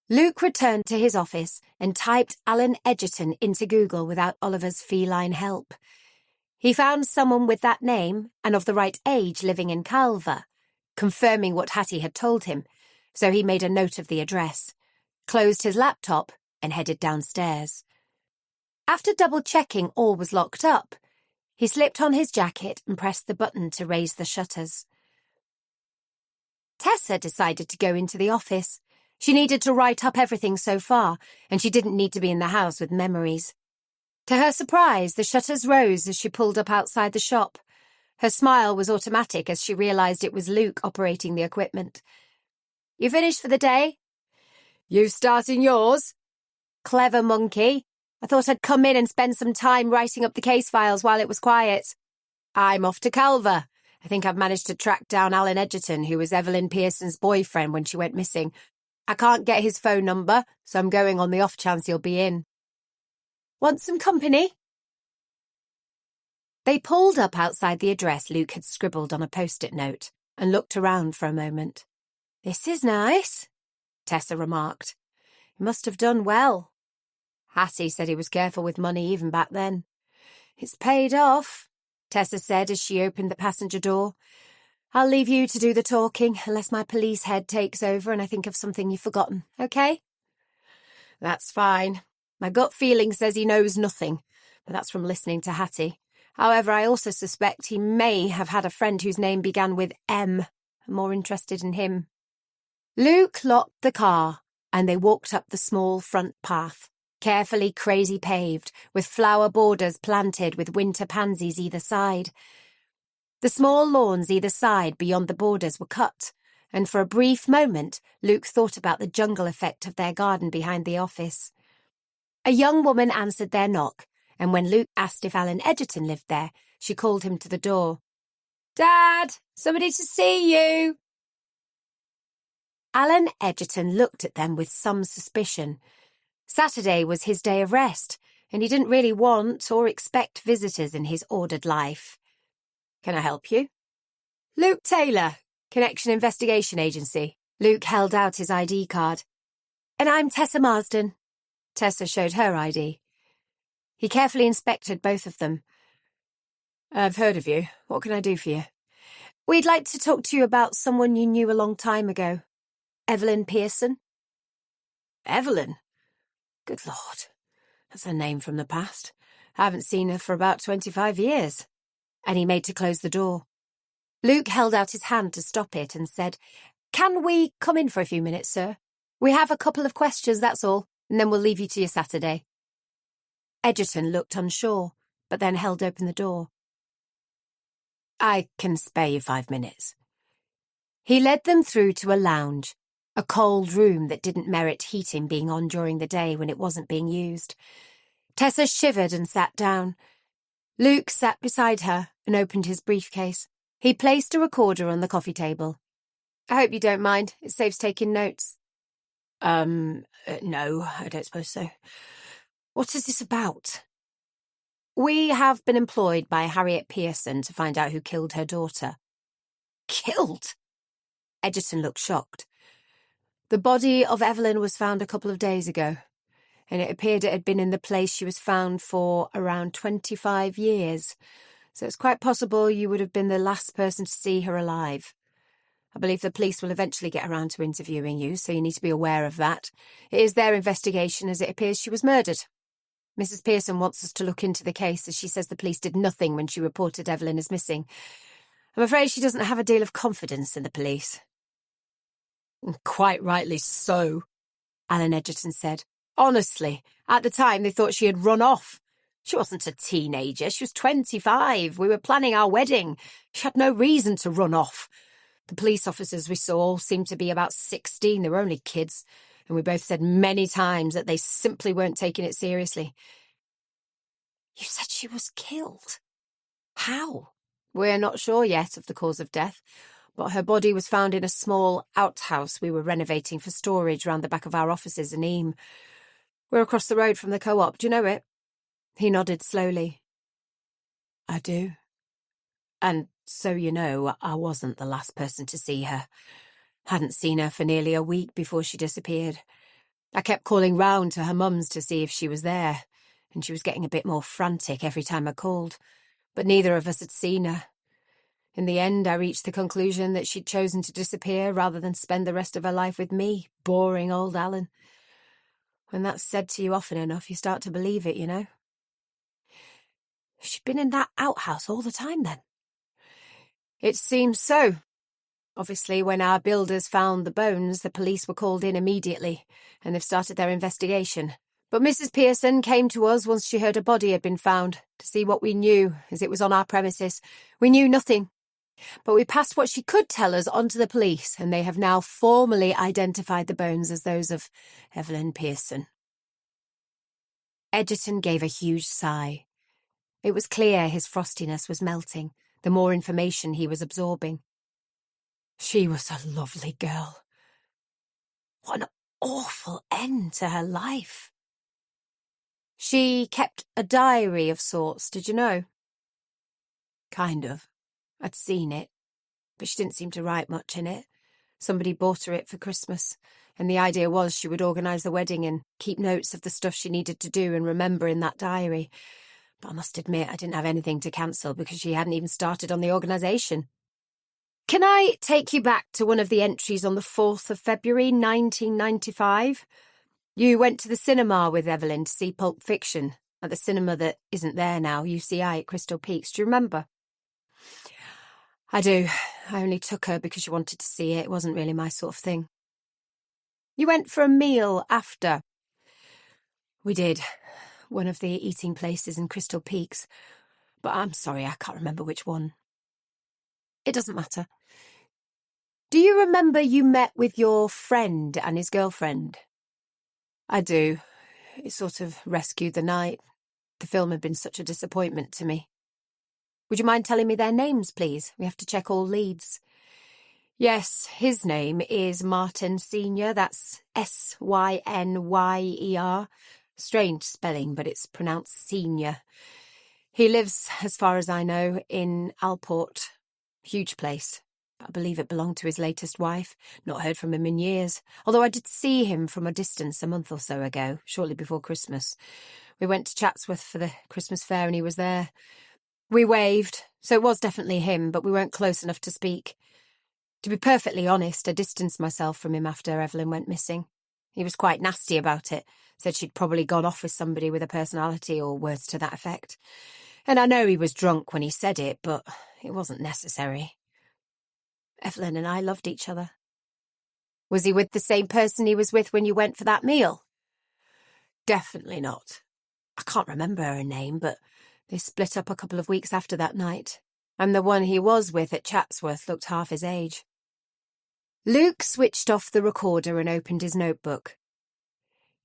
Luke returned to his office and typed Alan Edgerton into Google without Oliver's feline help. He found someone with that name and of the right age living in Calver, confirming what Hattie had told him, so he made a note of the address, closed his laptop, and headed downstairs. After double-checking all was locked up, he slipped on his jacket and pressed the button to raise the shutters. Tessa decided to go into the office. She needed to write up everything so far, and she didn't need to be in the house with memories. To her surprise, the shutters rose as she pulled up outside the shop. Her smile was automatic as she realised it was Luke operating the equipment. "You finished for the day?" "You starting yours?" "Clever monkey. I thought I'd come in and spend some time writing up the case files while it was quiet." "I'm off to Calver. I think I've managed to track down Alan Edgerton, who was Evelyn Pearson's boyfriend when she went missing. I can't get his phone number, so I'm going on the off chance he'll be in." "Want some company?" They pulled up outside the address Luke had scribbled on a post-it note and looked around for a moment. "This is nice," Tessa remarked. "He must have done well. Hattie said he was careful with money even back then." "It's paid off," Tessa said as she opened the passenger door. "I'll leave you to do the talking, unless my police head takes over and I think of something you've forgotten, okay?" "That's fine. My gut feeling says he knows nothing, but that's from listening to Hattie. However, I also suspect he may have had a friend whose name began with M. I'm more interested in him." Luke locked the car, and they walked up the small front path, carefully crazy paved, with flower borders planted with winter pansies either side. The small lawns either side beyond the borders were cut, and for a brief moment Luke thought about the jungle effect of their garden behind the office. A young woman answered their knock, and when Luke asked if Alan Edgerton lived there, she called him to the door. Dad, somebody to see you. Alan Edgerton looked at them with some suspicion. Saturday was his day of rest, and he didn't really want or expect visitors in his ordered life. Can I help you? Luke Taylor, Connection Investigation Agency. Luke held out his ID card. And I'm Tessa Marsden. Tessa showed her ID. He carefully inspected both of them. I've heard of you. What can I do for you? We'd like to talk to you about someone you knew a long time ago. Evelyn Pearson. Evelyn? Good Lord. That's a name from the past. I haven't seen her for about 25 years. And he made to close the door. Luke held out his hand to stop it and said, Can we come in for a few minutes, sir? We have a couple of questions, that's all, and then we'll leave you to your Saturday. Edgerton looked unsure, but then held open the door. I can spare you 5 minutes. He led them through to a lounge, a cold room that didn't merit heating being on during the day when it wasn't being used. Tessa shivered and sat down. Luke sat beside her and opened his briefcase. He placed a recorder on the coffee table. I hope you don't mind. It saves taking notes. No, I don't suppose so. What is this about? We have been employed by Harriet Pearson to find out who killed her daughter. Killed? Edgerton looked shocked. The body of Evelyn was found a couple of days ago, and it appeared it had been in the place she was found for around 25 years, so it's quite possible you would have been the last person to see her alive. I believe the police will eventually get around to interviewing you, so you need to be aware of that. It is their investigation as it appears she was murdered. Mrs. Pearson wants us to look into the case as she says the police did nothing when she reported Evelyn as missing. I'm afraid she doesn't have a deal of confidence in the police. Quite rightly so, Alan Edgerton said. Honestly, at the time they thought she had run off. She wasn't a teenager, she was 25. We were planning our wedding. She had no reason to run off. The police officers we saw all seemed to be about 16. They were only kids, and we both said many times that they simply weren't taking it seriously. You said she was killed. How? We're not sure yet of the cause of death, but her body was found in a small outhouse we were renovating for storage round the back of our offices in Eam. We're across the road from the co-op. Do you know it? He nodded slowly. I do. And so you know, I wasn't the last person to see her. Hadn't seen her for nearly a week before she disappeared. I kept calling round to her mum's to see if she was there, and she was getting a bit more frantic every time I called, but neither of us had seen her. In the end, I reached the conclusion that she'd chosen to disappear rather than spend the rest of her life with me, boring old Alan. When that's said to you often enough, you start to believe it, you know. She'd been in that outhouse all the time, then? It seems so. Obviously, when our builders found the bones, the police were called in immediately, and they've started their investigation. But Mrs. Pearson came to us once she heard a body had been found, to see what we knew, as it was on our premises. We knew nothing. But we passed what she could tell us on to the police, and they have now formally identified the bones as those of Evelyn Pearson. Edgerton gave a huge sigh. It was clear his frostiness was melting, the more information he was absorbing. She was a lovely girl. What an awful end to her life. She kept a diary of sorts, did you know? Kind of. I'd seen it, but she didn't seem to write much in it. Somebody bought her it for Christmas, and the idea was she would organise the wedding and keep notes of the stuff she needed to do and remember in that diary. But I must admit I didn't have anything to cancel because she hadn't even started on the organisation. Can I take you back to one of the entries on the 4th of February 1995? You went to the cinema with Evelyn to see Pulp Fiction, at the cinema that isn't there now, UCI at Crystal Peaks. Do you remember? I do. I only took her because she wanted to see it. It wasn't really my sort of thing. You went for a meal after? We did. One of the eating places in Crystal Peaks. But I'm sorry, I can't remember which one. It doesn't matter. Do you remember you met with your friend and his girlfriend? I do. It sort of rescued the night. The film had been such a disappointment to me. Would you mind telling me their names, please? We have to check all leads. Yes, his name is Martin Senior. That's Synyer. Strange spelling, but it's pronounced Senior. He lives, as far as I know, in Alport. Huge place. I believe it belonged to his latest wife. Not heard from him in years, although I did see him from a distance a month or so ago, shortly before Christmas. We went to Chatsworth for the Christmas fair and he was there. We waved, so it was definitely him, but we weren't close enough to speak. To be perfectly honest, I distanced myself from him after Evelyn went missing. He was quite nasty about it, said she'd probably gone off with somebody with a personality or words to that effect. And I know he was drunk when he said it, but it wasn't necessary. Evelyn and I loved each other. Was he with the same person he was with when you went for that meal? Definitely not. I can't remember her name, but they split up a couple of weeks after that night, and the one he was with at Chatsworth looked half his age. Luke switched off the recorder and opened his notebook.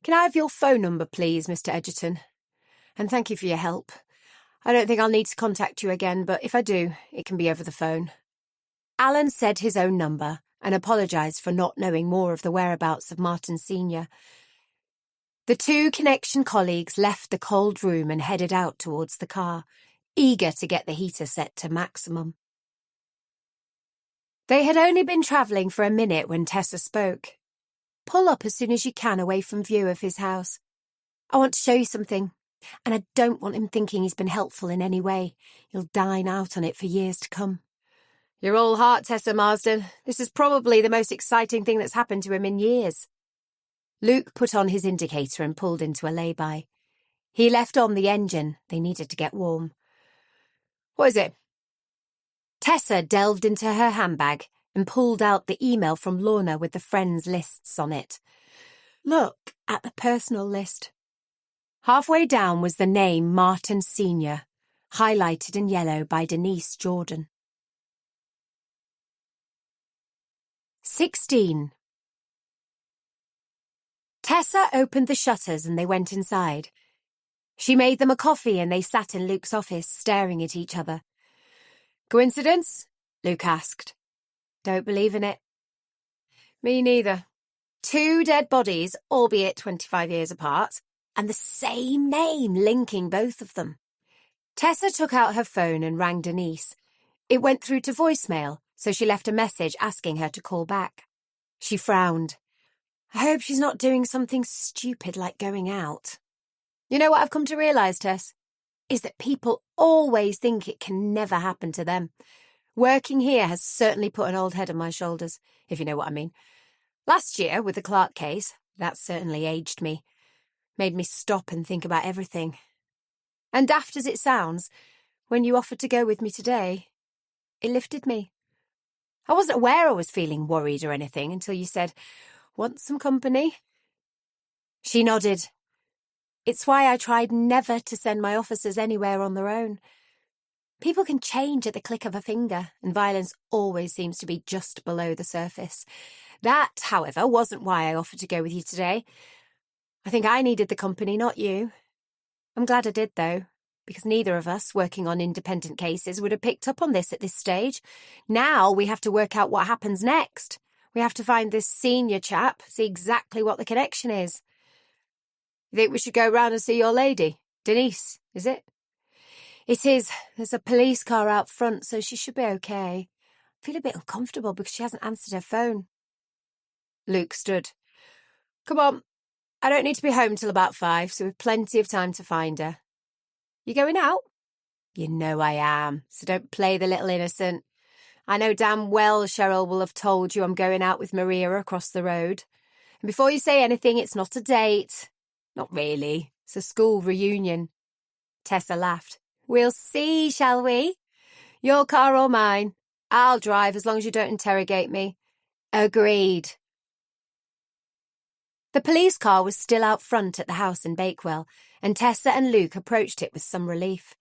Can I have your phone number, please, Mr. Edgerton? And thank you for your help. I don't think I'll need to contact you again, but if I do, it can be over the phone. Alan said his own number and apologised for not knowing more of the whereabouts of Martin Senior. The two connection colleagues left the cold room and headed out towards the car, eager to get the heater set to maximum. They had only been travelling for a minute when Tessa spoke. Pull up as soon as you can away from view of his house. I want to show you something, and I don't want him thinking he's been helpful in any way. He'll dine out on it for years to come. You're all heart, Tessa Marsden. This is probably the most exciting thing that's happened to him in years. Luke put on his indicator and pulled into a lay-by. He left on the engine. They needed to get warm. What is it? Tessa delved into her handbag and pulled out the email from Lorna with the friends' lists on it. Look at the personal list. Halfway down was the name Martin Senior, highlighted in yellow by Denise Jordan. 16. Tessa opened the shutters and they went inside. She made them a coffee and they sat in Luke's office, staring at each other. Coincidence? Luke asked. Don't believe in it. Me neither. 2 dead bodies, albeit 25 years apart, and the same name linking both of them. Tessa took out her phone and rang Denise. It went through to voicemail, so she left a message asking her to call back. She frowned. I hope she's not doing something stupid like going out. You know what I've come to realise, Tess? Is that people always think it can never happen to them. Working here has certainly put an old head on my shoulders, if you know what I mean. Last year, with the Clark case, that certainly aged me. Made me stop and think about everything. And daft as it sounds, when you offered to go with me today, it lifted me. I wasn't aware I was feeling worried or anything until you said, "Want some company?" She nodded. It's why I tried never to send my officers anywhere on their own. People can change at the click of a finger, and violence always seems to be just below the surface. That, however, wasn't why I offered to go with you today. I think I needed the company, not you. I'm glad I did, though, because neither of us, working on independent cases, would have picked up on this at this stage. Now we have to work out what happens next. We have to find this senior chap, see exactly what the connection is. You think we should go round and see your lady? Denise, is it? It is. There's a police car out front, so she should be okay. I feel a bit uncomfortable because she hasn't answered her phone. Luke stood. Come on. I don't need to be home till about 5, so we've plenty of time to find her. You going out? You know I am, so don't play the little innocent. I know damn well Cheryl will have told you I'm going out with Maria across the road. And before you say anything, it's not a date. Not really. It's a school reunion. Tessa laughed. We'll see, shall we? Your car or mine? I'll drive as long as you don't interrogate me. Agreed. The police car was still out front at the house in Bakewell, and Tessa and Luke approached it with some relief.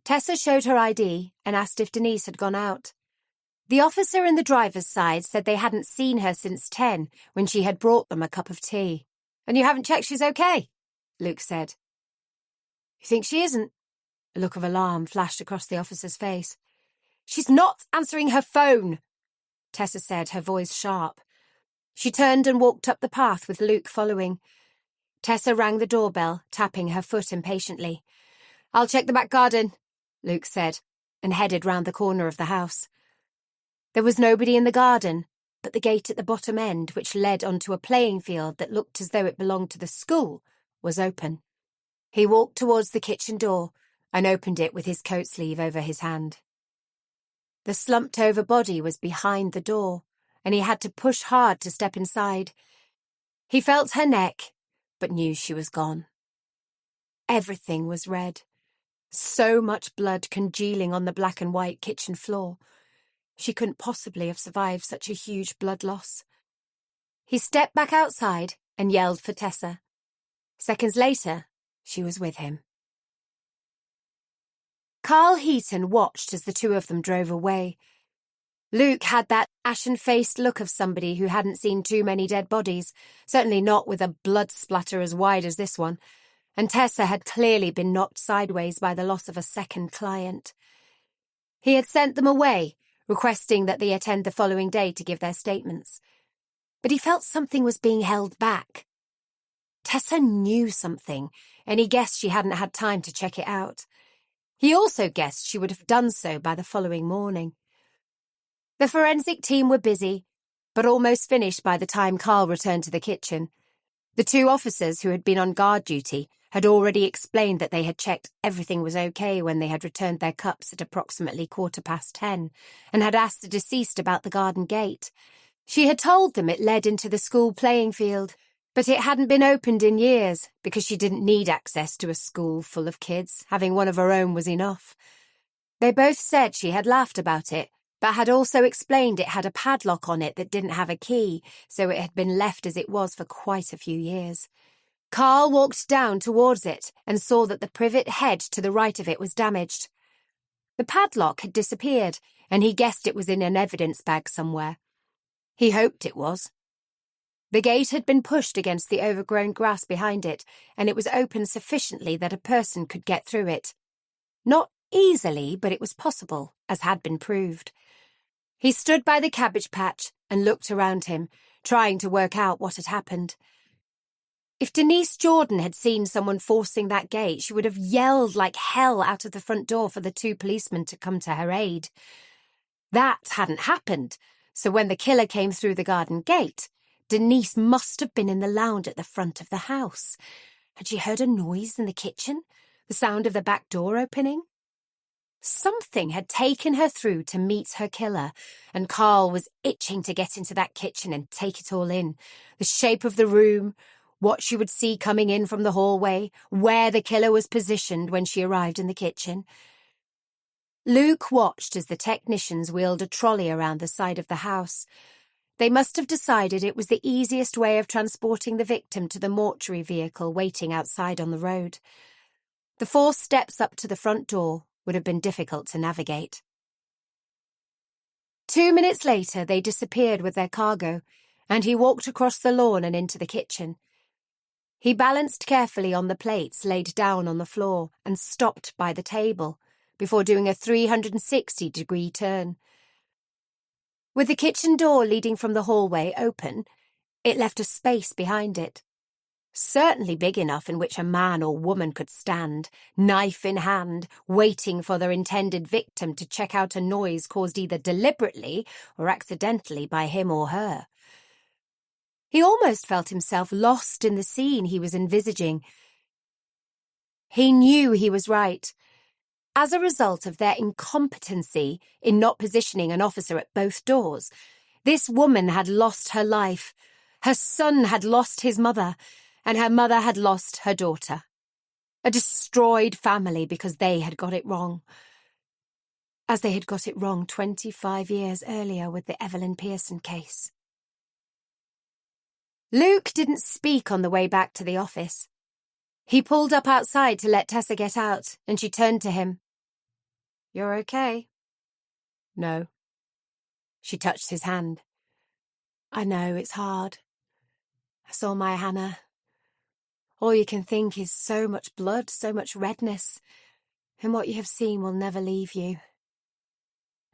Tessa showed her ID and asked if Denise had gone out. The officer in the driver's side said they hadn't seen her since 10, when she had brought them a cup of tea. And you haven't checked she's okay? Luke said. You think she isn't? A look of alarm flashed across the officer's face. "She's not answering her phone," Tessa said, her voice sharp. She turned and walked up the path with Luke following. Tessa rang the doorbell, tapping her foot impatiently. "I'll check the back garden," Luke said, and headed round the corner of the house. There was nobody in the garden, but the gate at the bottom end, which led onto a playing field that looked as though it belonged to the school, was open. He walked towards the kitchen door and opened it with his coat sleeve over his hand. The slumped-over body was behind the door, and he had to push hard to step inside. He felt her neck, but knew she was gone. Everything was red. So much blood congealing on the black and white kitchen floor. She couldn't possibly have survived such a huge blood loss. He stepped back outside and yelled for Tessa. Seconds later, she was with him. Carl Heaton watched as the two of them drove away. Luke had that ashen-faced look of somebody who hadn't seen too many dead bodies, certainly not with a blood splatter as wide as this one, and Tessa had clearly been knocked sideways by the loss of a second client. He had sent them away, requesting that they attend the following day to give their statements. But he felt something was being held back. Tessa knew something, and he guessed she hadn't had time to check it out. He also guessed she would have done so by the following morning. The forensic team were busy, but almost finished by the time Carl returned to the kitchen. The two officers who had been on guard duty had already explained that they had checked everything was okay when they had returned their cups at approximately 10:15, and had asked the deceased about the garden gate. She had told them it led into the school playing field, but it hadn't been opened in years because she didn't need access to a school full of kids. Having one of her own was enough. They both said she had laughed about it, but had also explained it had a padlock on it that didn't have a key, so it had been left as it was for quite a few years. Carl walked down towards it and saw that the privet head to the right of it was damaged. The padlock had disappeared, and he guessed it was in an evidence bag somewhere. He hoped it was. The gate had been pushed against the overgrown grass behind it, and it was open sufficiently that a person could get through it. Not easily, but it was possible, as had been proved. He stood by the cabbage patch and looked around him, trying to work out what had happened. If Denise Jordan had seen someone forcing that gate, she would have yelled like hell out of the front door for the two policemen to come to her aid. That hadn't happened, so when the killer came through the garden gate, Denise must have been in the lounge at the front of the house. Had she heard a noise in the kitchen? The sound of the back door opening? Something had taken her through to meet her killer, and Carl was itching to get into that kitchen and take it all in. The shape of the room, what she would see coming in from the hallway, where the killer was positioned when she arrived in the kitchen. Luke watched as the technicians wheeled a trolley around the side of the house. They must have decided it was the easiest way of transporting the victim to the mortuary vehicle waiting outside on the road. The 4 steps up to the front door would have been difficult to navigate. 2 minutes later, they disappeared with their cargo, and he walked across the lawn and into the kitchen. He balanced carefully on the plates laid down on the floor and stopped by the table before doing a 360-degree turn. With the kitchen door leading from the hallway open, it left a space behind it. Certainly big enough in which a man or woman could stand, knife in hand, waiting for their intended victim to check out a noise caused either deliberately or accidentally by him or her. He almost felt himself lost in the scene he was envisaging. He knew he was right. As a result of their incompetency in not positioning an officer at both doors, this woman had lost her life. Her son had lost his mother, and her mother had lost her daughter. A destroyed family because they had got it wrong. As they had got it wrong 25 years earlier with the Evelyn Pearson case. Luke didn't speak on the way back to the office. He pulled up outside to let Tessa get out, and she turned to him. "You're okay?" "No." She touched his hand. "I know, it's hard. I saw my Hannah. All you can think is so much blood, so much redness. and what you have seen will never leave you.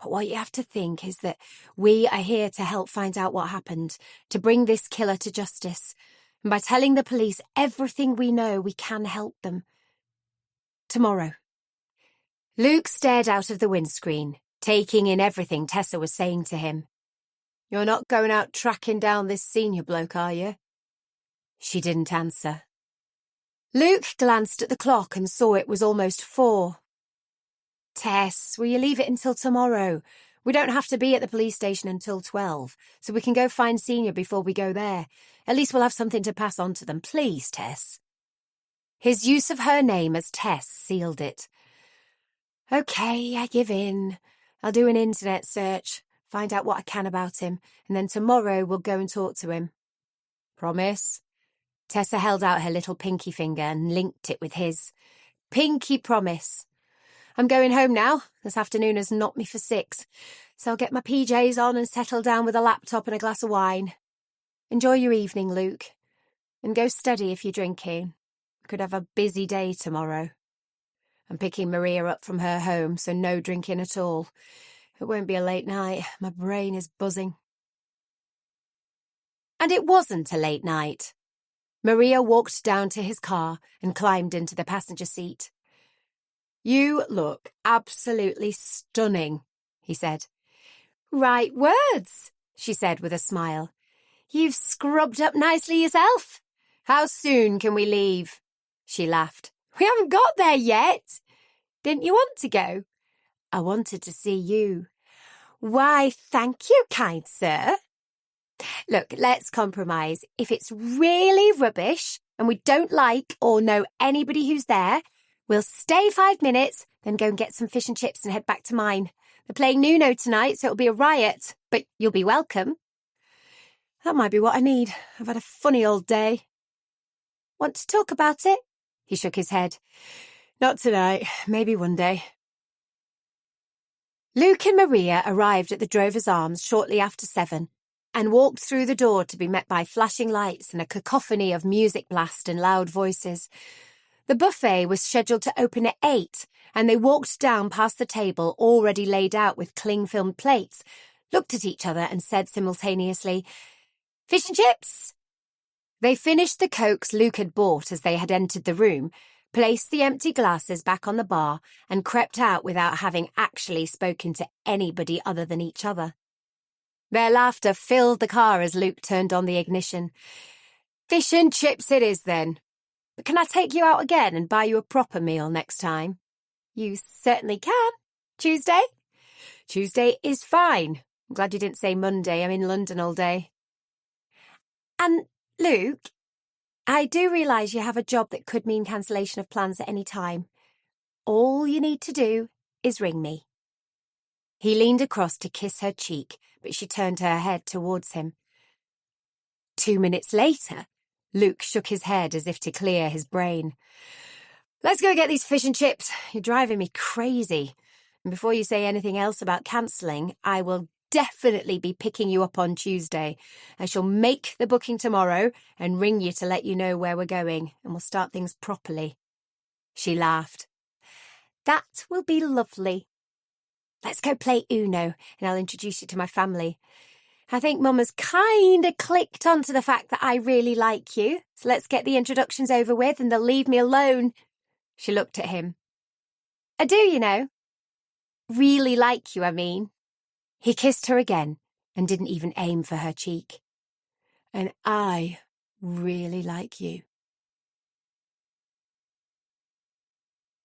But what you have to think is that we are here to help find out what happened, to bring this killer to justice. And by telling the police everything we know, we can help them. Tomorrow. Luke stared out of the windscreen, taking in everything Tessa was saying to him. You're not going out tracking down this senior bloke, are you? She didn't answer. Luke glanced at the clock and saw it was almost 4. Tess, will you leave it until tomorrow? We don't have to be at the police station until 12, so we can go find Senior before we go there. At least we'll have something to pass on to them. Please, Tess. His use of her name as Tess sealed it. Okay, I give in. I'll do an internet search, find out what I can about him, and then tomorrow we'll go and talk to him. Promise? Tessa held out her little pinky finger and linked it with his. Pinky promise. I'm going home now. This afternoon has knocked me for 6, so I'll get my PJs on and settle down with a laptop and a glass of wine. Enjoy your evening, Luke, and go steady if you're drinking. We could have a busy day tomorrow. I'm picking Maria up from her home, so no drinking at all. It won't be a late night. My brain is buzzing. And it wasn't a late night. Maria walked down to his car and climbed into the passenger seat. You look absolutely stunning, he said. Right words, she said with a smile. You've scrubbed up nicely yourself. How soon can we leave? She laughed. We haven't got there yet. Didn't you want to go? I wanted to see you. Why, thank you, kind sir. Look, let's compromise. If it's really rubbish and we don't like or know anybody who's there, we'll stay 5 minutes, then go and get some fish and chips and head back to mine. They're playing Nuno tonight, so it'll be a riot, but you'll be welcome. That might be what I need. I've had a funny old day. Want to talk about it? He shook his head. Not tonight. Maybe one day. Luke and Maria arrived at the Drover's Arms shortly after 7 and walked through the door to be met by flashing lights and a cacophony of music blast and loud voices. The buffet was scheduled to open at 8, and they walked down past the table already laid out with cling-filmed plates, looked at each other and said simultaneously, "Fish and chips!" They finished the Cokes Luke had bought as they had entered the room, placed the empty glasses back on the bar, and crept out without having actually spoken to anybody other than each other. Their laughter filled the car as Luke turned on the ignition. Fish and chips it is, then. But can I take you out again and buy you a proper meal next time? You certainly can. Tuesday? Tuesday is fine. I'm glad you didn't say Monday. I'm in London all day. And, Luke, I do realise you have a job that could mean cancellation of plans at any time. All you need to do is ring me. He leaned across to kiss her cheek, but she turned her head towards him. 2 minutes later, Luke shook his head as if to clear his brain. Let's go get these fish and chips. You're driving me crazy. And before you say anything else about cancelling, I will definitely be picking you up on Tuesday. I shall make the booking tomorrow and ring you to let you know where we're going, and we'll start things properly. She laughed. That will be lovely. Let's go play Uno, and I'll introduce you to my family. I think Mum has kind of clicked onto the fact that I really like you, so let's get the introductions over with and they'll leave me alone. She looked at him. I do, you know. Really like you, I mean. He kissed her again and didn't even aim for her cheek. And I really like you.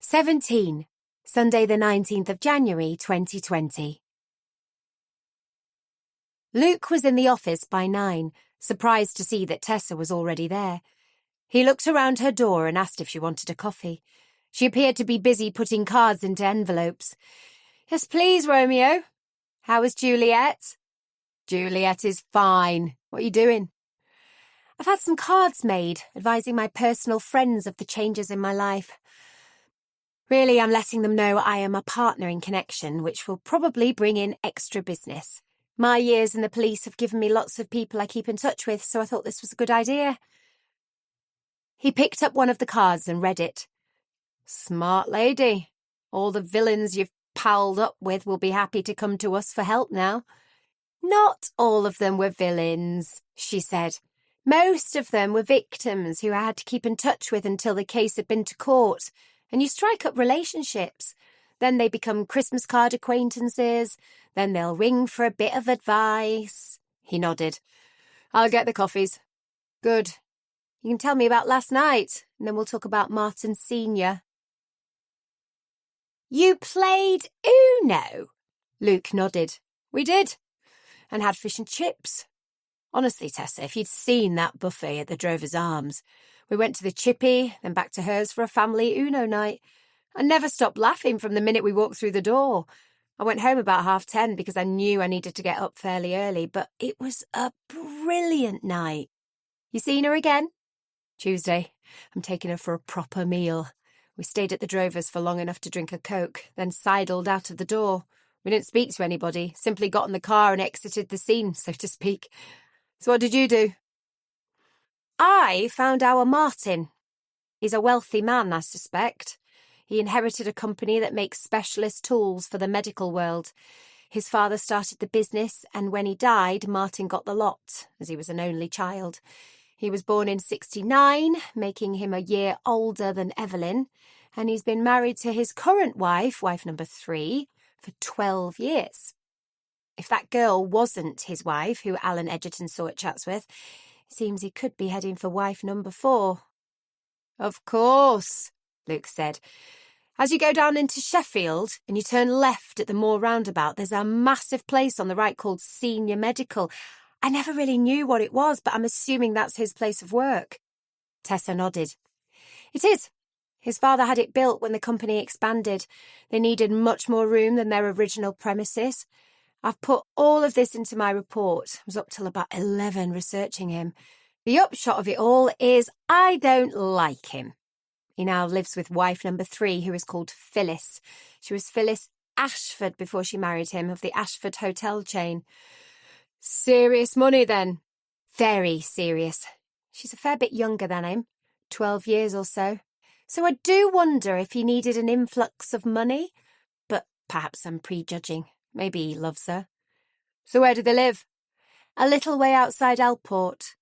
17. Sunday the 19th of January 2020. Luke was in the office by 9, surprised to see that Tessa was already there. He looked around her door and asked if she wanted a coffee. She appeared to be busy putting cards into envelopes. Yes, please, Romeo. How is Juliet? Juliet is fine. What are you doing? I've had some cards made, advising my personal friends of the changes in my life. Really, I'm letting them know I am a partner in connection, which will probably bring in extra business. My years in the police have given me lots of people I keep in touch with, so I thought this was a good idea. He picked up one of the cards and read it. Smart lady. All the villains you've palled up with will be happy to come to us for help now. Not all of them were villains, she said. Most of them were victims who I had to keep in touch with until the case had been to court. And you strike up relationships. Then they become Christmas card acquaintances. Then they'll ring for a bit of advice. He nodded. I'll get the coffees. Good. You can tell me about last night, and then we'll talk about Martin Sr. You played Uno? Luke nodded. We did. And had fish and chips. Honestly, Tessa, if you'd seen that buffet at the Drover's Arms. We went to the Chippy, then back to hers for a family Uno night. I never stopped laughing from the minute we walked through the door. I went home about 10:30 because I knew I needed to get up fairly early, but it was a brilliant night. You seen her again? Tuesday. I'm taking her for a proper meal. We stayed at the Drovers for long enough to drink a Coke, then sidled out of the door. We didn't speak to anybody, simply got in the car and exited the scene, so to speak. So what did you do? I found our Martin. He's a wealthy man, I suspect. He inherited a company that makes specialist tools for the medical world. His father started the business, and when he died, Martin got the lot, as he was an only child. He was born in 1969, making him a year older than Evelyn, and he's been married to his current wife number 3, for 12 years. If that girl wasn't his wife, who Alan Edgerton saw at Chatsworth, it seems he could be heading for wife number 4. Of course, Luke said. As you go down into Sheffield and you turn left at the Moor roundabout, there's a massive place on the right called Senior Medical. I never really knew what it was, but I'm assuming that's his place of work. Tessa nodded. It is. His father had it built when the company expanded. They needed much more room than their original premises. I've put all of this into my report. I was up till about 11 researching him. The upshot of it all is I don't like him. He now lives with wife number 3, who is called Phyllis. She was Phyllis Ashford before she married him, of the Ashford hotel chain. Serious money, then? Very serious. She's a fair bit younger than him, 12 years or so. So I do wonder if he needed an influx of money. But perhaps I'm prejudging. Maybe he loves her. So where do they live? A little way outside Alport.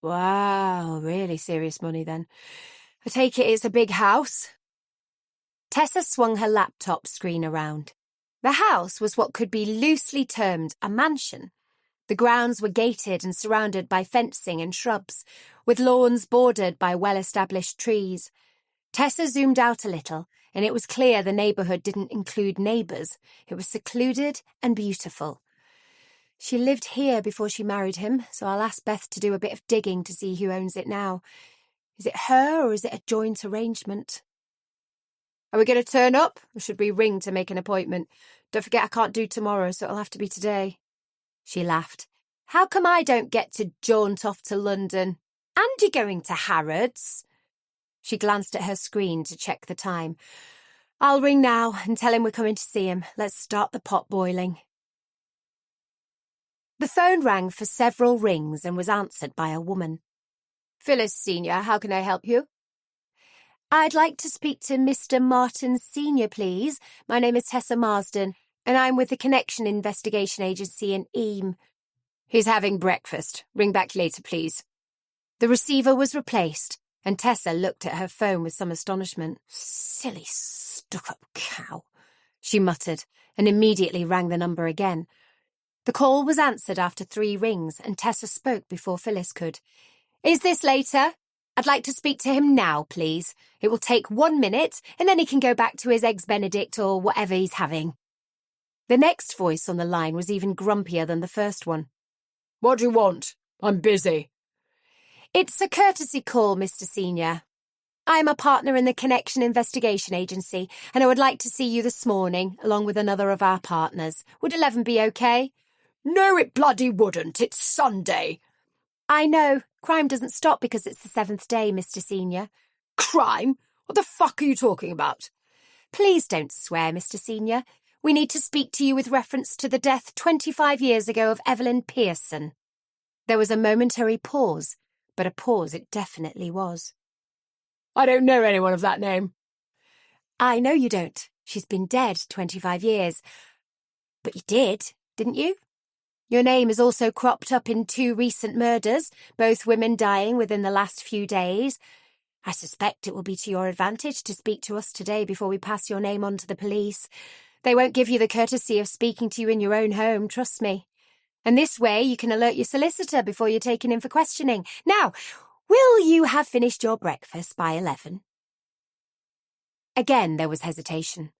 Wow, really serious money, then. I take it it's a big house. Tessa swung her laptop screen around. The house was what could be loosely termed a mansion. The grounds were gated and surrounded by fencing and shrubs, with lawns bordered by well-established trees. Tessa zoomed out a little, and it was clear the neighbourhood didn't include neighbours. It was secluded and beautiful. She lived here before she married him, so I'll ask Beth to do a bit of digging to see who owns it now. Is it her or is it a joint arrangement? Are we going to turn up, or should we ring to make an appointment? Don't forget I can't do tomorrow, so it'll have to be today. She laughed. How come I don't get to jaunt off to London? And you're going to Harrods? She glanced at her screen to check the time. I'll ring now and tell him we're coming to see him. Let's start the pot boiling. The phone rang for several rings and was answered by a woman. Phyllis Senior, how can I help you? I'd like to speak to Mr. Martin Senior, please. My name is Tessa Marsden, and I'm with the Connection Investigation Agency in Eam. He's having breakfast. Ring back later, please. The receiver was replaced, and Tessa looked at her phone with some astonishment. Silly, stuck-up cow, she muttered, and immediately rang the number again. The call was answered after 3 rings, and Tessa spoke before Phyllis could. Is this later? I'd like to speak to him now, please. It will take 1 minute, and then he can go back to his Eggs Benedict or whatever he's having. The next voice on the line was even grumpier than the first one. What do you want? I'm busy. It's a courtesy call, Mr. Senior. I'm a partner in the Connection Investigation Agency, and I would like to see you this morning, along with another of our partners. Would 11 be okay? No, it bloody wouldn't. It's Sunday. I know. Crime doesn't stop because it's the 7th day, Mr. Senior. Crime? What the fuck are you talking about? Please don't swear, Mr. Senior. We need to speak to you with reference to the death 25 years ago of Evelyn Pearson. There was a momentary pause, but a pause it definitely was. I don't know anyone of that name. I know you don't. She's been dead 25 years. But you did, didn't you? Your name is also cropped up in 2 recent murders, both women dying within the last few days. I suspect it will be to your advantage to speak to us today before we pass your name on to the police. They won't give you the courtesy of speaking to you in your own home, trust me. And this way you can alert your solicitor before you're taken in for questioning. Now, will you have finished your breakfast by 11? Again there was hesitation.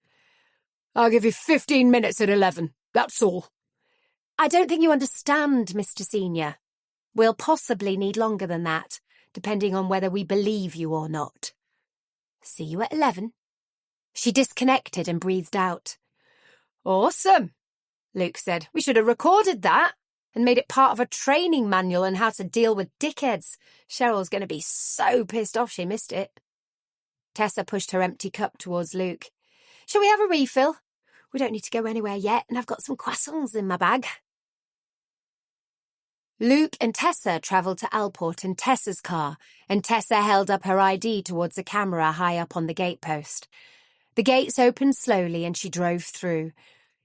I'll give you 15 minutes at 11, that's all. I don't think you understand, Mr. Senior. We'll possibly need longer than that, depending on whether we believe you or not. See you at 11. She disconnected and breathed out. Awesome, Luke said. We should have recorded that and made it part of a training manual on how to deal with dickheads. Cheryl's going to be so pissed off she missed it. Tessa pushed her empty cup towards Luke. Shall we have a refill? We don't need to go anywhere yet, and I've got some croissants in my bag. Luke and Tessa travelled to Alport in Tessa's car, and Tessa held up her ID towards a camera high up on the gatepost. The gates opened slowly and she drove through.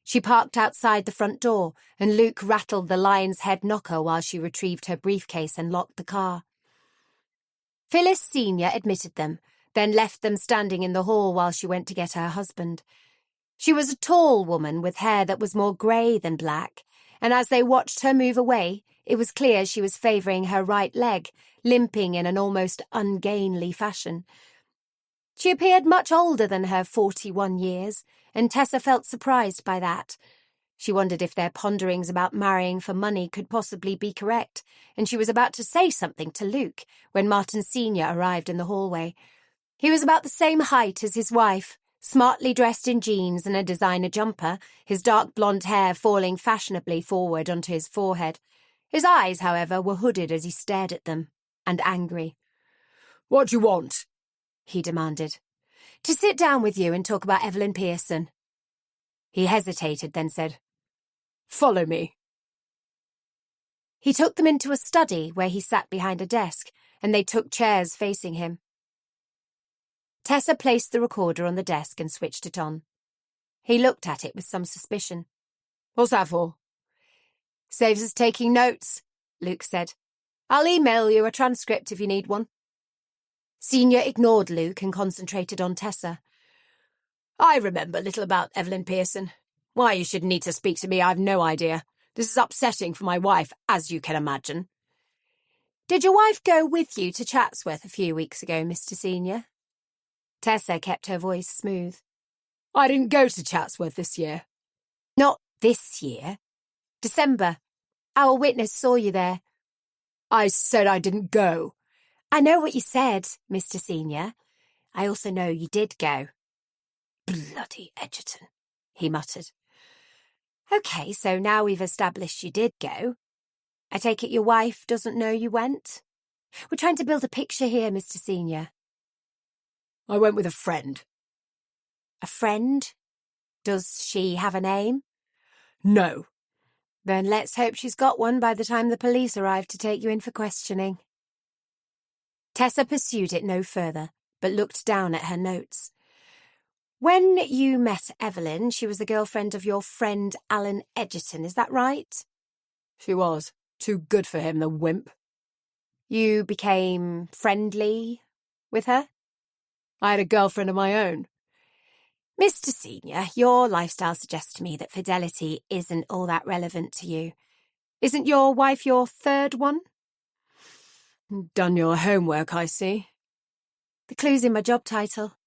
She parked outside the front door, and Luke rattled the lion's head knocker while she retrieved her briefcase and locked the car. Phyllis Senior admitted them, then left them standing in the hall while she went to get her husband. She was a tall woman with hair that was more grey than black, and as they watched her move away, it was clear she was favouring her right leg, limping in an almost ungainly fashion. She appeared much older than her 41 years, and Tessa felt surprised by that. She wondered if their ponderings about marrying for money could possibly be correct, and she was about to say something to Luke when Martin Senior arrived in the hallway. He was about the same height as his wife, smartly dressed in jeans and a designer jumper, his dark blonde hair falling fashionably forward onto his forehead. His eyes, however, were hooded as he stared at them, and angry. "What do you want?" he demanded. "To sit down with you and talk about Evelyn Pearson." He hesitated, then said, "Follow me." He took them into a study where he sat behind a desk, and they took chairs facing him. Tessa placed the recorder on the desk and switched it on. He looked at it with some suspicion. "What's that for?" "Saves us taking notes," Luke said. "I'll email you a transcript if you need one." Senior ignored Luke and concentrated on Tessa. "I remember little about Evelyn Pearson. Why you should need to speak to me, I've no idea. This is upsetting for my wife, as you can imagine." "Did your wife go with you to Chatsworth a few weeks ago, Mr. Senior?" Tessa kept her voice smooth. "I didn't go to Chatsworth this year." "Not this year. December. Our witness saw you there." "I said I didn't go." "I know what you said, Mr. Senior. I also know you did go." "Bloody Edgerton," he muttered. "OK, so now we've established you did go. I take it your wife doesn't know you went? We're trying to build a picture here, Mr. Senior." "I went with a friend." "A friend? Does she have a name?" "No." "Then let's hope she's got one by the time the police arrive to take you in for questioning." Tessa pursued it no further, but looked down at her notes. "When you met Evelyn, she was the girlfriend of your friend Alan Edgerton, is that right?" "She was. Too good for him, the wimp." "You became friendly with her?" "I had a girlfriend of my own." "Mr. Senior, your lifestyle suggests to me that fidelity isn't all that relevant to you. Isn't your wife your third one?" "Done your homework, I see." "The clue's in my job title,"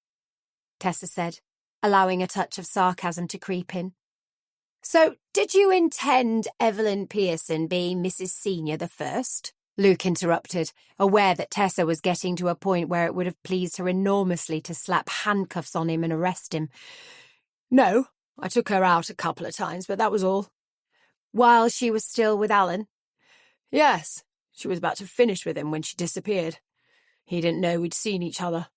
Tessa said, allowing a touch of sarcasm to creep in. "So, did you intend Evelyn Pearson being Mrs. Senior the first?" Luke interrupted, aware that Tessa was getting to a point where it would have pleased her enormously to slap handcuffs on him and arrest him. "No, I took her out a couple of times, but that was all." "While she was still with Alan?" "Yes, she was about to finish with him when she disappeared. He didn't know we'd seen each other."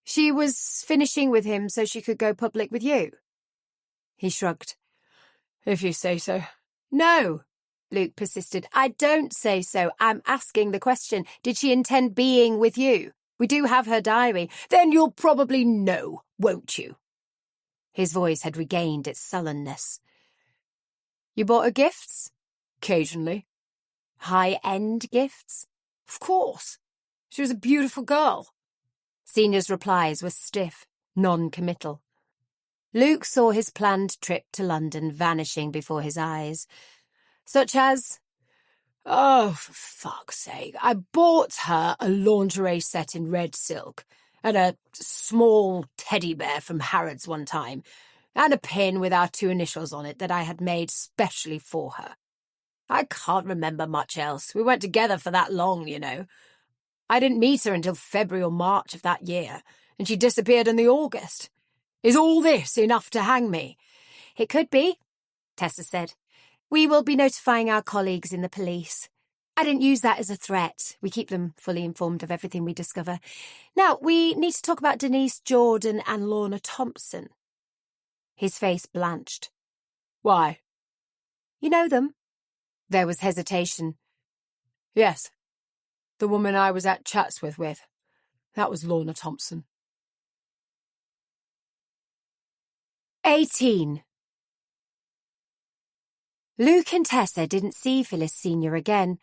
"She was finishing with him so she could go public with you?" He shrugged. "If you say so." "No," Luke persisted. "I don't say so. I'm asking the question. Did she intend being with you? We do have her diary." "Then you'll probably know, won't you?" His voice had regained its sullenness. You bought her gifts? Occasionally. High-end gifts? Of course. She was a beautiful girl. Senior's replies were stiff, non-committal. Luke saw his planned trip to London vanishing before his eyes. Such as, oh, for fuck's sake, I bought her a lingerie set in red silk, and a small teddy bear from Harrods one time, and a pin with our 2 initials on it that I had made specially for her. I can't remember much else. We weren't together for that long, you know. I didn't meet her until February or March of that year, and she disappeared in the August. Is all this enough to hang me? It could be, Tessa said. We will be notifying our colleagues in the police. I didn't use that as a threat. We keep them fully informed of everything we discover. Now, we need to talk about Denise Jordan and Lorna Thompson. His face blanched. Why? You know them? There was hesitation. Yes. The woman I was at Chatsworth with. That was Lorna Thompson. 18. Luke and Tessa didn't see Phyllis Senior again.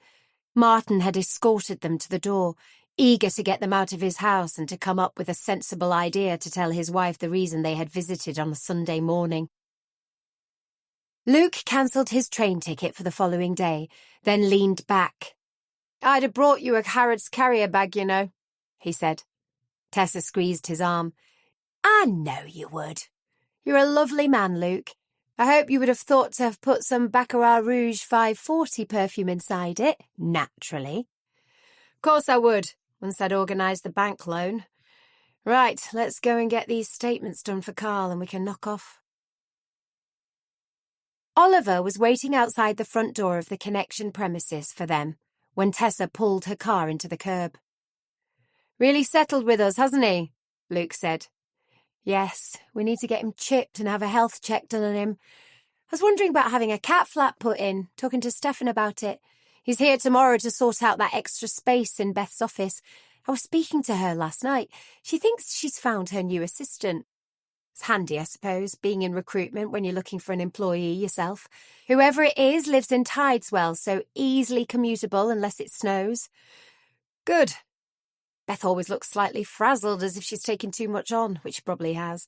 Martin had escorted them to the door, eager to get them out of his house and to come up with a sensible idea to tell his wife the reason they had visited on a Sunday morning. Luke cancelled his train ticket for the following day, then leaned back. I'd have brought you a Harrods carrier bag, you know, he said. Tessa squeezed his arm. I know you would. You're a lovely man, Luke. I hope you would have thought to have put some Baccarat Rouge 540 perfume inside it, naturally. Of course I would, once I'd organised the bank loan. Right, let's go and get these statements done for Carl and we can knock off. Oliver was waiting outside the front door of the Connection premises for them when Tessa pulled her car into the curb. Really settled with us, hasn't he? Luke said. Yes, we need to get him chipped and have a health check done on him. I was wondering about having a cat flap put in, talking to Stefan about it. He's here tomorrow to sort out that extra space in Beth's office. I was speaking to her last night. She thinks she's found her new assistant. It's handy, I suppose, being in recruitment when you're looking for an employee yourself. Whoever it is lives in Tideswell, so easily commutable unless it snows. Good. Beth always looks slightly frazzled, as if she's taken too much on, which she probably has.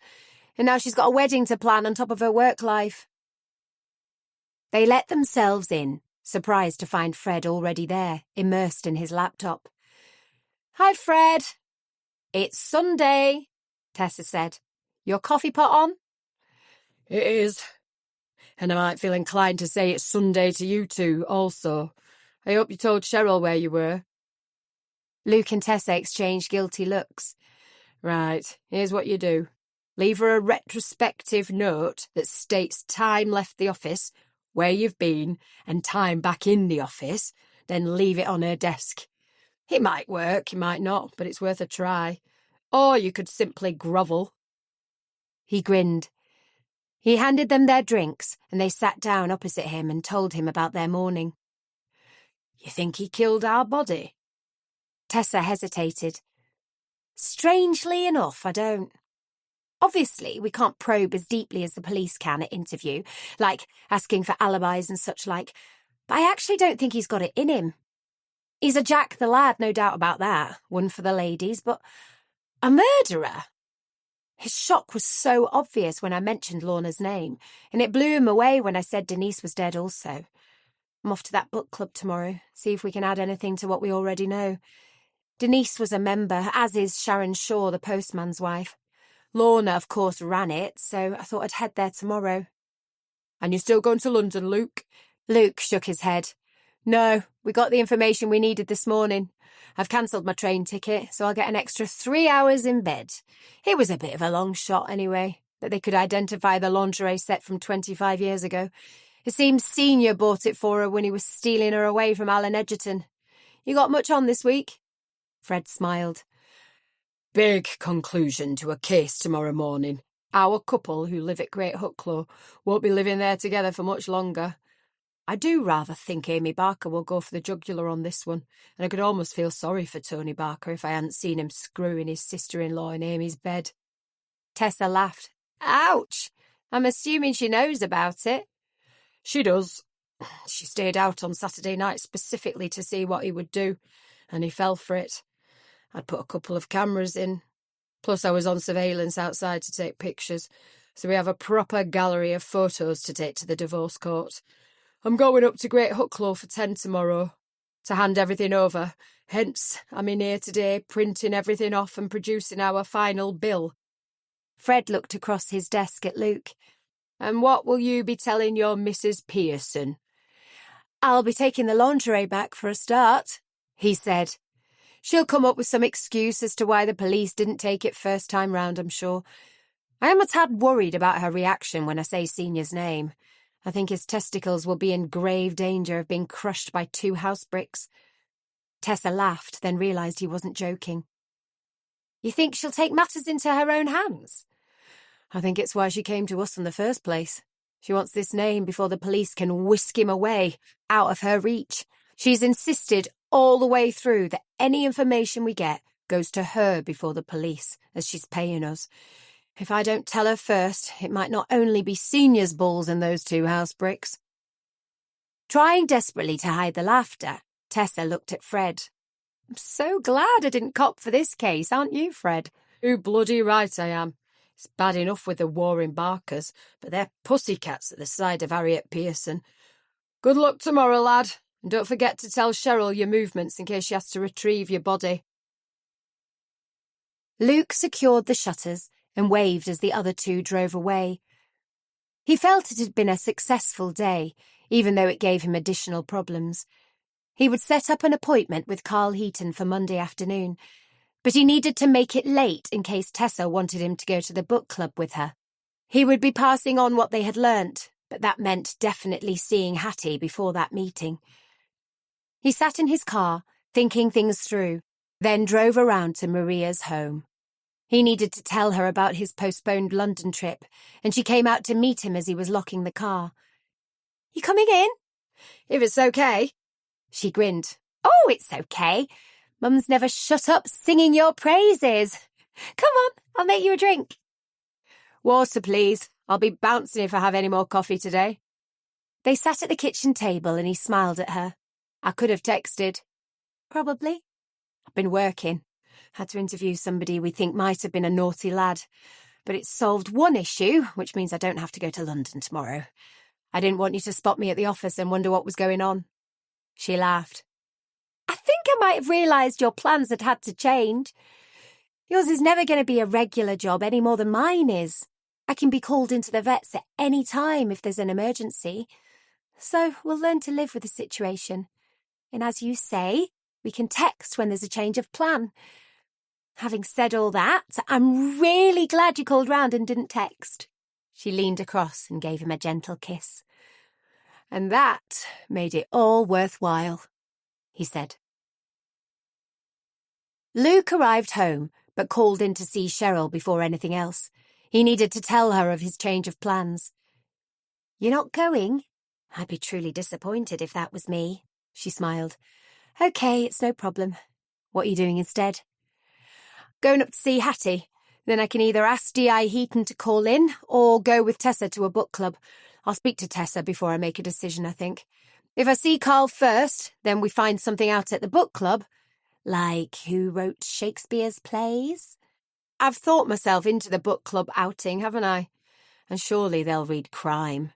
And now she's got a wedding to plan on top of her work life. They let themselves in, surprised to find Fred already there, immersed in his laptop. Hi, Fred. It's Sunday, Tessa said. Your coffee pot on? It is. And I might feel inclined to say it's Sunday to you two also. I hope you told Cheryl where you were. Luke and Tessa exchanged guilty looks. Right, here's what you do. Leave her a retrospective note that states time left the office, where you've been, and time back in the office, then leave it on her desk. It might work, it might not, but it's worth a try. Or you could simply grovel. He grinned. He handed them their drinks, and they sat down opposite him and told him about their morning. You think he killed our body? Tessa hesitated. Strangely enough, I don't. Obviously, we can't probe as deeply as the police can at interview, like asking for alibis and such like, but I actually don't think he's got it in him. He's a Jack the Lad, no doubt about that, one for the ladies, but a murderer? His shock was so obvious when I mentioned Lorna's name, and it blew him away when I said Denise was dead also. I'm off to that book club tomorrow, see if we can add anything to what we already know. Denise was a member, as is Sharon Shaw, the postman's wife. Lorna, of course, ran it, so I thought I'd head there tomorrow. And you're still going to London, Luke? Luke shook his head. No, we got the information we needed this morning. I've cancelled my train ticket, so I'll get an extra 3 hours in bed. It was a bit of a long shot anyway, that they could identify the lingerie set from 25 years ago. It seems Senior bought it for her when he was stealing her away from Alan Edgerton. You got much on this week? Fred smiled. Big conclusion to a case tomorrow morning. Our couple, who live at Great Hucklow, won't be living there together for much longer. I do rather think Amy Barker will go for the jugular on this one, and I could almost feel sorry for Tony Barker if I hadn't seen him screwing his sister-in-law in Amy's bed. Tessa laughed. Ouch! I'm assuming she knows about it. She does. She stayed out on Saturday night specifically to see what he would do, and he fell for it. I'd put a couple of cameras in, plus I was on surveillance outside to take pictures, so we have a proper gallery of photos to take to the divorce court. I'm going up to Great Hucklow for 10 tomorrow to hand everything over. Hence, I'm in here today, printing everything off and producing our final bill. Fred looked across his desk at Luke. And what will you be telling your Mrs. Pearson? I'll be taking the lingerie back for a start, he said. She'll come up with some excuse as to why the police didn't take it first time round, I'm sure. I am a tad worried about her reaction when I say Senior's name. I think his testicles will be in grave danger of being crushed by 2 house bricks. Tessa laughed, then realised he wasn't joking. You think she'll take matters into her own hands? I think it's why she came to us in the first place. She wants this name before the police can whisk him away, out of her reach. She's insisted all the way through that any information we get goes to her before the police, as she's paying us. If I don't tell her first, it might not only be Senior's balls in those 2 house bricks. Trying desperately to hide the laughter, Tessa looked at Fred. I'm so glad I didn't cop for this case, aren't you, Fred? You're bloody right I am. It's bad enough with the warring Barkers, but they're pussycats at the side of Harriet Pearson. Good luck tomorrow, lad, and don't forget to tell Cheryl your movements in case she has to retrieve your body. Luke secured the shutters and waved as the other 2 drove away. He felt it had been a successful day, even though it gave him additional problems. He would set up an appointment with Carl Heaton for Monday afternoon, but he needed to make it late in case Tessa wanted him to go to the book club with her. He would be passing on what they had learnt, but that meant definitely seeing Hattie before that meeting. He sat in his car, thinking things through, then drove around to Maria's home. He needed to tell her about his postponed London trip, and she came out to meet him as he was locking the car. You coming in? If it's okay. She grinned. Oh, it's okay. Mum's never shut up singing your praises. Come on, I'll make you a drink. Water, please. I'll be bouncing if I have any more coffee today. They sat at the kitchen table and he smiled at her. I could have texted. Probably. I've been working. Had to interview somebody we think might have been a naughty lad. But it's solved one issue, which means I don't have to go to London tomorrow. I didn't want you to spot me at the office and wonder what was going on. She laughed. I think I might have realised your plans had to change. Yours is never going to be a regular job any more than mine is. I can be called into the vets at any time if there's an emergency. So we'll learn to live with the situation. And as you say, we can text when there's a change of plan. Having said all that, I'm really glad you called round and didn't text. She leaned across and gave him a gentle kiss. And that made it all worthwhile, he said. Luke arrived home, but called in to see Cheryl before anything else. He needed to tell her of his change of plans. You're not going? I'd be truly disappointed if that was me, she smiled. OK, it's no problem. What are you doing instead? Going up to see Hattie. Then I can either ask D.I. Heaton to call in or go with Tessa to a book club. I'll speak to Tessa before I make a decision, I think. If I see Carl first, then we find something out at the book club. Like who wrote Shakespeare's plays? I've thought myself into the book club outing, haven't I? And surely they'll read crime.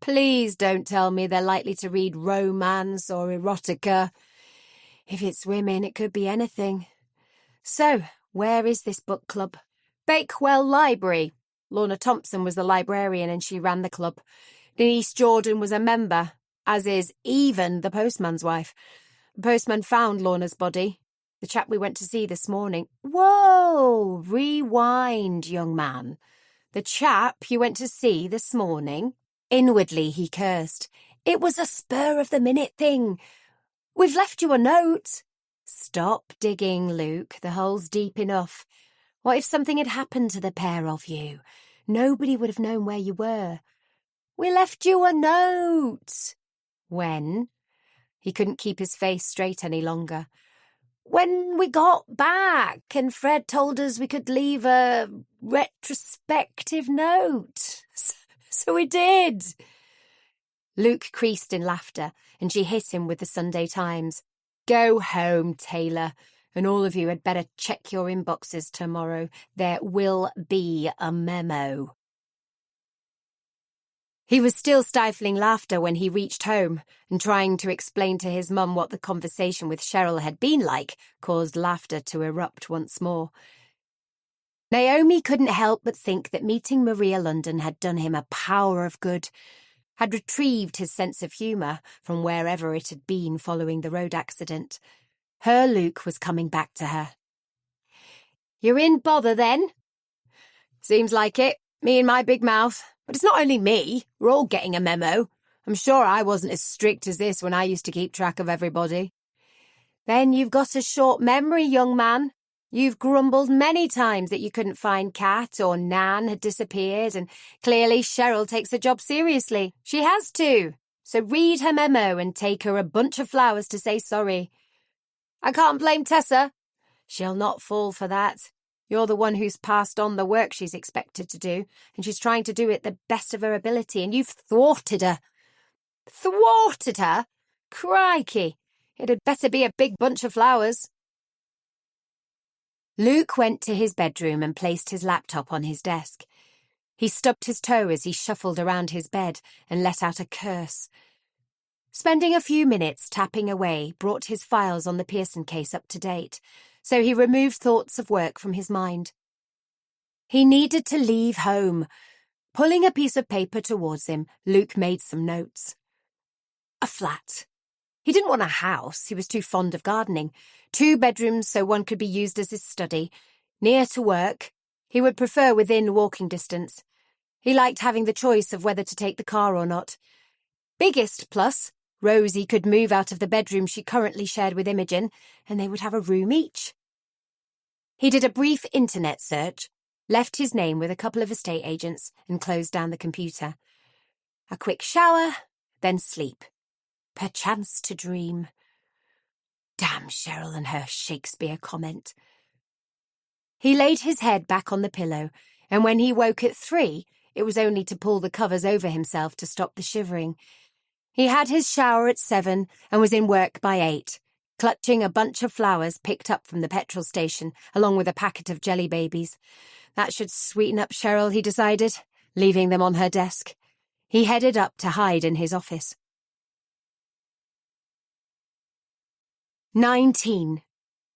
Please don't tell me they're likely to read romance or erotica. If it's women, it could be anything. So, where is this book club? Bakewell Library. Lorna Thompson was the librarian and she ran the club. Denise Jordan was a member, as is even the postman's wife. The postman found Lorna's body. The chap we went to see this morning. Whoa! Rewind, young man. The chap you went to see this morning? Inwardly he cursed. It was a spur-of-the-minute thing. We've left you a note. Stop digging, Luke. The hole's deep enough. What if something had happened to the pair of you? Nobody would have known where you were. We left you a note. When? He couldn't keep his face straight any longer. When we got back and Fred told us we could leave a retrospective note. So we did. Luke creased in laughter, and she hit him with the Sunday Times. Go home, Taylor, and all of you had better check your inboxes tomorrow. There will be a memo. He was still stifling laughter when he reached home, and trying to explain to his mum what the conversation with Cheryl had been like caused laughter to erupt once more. Naomi couldn't help but think that meeting Maria London had done him a power of good, had retrieved his sense of humour from wherever it had been following the road accident. Her Luke was coming back to her. "You're in bother, then?" Seems like it. Me and my big mouth. But it's not only me. We're all getting a memo. I'm sure I wasn't as strict as this when I used to keep track of everybody. Then you've got a short memory, young man. You've grumbled many times that you couldn't find Kat or Nan had disappeared, and clearly Cheryl takes her job seriously. She has to. So read her memo and take her a bunch of flowers to say sorry. I can't blame Tessa. She'll not fall for that. You're the one who's passed on the work she's expected to do, and she's trying to do it the best of her ability, and you've thwarted her. Thwarted her? Crikey! It had better be a big bunch of flowers. Luke went to his bedroom and placed his laptop on his desk. He stubbed his toe as he shuffled around his bed and let out a curse. Spending a few minutes tapping away brought his files on the Pearson case up to date, so he removed thoughts of work from his mind. He needed to leave home. Pulling a piece of paper towards him, Luke made some notes. A flat. He didn't want a house, he was too fond of gardening. 2 bedrooms so one could be used as his study. Near to work. He would prefer within walking distance. He liked having the choice of whether to take the car or not. Biggest plus, Rosie could move out of the bedroom she currently shared with Imogen, and they would have a room each. He did a brief internet search, left his name with a couple of estate agents, and closed down the computer. A quick shower, then sleep. Perchance to dream. Damn Cheryl and her Shakespeare comment. He laid his head back on the pillow, and when he woke at 3, it was only to pull the covers over himself to stop the shivering. He had his shower at 7 and was in work by 8, clutching a bunch of flowers picked up from the petrol station, along with a packet of jelly babies. That should sweeten up Cheryl, he decided, leaving them on her desk. He headed up to hide in his office. 19.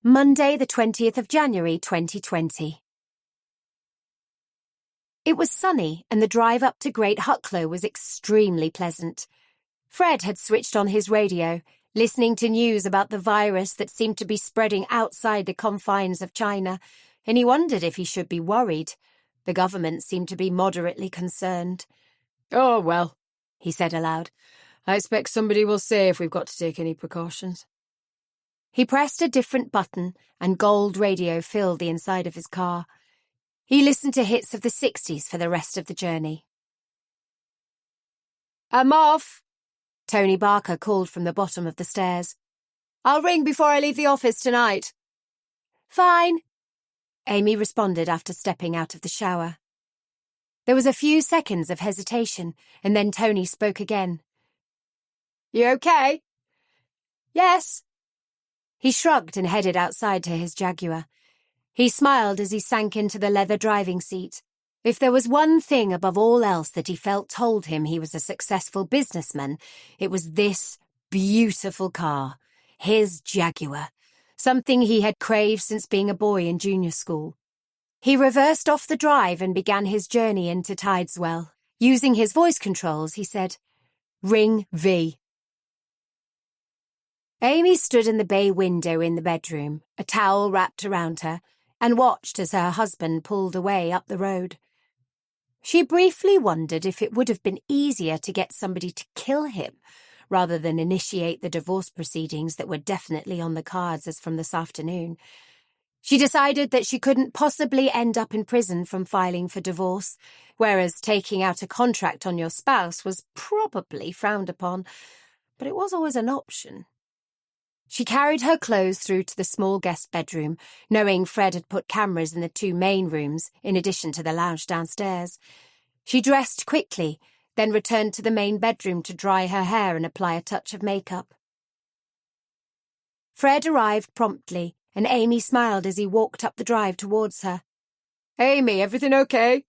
Monday, the 20th of January, 2020. It was sunny, and the drive up to Great Hucklow was extremely pleasant. Fred had switched on his radio, listening to news about the virus that seemed to be spreading outside the confines of China, and he wondered if he should be worried. The government seemed to be moderately concerned. Oh, well, he said aloud. I expect somebody will say if we've got to take any precautions. He pressed a different button, and gold radio filled the inside of his car. He listened to hits of the 60s for the rest of the journey. I'm off, Tony Barker called from the bottom of the stairs. I'll ring before I leave the office tonight. Fine, Amy responded after stepping out of the shower. There was a few seconds of hesitation, and then Tony spoke again. You okay? Yes. He shrugged and headed outside to his Jaguar. He smiled as he sank into the leather driving seat. If there was one thing above all else that he felt told him he was a successful businessman, it was this beautiful car, his Jaguar, something he had craved since being a boy in junior school. He reversed off the drive and began his journey into Tideswell. Using his voice controls, he said, "Ring V." Amy stood in the bay window in the bedroom, a towel wrapped around her, and watched as her husband pulled away up the road. She briefly wondered if it would have been easier to get somebody to kill him, rather than initiate the divorce proceedings that were definitely on the cards as from this afternoon. She decided that she couldn't possibly end up in prison from filing for divorce, whereas taking out a contract on your spouse was probably frowned upon, but it was always an option. She carried her clothes through to the small guest bedroom, knowing Fred had put cameras in the 2 main rooms, in addition to the lounge downstairs. She dressed quickly, then returned to the main bedroom to dry her hair and apply a touch of makeup. Fred arrived promptly, and Amy smiled as he walked up the drive towards her. Amy, everything okay?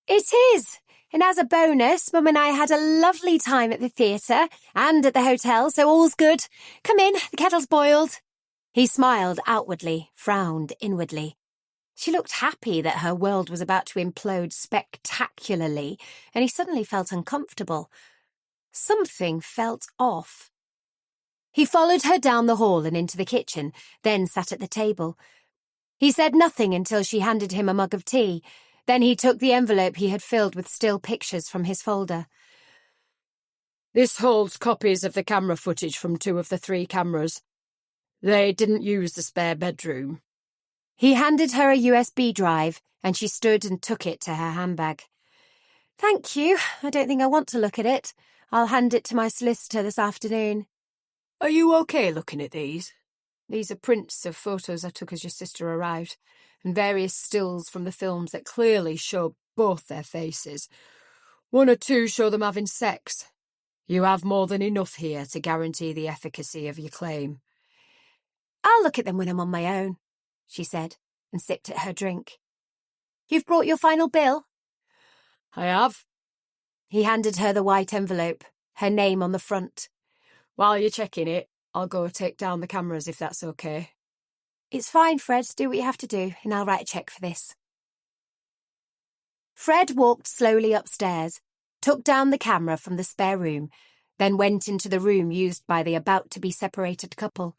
It is! And as a bonus, Mum and I had a lovely time at the theatre and at the hotel, so all's good. Come in, the kettle's boiled. He smiled outwardly, frowned inwardly. She looked happy that her world was about to implode spectacularly, and he suddenly felt uncomfortable. Something felt off. He followed her down the hall and into the kitchen, then sat at the table. He said nothing until she handed him a mug of tea. Then he took the envelope he had filled with still pictures from his folder. This holds copies of the camera footage from 2 of the 3 cameras. They didn't use the spare bedroom. He handed her a USB drive, and she stood and took it to her handbag. Thank you. I don't think I want to look at it. I'll hand it to my solicitor this afternoon. Are you okay looking at these? These are prints of photos I took as your sister arrived, and various stills from the films that clearly show both their faces. 1 or 2 show them having sex. You have more than enough here to guarantee the efficacy of your claim. I'll look at them when I'm on my own, she said, and sipped at her drink. You've brought your final bill? I have. He handed her the white envelope, her name on the front. While you're checking it, I'll go take down the cameras if that's okay. It's fine, Fred. Do what you have to do, and I'll write a cheque for this. Fred walked slowly upstairs, took down the camera from the spare room, then went into the room used by the about-to-be-separated couple.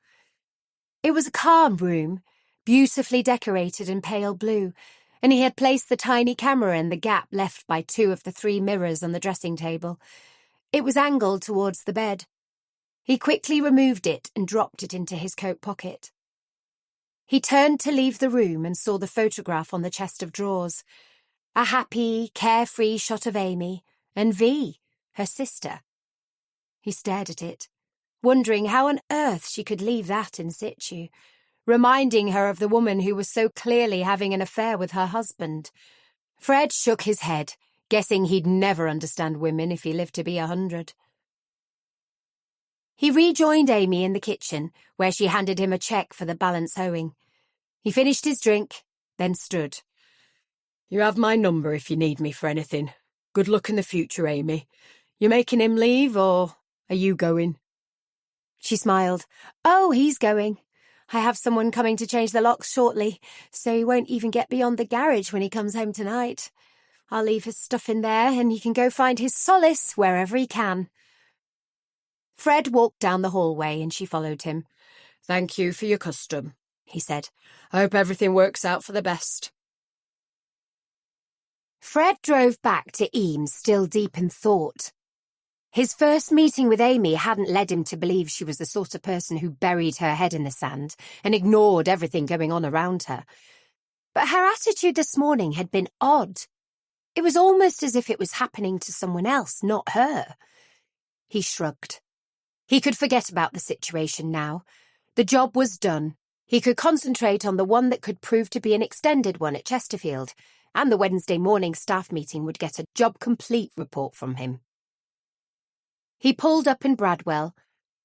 It was a calm room, beautifully decorated in pale blue, and he had placed the tiny camera in the gap left by 2 of the 3 mirrors on the dressing table. It was angled towards the bed. He quickly removed it and dropped it into his coat pocket. He turned to leave the room and saw the photograph on the chest of drawers. A happy, carefree shot of Amy and V, her sister. He stared at it, wondering how on earth she could leave that in situ, reminding her of the woman who was so clearly having an affair with her husband. Fred shook his head, guessing he'd never understand women if he lived to be 100. He rejoined Amy in the kitchen, where she handed him a cheque for the balance owing. He finished his drink, then stood. You have my number if you need me for anything. Good luck in the future, Amy. You making him leave, or are you going? She smiled. Oh, he's going. I have someone coming to change the locks shortly, so he won't even get beyond the garage when he comes home tonight. I'll leave his stuff in there, and he can go find his solace wherever he can. Fred walked down the hallway and she followed him. Thank you for your custom, he said. I hope everything works out for the best. Fred drove back to Eames, still deep in thought. His first meeting with Amy hadn't led him to believe she was the sort of person who buried her head in the sand and ignored everything going on around her. But her attitude this morning had been odd. It was almost as if it was happening to someone else, not her. He shrugged. He could forget about the situation now. The job was done. He could concentrate on the one that could prove to be an extended one at Chesterfield, and the Wednesday morning staff meeting would get a job complete report from him. He pulled up in Bradwell,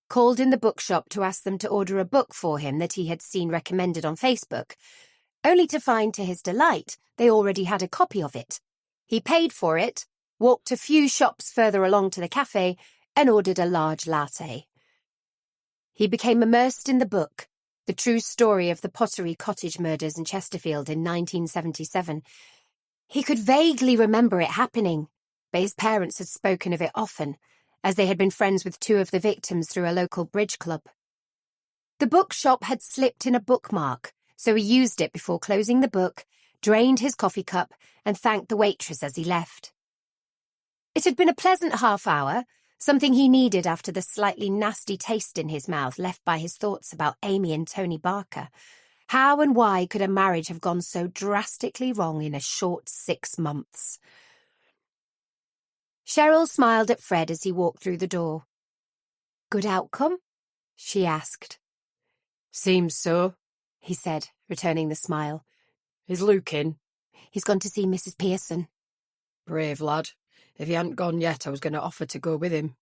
called in the bookshop to ask them to order a book for him that he had seen recommended on Facebook, only to find to his delight they already had a copy of it. He paid for it, walked a few shops further along to the cafe, and ordered a large latte. He became immersed in the book, the true story of the Pottery Cottage murders in Chesterfield in 1977. He could vaguely remember it happening, but his parents had spoken of it often, as they had been friends with 2 of the victims through a local bridge club. The bookshop had slipped in a bookmark, so he used it before closing the book, drained his coffee cup, and thanked the waitress as he left. It had been a pleasant half-hour, something he needed after the slightly nasty taste in his mouth left by his thoughts about Amy and Tony Barker. How and why could a marriage have gone so drastically wrong in a short 6 months? Cheryl smiled at Fred as he walked through the door. Good outcome? She asked. Seems so, he said, returning the smile. Is Luke in? He's gone to see Mrs. Pearson. Brave lad. If he hadn't gone yet, I was going to offer to go with him.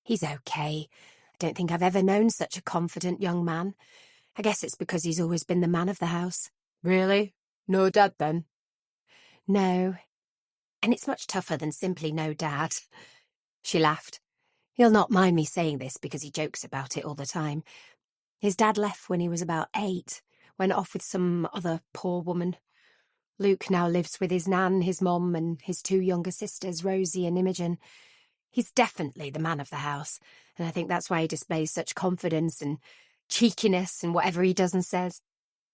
He's okay. I don't think I've ever known such a confident young man. I guess it's because he's always been the man of the house. Really? No dad, then? No. And it's much tougher than simply no dad. She laughed. He'll not mind me saying this because he jokes about it all the time. His dad left when he was about 8, went off with some other poor woman. Luke now lives with his nan, his mom, and his 2 younger sisters, Rosie and Imogen. He's definitely the man of the house, and I think that's why he displays such confidence and cheekiness in whatever he does and says.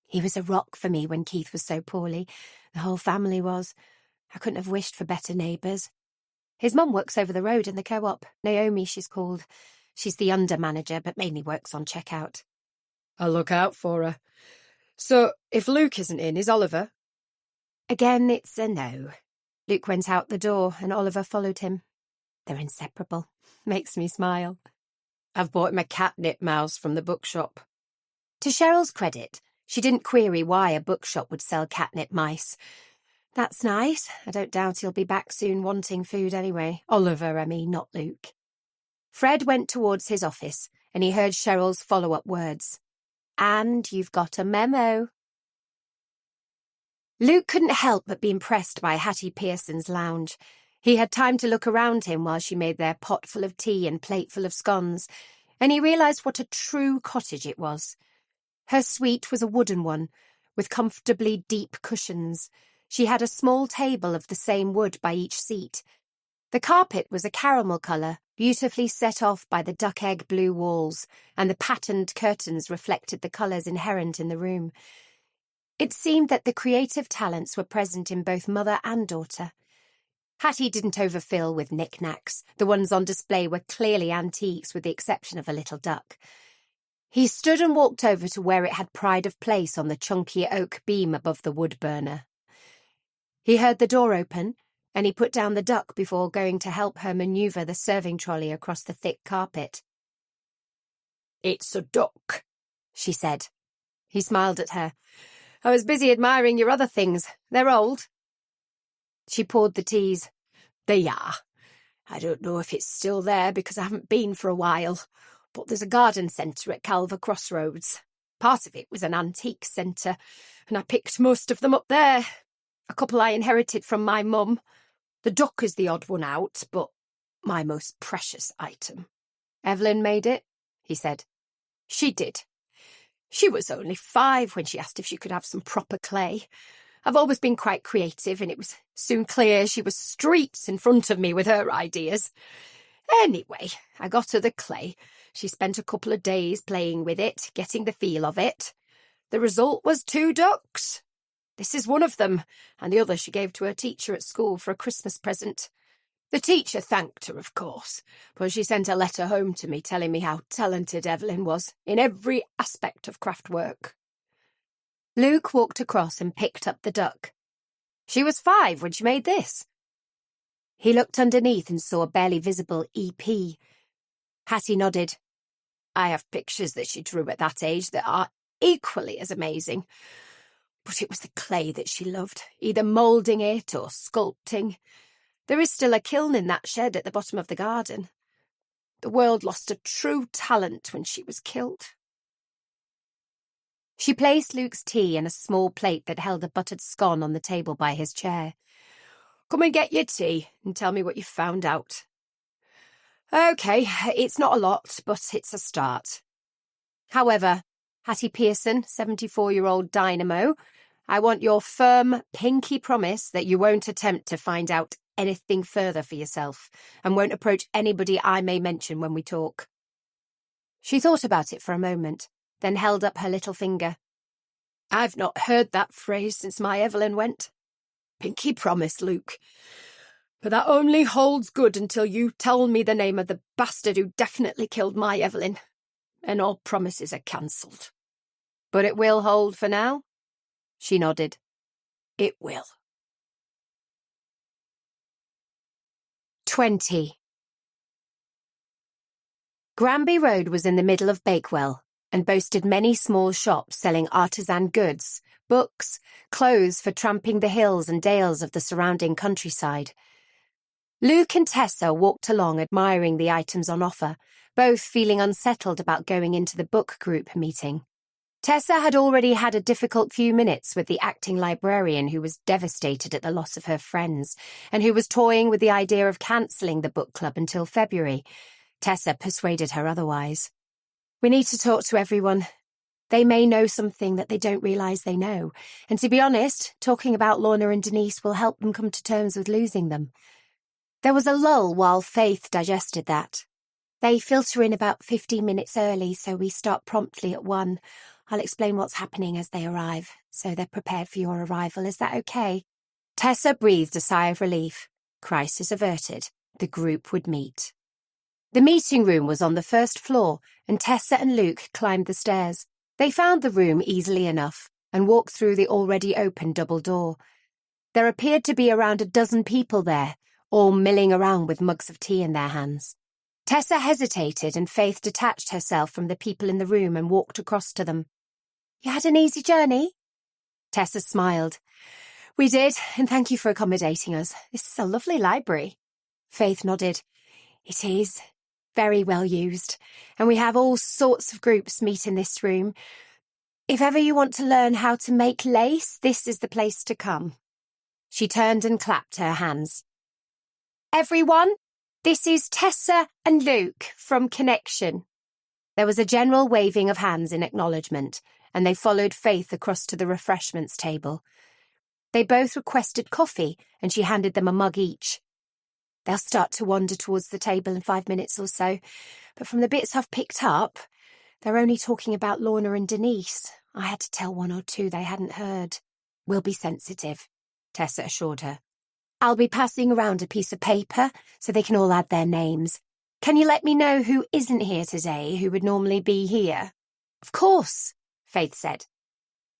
He was a rock for me when Keith was so poorly. The whole family was. I couldn't have wished for better neighbours. His mum works over the road in the co-op. Naomi, she's called. She's the under-manager, but mainly works on checkout. I'll look out for her. So, if Luke isn't in, is Oliver? Again, it's a no. Luke went out the door and Oliver followed him. They're inseparable. Makes me smile. I've bought him a catnip mouse from the bookshop. To Cheryl's credit, she didn't query why a bookshop would sell catnip mice. That's nice. I don't doubt he'll be back soon wanting food anyway. Oliver, I mean, not Luke. Fred went towards his office and he heard Cheryl's follow-up words. And you've got a memo. Luke couldn't help but be impressed by Hattie Pearson's lounge. He had time to look around him while she made their pot full of tea and plate full of scones, and he realised what a true cottage it was. Her suite was a wooden one, with comfortably deep cushions. She had a small table of the same wood by each seat. The carpet was a caramel colour, beautifully set off by the duck-egg blue walls, and the patterned curtains reflected the colours inherent in the room. It seemed that the creative talents were present in both mother and daughter. Hattie didn't overfill with knick-knacks. The ones on display were clearly antiques, with the exception of a little duck. He stood and walked over to where it had pride of place on the chunky oak beam above the wood burner. He heard the door open, and he put down the duck before going to help her manoeuvre the serving trolley across the thick carpet. It's a duck, she said. He smiled at her. I was busy admiring your other things. They're old. She poured the teas. They are. I don't know if it's still there because I haven't been for a while, but there's a garden centre at Calver Crossroads. Part of it was an antique centre, and I picked most of them up there. A couple I inherited from my mum. The duck is the odd one out, but my most precious item. Evelyn made it, he said. She did. She was only 5 when she asked if she could have some proper clay. I've always been quite creative, and it was soon clear she was streets in front of me with her ideas. Anyway, I got her the clay. She spent a couple of days playing with it, getting the feel of it. The result was 2 ducks. This is one of them, and the other she gave to her teacher at school for a Christmas present. The teacher thanked her, of course, but she sent a letter home to me telling me how talented Evelyn was in every aspect of craft work. Luke walked across and picked up the duck. She was 5 when she made this. He looked underneath and saw a barely visible EP. Hattie nodded. I have pictures that she drew at that age that are equally as amazing. But it was the clay that she loved, either moulding it or sculpting. There is still a kiln in that shed at the bottom of the garden. The world lost a true talent when she was killed. She placed Luke's tea in a small plate that held a buttered scone on the table by his chair. Come and get your tea and tell me what you found out. OK, it's not a lot, but it's a start. However, Hattie Pearson, 74-year-old dynamo, I want your firm, pinky promise that you won't attempt to find out anything further for yourself and won't approach anybody I may mention when we talk. She thought about it for a moment, then held up her little finger. I've not heard that phrase since my Evelyn went. Pinky promise, Luke. But that only holds good until you tell me the name of the bastard who definitely killed my Evelyn. And all promises are cancelled. But it will hold for now? She nodded. It will. 20. Granby Road was in the middle of Bakewell, and boasted many small shops selling artisan goods, books, clothes for tramping the hills and dales of the surrounding countryside. Luke and Tessa walked along admiring the items on offer, both feeling unsettled about going into the book group meeting. Tessa had already had a difficult few minutes with the acting librarian who was devastated at the loss of her friends and who was toying with the idea of cancelling the book club until February. Tessa persuaded her otherwise. "We need to talk to everyone. They may know something that they don't realise they know, and to be honest, talking about Lorna and Denise will help them come to terms with losing them." There was a lull while Faith digested that. "They filter in about 15 minutes early, so we start promptly at 1. I'll explain what's happening as they arrive, so they're prepared for your arrival. Is that okay?" Tessa breathed a sigh of relief. Crisis averted. The group would meet. The meeting room was on the first floor, and Tessa and Luke climbed the stairs. They found the room easily enough and walked through the already open double door. There appeared to be around a dozen people there, all milling around with mugs of tea in their hands. Tessa hesitated and Faith detached herself from the people in the room and walked across to them. "You had an easy journey?" Tessa smiled. "We did, and thank you for accommodating us. This is a lovely library." Faith nodded. "It is. Very well used, and we have all sorts of groups meet in this room. If ever you want to learn how to make lace, this is the place to come." She turned and clapped her hands. "Everyone, this is Tessa and Luke from Connection." There was a general waving of hands in acknowledgement, and they followed Faith across to the refreshments table. They both requested coffee, and she handed them a mug each. "They'll start to wander towards the table in 5 minutes or so, but from the bits I've picked up, they're only talking about Lorna and Denise. I had to tell one or two they hadn't heard." "We'll be sensitive," Tessa assured her. "I'll be passing around a piece of paper so they can all add their names. Can you let me know who isn't here today, who would normally be here?" "Of course," Faith said.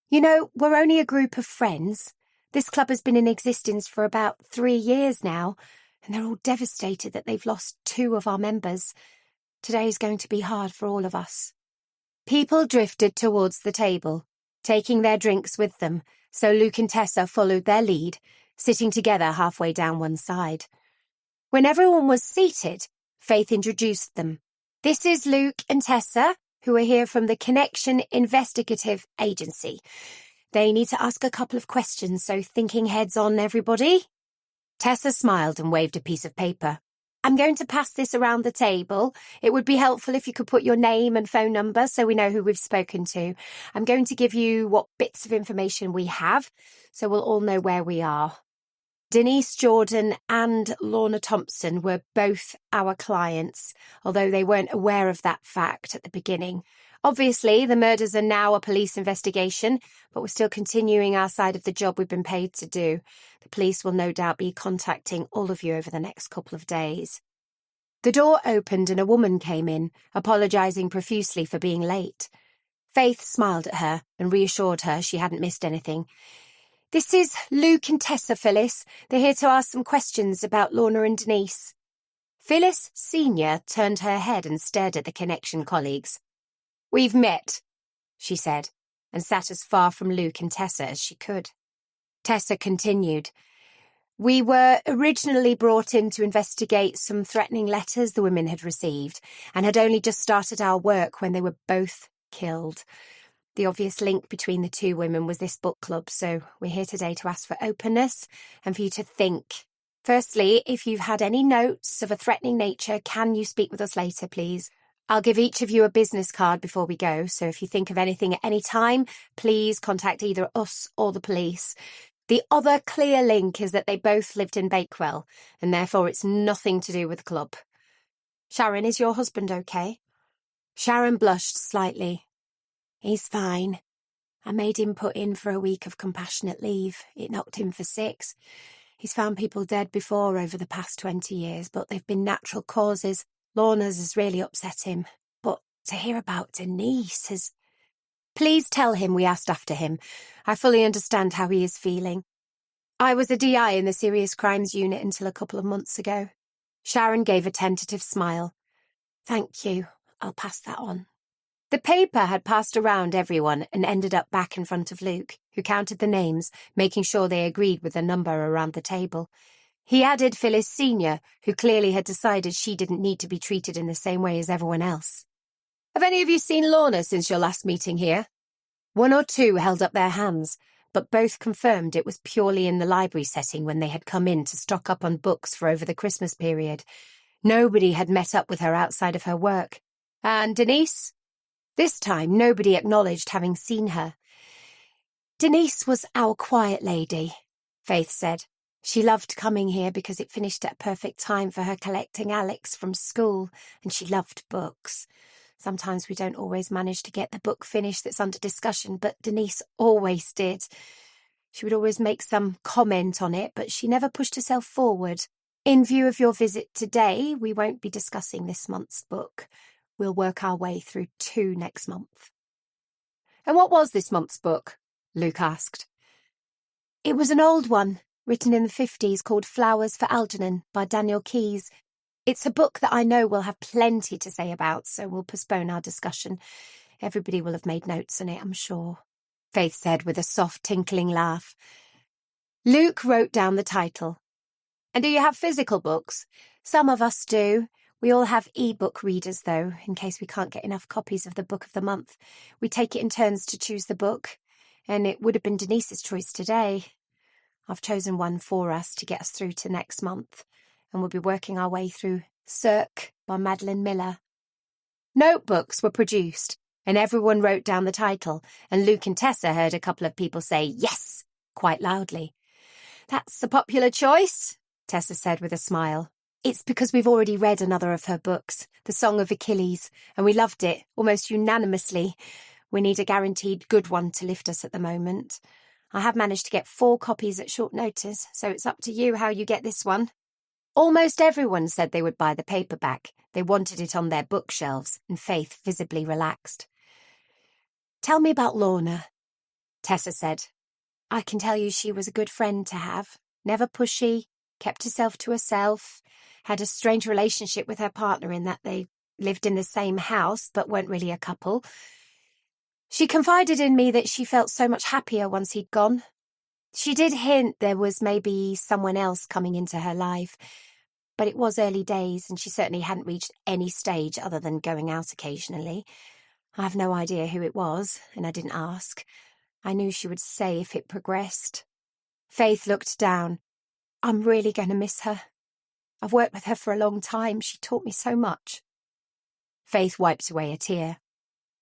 "You know, we're only a group of friends. This club has been in existence for about 3 years now, and they're all devastated that they've lost 2 of our members. Today's going to be hard for all of us." People drifted towards the table, taking their drinks with them, so Luke and Tessa followed their lead, sitting together halfway down one side. When everyone was seated, Faith introduced them. "This is Luke and Tessa, who are here from the Connection Investigative Agency. They need to ask a couple of questions, so thinking heads on, everybody." Tessa smiled and waved a piece of paper. "I'm going to pass this around the table. It would be helpful if you could put your name and phone number so we know who we've spoken to. I'm going to give you what bits of information we have, so we'll all know where we are. Denise Jordan and Lorna Thompson were both our clients, although they weren't aware of that fact at the beginning. Obviously, the murders are now a police investigation, but we're still continuing our side of the job we've been paid to do. The police will no doubt be contacting all of you over the next couple of days." The door opened and a woman came in, apologising profusely for being late. Faith smiled at her and reassured her she hadn't missed anything. "This is Luke and Tessa, Phyllis. They're here to ask some questions about Lorna and Denise." Phyllis Senior turned her head and stared at the Connection colleagues. "We've met," she said, and sat as far from Luke and Tessa as she could. Tessa continued. "We were originally brought in to investigate some threatening letters the women had received, and had only just started our work when they were both killed. The obvious link between the 2 women was this book club, so we're here today to ask for openness and for you to think. Firstly, if you've had any notes of a threatening nature, can you speak with us later, please? I'll give each of you a business card before we go, so if you think of anything at any time, please contact either us or the police. The other clear link is that they both lived in Bakewell, and therefore it's nothing to do with the club. Sharon, is your husband okay?" Sharon blushed slightly. "He's fine. I made him put in for a week of compassionate leave. It knocked him for 6. He's found people dead before over the past 20 years, but they've been natural causes. Lorna's has really upset him. But to hear about Denise has—" "Please tell him we asked after him. I fully understand how he is feeling. I was a DI in the Serious Crimes Unit until a couple of months ago." Sharon gave a tentative smile. "Thank you. I'll pass that on." The paper had passed around everyone and ended up back in front of Luke, who counted the names, making sure they agreed with the number around the table. He added Phyllis Sr., who clearly had decided she didn't need to be treated in the same way as everyone else. Have any of you seen Lorna since your last meeting here? One or two held up their hands, but both confirmed it was purely in the library setting when they had come in to stock up on books for over the Christmas period. Nobody had met up with her outside of her work. And Denise? This time, nobody acknowledged having seen her. Denise was our quiet lady, Faith said. She loved coming here because it finished at a perfect time for her collecting Alex from school, and she loved books. Sometimes we don't always manage to get the book finished that's under discussion, but Denise always did. She would always make some comment on it, but she never pushed herself forward. In view of your visit today, we won't be discussing this month's book. We'll work our way through 2 next month. And what was this month's book? Luke asked. It was an old one, written in the 50s, called Flowers for Algernon by Daniel Keyes. It's a book that I know we'll have plenty to say about, so we'll postpone our discussion. Everybody will have made notes on it, I'm sure, Faith said with a soft, tinkling laugh. Luke wrote down the title. And do you have physical books? Some of us do. We all have e-book readers, though, in case we can't get enough copies of the book of the month. We take it in turns to choose the book, and it would have been Denise's choice today. I've chosen one for us to get us through to next month, and we'll be working our way through Cirque by Madeline Miller. Notebooks were produced, and everyone wrote down the title, and Luke and Tessa heard a couple of people say, "Yes," quite loudly. "That's a popular choice," Tessa said with a smile. "It's because we've already read another of her books, The Song of Achilles, and we loved it, almost unanimously. We need a guaranteed good one to lift us at the moment. I have managed to get 4 copies at short notice, so it's up to you how you get this one." Almost everyone said they would buy the paperback. They wanted it on their bookshelves, and Faith visibly relaxed. "Tell me about Lorna," Tessa said. "I can tell you she was a good friend to have, never pushy, kept herself to herself, had a strange relationship with her partner in that they lived in the same house but weren't really a couple. She confided in me that she felt so much happier once he'd gone. She did hint there was maybe someone else coming into her life, but it was early days and she certainly hadn't reached any stage other than going out occasionally. I have no idea who it was, and I didn't ask. I knew she would say if it progressed." Faith looked down. "I'm really going to miss her. I've worked with her for a long time. She taught me so much." Faith wiped away a tear.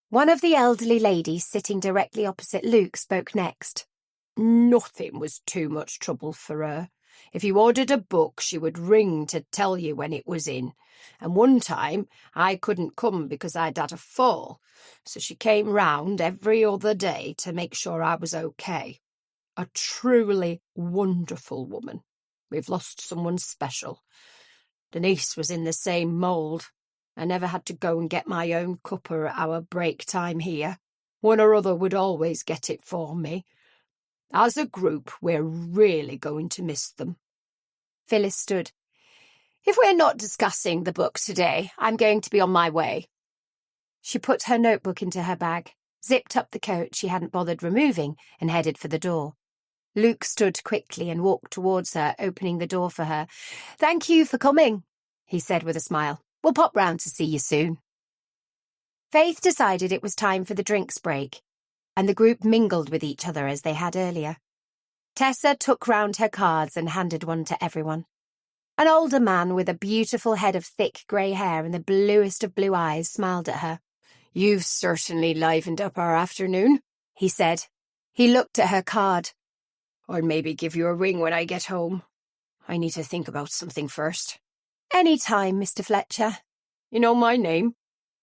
One of the elderly ladies sitting directly opposite Luke spoke next. "Nothing was too much trouble for her. If you ordered a book, she would ring to tell you when it was in. And one time, I couldn't come because I'd had a fall, so she came round every other day to make sure I was okay. A truly wonderful woman. We've lost someone special. Denise was in the same mould. I never had to go and get my own cuppa at our break time here. One or other would always get it for me. As a group, we're really going to miss them." Phyllis stood. "If we're not discussing the book today, I'm going to be on my way." She put her notebook into her bag, zipped up the coat she hadn't bothered removing, and headed for the door. Luke stood quickly and walked towards her, opening the door for her. "Thank you for coming," he said with a smile. "We'll pop round to see you soon." Faith decided it was time for the drinks break, and the group mingled with each other as they had earlier. Tessa took round her cards and handed one to everyone. An older man with a beautiful head of thick grey hair and the bluest of blue eyes smiled at her. "You've certainly livened up our afternoon," he said. He looked at her card. "I'll maybe give you a ring when I get home. I need to think about something first." "Any time, Mr. Fletcher." "You know my name?"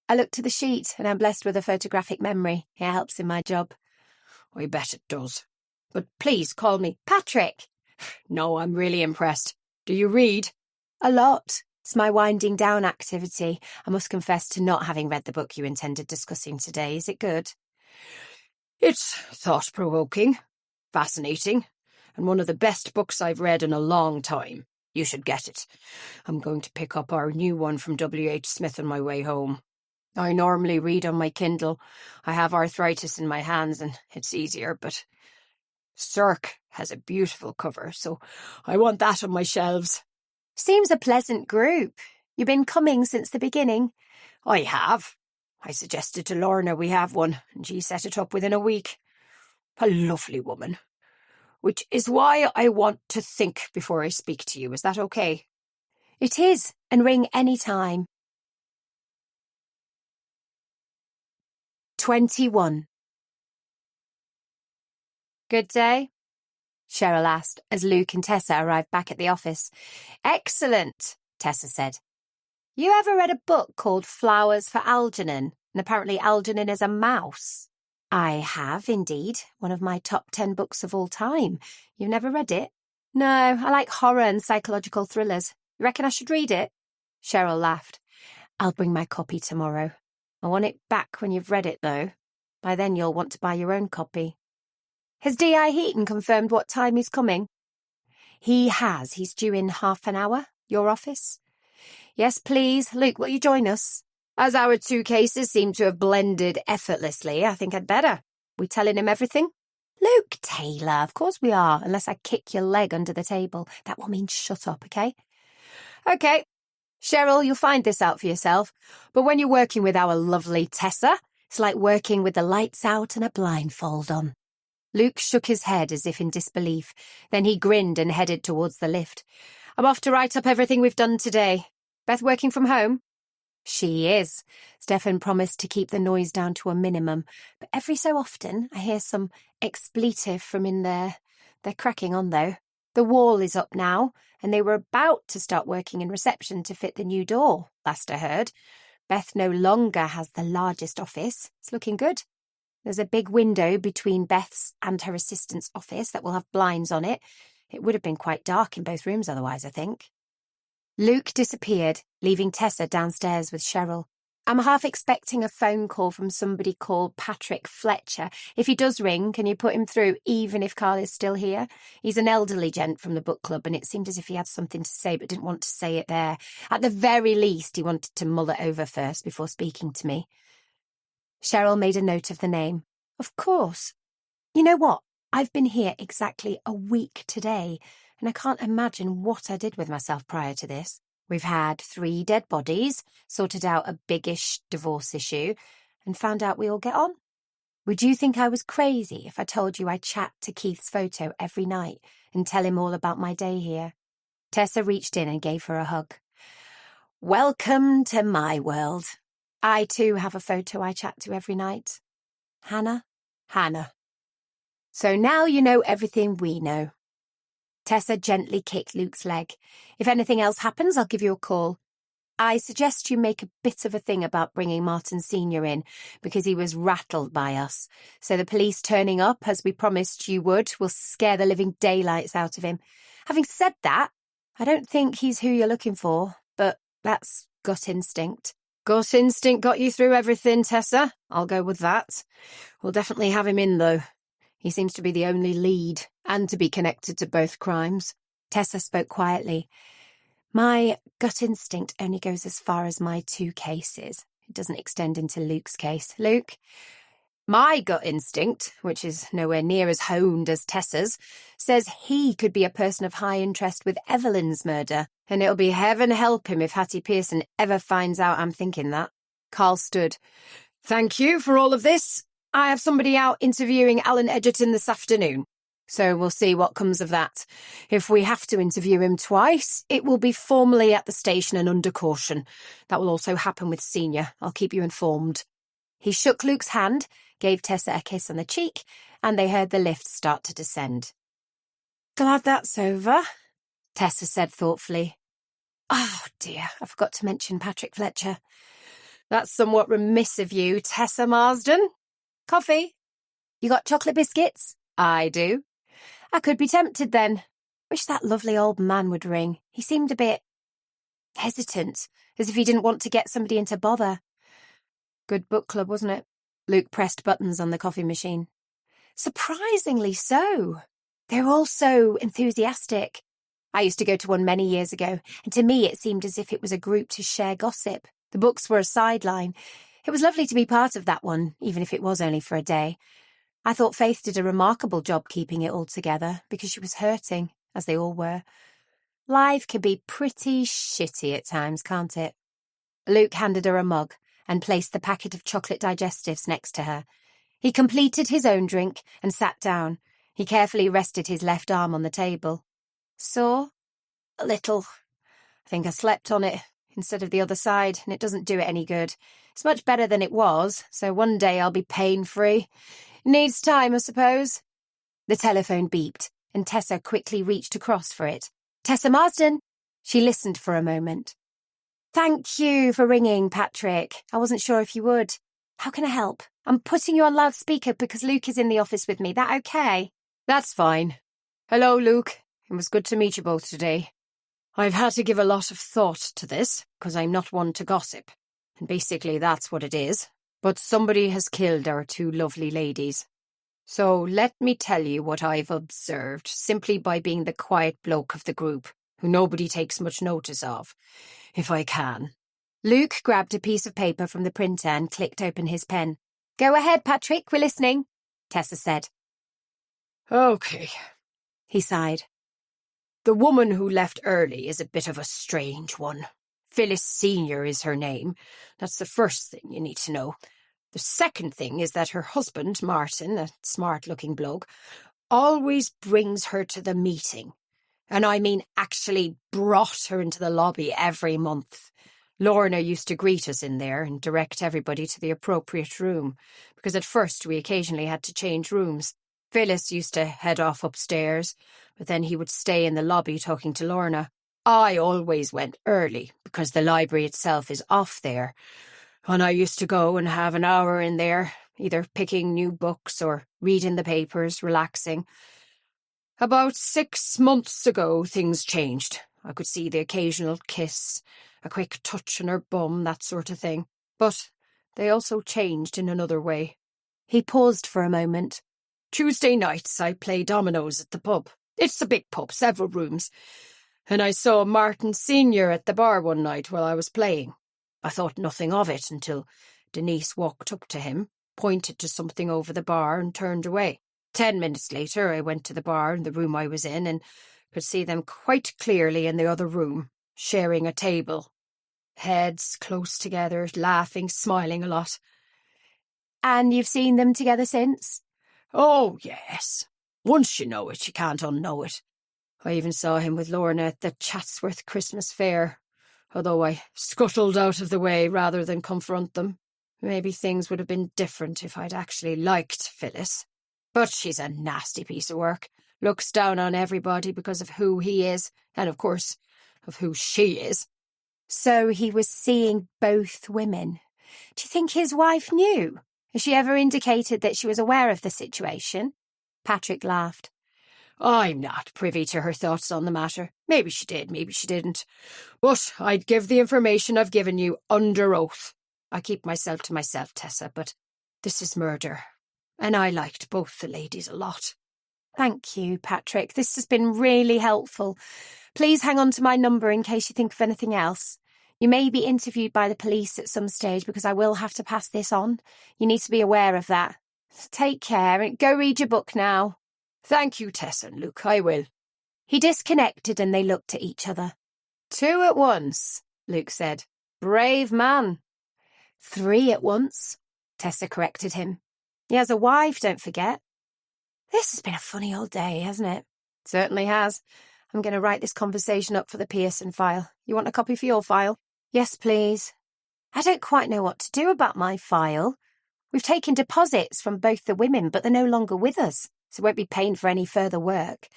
"I looked at the sheet, and I'm blessed with a photographic memory. It helps in my job." "I bet it does. But please call me Patrick." "No, I'm really impressed. Do you read?" "A lot. It's my winding down activity. I must confess to not having read the book you intended discussing today. Is it good?" "It's thought-provoking, fascinating, and one of the best books I've read in a long time. You should get it. I'm going to pick up our new one from W.H. Smith on my way home." I normally read on my Kindle. I have arthritis in my hands and it's easier, but Cirque has a beautiful cover, so I want that on my shelves. Seems a pleasant group. You've been coming since the beginning. I have. I suggested to Lorna we have one, and she set it up within a week. A lovely woman. Which is why I want to think before I speak to you. Is that okay? It is, and ring any time. 21. Good day? Cheryl asked as Luke and Tessa arrived back at the office. Excellent, Tessa said. You ever read a book called Flowers for Algernon? And apparently Algernon is a mouse. I have, indeed. One of my top 10 books of all time. You've never read it? No, I like horror and psychological thrillers. You reckon I should read it? Cheryl laughed. I'll bring my copy tomorrow. I want it back when you've read it, though. By then you'll want to buy your own copy. Has D.I. Heaton confirmed what time he's coming? He has. He's due in half an hour. Your office? Yes, please. Luke, will you join us? As our two cases seem to have blended effortlessly, I think I'd better. We telling him everything? Luke Taylor, of course we are, unless I kick your leg under the table. That will mean shut up, okay? Okay. Cheryl, you'll find this out for yourself. But when you're working with our lovely Tessa, it's like working with the lights out and a blindfold on. Luke shook his head as if in disbelief. Then he grinned and headed towards the lift. I'm off to write up everything we've done today. Beth working from home? She is. Stefan promised to keep the noise down to a minimum, but every so often I hear some expletive from in there. They're cracking on, though. The wall is up now, and they were about to start working in reception to fit the new door, last I heard. Beth no longer has the largest office. It's looking good. There's a big window between Beth's and her assistant's office that will have blinds on it. It would have been quite dark in both rooms otherwise, I think. Luke disappeared, leaving Tessa downstairs with Cheryl. I'm half expecting a phone call from somebody called Patrick Fletcher. If he does ring, can you put him through, even if Carl is still here? He's an elderly gent from the book club, and it seemed as if he had something to say but didn't want to say it there. At the very least, he wanted to mull it over first before speaking to me. Cheryl made a note of the name. Of course. You know what? I've been here exactly a week today, and I can't imagine what I did with myself prior to this. We've had 3 dead bodies, sorted out a biggish divorce issue, and found out we all get on. Would you think I was crazy if I told you I chat to Keith's photo every night and tell him all about my day here? Tessa reached in and gave her a hug. Welcome to my world. I too have a photo I chat to every night. Hannah? Hannah. So now you know everything we know. Tessa gently kicked Luke's leg. If anything else happens, I'll give you a call. I suggest you make a bit of a thing about bringing Martin Sr. in, because he was rattled by us. So the police turning up, as we promised you would, will scare the living daylights out of him. Having said that, I don't think he's who you're looking for, but that's gut instinct. Gut instinct got you through everything, Tessa. I'll go with that. We'll definitely have him in, though. He seems to be the only lead, and to be connected to both crimes. Tessa spoke quietly. My gut instinct only goes as far as my 2 cases. It doesn't extend into Luke's case. Luke? My gut instinct, which is nowhere near as honed as Tessa's, says he could be a person of high interest with Evelyn's murder, and it'll be heaven help him if Hattie Pearson ever finds out I'm thinking that. Carl stood. Thank you for all of this. I have somebody out interviewing Alan Edgerton this afternoon, so we'll see what comes of that. If we have to interview him twice, it will be formally at the station and under caution. That will also happen with Senior. I'll keep you informed. He shook Luke's hand, gave Tessa a kiss on the cheek, and they heard the lift start to descend. Glad that's over, Tessa said thoughtfully. Oh dear, I forgot to mention Patrick Fletcher. That's somewhat remiss of you, Tessa Marsden. Coffee? You got chocolate biscuits? I do. I could be tempted then. Wish that lovely old man would ring. He seemed a bit hesitant, as if he didn't want to get somebody into bother. Good book club, wasn't it? Luke pressed buttons on the coffee machine. Surprisingly so. They're all so enthusiastic. I used to go to one many years ago, and to me it seemed as if it was a group to share gossip. The books were a sideline. It was lovely to be part of that one, even if it was only for a day. I thought Faith did a remarkable job keeping it all together, because she was hurting, as they all were. Life can be pretty shitty at times, can't it? Luke handed her a mug and placed the packet of chocolate digestives next to her. He completed his own drink and sat down. He carefully rested his left arm on the table. Sore? A little. I think I slept on it instead of the other side, and it doesn't do it any good. It's much better than it was, so one day I'll be pain-free. Needs time, I suppose. The telephone beeped, and Tessa quickly reached across for it. Tessa Marsden! She listened for a moment. Thank you for ringing, Patrick. I wasn't sure if you would. How can I help? I'm putting you on loudspeaker because Luke is in the office with me. That okay? That's fine. Hello, Luke. It was good to meet you both today. I've had to give a lot of thought to this, because I'm not one to gossip. And basically that's what it is. But somebody has killed our two lovely ladies. So let me tell you what I've observed, simply by being the quiet bloke of the group, who nobody takes much notice of, if I can. Luke grabbed a piece of paper from the printer and clicked open his pen. Go ahead, Patrick, we're listening, Tessa said. Okay. He sighed. The woman who left early is a bit of a strange one. Phyllis Senior is her name. That's the first thing you need to know. The second thing is that her husband, Martin, a smart-looking bloke, always brings her to the meeting. And I mean actually brought her into the lobby every month. Lorna used to greet us in there and direct everybody to the appropriate room, because at first we occasionally had to change rooms. Phyllis used to head off upstairs, but then he would stay in the lobby talking to Lorna. I always went early, because the library itself is off there, and I used to go and have an hour in there, either picking new books or reading the papers, relaxing. About 6 months ago, things changed. I could see the occasional kiss, a quick touch on her bum, that sort of thing. But they also changed in another way. He paused for a moment. Tuesday nights I play dominoes at the pub. It's a big pub, several rooms. And I saw Martin Senior at the bar one night while I was playing. I thought nothing of it until Denise walked up to him, pointed to something over the bar and turned away. 10 minutes later I went to the bar in the room I was in and could see them quite clearly in the other room, sharing a table. Heads close together, laughing, smiling a lot. And you've seen them together since? Oh, yes. Once you know it, you can't unknow it. I even saw him with Lorna at the Chatsworth Christmas Fair, although I scuttled out of the way rather than confront them. Maybe things would have been different if I'd actually liked Phyllis. But she's a nasty piece of work. Looks down on everybody because of who he is, and of course, of who she is. So he was seeing both women. Do you think his wife knew? Has she ever indicated that she was aware of the situation? Patrick laughed. I'm not privy to her thoughts on the matter. Maybe she did, maybe she didn't. But I'd give the information I've given you under oath. I keep myself to myself, Tessa, but this is murder. And I liked both the ladies a lot. Thank you, Patrick. This has been really helpful. Please hang on to my number in case you think of anything else. You may be interviewed by the police at some stage because I will have to pass this on. You need to be aware of that. Take care and go read your book now. Thank you, Tess and Luke, I will. He disconnected and they looked at each other. 2 at once, Luke said. Brave man. 3 at once, Tessa corrected him. He has a wife, don't forget. This has been a funny old day, hasn't it? Certainly has. I'm going to write this conversation up for the Pearson file. You want a copy for your file? Yes, please. I don't quite know what to do about my file. We've taken deposits from both the women, but they're no longer with us, so we won't be paying for any further work.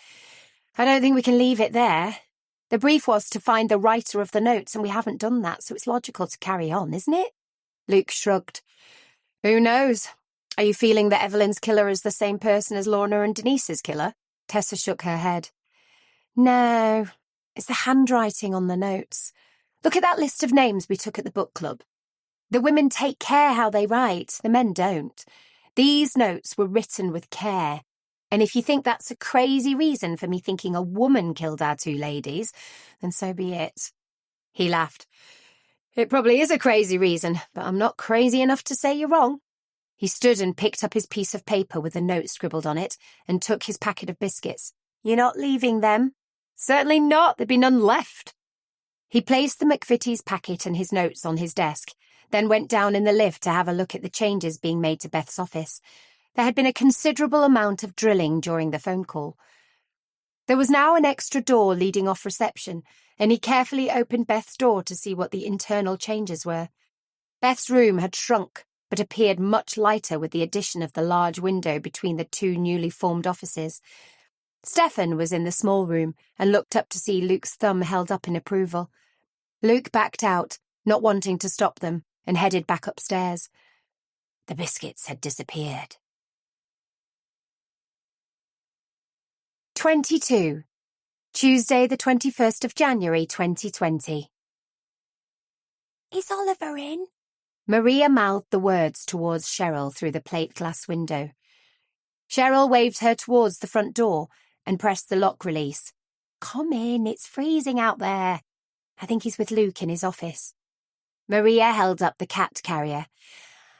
I don't think we can leave it there. The brief was to find the writer of the notes, and we haven't done that, so it's logical to carry on, isn't it? Luke shrugged. Who knows? Are you feeling that Evelyn's killer is the same person as Lorna and Denise's killer? Tessa shook her head. No, it's the handwriting on the notes. Look at that list of names we took at the book club. The women take care how they write, the men don't. These notes were written with care. And if you think that's a crazy reason for me thinking a woman killed our 2 ladies, then so be it. He laughed. It probably is a crazy reason, but I'm not crazy enough to say you're wrong. He stood and picked up his piece of paper with a note scribbled on it and took his packet of biscuits. You're not leaving them? Certainly not. There'd be none left. He placed the McVitie's packet and his notes on his desk, then went down in the lift to have a look at the changes being made to Beth's office. There had been a considerable amount of drilling during the phone call. There was now an extra door leading off reception, and he carefully opened Beth's door to see what the internal changes were. Beth's room had shrunk, but appeared much lighter with the addition of the large window between the two newly formed offices. Stefan was in the small room and looked up to see Luke's thumb held up in approval. Luke backed out, not wanting to stop them, and headed back upstairs. The biscuits had disappeared. 22. Tuesday, the 21st of January, 2020. Is Oliver in? Maria mouthed the words towards Cheryl through the plate glass window. Cheryl waved her towards the front door and pressed the lock release. Come in, it's freezing out there. I think he's with Luke in his office. Maria held up the cat carrier.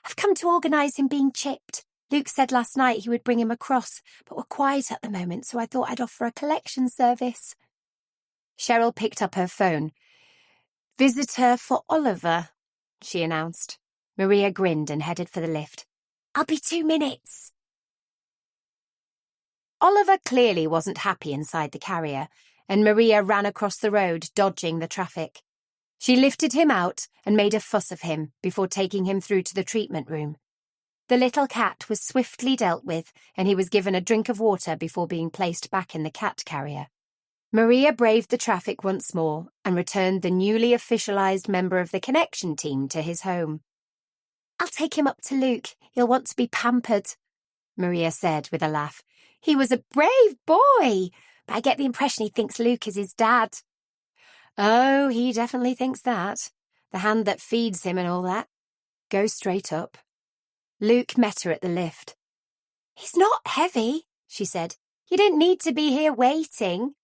I've come to organise him being chipped. Luke said last night he would bring him across, but we're quiet at the moment, so I thought I'd offer a collection service. Cheryl picked up her phone. Visitor for Oliver, she announced. Maria grinned and headed for the lift. I'll be 2 minutes. Oliver clearly wasn't happy inside the carrier, and Maria ran across the road, dodging the traffic. She lifted him out and made a fuss of him before taking him through to the treatment room. The little cat was swiftly dealt with, and he was given a drink of water before being placed back in the cat carrier. Maria braved the traffic once more and returned the newly officialised member of the connection team to his home. I'll take him up to Luke. He'll want to be pampered, Maria said with a laugh. He was a brave boy, but I get the impression he thinks Luke is his dad. Oh, he definitely thinks that. The hand that feeds him and all that. Go straight up. Luke met her at the lift. He's not heavy, she said. You didn't need to be here waiting.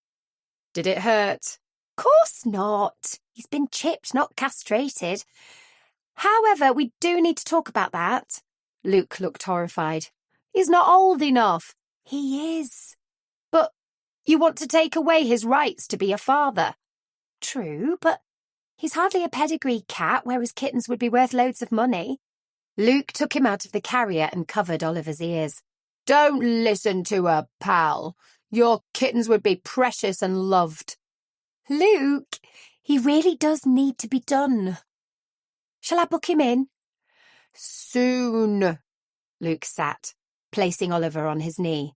Did it hurt? Course not. He's been chipped, not castrated. However, we do need to talk about that. Luke looked horrified. He's not old enough. He is. But you want to take away his rights to be a father. True, but he's hardly a pedigree cat, whereas kittens would be worth loads of money. Luke took him out of the carrier and covered Oliver's ears. Don't listen to her, pal. Your kittens would be precious and loved. Luke, he really does need to be done. Shall I book him in? Soon. Luke sat, placing Oliver on his knee.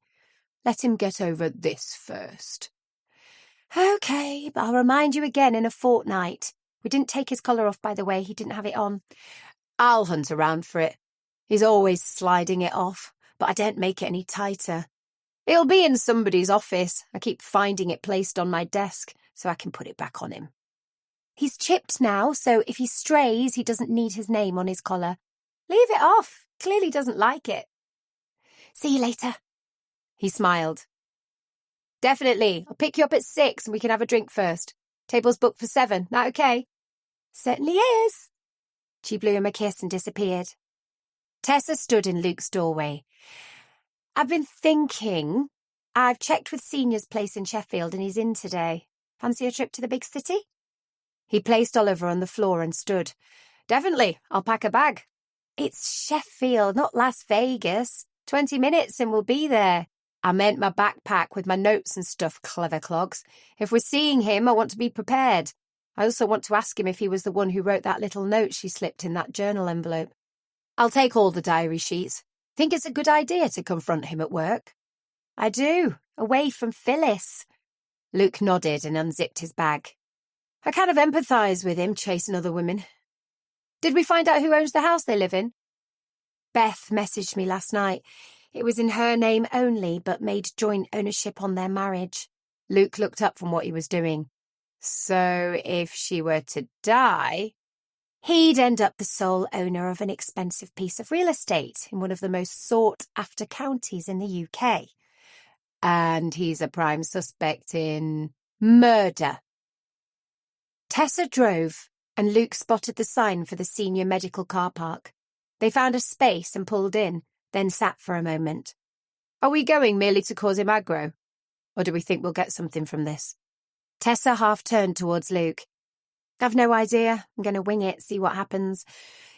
Let him get over this first. OK, but I'll remind you again in a fortnight. We didn't take his collar off, by the way. He didn't have it on. I'll hunt around for it. He's always sliding it off, but I don't make it any tighter. It'll be in somebody's office. I keep finding it placed on my desk so I can put it back on him. He's chipped now, so if he strays, he doesn't need his name on his collar. Leave it off. Clearly doesn't like it. See you later. He smiled. Definitely. I'll pick you up at 6 and we can have a drink first. Table's booked for 7. That okay? Certainly is. She blew him a kiss and disappeared. Tessa stood in Luke's doorway. I've been thinking. I've checked with Senior's place in Sheffield and he's in today. Fancy a trip to the big city? He placed Oliver on the floor and stood. Definitely. I'll pack a bag. It's Sheffield, not Las Vegas. 20 minutes and we'll be there. I meant my backpack with my notes and stuff, clever clogs. If we're seeing him, I want to be prepared. I also want to ask him if he was the one who wrote that little note she slipped in that journal envelope. I'll take all the diary sheets. Think it's a good idea to confront him at work? I do, away from Phyllis. Luke nodded and unzipped his bag. I kind of empathise with him chasing other women. Did we find out who owns the house they live in? Beth messaged me last night. It was in her name only, but made joint ownership on their marriage. Luke looked up from what he was doing. So if she were to die, he'd end up the sole owner of an expensive piece of real estate in one of the most sought-after counties in the UK. And he's a prime suspect in murder. Tessa drove, and Luke spotted the sign for the senior medical car park. They found a space and pulled in, then sat for a moment. Are we going merely to cause him aggro? Or do we think we'll get something from this? Tessa half turned towards Luke. I've no idea. I'm going to wing it, see what happens.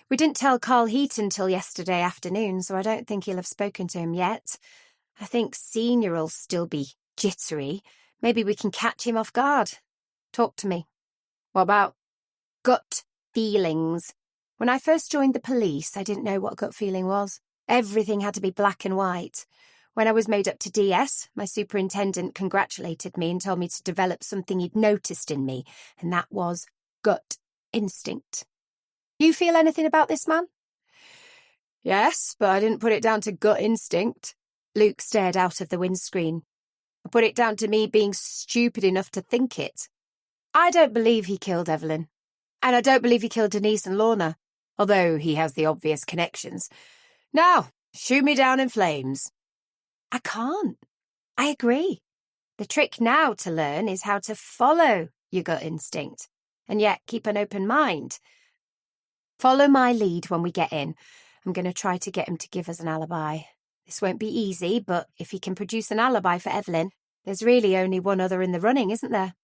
We didn't tell Carl Heaton till yesterday afternoon, so I don't think he'll have spoken to him yet. I think Senior'll still be jittery. Maybe we can catch him off guard. Talk to me. What about? Gut feelings. When I first joined the police, I didn't know what gut feeling was. Everything had to be black and white. When I was made up to DS, my superintendent congratulated me and told me to develop something he'd noticed in me, and that was gut instinct. You feel anything about this man? Yes, but I didn't put it down to gut instinct. Luke stared out of the windscreen. I put it down to me being stupid enough to think it. I don't believe he killed Evelyn. And I don't believe he killed Denise and Lorna, although he has the obvious connections. Now, shoot me down in flames. I can't. I agree. The trick now to learn is how to follow your gut instinct, and yet keep an open mind. Follow my lead when we get in. I'm going to try to get him to give us an alibi. This won't be easy, but if he can produce an alibi for Evelyn, there's really only one other in the running, isn't there?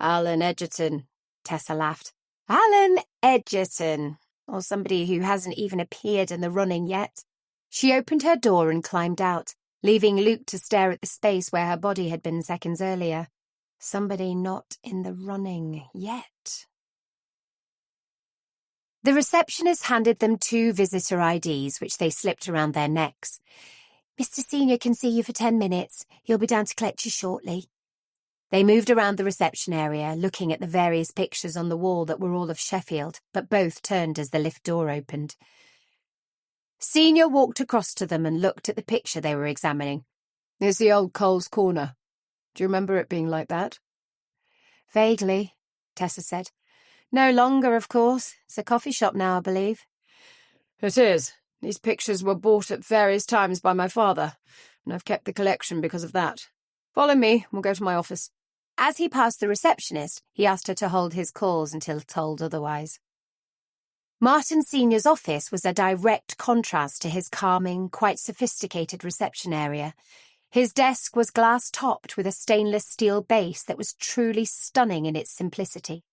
Alan Edgerton, Tessa laughed. Alan Edgerton, or somebody who hasn't even appeared in the running yet. She opened her door and climbed out, leaving Luke to stare at the space where her body had been seconds earlier. Somebody not in the running yet. The receptionist handed them 2 visitor IDs, which they slipped around their necks. Mr. Senior can see you for 10 minutes. He'll be down to collect you shortly. They moved around the reception area, looking at the various pictures on the wall that were all of Sheffield, but both turned as the lift door opened. Senior walked across to them and looked at the picture they were examining. It's the old Cole's Corner. Do you remember it being like that? Vaguely, Tessa said. No longer, of course. It's a coffee shop now, I believe. It is. These pictures were bought at various times by my father, and I've kept the collection because of that. Follow me, we'll go to my office. As he passed the receptionist, he asked her to hold his calls until told otherwise. Martin Senior's office was a direct contrast to his calming, quite sophisticated reception area. His desk was glass-topped with a stainless steel base that was truly stunning in its simplicity.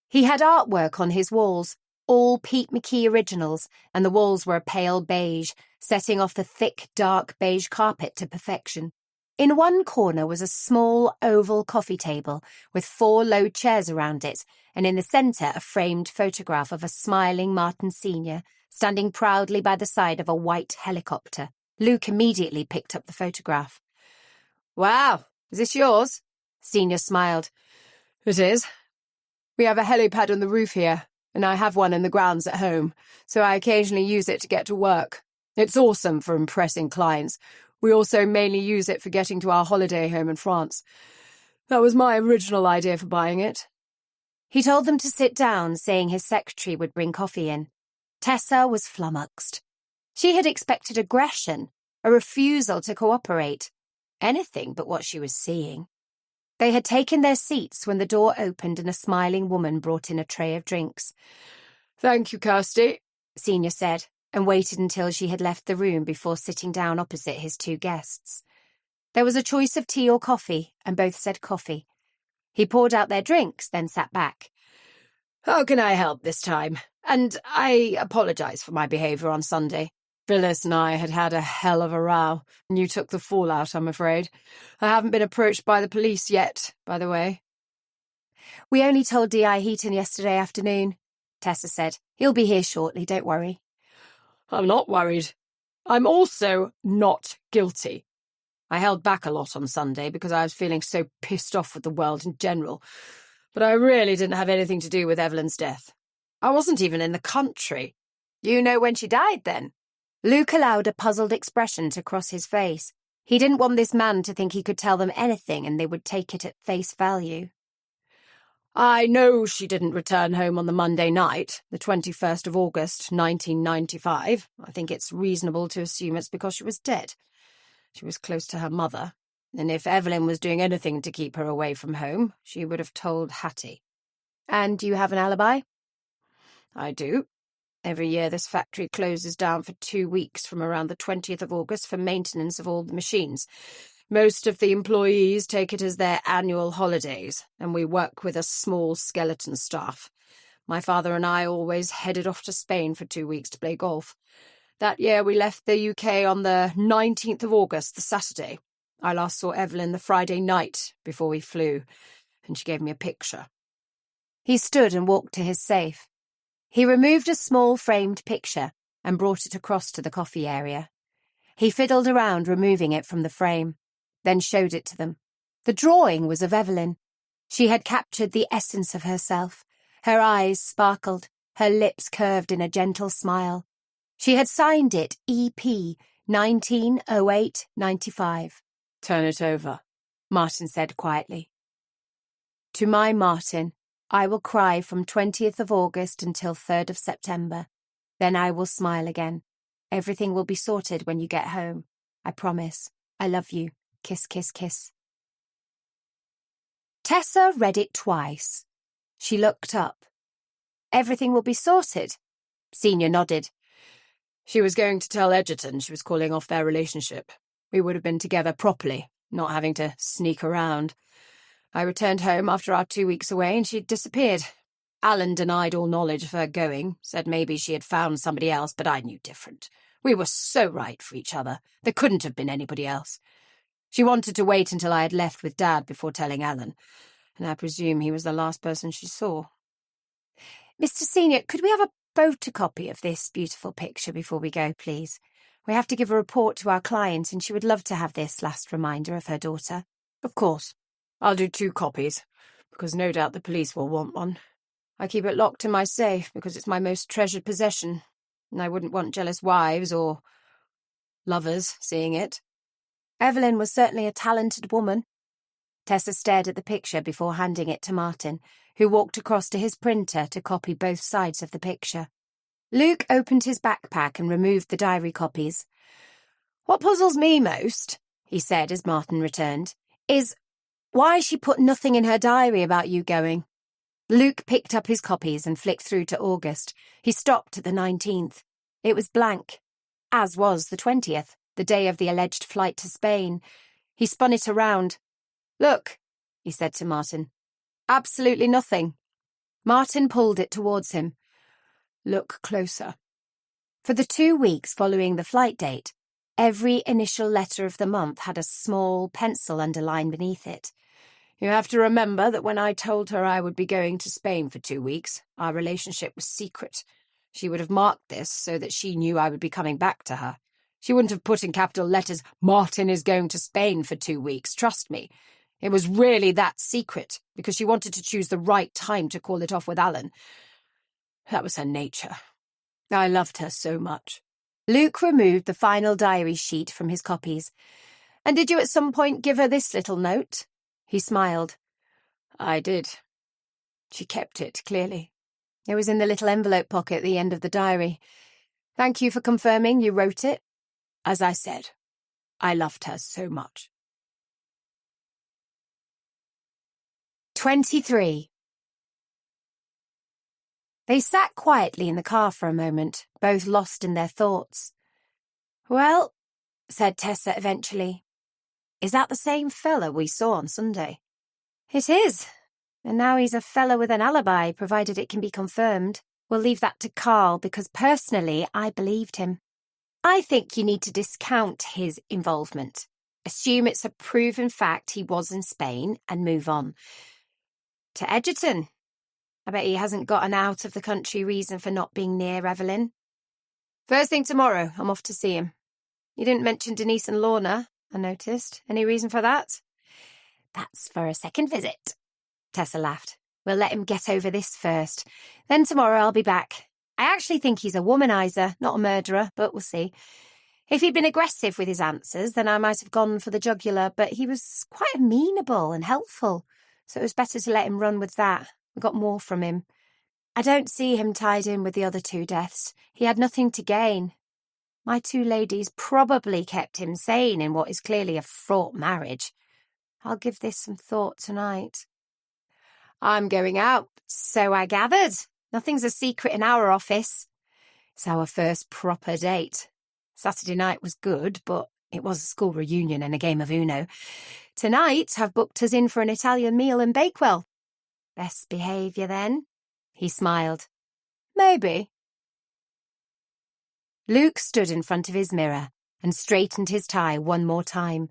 He had artwork on his walls, all Pete McKee originals, and the walls were a pale beige, setting off the thick, dark beige carpet to perfection. In one corner was a small, oval coffee table with 4 low chairs around it, and in the centre a framed photograph of a smiling Martin Senior, standing proudly by the side of a white helicopter. Luke immediately picked up the photograph. Wow, is this yours? Senior smiled. It is. We have a helipad on the roof here, and I have one in the grounds at home, so I occasionally use it to get to work. It's awesome for impressing clients. We also mainly use it for getting to our holiday home in France. That was my original idea for buying it. He told them to sit down, saying his secretary would bring coffee in. Tessa was flummoxed. She had expected aggression, a refusal to cooperate. Anything but what she was seeing. They had taken their seats when the door opened and a smiling woman brought in a tray of drinks. Thank you, Kirsty, Senior said, and waited until she had left the room before sitting down opposite his 2 guests. There was a choice of tea or coffee, and both said coffee. He poured out their drinks, then sat back. How can I help this time? And I apologise for my behaviour on Sunday. Phyllis and I had had a hell of a row, and you took the fallout, I'm afraid. I haven't been approached by the police yet, by the way. We only told D.I. Heaton yesterday afternoon, Tessa said. He'll be here shortly, don't worry. I'm not worried. I'm also not guilty. I held back a lot on Sunday because I was feeling so pissed off with the world in general, but I really didn't have anything to do with Evelyn's death. I wasn't even in the country. You know when she died, then? Luke allowed a puzzled expression to cross his face. He didn't want this man to think he could tell them anything and they would take it at face value. I know she didn't return home on the Monday night, the 21st of August, 1995. I think it's reasonable to assume it's because she was dead. She was close to her mother, and if Evelyn was doing anything to keep her away from home, she would have told Hattie. And you have an alibi? I do. Every year this factory closes down for 2 weeks from around the 20th of August for maintenance of all the machines. Most of the employees take it as their annual holidays, and we work with a small skeleton staff. My father and I always headed off to Spain for 2 weeks to play golf. That year we left the UK on the 19th of August, the Saturday. I last saw Evelyn the Friday night before we flew, and she gave me a picture. He stood and walked to his safe. He removed a small framed picture and brought it across to the coffee area. He fiddled around removing it from the frame, then showed it to them. The drawing was of Evelyn. She had captured the essence of herself. Her eyes sparkled, her lips curved in a gentle smile. She had signed it EP 1908-95. Turn it over, Martin said quietly. To my Martin, I will cry from 20th of August until 3rd of September. Then I will smile again. Everything will be sorted when you get home. I promise. I love you. Kiss, kiss, kiss. Tessa read it twice. She looked up. Everything will be sorted. Senior nodded. She was going to tell Edgerton she was calling off their relationship. We would have been together properly, not having to sneak around. I returned home after our 2 weeks away and she'd disappeared. Alan denied all knowledge of her going, said maybe she had found somebody else, but I knew different. We were so right for each other. There couldn't have been anybody else. She wanted to wait until I had left with Dad before telling Alan, and I presume he was the last person she saw. Mr. Senior, could we have a photocopy of this beautiful picture before we go, please? We have to give a report to our client, and she would love to have this last reminder of her daughter. Of course. I'll do 2 copies, because no doubt the police will want one. I keep it locked in my safe because it's my most treasured possession, and I wouldn't want jealous wives or lovers seeing it. Evelyn was certainly a talented woman. Tessa stared at the picture before handing it to Martin, who walked across to his printer to copy both sides of the picture. Luke opened his backpack and removed the diary copies. What puzzles me most, he said as Martin returned, is why she put nothing in her diary about you going. Luke picked up his copies and flicked through to August. He stopped at the 19th. It was blank, as was the 20th, the day of the alleged flight to Spain. He spun it around. Look, he said to Martin. Absolutely nothing. Martin pulled it towards him. Look closer. For the 2 weeks following the flight date, every initial letter of the month had a small pencil underline beneath it. You have to remember that when I told her I would be going to Spain for 2 weeks, our relationship was secret. She would have marked this so that she knew I would be coming back to her. She wouldn't have put in capital letters, Martin is going to Spain for 2 weeks, trust me. It was really that secret, because she wanted to choose the right time to call it off with Alan. That was her nature. I loved her so much. Luke removed the final diary sheet from his copies. And did you at some point give her this little note? He smiled. I did. She kept it, clearly. It was in the little envelope pocket at the end of the diary. Thank you for confirming you wrote it. As I said, I loved her so much. 23. They sat quietly in the car for a moment, both lost in their thoughts. Well, said Tessa eventually, is that the same fella we saw on Sunday? It is. And now he's a fella with an alibi, provided it can be confirmed. We'll leave that to Carl, because personally, I believed him. I think you need to discount his involvement. Assume it's a proven fact he was in Spain and move on. To Edgerton. I bet he hasn't got an out-of-the-country reason for not being near Evelyn. First thing tomorrow, I'm off to see him. You didn't mention Denise and Lorna, I noticed. Any reason for that? That's for a second visit. Tessa laughed. We'll let him get over this first. Then tomorrow I'll be back. I actually think he's a womanizer, not a murderer, but we'll see. If he'd been aggressive with his answers, then I might have gone for the jugular, but he was quite amenable and helpful, so it was better to let him run with that. We got more from him. I don't see him tied in with the other 2 deaths. He had nothing to gain. My 2 ladies probably kept him sane in what is clearly a fraught marriage. I'll give this some thought tonight. I'm going out. So I gathered. Nothing's a secret in our office. It's our first proper date. Saturday night was good, but it was a school reunion and a game of Uno. Tonight, I've booked us in for an Italian meal in Bakewell. Best behaviour, then? He smiled. Maybe. Luke stood in front of his mirror and straightened his tie one more time.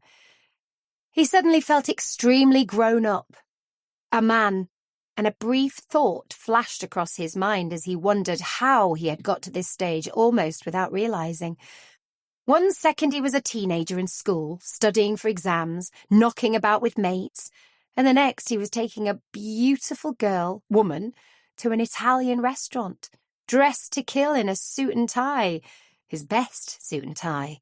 He suddenly felt extremely grown up. A man, and a brief thought flashed across his mind as he wondered how he had got to this stage almost without realising. 1 second he was a teenager in school, studying for exams, knocking about with mates, and the next he was taking a beautiful woman, to an Italian restaurant, dressed to kill in a suit and tie, his best suit and tie.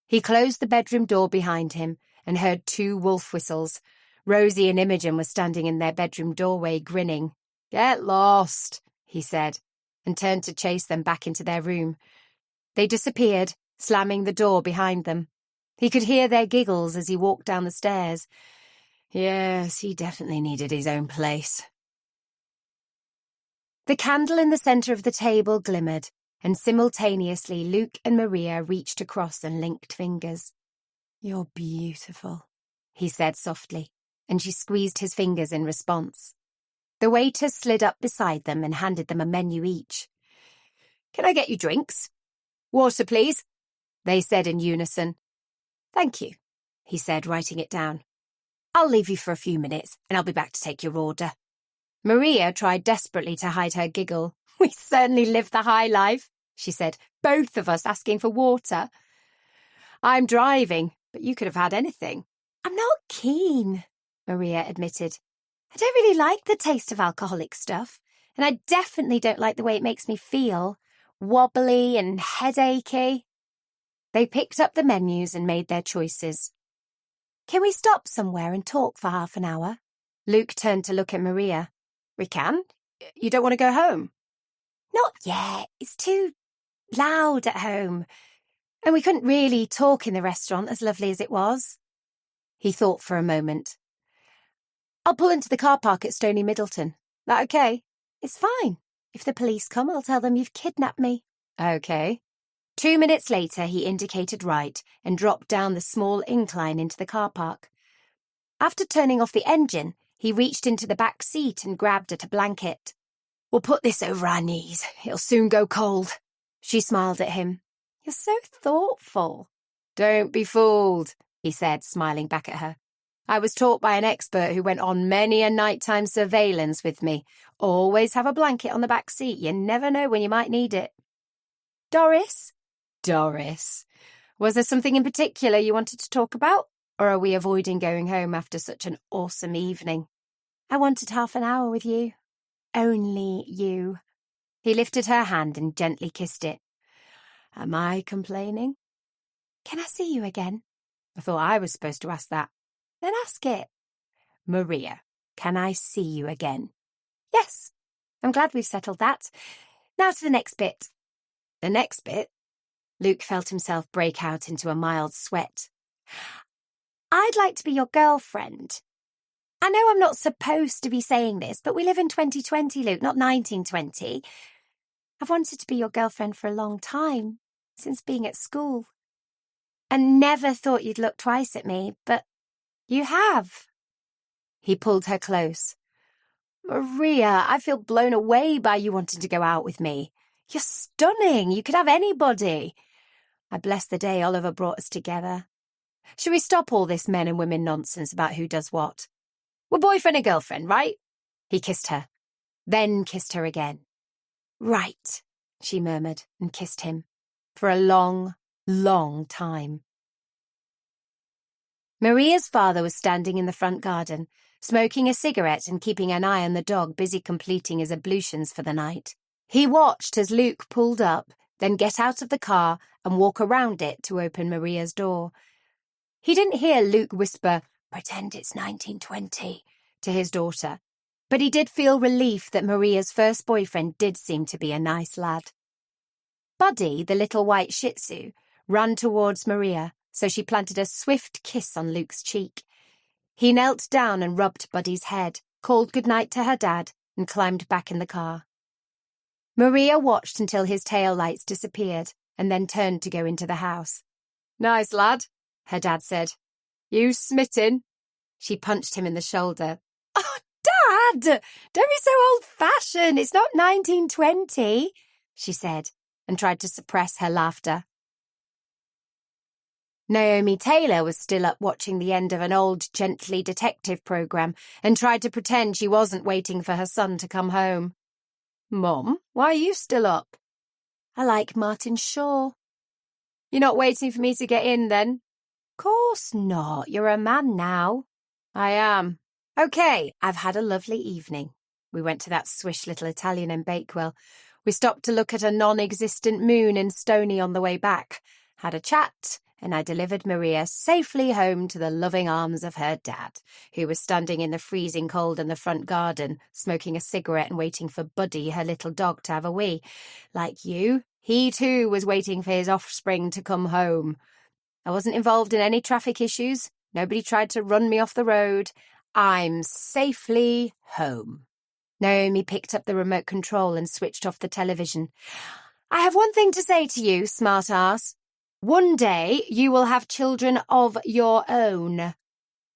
He closed the bedroom door behind him and heard 2 wolf whistles. Rosie and Imogen were standing in their bedroom doorway, grinning. "Get lost," he said, and turned to chase them back into their room. They disappeared, slamming the door behind them. He could hear their giggles as he walked down the stairs. Yes, he definitely needed his own place. The candle in the centre of the table glimmered, and simultaneously Luke and Maria reached across and linked fingers. "You're beautiful," he said softly, and she squeezed his fingers in response. The waiter slid up beside them and handed them a menu each. "Can I get you drinks?" "Water, please," they said in unison. "Thank you," he said, writing it down. "I'll leave you for a few minutes, and I'll be back to take your order." Maria tried desperately to hide her giggle. "We certainly live the high life," she said, "both of us asking for water." "I'm driving, but you could have had anything." "I'm not keen," Maria admitted. "I don't really like the taste of alcoholic stuff, and I definitely don't like the way it makes me feel. Wobbly and headachy." They picked up the menus and made their choices. "Can we stop somewhere and talk for half an hour?" Luke turned to look at Maria. "We can. You don't want to go home?" "Not yet. It's too loud at home. And we couldn't really talk in the restaurant, as lovely as it was." He thought for a moment. "I'll pull into the car park at Stony Middleton. That okay?" "It's fine. If the police come, I'll tell them you've kidnapped me." "Okay." 2 minutes later, he indicated right and dropped down the small incline into the car park. After turning off the engine, he reached into the back seat and grabbed at a blanket. "We'll put this over our knees. It'll soon go cold." She smiled at him. "You're so thoughtful." "Don't be fooled," he said, smiling back at her. "I was taught by an expert who went on many a nighttime surveillance with me. Always have a blanket on the back seat. You never know when you might need it." "Doris?" "Doris. Was there something in particular you wanted to talk about? Or are we avoiding going home after such an awesome evening?" "I wanted half an hour with you. Only you." He lifted her hand and gently kissed it. "Am I complaining?" "Can I see you again?" "I thought I was supposed to ask that." "Then ask it." "Maria, can I see you again?" "Yes. I'm glad we've settled that. Now to the next bit." "The next bit?" Luke felt himself break out into a mild sweat. "I'd like to be your girlfriend. I know I'm not supposed to be saying this, but we live in 2020, Luke, not 1920. I've wanted to be your girlfriend for a long time, since being at school. And never thought you'd look twice at me, but you have." He pulled her close. "Maria, I feel blown away by you wanting to go out with me. You're stunning. You could have anybody. I bless the day Oliver brought us together. Should we stop all this men and women nonsense about who does what? We're boyfriend and girlfriend, right?" He kissed her, then kissed her again. "Right," she murmured and kissed him, for a long, long time. Maria's father was standing in the front garden, smoking a cigarette and keeping an eye on the dog busy completing his ablutions for the night. He watched as Luke pulled up, then get out of the car and walk around it to open Maria's door. He didn't hear Luke whisper, "Pretend it's 1920, to his daughter, but he did feel relief that Maria's first boyfriend did seem to be a nice lad. Buddy, the little white Shih Tzu, ran towards Maria, so she planted a swift kiss on Luke's cheek. He knelt down and rubbed Buddy's head, called goodnight to her dad, and climbed back in the car. Maria watched until his taillights disappeared and then turned to go into the house. "Nice lad," her dad said. "You smitten?" She punched him in the shoulder. "Oh, Dad! Don't be so old-fashioned. It's not 1920, she said, and tried to suppress her laughter. Naomi Taylor was still up watching the end of an old Gently detective program and tried to pretend she wasn't waiting for her son to come home. "Mum, why are you still up?" "I like Martin Shaw." "You're not waiting for me to get in, then?" "Course not. You're a man now." "I am." "Okay, I've had a lovely evening." We went to that swish little Italian in Bakewell. We stopped to look at a non-existent moon in Stony on the way back, had a chat, and I delivered Maria safely home to the loving arms of her dad, who was standing in the freezing cold in the front garden, smoking a cigarette and waiting for Buddy, her little dog, to have a wee. Like you, he too was waiting for his offspring to come home. I wasn't involved in any traffic issues. Nobody tried to run me off the road. I'm safely home. Naomi picked up the remote control and switched off the television. "I have one thing to say to you, smart ass. One day you will have children of your own."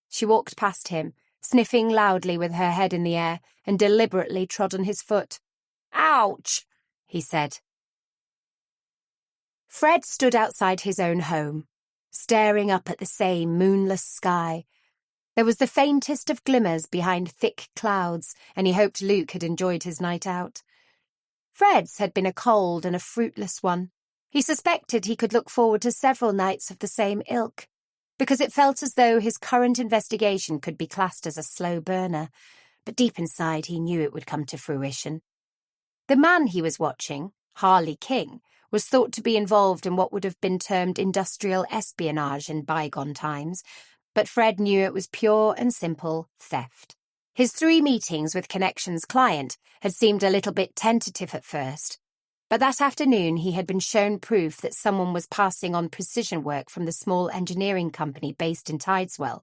She walked past him, sniffing loudly with her head in the air, and deliberately trod on his foot. "Ouch," he said. Fred stood outside his own home, staring up at the same moonless sky. There was the faintest of glimmers behind thick clouds, and he hoped Luke had enjoyed his night out. Fred's had been a cold and a fruitless one. He suspected he could look forward to several nights of the same ilk, because it felt as though his current investigation could be classed as a slow burner, but deep inside he knew it would come to fruition. The man he was watching, Harley King, was thought to be involved in what would have been termed industrial espionage in bygone times, but Fred knew it was pure and simple theft. His 3 meetings with Connection's client had seemed a little bit tentative at first, but that afternoon he had been shown proof that someone was passing on precision work from the small engineering company based in Tideswell.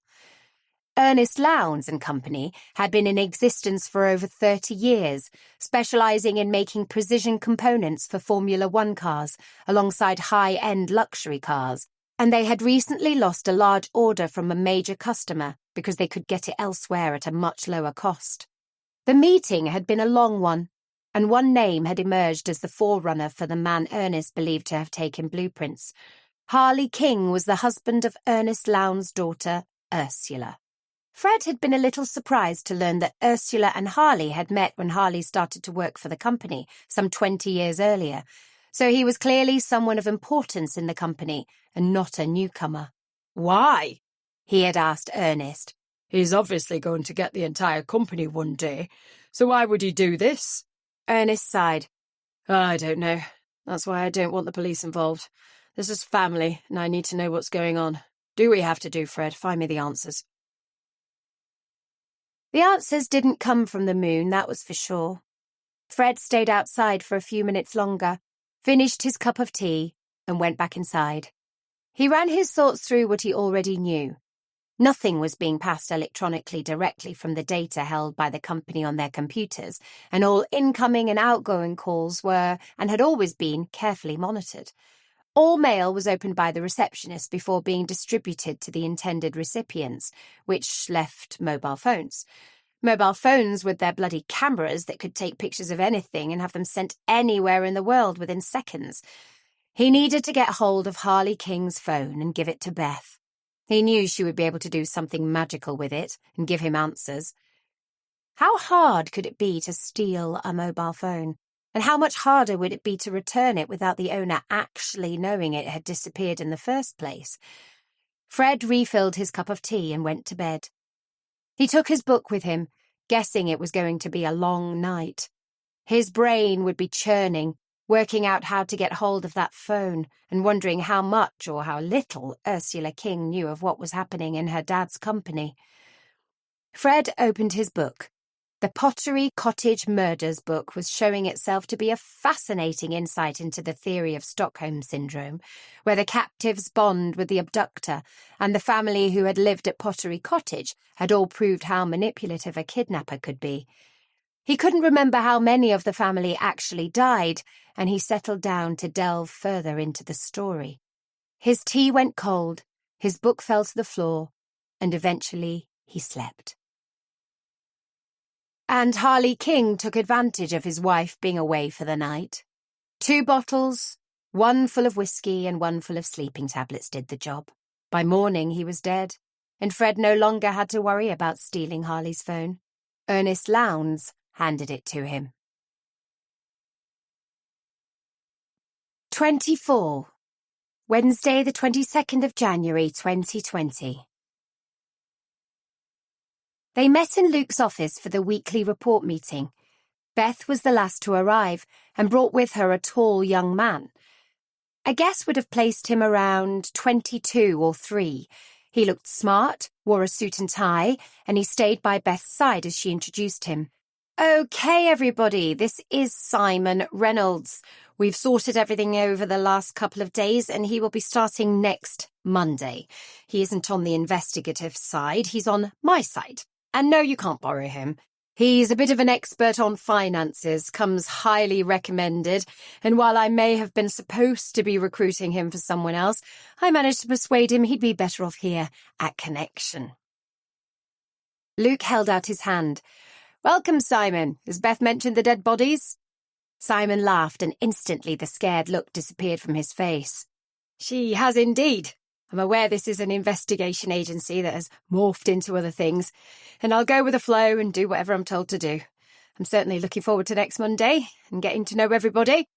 Ernest Lowndes and Company had been in existence for over 30 years, specialising in making precision components for Formula One cars alongside high-end luxury cars, and they had recently lost a large order from a major customer because they could get it elsewhere at a much lower cost. The meeting had been a long one, and one name had emerged as the forerunner for the man Ernest believed to have taken blueprints. Harley King was the husband of Ernest Lowndes' daughter, Ursula. Fred had been a little surprised to learn that Ursula and Harley had met when Harley started to work for the company some 20 years earlier, so he was clearly someone of importance in the company and not a newcomer. "Why?" he had asked Ernest. "He's obviously going to get the entire company one day, so why would he do this?" Ernest sighed. "I don't know. That's why I don't want the police involved. This is family, and I need to know what's going on. Do what you have to do, Fred. Find me the answers." The answers didn't come from the moon, that was for sure. Fred stayed outside for a few minutes longer, finished his cup of tea, and went back inside. He ran his thoughts through what he already knew. Nothing was being passed electronically directly from the data held by the company on their computers, and all incoming and outgoing calls were, and had always been, carefully monitored. All mail was opened by the receptionist before being distributed to the intended recipients, which left mobile phones. Mobile phones with their bloody cameras that could take pictures of anything and have them sent anywhere in the world within seconds. He needed to get hold of Harley King's phone and give it to Beth. He knew she would be able to do something magical with it and give him answers. How hard could it be to steal a mobile phone? And how much harder would it be to return it without the owner actually knowing it had disappeared in the first place? Fred refilled his cup of tea and went to bed. He took his book with him, guessing it was going to be a long night. His brain would be churning, working out how to get hold of that phone and wondering how much or how little Ursula King knew of what was happening in her dad's company. Fred opened his book, The Pottery Cottage Murders book was showing itself to be a fascinating insight into the theory of Stockholm Syndrome, where the captives bond with the abductor, and the family who had lived at Pottery Cottage had all proved how manipulative a kidnapper could be. He couldn't remember how many of the family actually died, and he settled down to delve further into the story. His tea went cold, his book fell to the floor, and eventually he slept. And Harley King took advantage of his wife being away for the night. 2 bottles, one full of whiskey and one full of sleeping tablets did the job. By morning he was dead, and Fred no longer had to worry about stealing Harley's phone. Ernest Lowndes handed it to him. 24. Wednesday, the 22nd of January, 2020. They met in Luke's office for the weekly report meeting. Beth was the last to arrive and brought with her a tall young man. A guess would have placed him around 22 or 3. He looked smart, wore a suit and tie, and he stayed by Beth's side as she introduced him. Okay, everybody, this is Simon Reynolds. We've sorted everything over the last couple of days, and he will be starting next Monday. He isn't on the investigative side, he's on my side. And no, you can't borrow him. He's a bit of an expert on finances, comes highly recommended, and while I may have been supposed to be recruiting him for someone else, I managed to persuade him he'd be better off here at Connection. Luke held out his hand. Welcome, Simon. Has Beth mentioned the dead bodies? Simon laughed, and instantly the scared look disappeared from his face. She has indeed. I'm aware this is an investigation agency that has morphed into other things, and I'll go with the flow and do whatever I'm told to do. I'm certainly looking forward to next Monday and getting to know everybody.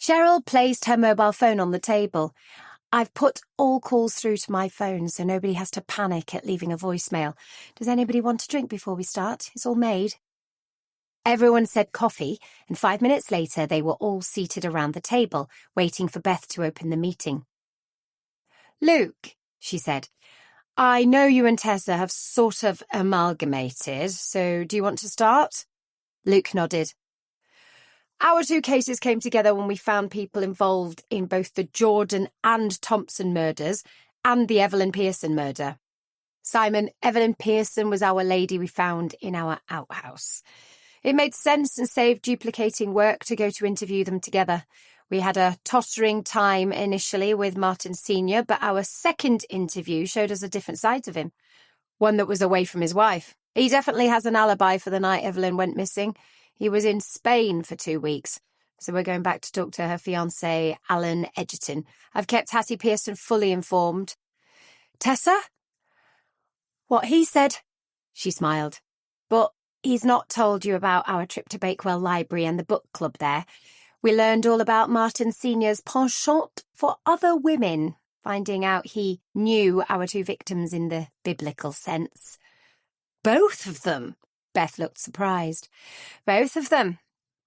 Cheryl placed her mobile phone on the table. I've put all calls through to my phone so nobody has to panic at leaving a voicemail. Does anybody want a drink before we start? It's all made. Everyone said coffee, and 5 minutes later they were all seated around the table, waiting for Beth to open the meeting. Luke, she said, I know you and Tessa have sort of amalgamated, so do you want to start? Luke nodded. Our 2 cases came together when we found people involved in both the Jordan and Thompson murders and the Evelyn Pearson murder. Simon, Evelyn Pearson was our lady we found in our outhouse. It made sense and saved duplicating work to go to interview them together. We had a tottering time initially with Martin Sr., but our second interview showed us a different side of him, one that was away from his wife. He definitely has an alibi for the night Evelyn went missing. He was in Spain for 2 weeks, so we're going back to talk to her fiancé, Alan Edgerton. I've kept Hattie Pearson fully informed. Tessa? What he said, she smiled. But he's not told you about our trip to Bakewell Library and the book club there. We learned all about Martin Sr.'s penchant for other women, finding out he knew our 2 victims in the biblical sense. Both of them? Beth looked surprised. Both of them.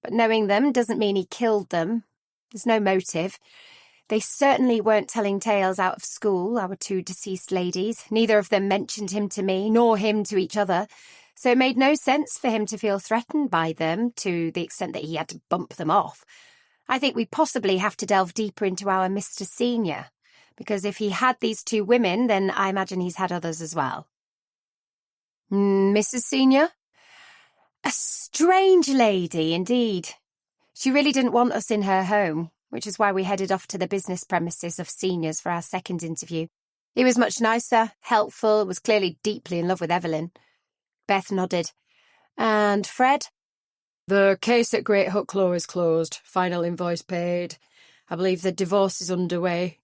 But knowing them doesn't mean he killed them. There's no motive. They certainly weren't telling tales out of school, our 2 deceased ladies. Neither of them mentioned him to me, nor him to each other. So it made no sense for him to feel threatened by them to the extent that he had to bump them off. I think we possibly have to delve deeper into our Mr. Senior, because if he had these 2 women, then I imagine he's had others as well. Mrs. Senior? A strange lady, indeed. She really didn't want us in her home, which is why we headed off to the business premises of Senior's for our second interview. He was much nicer, helpful, was clearly deeply in love with Evelyn. Beth nodded. And Fred? The case at Great Hucklow is closed. Final invoice paid. I believe the divorce is underway.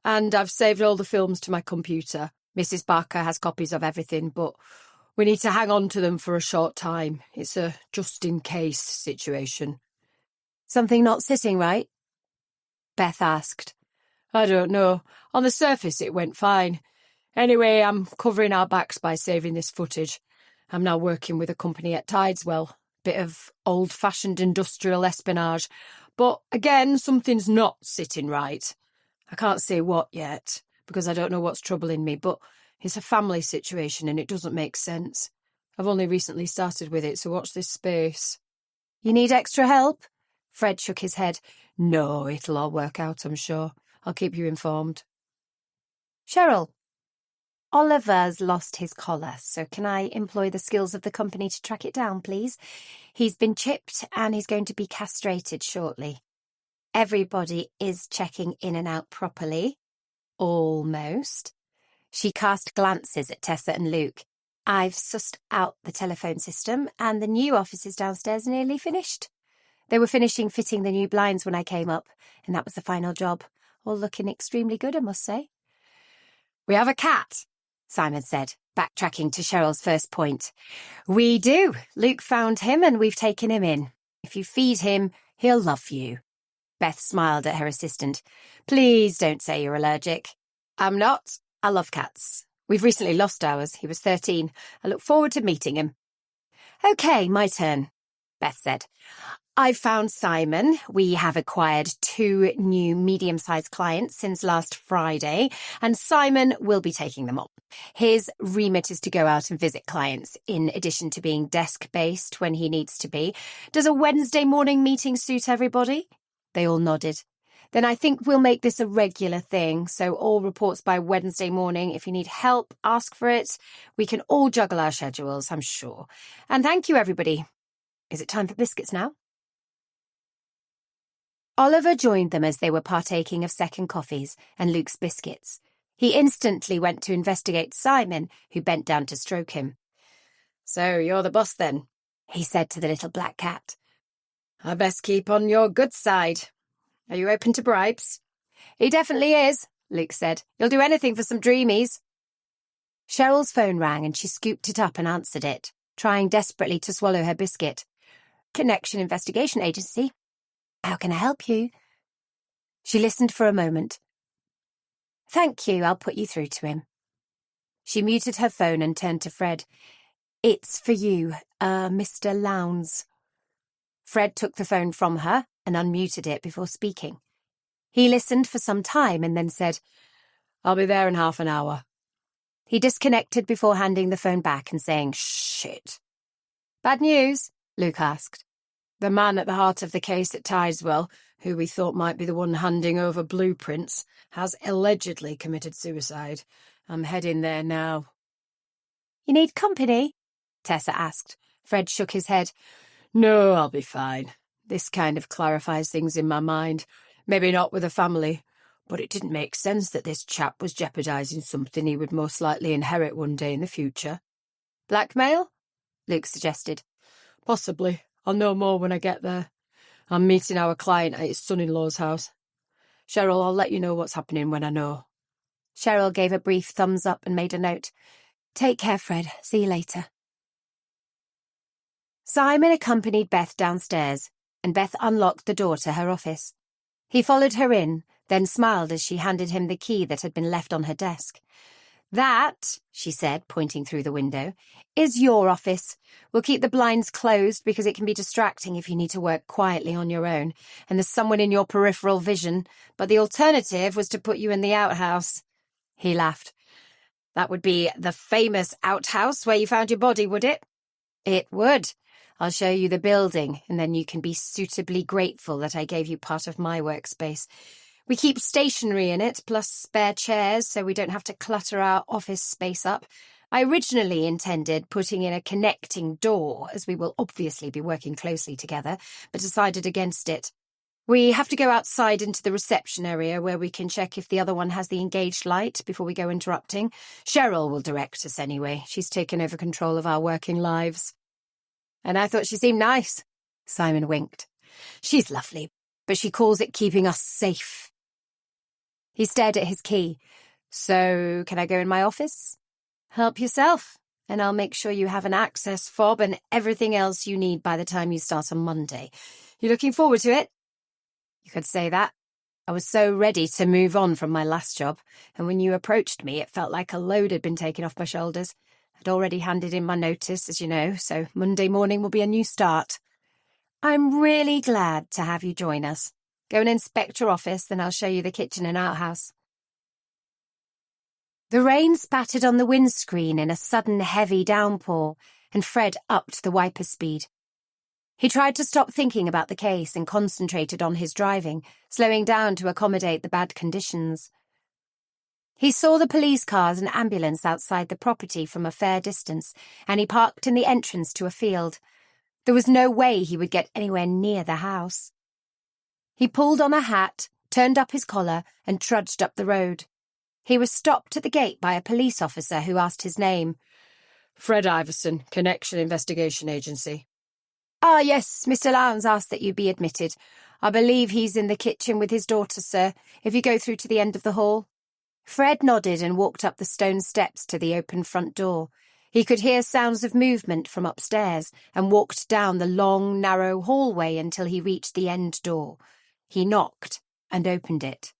And I've saved all the films to my computer. Mrs. Barker has copies of everything, but we need to hang on to them for a short time. It's a just-in-case situation. Something not sitting right? Beth asked. I don't know. On the surface, it went fine. Anyway, I'm covering our backs by saving this footage. I'm now working with a company at Tideswell. Bit of old-fashioned industrial espionage. But again, something's not sitting right. I can't say what yet, because I don't know what's troubling me, but it's a family situation and it doesn't make sense. I've only recently started with it, so watch this space. You need extra help? Fred shook his head. No, it'll all work out, I'm sure. I'll keep you informed. Cheryl, Oliver's lost his collar, so can I employ the skills of the company to track it down, please? He's been chipped and he's going to be castrated shortly. Everybody is checking in and out properly. Almost. She cast glances at Tessa and Luke. I've sussed out the telephone system, and the new offices downstairs are nearly finished. They were finishing fitting the new blinds when I came up, and that was the final job. All looking extremely good, I must say. We have a cat, Simon said, backtracking to Cheryl's first point. We do. Luke found him and we've taken him in. If you feed him, he'll love you. Beth smiled at her assistant. Please don't say you're allergic. I'm not. I love cats. We've recently lost ours. He was 13. I look forward to meeting him. Okay, my turn, Beth said. I've found Simon. We have acquired 2 new medium-sized clients since last Friday, and Simon will be taking them on. His remit is to go out and visit clients, in addition to being desk-based when he needs to be. Does a Wednesday morning meeting suit everybody? They all nodded. Then I think we'll make this a regular thing, so all reports by Wednesday morning. If you need help, ask for it. We can all juggle our schedules, I'm sure. And thank you, everybody. Is it time for biscuits now? Oliver joined them as they were partaking of second coffees and Luke's biscuits. He instantly went to investigate Simon, who bent down to stroke him. So you're the boss then, he said to the little black cat. I best keep on your good side. Are you open to bribes? He definitely is, Luke said. He'll do anything for some dreamies. Cheryl's phone rang and she scooped it up and answered it, trying desperately to swallow her biscuit. Connection Investigation Agency. How can I help you? She listened for a moment. Thank you, I'll put you through to him. She muted her phone and turned to Fred. It's for you, Mr. Lowndes. Fred took the phone from her and unmuted it before speaking. He listened for some time and then said, I'll be there in half an hour. He disconnected before handing the phone back and saying, Shit. Bad news? Luke asked. The man at the heart of the case at Tideswell, who we thought might be the one handing over blueprints, has allegedly committed suicide. I'm heading there now. You need company? Tessa asked. Fred shook his head. No, I'll be fine. This kind of clarifies things in my mind. Maybe not with a family, but it didn't make sense that this chap was jeopardising something he would most likely inherit one day in the future. Blackmail? Luke suggested. Possibly. I'll know more when I get there. I'm meeting our client at his son-in-law's house. Cheryl, I'll let you know what's happening when I know. Cheryl gave a brief thumbs up and made a note. Take care, Fred. See you later. Simon accompanied Beth downstairs, and Beth unlocked the door to her office. He followed her in, then smiled as she handed him the key that had been left on her desk. That, she said, pointing through the window, is your office. We'll keep the blinds closed because it can be distracting if you need to work quietly on your own, and there's someone in your peripheral vision, but the alternative was to put you in the outhouse. He laughed. That would be the famous outhouse where you found your body, would it? It would. I'll show you the building, and then you can be suitably grateful that I gave you part of my workspace. We keep stationery in it, plus spare chairs, so we don't have to clutter our office space up. I originally intended putting in a connecting door, as we will obviously be working closely together, but decided against it. We have to go outside into the reception area where we can check if the other one has the engaged light before we go interrupting. Cheryl will direct us anyway. She's taken over control of our working lives. And I thought she seemed nice. Simon winked. She's lovely, but she calls it keeping us safe. He stared at his key. So, can I go in my office? Help yourself, and I'll make sure you have an access fob and everything else you need by the time you start on Monday. You looking forward to it? You could say that. I was so ready to move on from my last job, and when you approached me, it felt like a load had been taken off my shoulders. I'd already handed in my notice, as you know, so Monday morning will be a new start. I'm really glad to have you join us. Go and inspect your office, then I'll show you the kitchen and outhouse. The rain spattered on the windscreen in a sudden heavy downpour, and Fred upped the wiper speed. He tried to stop thinking about the case and concentrated on his driving, slowing down to accommodate the bad conditions. He saw the police cars and ambulance outside the property from a fair distance, and he parked in the entrance to a field. There was no way he would get anywhere near the house. He pulled on a hat, turned up his collar, and trudged up the road. He was stopped at the gate by a police officer who asked his name. Fred Iverson, Connection Investigation Agency. Ah, yes, Mr. Lowndes asked that you be admitted. I believe he's in the kitchen with his daughter, sir, if you go through to the end of the hall. Fred nodded and walked up the stone steps to the open front door. He could hear sounds of movement from upstairs and walked down the long, narrow hallway until he reached the end door. He knocked and opened it.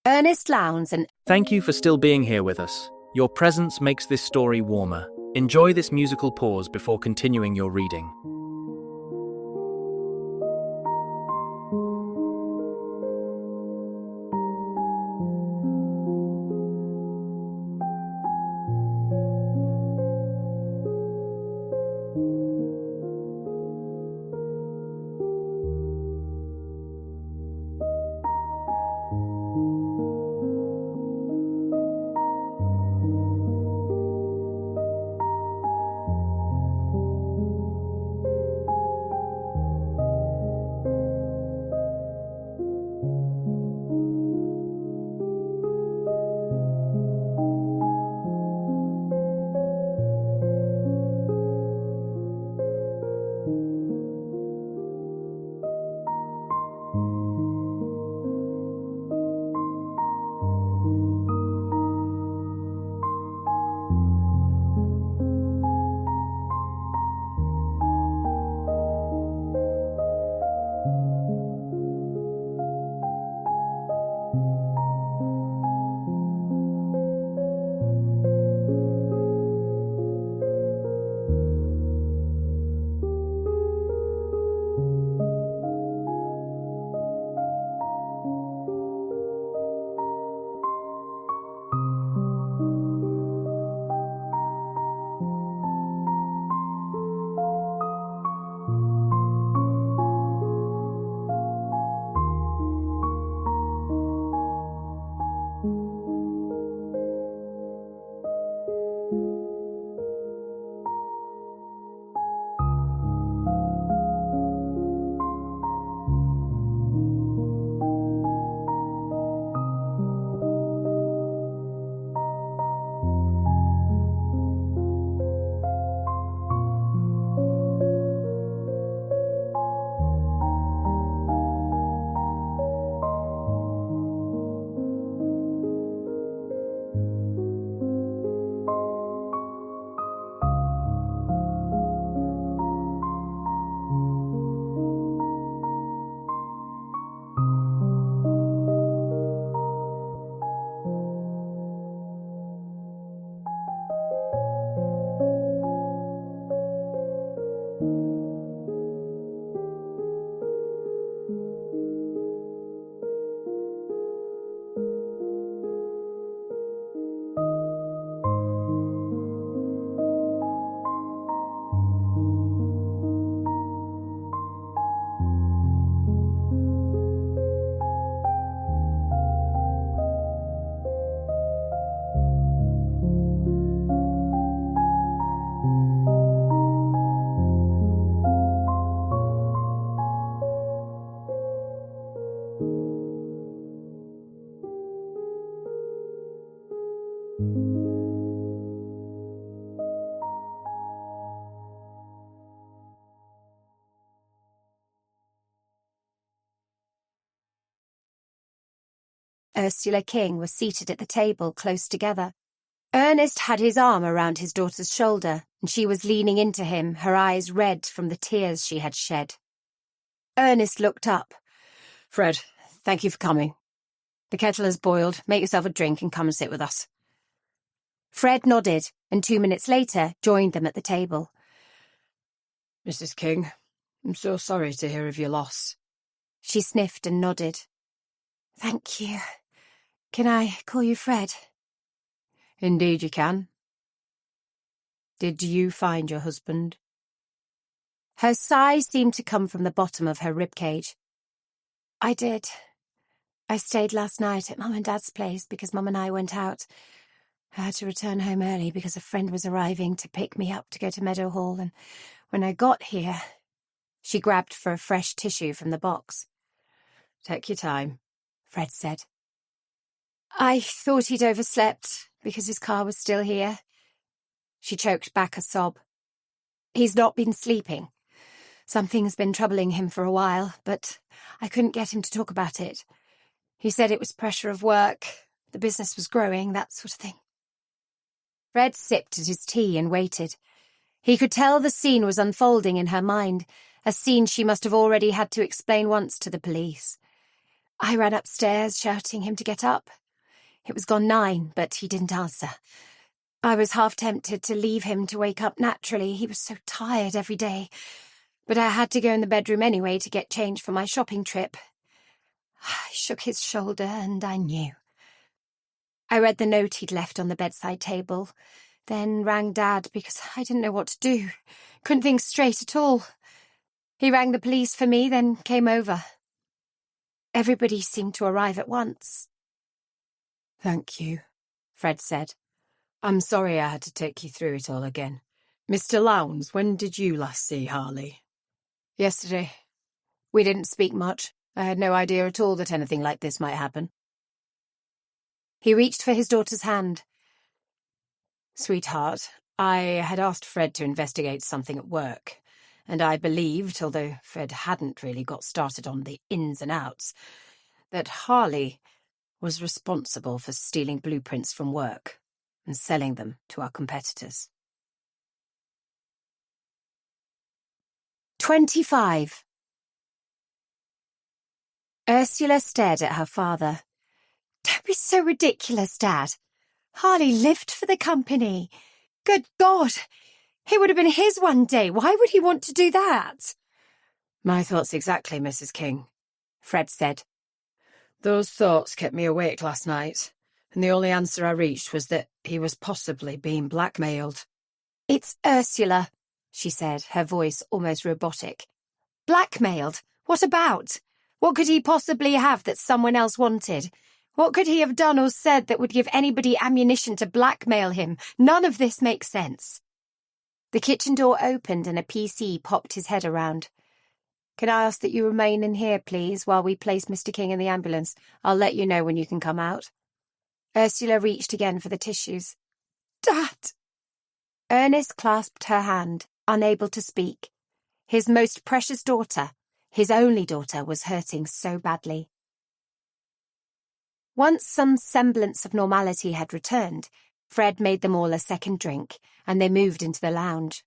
Ernest Lowndes and... Thank you for still being here with us. Your presence makes this story warmer. Enjoy this musical pause before continuing your reading. Ursula King were seated at the table close together. Ernest had his arm around his daughter's shoulder, and she was leaning into him, her eyes red from the tears she had shed. Ernest looked up. Fred, thank you for coming. The kettle has boiled. Make yourself a drink and come and sit with us. Fred nodded, and 2 minutes later joined them at the table. Mrs. King, I'm so sorry to hear of your loss. She sniffed and nodded. Thank you. Can I call you Fred? Indeed you can. Did you find your husband? Her sigh seemed to come from the bottom of her ribcage. I did. I stayed last night at Mum and Dad's place because Mum and I went out. I had to return home early because a friend was arriving to pick me up to go to Meadowhall, and when I got here... She grabbed for a fresh tissue from the box. Take your time, Fred said. I thought he'd overslept because his car was still here. She choked back a sob. He's not been sleeping. Something's been troubling him for a while, but I couldn't get him to talk about it. He said it was pressure of work, the business was growing, that sort of thing. Fred sipped at his tea and waited. He could tell the scene was unfolding in her mind, a scene she must have already had to explain once to the police. I ran upstairs, shouting him to get up. It was gone 9, but he didn't answer. I was half tempted to leave him to wake up naturally. He was so tired every day. But I had to go in the bedroom anyway to get change for my shopping trip. I shook his shoulder and I knew. I read the note he'd left on the bedside table, then rang Dad because I didn't know what to do. Couldn't think straight at all. He rang the police for me, then came over. Everybody seemed to arrive at once. Thank you, Fred said. I'm sorry I had to take you through it all again. Mr. Lowndes, when did you last see Harley? Yesterday. We didn't speak much. I had no idea at all that anything like this might happen. He reached for his daughter's hand. Sweetheart, I had asked Fred to investigate something at work, and I believed, although Fred hadn't really got started on the ins and outs, that Harley was responsible for stealing blueprints from work and selling them to our competitors. 25. Ursula stared at her father. Don't be so ridiculous, Dad. Harley lived for the company. Good God! It would have been his one day. Why would he want to do that? My thoughts exactly, Mrs. King, Fred said. Those thoughts kept me awake last night, and the only answer I reached was that he was possibly being blackmailed. It's Ursula, she said, her voice almost robotic. Blackmailed? What about? What could he possibly have that someone else wanted? What could he have done or said that would give anybody ammunition to blackmail him? None of this makes sense. The kitchen door opened and a PC popped his head around. Can I ask that you remain in here, please, while we place Mr. King in the ambulance? I'll let you know when you can come out. Ursula reached again for the tissues. Dad! Ernest clasped her hand, unable to speak. His most precious daughter, his only daughter, was hurting so badly. Once some semblance of normality had returned, Fred made them all a second drink, and they moved into the lounge.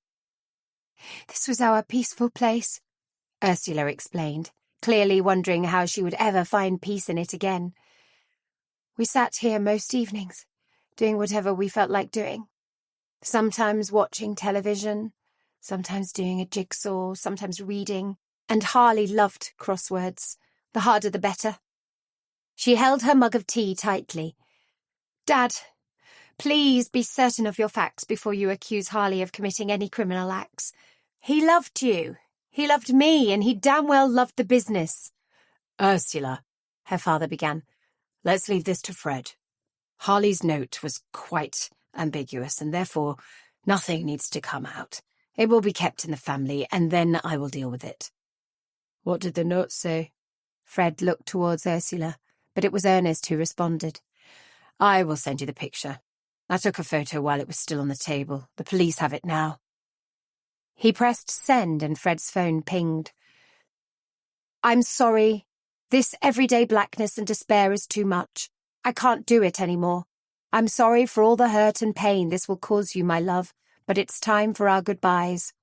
This was our peaceful place, Ursula explained, clearly wondering how she would ever find peace in it again. We sat here most evenings, doing whatever we felt like doing. Sometimes watching television, sometimes doing a jigsaw, sometimes reading, and Harley loved crosswords. The harder the better. She held her mug of tea tightly. Dad, please be certain of your facts before you accuse Harley of committing any criminal acts. He loved you. He loved me, and he damn well loved the business. Ursula, her father began, let's leave this to Fred. Harley's note was quite ambiguous, and therefore nothing needs to come out. It will be kept in the family, and then I will deal with it. What did the note say? Fred looked towards Ursula, but it was Ernest who responded. I will send you the picture. I took a photo while it was still on the table. The police have it now. He pressed send and Fred's phone pinged. I'm sorry. This everyday blackness and despair is too much. I can't do it anymore. I'm sorry for all the hurt and pain this will cause you, my love, but it's time for our goodbyes.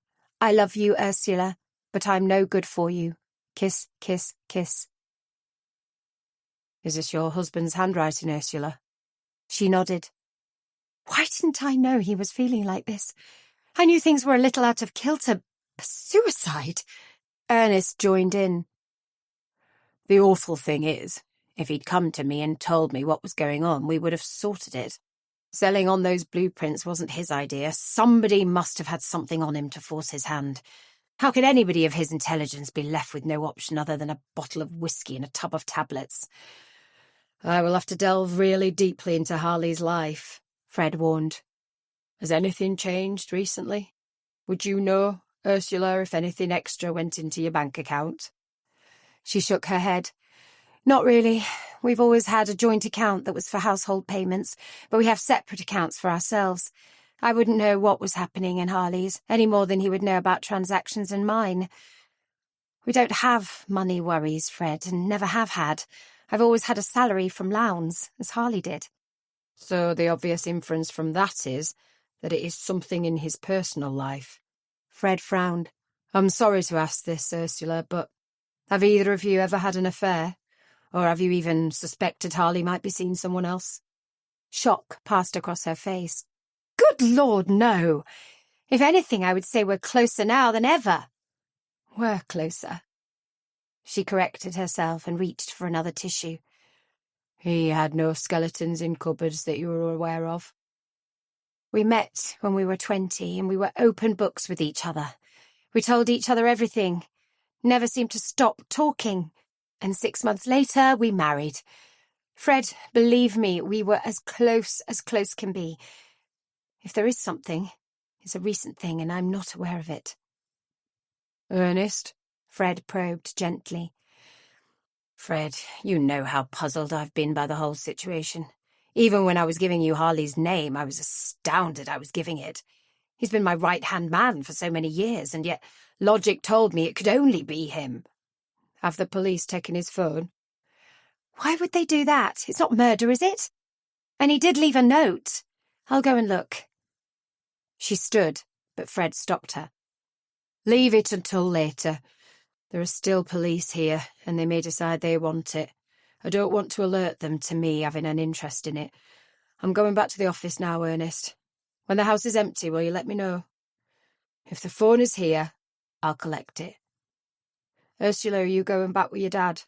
I love you, Ursula, but I'm no good for you. Kiss, kiss, kiss. Is this your husband's handwriting, Ursula? She nodded. Why didn't I know he was feeling like this? I knew things were a little out of kilter. Suicide? Ernest joined in. The awful thing is, if he'd come to me and told me what was going on, we would have sorted it. Selling on those blueprints wasn't his idea. Somebody must have had something on him to force his hand. How could anybody of his intelligence be left with no option other than a bottle of whiskey and a tub of tablets? I will have to delve really deeply into Harley's life, Fred warned. Has anything changed recently? Would you know, Ursula, if anything extra went into your bank account? She shook her head. Not really. We've always had a joint account that was for household payments, but we have separate accounts for ourselves. I wouldn't know what was happening in Harley's, any more than he would know about transactions in mine. We don't have money worries, Fred, and never have had. I've always had a salary from Lowndes, as Harley did. So the obvious inference from that is that it is something in his personal life. Fred frowned. I'm sorry to ask this, Ursula, but have either of you ever had an affair? Or have you even suspected Harley might be seeing someone else? Shock passed across her face. Good Lord, no. If anything, I would say we're closer now than ever. We're closer. She corrected herself and reached for another tissue. He had no skeletons in cupboards that you were aware of? We met when we were 20 and we were open books with each other. We told each other everything, never seemed to stop talking, and 6 months later we married. Fred, believe me, we were as close can be. If there is something, it's a recent thing and I'm not aware of it. Ernest? Fred probed gently. Fred, you know how puzzled I've been by the whole situation. Even when I was giving you Harley's name, I was astounded I was giving it. He's been my right-hand man for so many years, and yet logic told me it could only be him. Have the police taken his phone? Why would they do that? It's not murder, is it? And he did leave a note. I'll go and look. She stood, but Fred stopped her. Leave it until later. There are still police here, and they may decide they want it. I don't want to alert them to me having an interest in it. I'm going back to the office now, Ernest. When the house is empty, will you let me know? If the phone is here, I'll collect it. Ursula, are you going back with your dad?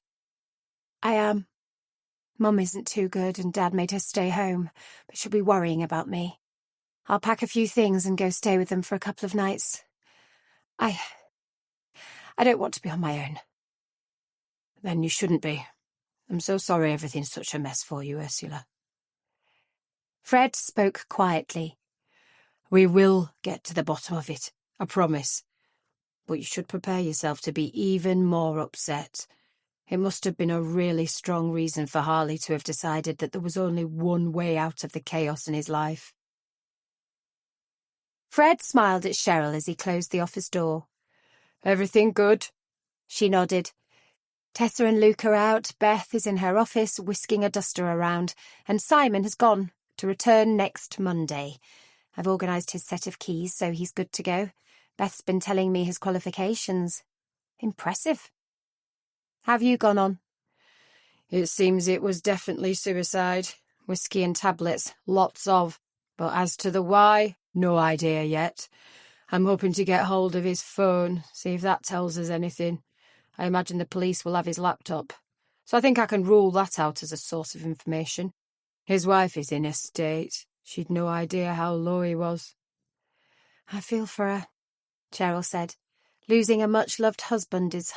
I am. Mum isn't too good and Dad made her stay home, but she'll be worrying about me. I'll pack a few things and go stay with them for a couple of nights. I don't want to be on my own. Then you shouldn't be. I'm so sorry everything's such a mess for you, Ursula. Fred spoke quietly. We will get to the bottom of it, I promise. But you should prepare yourself to be even more upset. It must have been a really strong reason for Harley to have decided that there was only one way out of the chaos in his life. Fred smiled at Cheryl as he closed the office door. Everything good? She nodded. Tessa and Luke are out, Beth is in her office whisking a duster around, and Simon has gone, to return next Monday. I've organised his set of keys, so he's good to go. Beth's been telling me his qualifications. Impressive. Have you gone on? It seems it was definitely suicide. Whiskey and tablets, lots of. But as to the why, no idea yet. I'm hoping to get hold of his phone, see if that tells us anything. I imagine the police will have his laptop, so I think I can rule that out as a source of information. His wife is in a state. She'd no idea how low he was. I feel for her, Cheryl said. Losing a much-loved husband is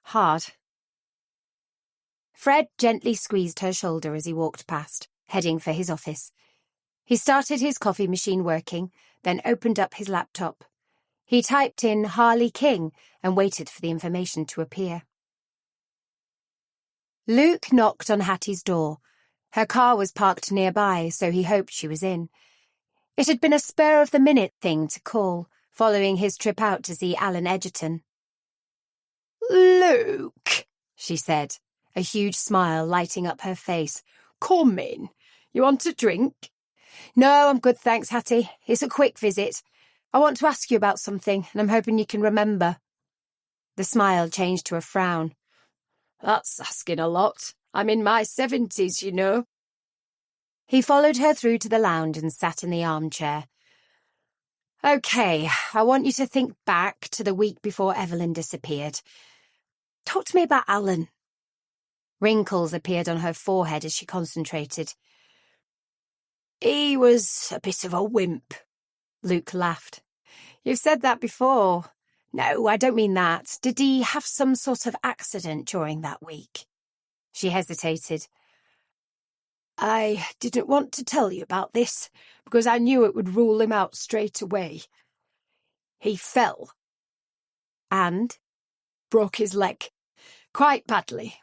hard. Fred gently squeezed her shoulder as he walked past, heading for his office. He started his coffee machine working, then opened up his laptop. He typed in Harley King and waited for the information to appear. Luke knocked on Hattie's door. Her car was parked nearby, so he hoped she was in. It had been a spur-of-the-minute thing to call, following his trip out to see Alan Edgerton. "Luke," she said, a huge smile lighting up her face. "Come in. You want a drink?" "No, I'm good, thanks, Hattie. It's a quick visit. I want to ask you about something, and I'm hoping you can remember." The smile changed to a frown. "That's asking a lot. I'm in my 70s, you know." He followed her through to the lounge and sat in the armchair. "Okay, I want you to think back to the week before Evelyn disappeared. Talk to me about Alan." Wrinkles appeared on her forehead as she concentrated. He was a bit of a wimp. Luke laughed. You've said that before. No, I don't mean that. Did he have some sort of accident during that week? She hesitated. I didn't want to tell you about this because I knew it would rule him out straight away. He fell. And? Broke his leg. Quite badly.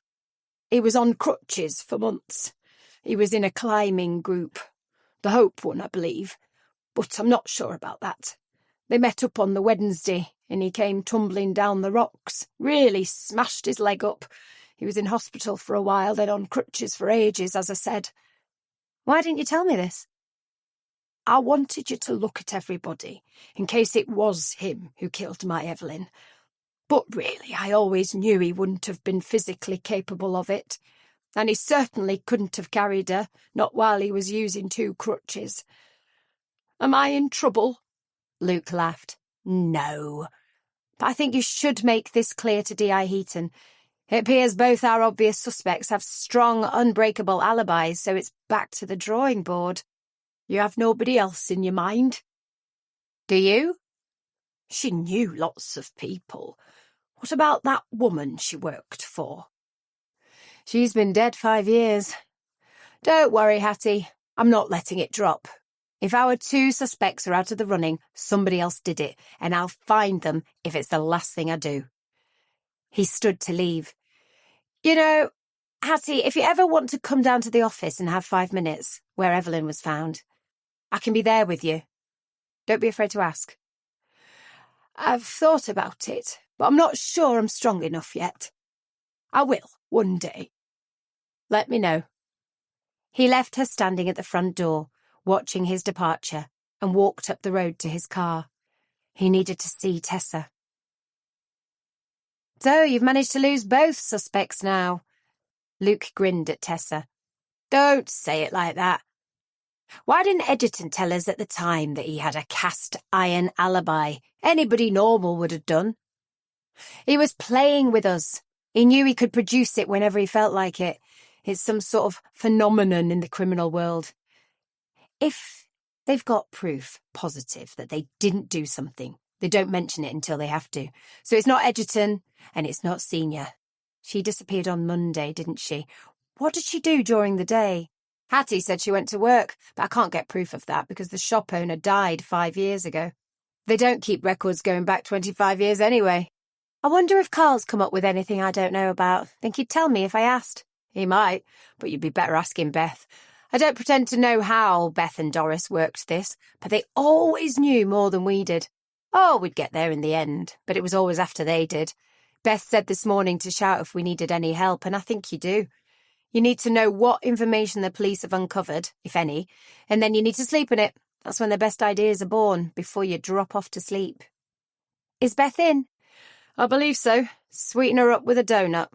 He was on crutches for months. He was in a climbing group. The Hope one, I believe. But I'm not sure about that. They met up on the Wednesday, and he came tumbling down the rocks. Really smashed his leg up. He was in hospital for a while, then on crutches for ages, as I said. Why didn't you tell me this? I wanted you to look at everybody, in case it was him who killed my Evelyn. But really, I always knew he wouldn't have been physically capable of it. And he certainly couldn't have carried her, not while he was using 2 crutches. Am I in trouble? Luke laughed. No. But I think you should make this clear to D.I. Heaton. It appears both our obvious suspects have strong, unbreakable alibis, so it's back to the drawing board. You have nobody else in your mind? Do you? She knew lots of people. What about that woman she worked for? She's been dead 5 years. Don't worry, Hattie. I'm not letting it drop. If our 2 suspects are out of the running, somebody else did it, and I'll find them if it's the last thing I do. He stood to leave. You know, Hattie, if you ever want to come down to the office and have 5 minutes, where Evelyn was found, I can be there with you. Don't be afraid to ask. I've thought about it, but I'm not sure I'm strong enough yet. I will, one day. Let me know. He left her standing at the front door, watching his departure, and walked up the road to his car. He needed to see Tessa. So, you've managed to lose both suspects now. Luke grinned at Tessa. Don't say it like that. Why didn't Edgerton tell us at the time that he had a cast-iron alibi? Anybody normal would have done. He was playing with us. He knew he could produce it whenever he felt like it. It's some sort of phenomenon in the criminal world. If they've got proof positive that they didn't do something, they don't mention it until they have to. So it's not Edgerton, and it's not Senior. She disappeared on Monday, didn't she? What did she do during the day? Hattie said she went to work, but I can't get proof of that because the shop owner died 5 years ago. They don't keep records going back 25 years anyway. I wonder if Carl's come up with anything I don't know about. Think he'd tell me if I asked? He might, but you'd be better asking Beth. I don't pretend to know how Beth and Doris worked this, but they always knew more than we did. Oh, we'd get there in the end, but it was always after they did. Beth said this morning to shout if we needed any help, and I think you do. You need to know what information the police have uncovered, if any, and then you need to sleep on it. That's when the best ideas are born, before you drop off to sleep. Is Beth in? I believe so. Sweeten her up with a donut.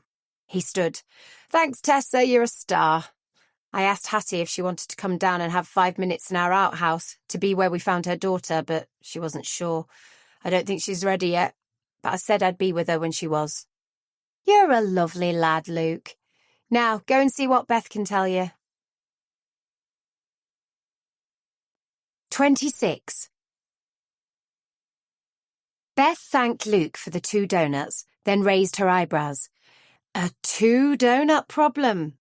He stood. Thanks, Tessa, you're a star. I asked Hattie if she wanted to come down and have 5 minutes in our outhouse to be where we found her daughter, but she wasn't sure. I don't think she's ready yet, but I said I'd be with her when she was. You're a lovely lad, Luke. Now, go and see what Beth can tell you. 26. Beth thanked Luke for the 2 donuts, then raised her eyebrows. A 2-donut problem?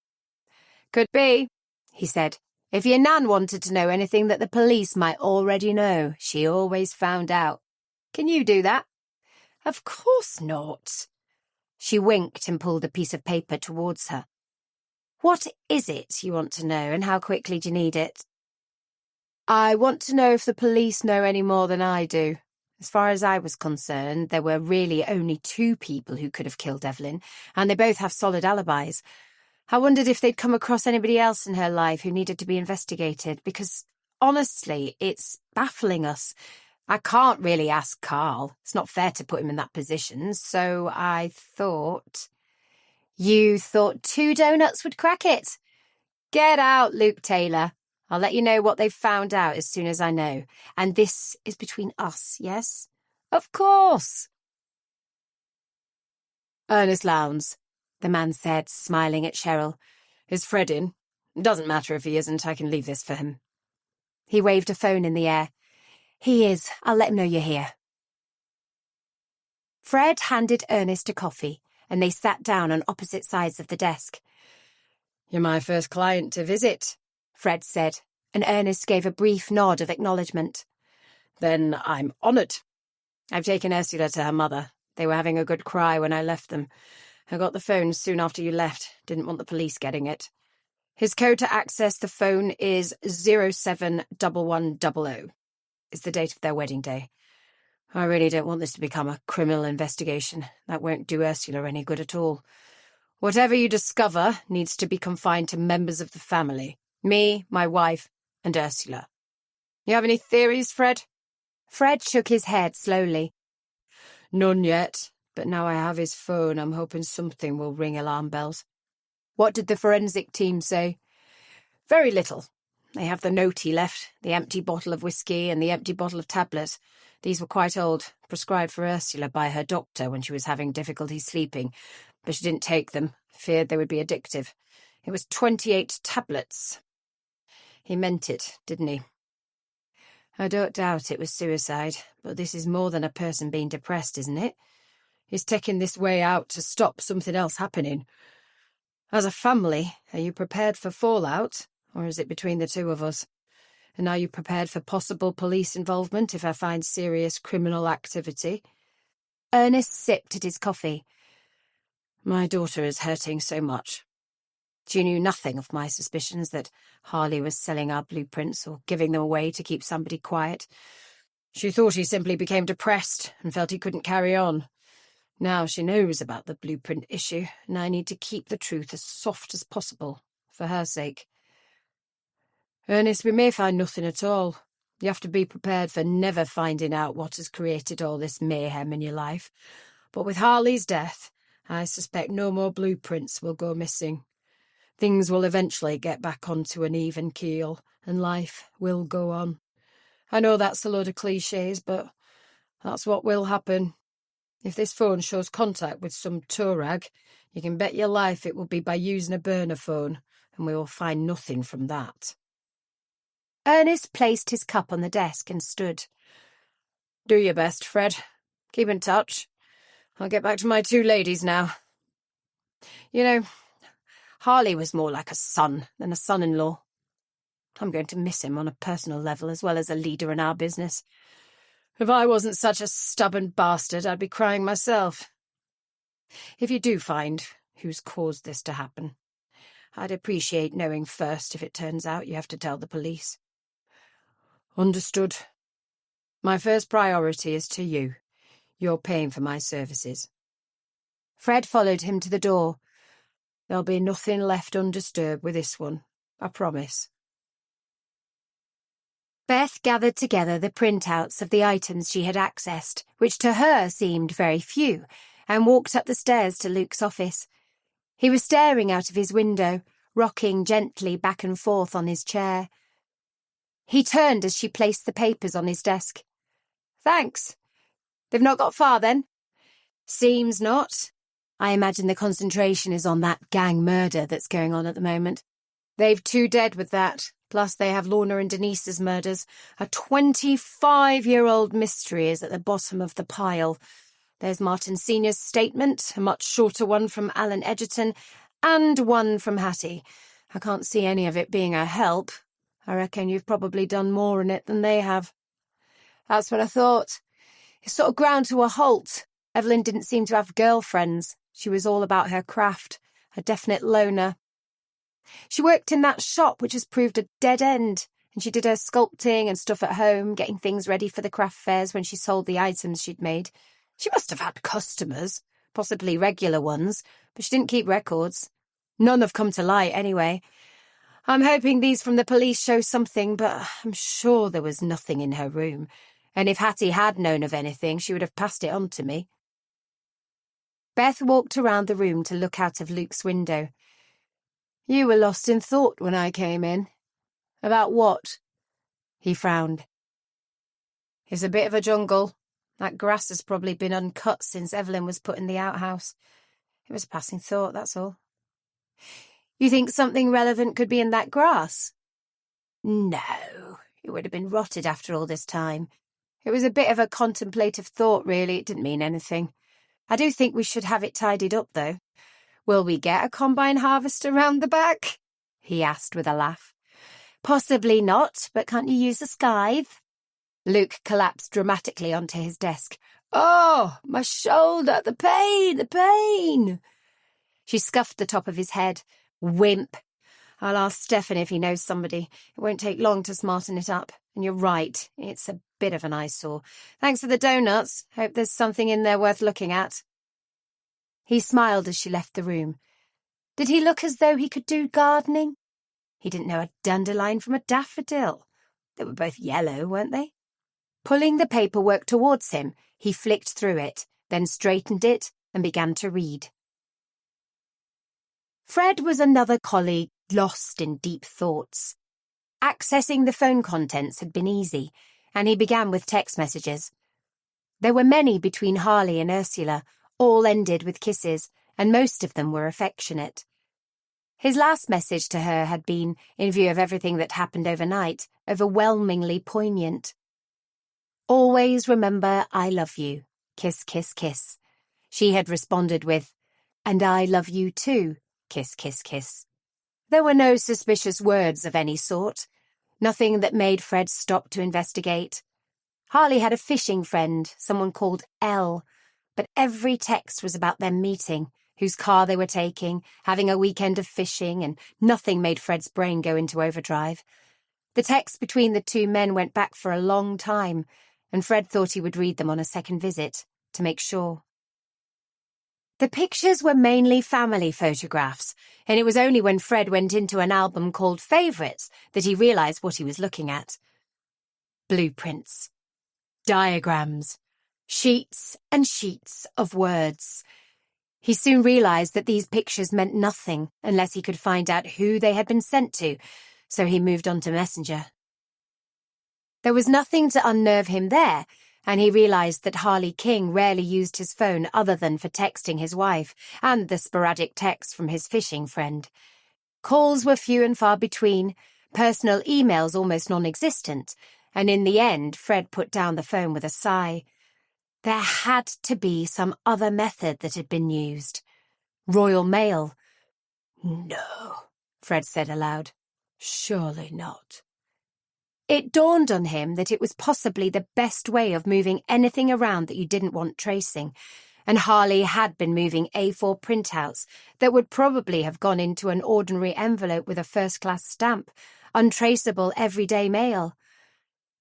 Could be, he said. If your nan wanted to know anything that the police might already know, she always found out. Can you do that? Of course not. She winked and pulled a piece of paper towards her. What is it you want to know, and how quickly do you need it? I want to know if the police know any more than I do. As far as I was concerned, there were really only 2 people who could have killed Evelyn, and they both have solid alibis. I wondered if they'd come across anybody else in her life who needed to be investigated, because, honestly, it's baffling us. I can't really ask Carl. It's not fair to put him in that position, so I thought... You thought 2 donuts would crack it? Get out, Luke Taylor. I'll let you know what they've found out as soon as I know. And this is between us, yes? Of course. Ernest Lowndes, the man said, smiling at Cheryl. Is Fred in? Doesn't matter if he isn't, I can leave this for him. He waved a phone in the air. He is. I'll let him know you're here. Fred handed Ernest a coffee, and they sat down on opposite sides of the desk. You're my first client to visit, Fred said, and Ernest gave a brief nod of acknowledgement. Then I'm honoured. I've taken Ursula to her mother. They were having a good cry when I left them. I got the phone soon after you left. Didn't want the police getting it. His code to access the phone is 071100. It's the date of their wedding day. I really don't want this to become a criminal investigation. That won't do Ursula any good at all. Whatever you discover needs to be confined to members of the family. Me, my wife, and Ursula. You have any theories, Fred? Fred shook his head slowly. None yet, but now I have his phone, I'm hoping something will ring alarm bells. What did the forensic team say? Very little. They have the note he left, the empty bottle of whiskey and the empty bottle of tablets. These were quite old, prescribed for Ursula by her doctor when she was having difficulty sleeping, but she didn't take them, feared they would be addictive. It was 28 tablets. He meant it, didn't he? I don't doubt it was suicide, but this is more than a person being depressed, isn't it? He's taking this way out to stop something else happening. As a family, are you prepared for fallout, or is it between the two of us? And are you prepared for possible police involvement if I find serious criminal activity? Ernest sipped at his coffee. My daughter is hurting so much. She knew nothing of my suspicions that Harley was selling our blueprints or giving them away to keep somebody quiet. She thought he simply became depressed and felt he couldn't carry on. Now she knows about the blueprint issue, and I need to keep the truth as soft as possible, for her sake. Ernest, we may find nothing at all. You have to be prepared for never finding out what has created all this mayhem in your life. But with Harley's death, I suspect no more blueprints will go missing. Things will eventually get back onto an even keel, and life will go on. I know that's a load of clichés, but that's what will happen. If this phone shows contact with some tow rag, you can bet your life it will be by using a burner phone, and we will find nothing from that. Ernest placed his cup on the desk and stood. Do your best, Fred. Keep in touch. I'll get back to my two ladies now. You know, Harley was more like a son than a son-in-law. I'm going to miss him on a personal level as well as a leader in our business. If I wasn't such a stubborn bastard, I'd be crying myself. If you do find who's caused this to happen, I'd appreciate knowing first if it turns out you have to tell the police. Understood. My first priority is to you. You're paying for my services. Fred followed him to the door. There'll be nothing left undisturbed with this one, I promise. Beth gathered together the printouts of the items she had accessed, which to her seemed very few, and walked up the stairs to Luke's office. He was staring out of his window, rocking gently back and forth on his chair. He turned as she placed the papers on his desk. Thanks. They've not got far, then? Seems not. I imagine the concentration is on that gang murder that's going on at the moment. They've 2 dead with that. Plus they have Lorna and Denise's murders. A 25-year-old mystery is at the bottom of the pile. There's Martin Sr.'s statement, a much shorter one from Alan Edgerton, and one from Hattie. I can't see any of it being a help. I reckon you've probably done more in it than they have. That's what I thought. It sort of ground to a halt. Evelyn didn't seem to have girlfriends. She was all about her craft, a definite loner. She worked in that shop, which has proved a dead end, and she did her sculpting and stuff at home, getting things ready for the craft fairs when she sold the items she'd made. She must have had customers, possibly regular ones, but she didn't keep records. None have come to light, anyway. I'm hoping these from the police show something, but I'm sure there was nothing in her room, and if Hattie had known of anything, she would have passed it on to me. Beth walked around the room to look out of Luke's window. You were lost in thought when I came in. About what? He frowned. It's a bit of a jungle. That grass has probably been uncut since Evelyn was put in the outhouse. It was a passing thought, that's all. You think something relevant could be in that grass? No, It would have been rotted after all this time. It was a bit of a contemplative thought, really. It didn't mean anything. I do think we should have it tidied up, though. Will we get a combine harvester round the back? He asked with a laugh. Possibly not, but can't you use a scythe? Luke collapsed dramatically onto his desk. Oh, my shoulder, the pain! She scuffed the top of his head. Wimp. I'll ask Stefan if he knows somebody. It won't take long to smarten it up. And you're right, it's a bit of an eyesore. Thanks for the donuts. Hope there's something in there worth looking at. He smiled as she left the room. Did he look as though he could do gardening? He didn't know a dandelion from a daffodil. They were both yellow, weren't they? Pulling the paperwork towards him, he flicked through it, then straightened it and began to read. Fred was another colleague lost in deep thoughts. Accessing the phone contents had been easy, and he began with text messages. There were many between Harley and Ursula, all ended with kisses, and most of them were affectionate. His last message to her had been, in view of everything that happened overnight, overwhelmingly poignant. Always remember I love you. Kiss, kiss, kiss. She had responded with, and I love you too. Kiss, kiss, kiss. There were no suspicious words of any sort. Nothing that made Fred stop to investigate. Harley had a fishing friend, someone called Elle, but every text was about them meeting, whose car they were taking, having a weekend of fishing, and nothing made Fred's brain go into overdrive. The texts between the two men went back for a long time, and Fred thought he would read them on a second visit, to make sure. The pictures were mainly family photographs, and it was only when Fred went into an album called Favourites that he realised what he was looking at. Blueprints. Diagrams. Sheets and sheets of words. He soon realised that these pictures meant nothing unless he could find out who they had been sent to, so he moved on to Messenger. There was nothing to unnerve him there, and he realised that Harley King rarely used his phone other than for texting his wife and the sporadic texts from his fishing friend. Calls were few and far between, personal emails almost non-existent, and in the end Fred put down the phone with a sigh. There had to be some other method that had been used. Royal Mail. No, Fred said aloud. Surely not. It dawned on him that it was possibly the best way of moving anything around that you didn't want tracing, and Harley had been moving A4 printouts that would probably have gone into an ordinary envelope with a first-class stamp, untraceable everyday mail.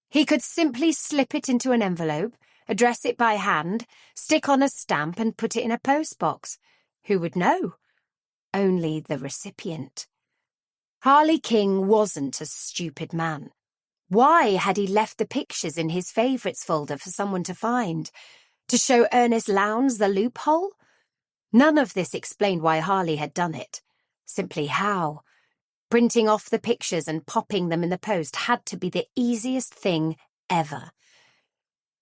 He could simply slip it into an envelope, address it by hand, stick on a stamp and put it in a postbox. Who would know? Only the recipient. Harley King wasn't a stupid man. Why had he left the pictures in his favourites folder for someone to find? To show Ernest Lowndes the loophole? None of this explained why Harley had done it. Simply how. Printing off the pictures and popping them in the post had to be the easiest thing ever.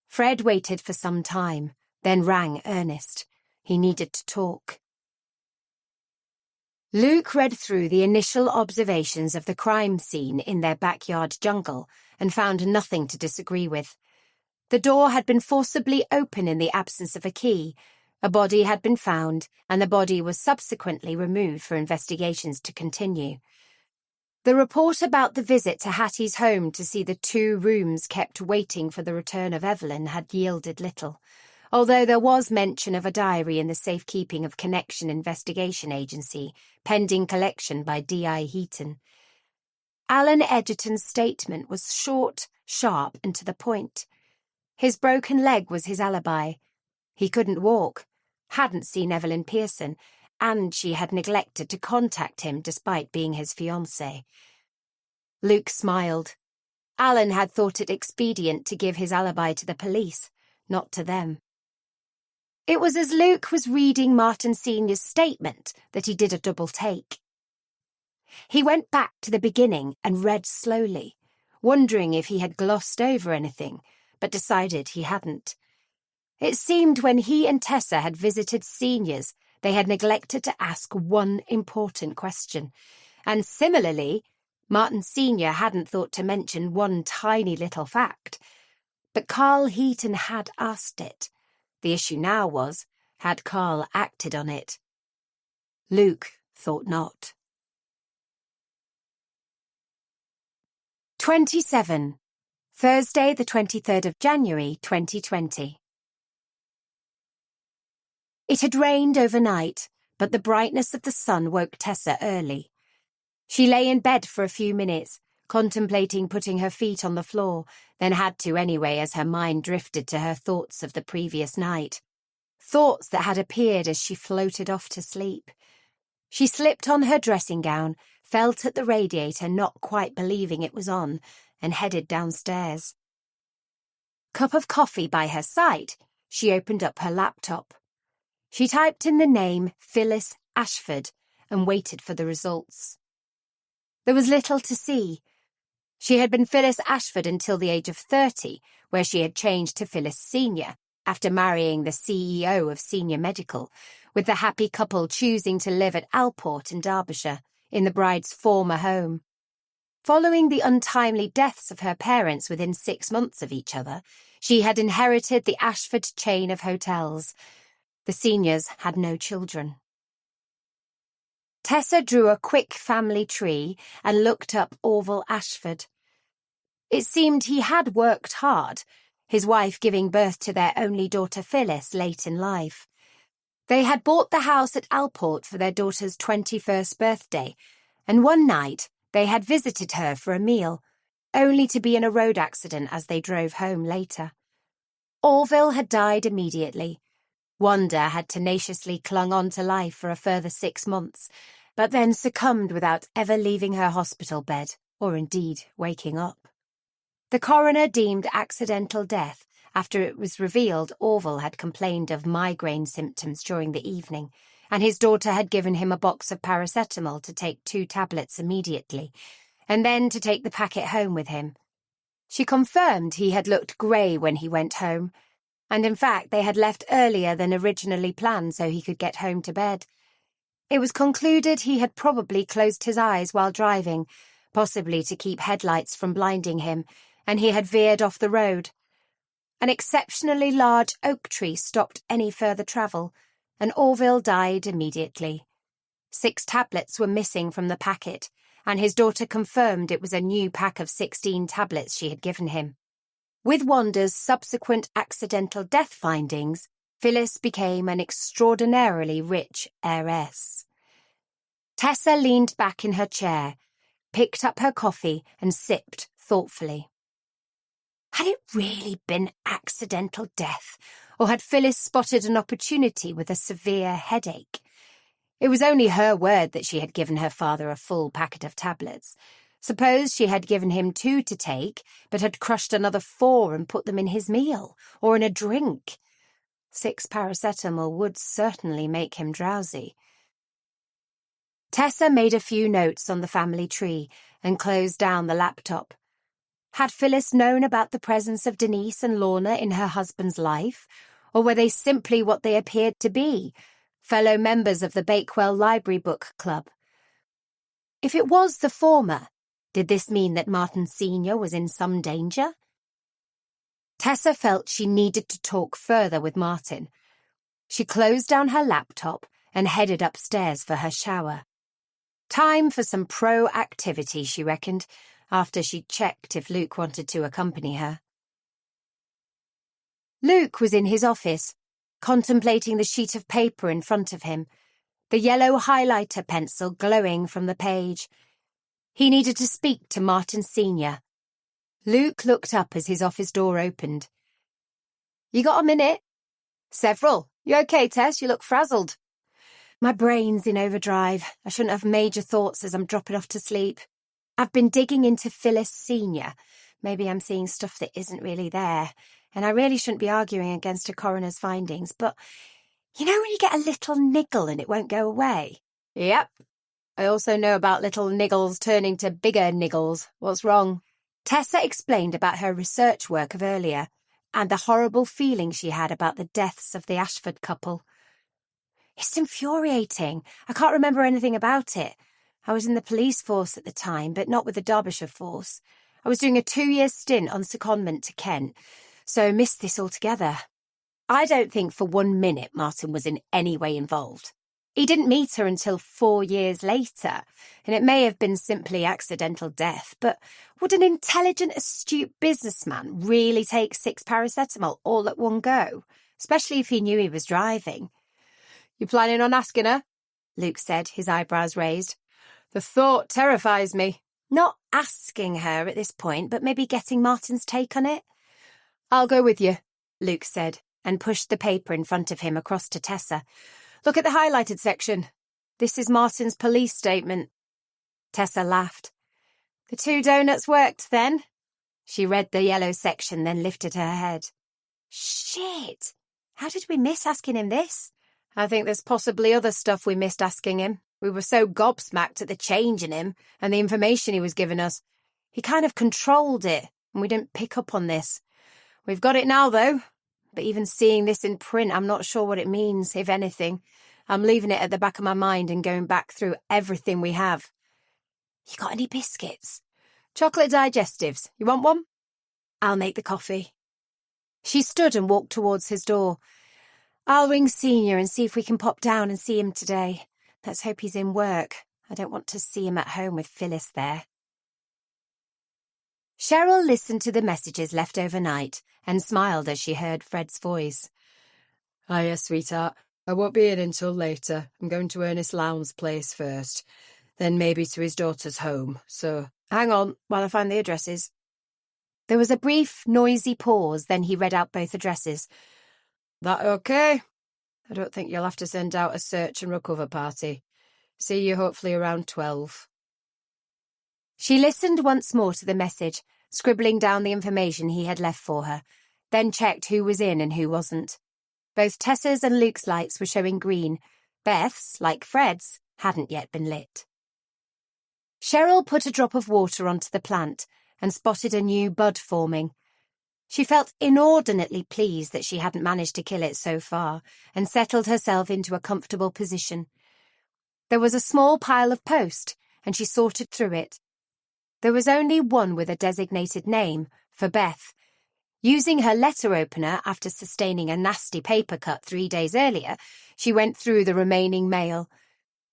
Fred waited for some time, then rang Ernest. He needed to talk. Luke read through the initial observations of the crime scene in their backyard jungle and found nothing to disagree with. The door had been forcibly open in the absence of a key, a body had been found, and the body was subsequently removed for investigations to continue. The report about the visit to Hattie's home to see the 2 rooms kept waiting for the return of Evelyn had yielded little, although there was mention of a diary in the safekeeping of Connection Investigation Agency, pending collection by D.I. Heaton. Alan Edgerton's statement was short, sharp, and to the point. His broken leg was his alibi. He couldn't walk, hadn't seen Evelyn Pearson, and she had neglected to contact him despite being his fiancée. Luke smiled. Alan had thought it expedient to give his alibi to the police, not to them. It was as Luke was reading Martin Sr.'s statement that he did a double take. He went back to the beginning and read slowly, wondering if he had glossed over anything, but decided he hadn't. It seemed when he and Tessa had visited seniors, they had neglected to ask one important question, and similarly, Martin Sr. hadn't thought to mention one tiny little fact. But Carl Heaton had asked it. The issue now was, had Carl acted on it? Luke thought not. 27. Thursday, the 23rd of January, 2020. It had rained overnight, but the brightness of the sun woke Tessa early. She lay in bed for a few minutes, contemplating putting her feet on the floor, then had to anyway as her mind drifted to her thoughts of the previous night. Thoughts that had appeared as she floated off to sleep. She slipped on her dressing gown, felt at the radiator, not quite believing it was on, and headed downstairs. Cup of coffee by her side, she opened up her laptop. She typed in the name Phyllis Ashford and waited for the results. There was little to see. She had been Phyllis Ashford until the age of 30, where she had changed to Phyllis Senior after marrying the CEO of Senior Medical, with the happy couple choosing to live at Alport in Derbyshire, in the bride's former home. Following the untimely deaths of her parents within 6 months of each other, she had inherited the Ashford chain of hotels. The Seniors had no children. Tessa drew a quick family tree and looked up Orville Ashford. It seemed he had worked hard, his wife giving birth to their only daughter Phyllis late in life. They had bought the house at Alport for their daughter's 21st birthday, and one night they had visited her for a meal, only to be in a road accident as they drove home later. Orville had died immediately. Wanda had tenaciously clung on to life for a further 6 months, but then succumbed without ever leaving her hospital bed, or indeed waking up. The coroner deemed accidental death after it was revealed Orville had complained of migraine symptoms during the evening, and his daughter had given him a box of paracetamol to take 2 tablets immediately, and then to take the packet home with him. She confirmed he had looked grey when he went home, and in fact they had left earlier than originally planned so he could get home to bed. It was concluded he had probably closed his eyes while driving, possibly to keep headlights from blinding him, and he had veered off the road. An exceptionally large oak tree stopped any further travel, and Orville died immediately. 6 tablets were missing from the packet, and his daughter confirmed it was a new pack of 16 tablets she had given him. With Wanda's subsequent accidental death findings, Phyllis became an extraordinarily rich heiress. Tessa leaned back in her chair, picked up her coffee and sipped thoughtfully. Had it really been accidental death, or had Phyllis spotted an opportunity with a severe headache? It was only her word that she had given her father a full packet of tablets. Suppose she had given him 2 to take, but had crushed another 4 and put them in his meal, or in a drink. 6 paracetamol would certainly make him drowsy. Tessa made a few notes on the family tree and closed down the laptop. Had Phyllis known about the presence of Denise and Lorna in her husband's life, or were they simply what they appeared to be, fellow members of the Bakewell Library Book Club? If it was the former, did this mean that Martin Sr. was in some danger? Tessa felt she needed to talk further with Martin. She closed down her laptop and headed upstairs for her shower. Time for some pro-activity, she reckoned, after she'd checked if Luke wanted to accompany her. Luke was in his office, contemplating the sheet of paper in front of him, the yellow highlighter pencil glowing from the page. He needed to speak to Martin Sr. Luke looked up as his office door opened. "You got a minute?" "Several. You okay, Tess? You look frazzled." "My brain's in overdrive. I shouldn't have major thoughts as I'm dropping off to sleep. I've been digging into Phyllis Senior. Maybe I'm seeing stuff that isn't really there, and I really shouldn't be arguing against a coroner's findings, but you know when you get a little niggle and it won't go away?" "Yep. I also know about little niggles turning to bigger niggles. What's wrong?" Tessa explained about her research work of earlier and the horrible feeling she had about the deaths of the Ashford couple. "It's infuriating. I can't remember anything about it. I was in the police force at the time, but not with the Derbyshire force. I was doing a 2-year stint on secondment to Kent, so missed this altogether. I don't think for 1 minute Martin was in any way involved. He didn't meet her until 4 years later, and it may have been simply accidental death, but would an intelligent, astute businessman really take 6 paracetamol all at one go, especially if he knew he was driving? You planning on asking her? Luke said, his eyebrows raised. The thought terrifies me. Not asking her at this point, but maybe getting Martin's take on it. I'll go with you, Luke said, and pushed the paper in front of him across to Tessa. Look at the highlighted section. This is Martin's police statement. Tessa laughed. The 2 donuts worked, then? She read the yellow section, then lifted her head. Shit! How did we miss asking him this? I think there's possibly other stuff we missed asking him. We were so gobsmacked at the change in him and the information he was giving us. He kind of controlled it, and we didn't pick up on this. We've got it now, though. But even seeing this in print, I'm not sure what it means, if anything. I'm leaving it at the back of my mind and going back through everything we have. You got any biscuits? Chocolate digestives. You want one? I'll make the coffee. She stood and walked towards his door. I'll ring Senior and see if we can pop down and see him today. Let's hope he's in work. I don't want to see him at home with Phyllis there. Cheryl listened to the messages left overnight and smiled as she heard Fred's voice. Hiya, sweetheart. I won't be in until later. I'm going to Ernest Lowndes' place first, then maybe to his daughter's home. So hang on while I find the addresses. There was a brief, noisy pause, then he read out both addresses. That okay? I don't think you'll have to send out a search and recover party. See you hopefully around 12. She listened once more to the message, scribbling down the information he had left for her, then checked who was in and who wasn't. Both Tessa's and Luke's lights were showing green. Beth's, like Fred's, hadn't yet been lit. Cheryl put a drop of water onto the plant and spotted a new bud forming. She felt inordinately pleased that she hadn't managed to kill it so far and settled herself into a comfortable position. There was a small pile of post, and she sorted through it. There was only one with a designated name, for Beth. Using her letter opener after sustaining a nasty paper cut 3 days earlier, she went through the remaining mail.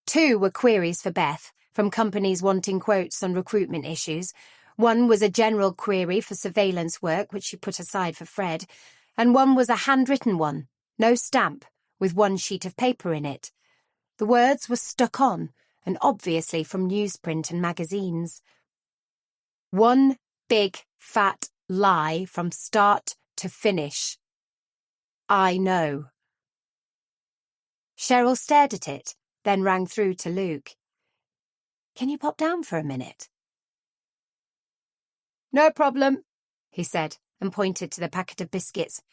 2 were queries for Beth, from companies wanting quotes on recruitment issues. 1 was a general query for surveillance work, which she put aside for Fred, and 1 was a handwritten one, no stamp, with 1 sheet of paper in it. The words were stuck on, and obviously from newsprint and magazines. 1 big, fat lie from start to finish. I know. Cheryl stared at it, then rang through to Luke. Can you pop down for a minute? No problem, he said, and pointed to the packet of biscuits.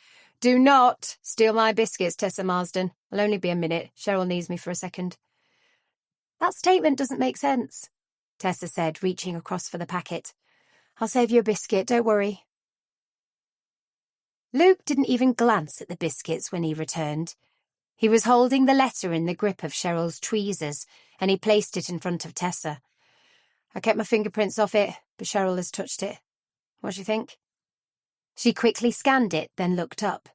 Do not steal my biscuits, Tessa Marsden. I'll only be a minute. Cheryl needs me for a second. That statement doesn't make sense, Tessa said, reaching across for the packet. I'll save you a biscuit, don't worry. Luke didn't even glance at the biscuits when he returned. He was holding the letter in the grip of Cheryl's tweezers, and he placed it in front of Tessa. I kept my fingerprints off it, but Cheryl has touched it. What do you think? She quickly scanned it, then looked up.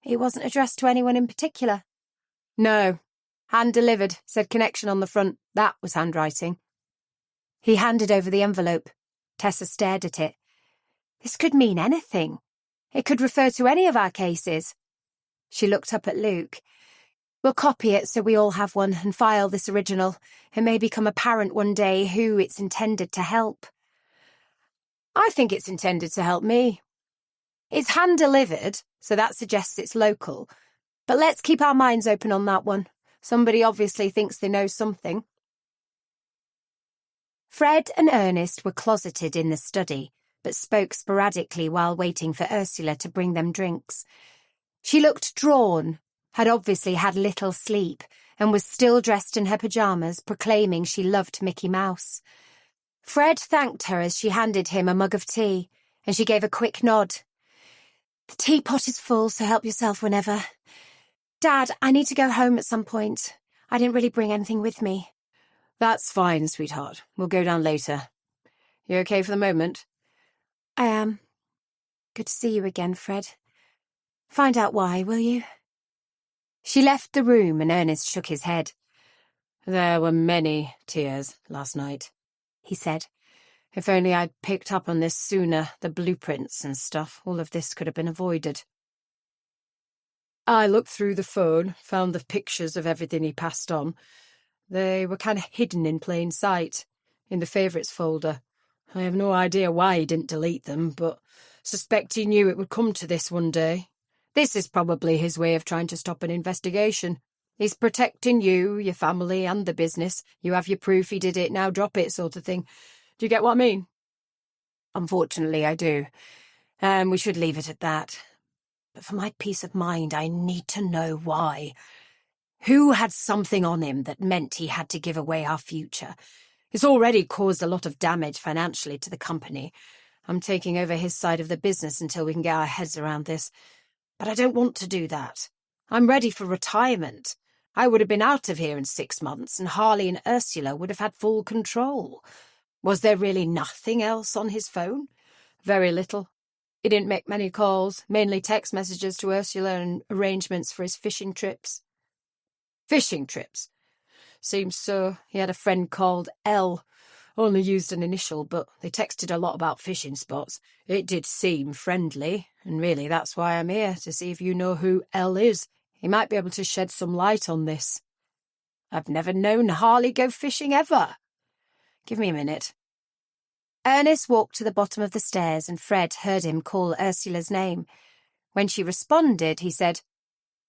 It wasn't addressed to anyone in particular. No. Hand-delivered, said connection on the front. That was handwriting. He handed over the envelope. Tessa stared at it. This could mean anything. It could refer to any of our cases. She looked up at Luke. We'll copy it so we all have one and file this original. It may become apparent one day who it's intended to help. I think it's intended to help me. It's hand-delivered, so that suggests it's local. But let's keep our minds open on that one. Somebody obviously thinks they know something. Fred and Ernest were closeted in the study, but spoke sporadically while waiting for Ursula to bring them drinks. She looked drawn, had obviously had little sleep, and was still dressed in her pyjamas, proclaiming she loved Mickey Mouse. Fred thanked her as she handed him a mug of tea, and she gave a quick nod. The teapot is full, so help yourself whenever. Dad, I need to go home at some point. I didn't really bring anything with me. That's fine, sweetheart. We'll go down later. You okay for the moment? I am. Good to see you again, Fred. Find out why, will you? She left the room and Ernest shook his head. There were many tears last night, he said. If only I'd picked up on this sooner, the blueprints and stuff, all of this could have been avoided. I looked through the phone, found the pictures of everything he passed on. They were kind of hidden in plain sight, in the favourites folder. I have no idea why he didn't delete them, but suspect he knew it would come to this one day. This is probably his way of trying to stop an investigation. He's protecting you, your family, and the business. You have your proof he did it, now drop it, sort of thing. Do you get what I mean? Unfortunately, I do. And we should leave it at that. But for my peace of mind, I need to know why. Who had something on him that meant he had to give away our future? It's already caused a lot of damage financially to the company. I'm taking over his side of the business until we can get our heads around this. But I don't want to do that. I'm ready for retirement. I would have been out of here in 6 months, and Harley and Ursula would have had full control. Was there really nothing else on his phone? Very little. He didn't make many calls, mainly text messages to Ursula and arrangements for his fishing trips. Fishing trips? Seems so. He had a friend called L. Only used an initial, but they texted a lot about fishing spots. It did seem friendly, and really that's why I'm here, to see if you know who L is. He might be able to shed some light on this. I've never known Harley go fishing ever. Give me a minute. Ernest walked to the bottom of the stairs and Fred heard him call Ursula's name. When she responded, he said,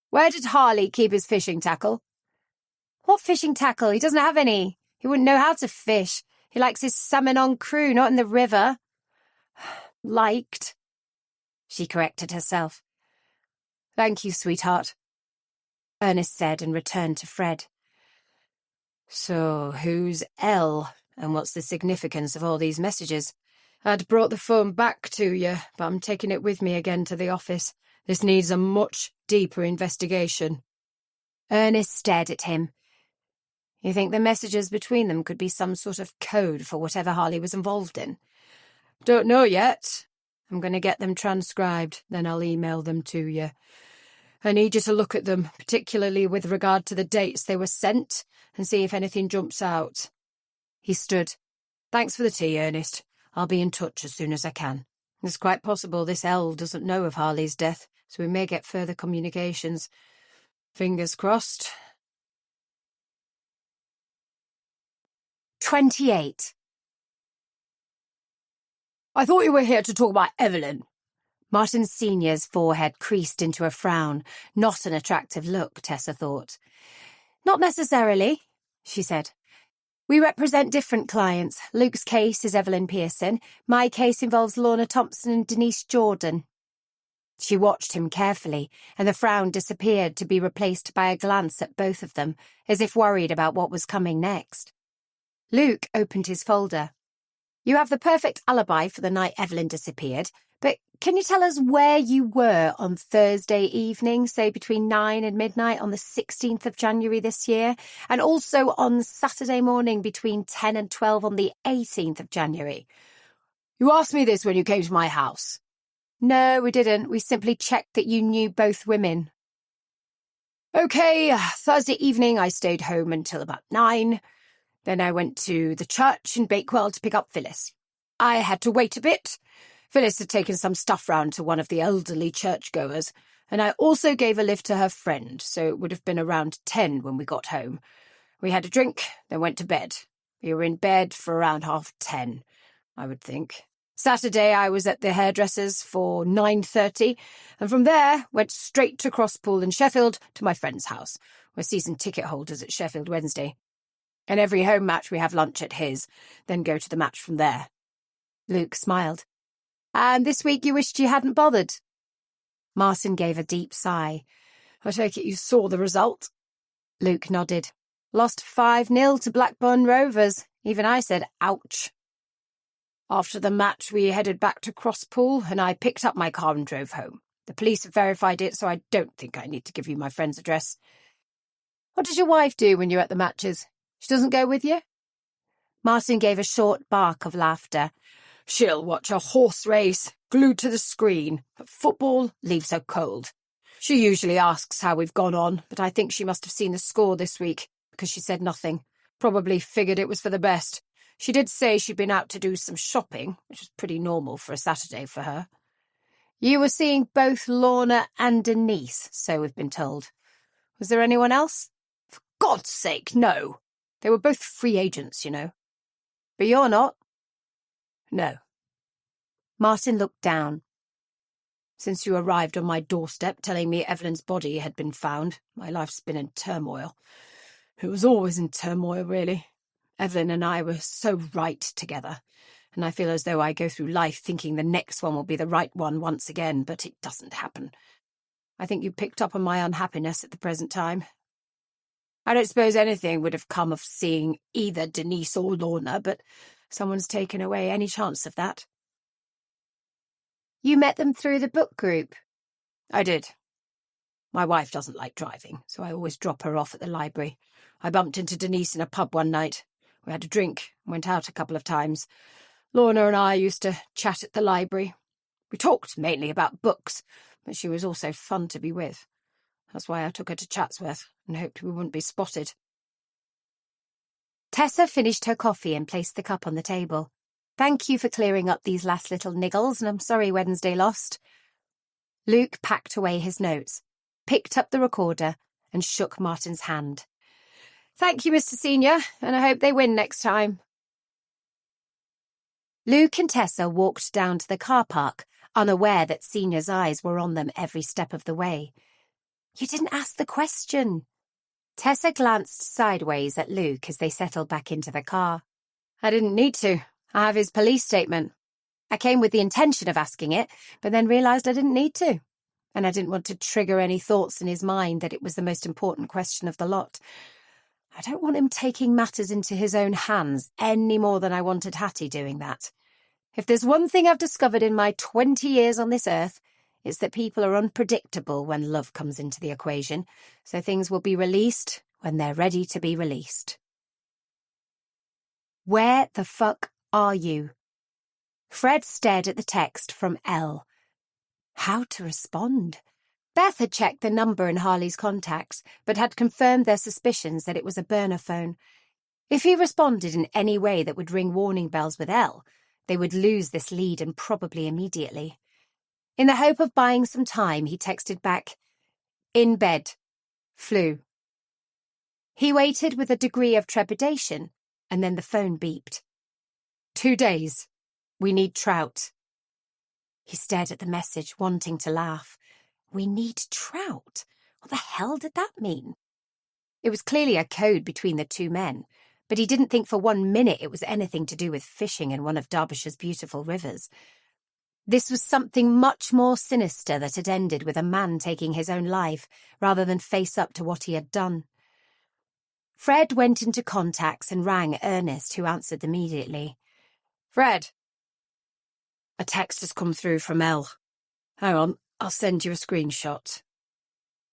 "Where did Harley keep his fishing tackle?" "What fishing tackle? He doesn't have any. He wouldn't know how to fish. He likes his salmon on crew, not in the river." "Liked," she corrected herself. "Thank you, sweetheart," Ernest said and returned to Fred. "So, who's L, and what's the significance of all these messages? I'd brought the phone back to you, but I'm taking it with me again to the office. This needs a much deeper investigation." Ernest stared at him. "You think the messages between them could be some sort of code for whatever Harley was involved in?" "Don't know yet. I'm going to get them transcribed, then I'll email them to you. I need you to look at them, particularly with regard to the dates they were sent, and see if anything jumps out." He stood. "Thanks for the tea, Ernest. I'll be in touch as soon as I can. It's quite possible this L doesn't know of Harley's death, so we may get further communications. Fingers crossed." 28. "I thought you were here to talk about Evelyn." Martin Sr.'s forehead creased into a frown. Not an attractive look, Tessa thought. "Not necessarily," she said. "We represent different clients. Luke's case is Evelyn Pearson. My case involves Lorna Thompson and Denise Jordan." She watched him carefully, and the frown disappeared to be replaced by a glance at both of them, as if worried about what was coming next. Luke opened his folder. "You have the perfect alibi for the night Evelyn disappeared, but can you tell us where you were on Thursday evening, say between 9 and midnight on the 16th of January this year, and also on Saturday morning between 10 and 12 on the 18th of January? "You asked me this when you came to my house." "No, we didn't. We simply checked that you knew both women." "Okay, Thursday evening I stayed home until about 9. Then I went to the church in Bakewell to pick up Phyllis. I had to wait a bit. Phyllis had taken some stuff round to one of the elderly churchgoers, and I also gave a lift to her friend, so it would have been around 10 when we got home. We had a drink, then went to bed. We were in bed for around 10:30, I would think. Saturday I was at the hairdresser's for 9:30, and from there went straight to Crosspool in Sheffield to my friend's house. We're season ticket holders at Sheffield Wednesday. And every home match we have lunch at his, then go to the match from there." Luke smiled. "And this week you wished you hadn't bothered?" Martin gave a deep sigh. "I take it you saw the result?" Luke nodded. "Lost 5-0 to Blackburn Rovers. Even I said, ouch." After the match, we headed back to Crosspool, and I picked up my car and drove home. The police have verified it, so I don't think I need to give you my friend's address. "What does your wife do when you're at the matches? She doesn't go with you?" Martin gave a short bark of laughter. She'll watch a horse race, glued to the screen, but football leaves her cold. She usually asks how we've gone on, but I think she must have seen the score this week, because she said nothing. Probably figured it was for the best. She did say she'd been out to do some shopping, which was pretty normal for a Saturday for her. You were seeing both Lorna and Denise, so we've been told. Was there anyone else? For God's sake, no. They were both free agents, you know. But you're not? No. Martin looked down. Since you arrived on my doorstep telling me Evelyn's body had been found, my life's been in turmoil. It was always in turmoil, really. Evelyn and I were so right together, and I feel as though I go through life thinking the next one will be the right one once again, but it doesn't happen. I think you picked up on my unhappiness at the present time. I don't suppose anything would have come of seeing either Denise or Lorna, but someone's taken away any chance of that. You met them through the book group? I did. My wife doesn't like driving, so I always drop her off at the library. I bumped into Denise in a pub one night. We had a drink and went out a couple of times. Lorna and I used to chat at the library. We talked mainly about books, but she was also fun to be with. That's why I took her to Chatsworth and hoped we wouldn't be spotted. Tessa finished her coffee and placed the cup on the table. Thank you for clearing up these last little niggles, and I'm sorry Wednesday lost. Luke packed away his notes, picked up the recorder, and shook Martin's hand. Thank you, Mr. Senior, and I hope they win next time. Luke and Tessa walked down to the car park, unaware that Senior's eyes were on them every step of the way. You didn't ask the question. Tessa glanced sideways at Luke as they settled back into the car. I didn't need to. I have his police statement. I came with the intention of asking it, but then realised I didn't need to. And I didn't want to trigger any thoughts in his mind that it was the most important question of the lot. I don't want him taking matters into his own hands any more than I wanted Hattie doing that. If there's one thing I've discovered in my 20 years on this earth, it's that people are unpredictable when love comes into the equation, so things will be released when they're ready to be released. Where the fuck are you? Fred stared at the text from Elle. How to respond? Beth had checked the number in Harley's contacts, but had confirmed their suspicions that it was a burner phone. If he responded in any way that would ring warning bells with Elle, they would lose this lead and probably immediately. In the hope of buying some time, he texted back, "In bed. Flu." He waited with a degree of trepidation, and then the phone beeped. 2 days. We need trout. He stared at the message, wanting to laugh. We need trout? What the hell did that mean? It was clearly a code between the two men, but he didn't think for 1 minute it was anything to do with fishing in one of Derbyshire's beautiful rivers. This was something much more sinister that had ended with a man taking his own life rather than face up to what he had done. Fred went into contacts and rang Ernest, who answered immediately. Fred. A text has come through from Elle. Hang on, I'll send you a screenshot.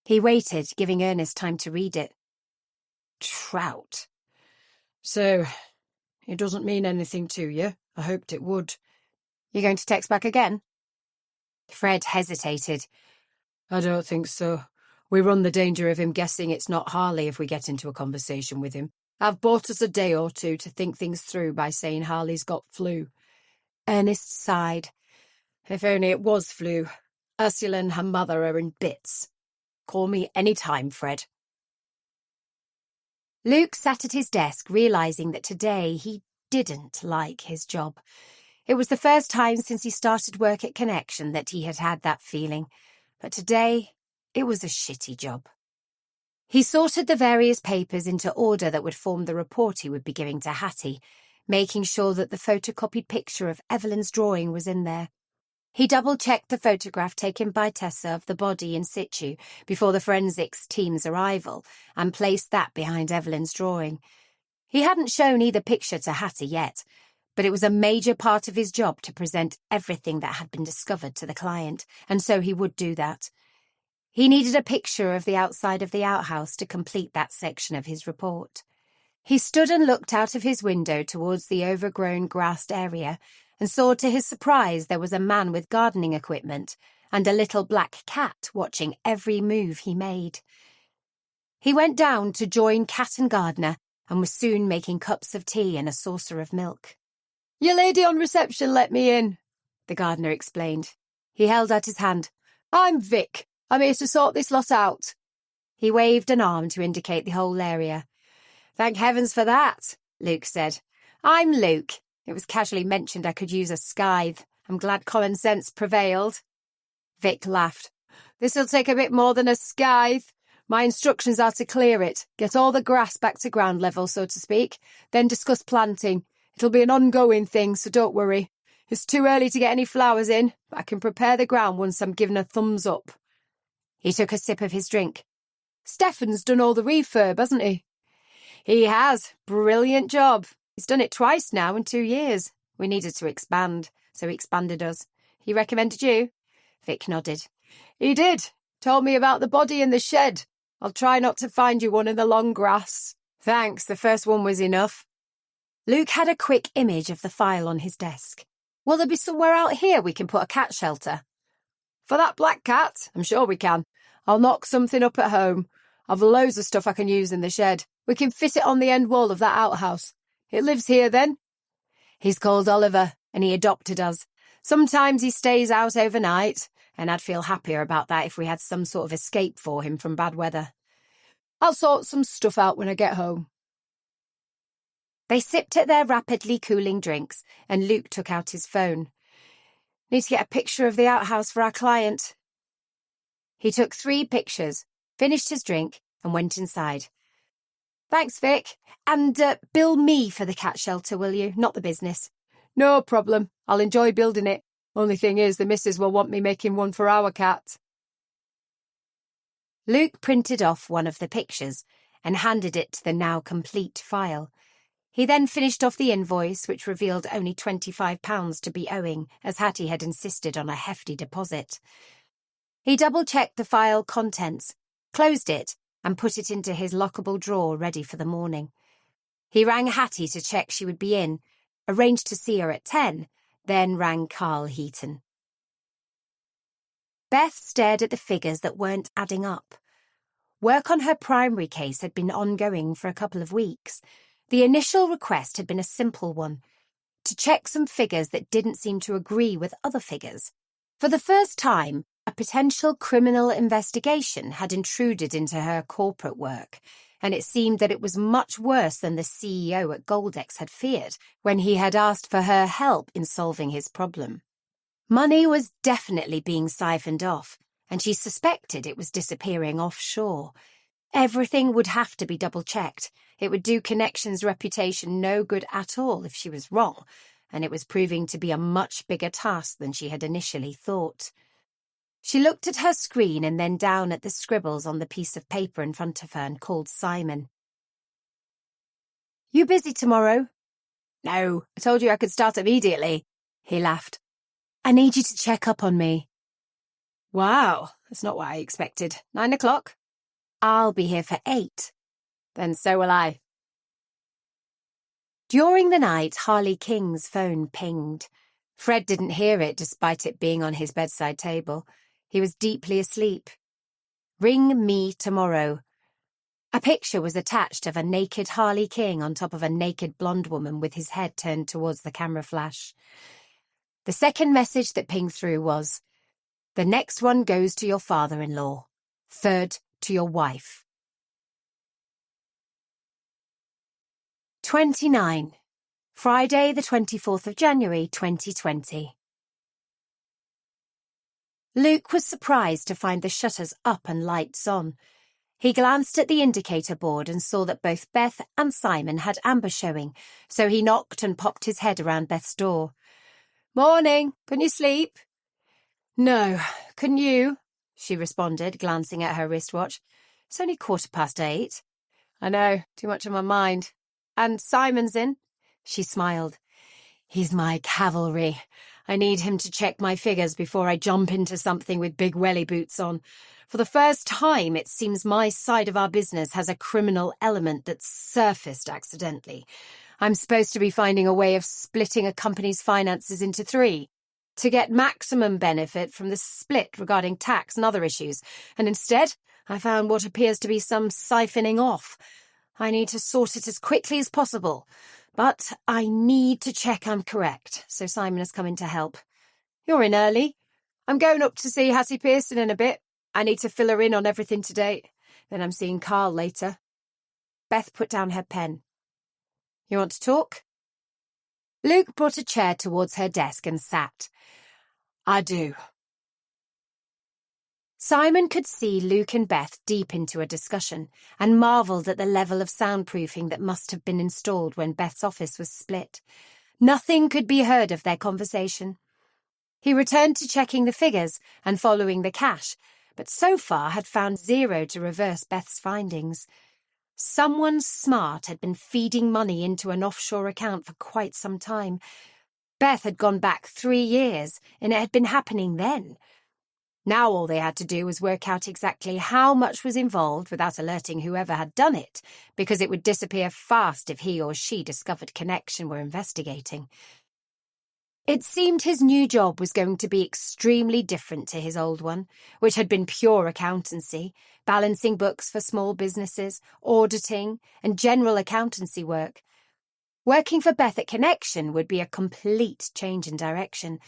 He waited, giving Ernest time to read it. Trout. So, it doesn't mean anything to you. I hoped it would. You going to text back again? Fred hesitated. I don't think so. We run the danger of him guessing it's not Harley if we get into a conversation with him. I've bought us a day or two to think things through by saying Harley's got flu. Ernest sighed. If only it was flu. Ursula and her mother are in bits. Call me any time, Fred. Luke sat at his desk, realising that today he didn't like his job. It was the first time since he started work at Connection that he had had that feeling, but today it was a shitty job. He sorted the various papers into order that would form the report he would be giving to Hattie, making sure that the photocopied picture of Evelyn's drawing was in there. He double-checked the photograph taken by Tessa of the body in situ before the forensics team's arrival and placed that behind Evelyn's drawing. He hadn't shown either picture to Hattie yet, but it was a major part of his job to present everything that had been discovered to the client, and so he would do that. He needed a picture of the outside of the outhouse to complete that section of his report. He stood and looked out of his window towards the overgrown grassed area and saw to his surprise there was a man with gardening equipment and a little black cat watching every move he made. He went down to join cat and gardener and was soon making cups of tea and a saucer of milk. "Your lady on reception let me in," the gardener explained. He held out his hand. "I'm Vic. I'm here to sort this lot out." He waved an arm to indicate the whole area. "Thank heavens for that," Luke said. "I'm Luke. It was casually mentioned I could use a scythe. I'm glad common sense prevailed." Vic laughed. "This'll take a bit more than a scythe. My instructions are to clear it, get all the grass back to ground level, so to speak, then discuss planting. It'll be an ongoing thing, so don't worry. It's too early to get any flowers in, but I can prepare the ground once I'm given a thumbs up." He took a sip of his drink. "Stefan's done all the refurb, hasn't he?" "He has. Brilliant job. He's done it twice now in 2 years. We needed to expand, so he expanded us. He recommended you?" Vic nodded. "He did. Told me about the body in the shed. I'll try not to find you one in the long grass." "Thanks, the first one was enough." Luke had a quick image of the file on his desk. "Will there be somewhere out here we can put a cat shelter?" "For that black cat? I'm sure we can. I'll knock something up at home. I've loads of stuff I can use in the shed. We can fit it on the end wall of that outhouse. It lives here then?" "He's called Oliver, and he adopted us. Sometimes he stays out overnight, and I'd feel happier about that if we had some sort of escape for him from bad weather." "I'll sort some stuff out when I get home." They sipped at their rapidly cooling drinks, and Luke took out his phone. "Need to get a picture of the outhouse for our client." He took 3 pictures, finished his drink, and went inside. "Thanks, Vic. And bill me for the cat shelter, will you? Not the business." "No problem. I'll enjoy building it. Only thing is, the missus will want me making one for our cat." Luke printed off one of the pictures and handed it to the now complete file. He then finished off the invoice, which revealed only £25 to be owing, as Hattie had insisted on a hefty deposit. He double-checked the file contents, closed it, and put it into his lockable drawer ready for the morning. He rang Hattie to check she would be in, arranged to see her at 10, then rang Carl Heaton. Beth stared at the figures that weren't adding up. Work on her primary case had been ongoing for a couple of weeks. The initial request had been a simple one, to check some figures that didn't seem to agree with other figures. For the first time, a potential criminal investigation had intruded into her corporate work, and it seemed that it was much worse than the CEO at Goldex had feared when he had asked for her help in solving his problem. Money was definitely being siphoned off, and she suspected it was disappearing offshore. Everything would have to be double-checked. It would do Connection's reputation no good at all if she was wrong, and it was proving to be a much bigger task than she had initially thought. She looked at her screen and then down at the scribbles on the piece of paper in front of her and called Simon. "You busy tomorrow?" "No, I told you I could start immediately." He laughed. "I need you to check up on me." "Wow, that's not what I expected. 9 o'clock? "I'll be here for 8. Then so will I." During the night, Harley King's phone pinged. Fred didn't hear it despite it being on his bedside table. He was deeply asleep. "Ring me tomorrow." A picture was attached of a naked Harley King on top of a naked blonde woman with his head turned towards the camera flash. The second message that pinged through was, "The next one goes to your father-in-law. Third to your wife." 29. Friday, the 24th of January, 2020. Luke was surprised to find the shutters up and lights on. He glanced at the indicator board and saw that both Beth and Simon had amber showing, so he knocked and popped his head around Beth's door. "Morning. Can you sleep?" "No, can you?" she responded, glancing at her wristwatch. "It's only 8:15. "I know, too much on my mind." "And Simon's in?" She smiled. "He's my cavalry. I need him to check my figures before I jump into something with big welly boots on. For the first time, it seems my side of our business has a criminal element that's surfaced accidentally. I'm supposed to be finding a way of splitting a company's finances into 3 to get maximum benefit from the split regarding tax and other issues, and instead I found what appears to be some siphoning off. I need to sort it as quickly as possible, but I need to check I'm correct, so Simon has come in to help. You're in early. I'm going up to see Hattie Pearson in a bit. I need to fill her in on everything to date. Then I'm seeing Carl later. Beth put down her pen. You want to talk? Luke brought a chair towards her desk and sat. I do. Simon could see Luke and Beth deep into a discussion and marvelled at the level of soundproofing that must have been installed when Beth's office was split. Nothing could be heard of their conversation. He returned to checking the figures and following the cash, but so far had found 0 to reverse Beth's findings. Someone smart had been feeding money into an offshore account for quite some time. Beth had gone back 3 years, and it had been happening then. Now all they had to do was work out exactly how much was involved without alerting whoever had done it, because it would disappear fast if he or she discovered connection were investigating. It seemed his new job was going to be extremely different to his old one, which had been pure accountancy, balancing books for small businesses, auditing, and general accountancy work. Working for Beth at Connection would be a complete change in direction.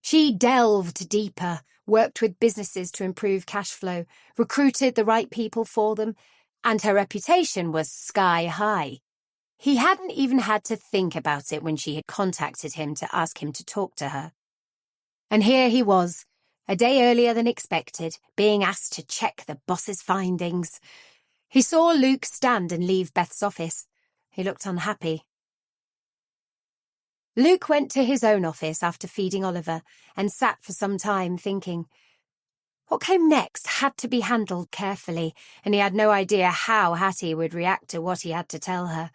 She delved deeper, worked with businesses to improve cash flow, recruited the right people for them, and her reputation was sky high. He hadn't even had to think about it when she had contacted him to ask him to talk to her. And here he was, a day earlier than expected, being asked to check the boss's findings. He saw Luke stand and leave Beth's office. He looked unhappy. Luke went to his own office after feeding Oliver and sat for some time thinking. What came next had to be handled carefully, and he had no idea how Hattie would react to what he had to tell her.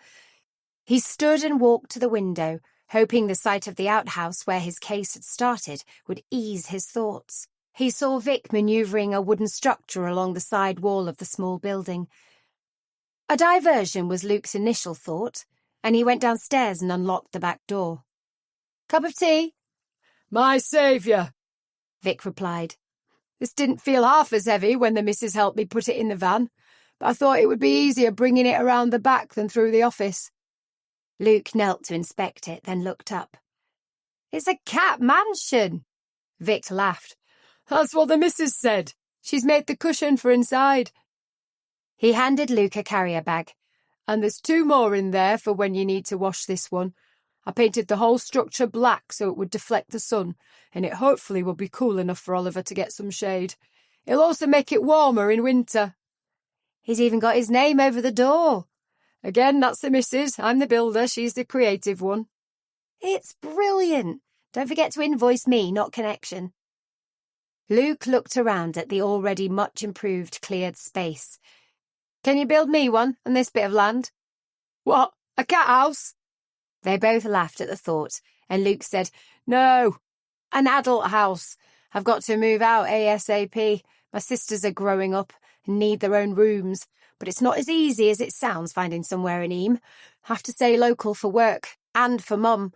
He stood and walked to the window, hoping the sight of the outhouse where his case had started would ease his thoughts. He saw Vic manoeuvring a wooden structure along the side wall of the small building. A diversion was Luke's initial thought, and he went downstairs and unlocked the back door. Cup of tea? My saviour, Vic replied. This didn't feel half as heavy when the missus helped me put it in the van, but I thought it would be easier bringing it around the back than through the office. Luke knelt to inspect it, then looked up. It's a cat mansion. Vic laughed. That's what the missus said. She's made the cushion for inside. He handed Luke a carrier bag. And there's 2 more in there for when you need to wash this one. I painted the whole structure black so it would deflect the sun, and it hopefully will be cool enough for Oliver to get some shade. It'll also make it warmer in winter. He's even got his name over the door. Again, that's the missus. I'm the builder. She's the creative one. It's brilliant. Don't forget to invoice me, not Connection. Luke looked around at the already much improved cleared space. Can you build me one on this bit of land? What, a cat house? They both laughed at the thought, and Luke said, No, an adult house. I've got to move out ASAP. My sisters are growing up and need their own rooms, but it's not as easy as it sounds finding somewhere in Eam. Have to stay local for work and for Mum.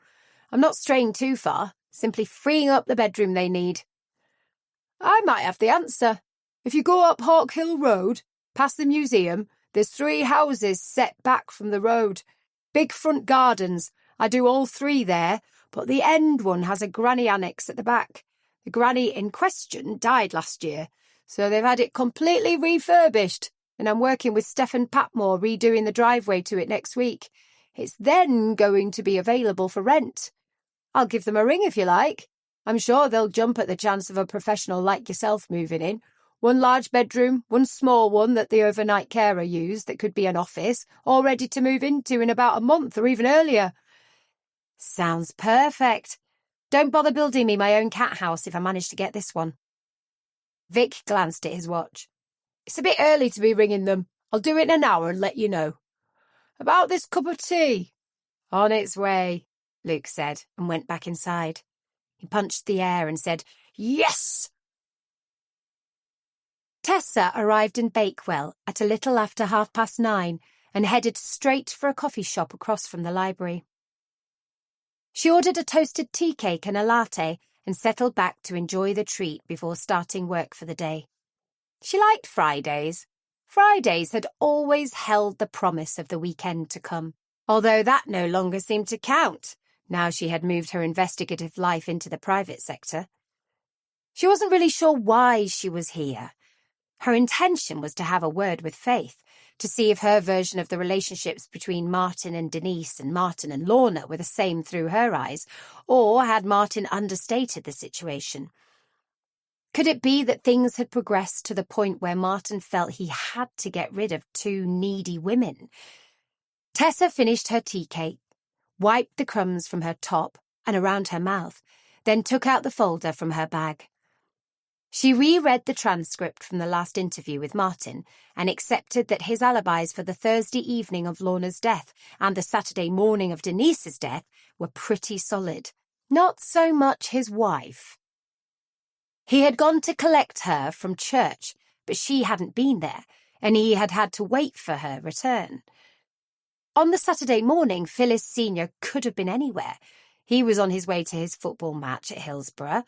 I'm not straying too far, simply freeing up the bedroom they need. I might have the answer. If you go up Hawk Hill Road, past the museum, there's 3 houses set back from the road. Big front gardens. I do all 3 there, but the end one has a granny annex at the back. The granny in question died last year, so they've had it completely refurbished, and I'm working with Stephen Patmore redoing the driveway to it next week. It's then going to be available for rent. I'll give them a ring if you like. I'm sure they'll jump at the chance of a professional like yourself moving in. 1 large bedroom, 1 small one that the overnight carer used that could be an office, all ready to move into in about a month or even earlier. Sounds perfect. Don't bother building me my own cat house if I manage to get this one. Vic glanced at his watch. It's a bit early to be ringing them. I'll do it in an hour and let you know. About this cup of tea? On its way, Luke said, and went back inside. He punched the air and said, "Yes!" Tessa arrived in Bakewell at a little after 9:30 and headed straight for a coffee shop across from the library. She ordered a toasted tea cake and a latte and settled back to enjoy the treat before starting work for the day. She liked Fridays. Fridays had always held the promise of the weekend to come, although that no longer seemed to count, now she had moved her investigative life into the private sector. She wasn't really sure why she was here. Her intention was to have a word with Faith, to see if her version of the relationships between Martin and Denise and Martin and Lorna were the same through her eyes, or had Martin understated the situation? Could it be that things had progressed to the point where Martin felt he had to get rid of two needy women? Tessa finished her tea cake, wiped the crumbs from her top and around her mouth, then took out the folder from her bag. She reread the transcript from the last interview with Martin and accepted that his alibis for the Thursday evening of Lorna's death and the Saturday morning of Denise's death were pretty solid. Not so much his wife. He had gone to collect her from church, but she hadn't been there, and he had had to wait for her return. On the Saturday morning, Phyllis Sr. could have been anywhere. He was on his way to his football match at Hillsborough.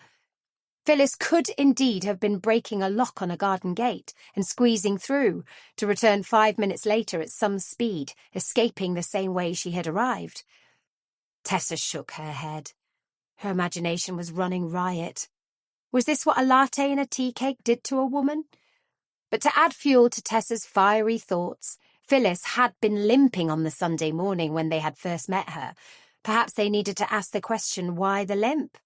Phyllis could indeed have been breaking a lock on a garden gate and squeezing through, to return 5 minutes later at some speed, escaping the same way she had arrived. Tessa shook her head. Her imagination was running riot. Was this what a latte and a tea cake did to a woman? But to add fuel to Tessa's fiery thoughts, Phyllis had been limping on the Sunday morning when they had first met her. Perhaps they needed to ask the question, why the limp?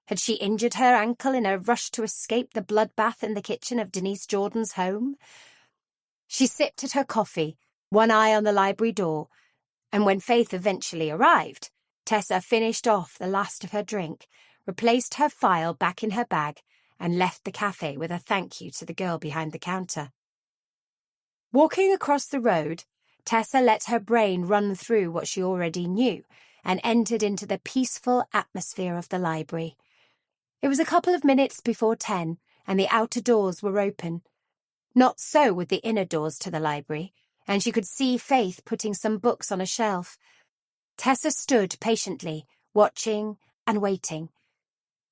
Had she injured her ankle in a rush to escape the bloodbath in the kitchen of Denise Jordan's home? She sipped at her coffee, one eye on the library door, and when Faith eventually arrived, Tessa finished off the last of her drink, replaced her file back in her bag, and left the cafe with a thank you to the girl behind the counter. Walking across the road, Tessa let her brain run through what she already knew and entered into the peaceful atmosphere of the library. It was a couple of minutes before 10, and the outer doors were open. Not so with the inner doors to the library, and she could see Faith putting some books on a shelf. Tessa stood patiently, watching and waiting.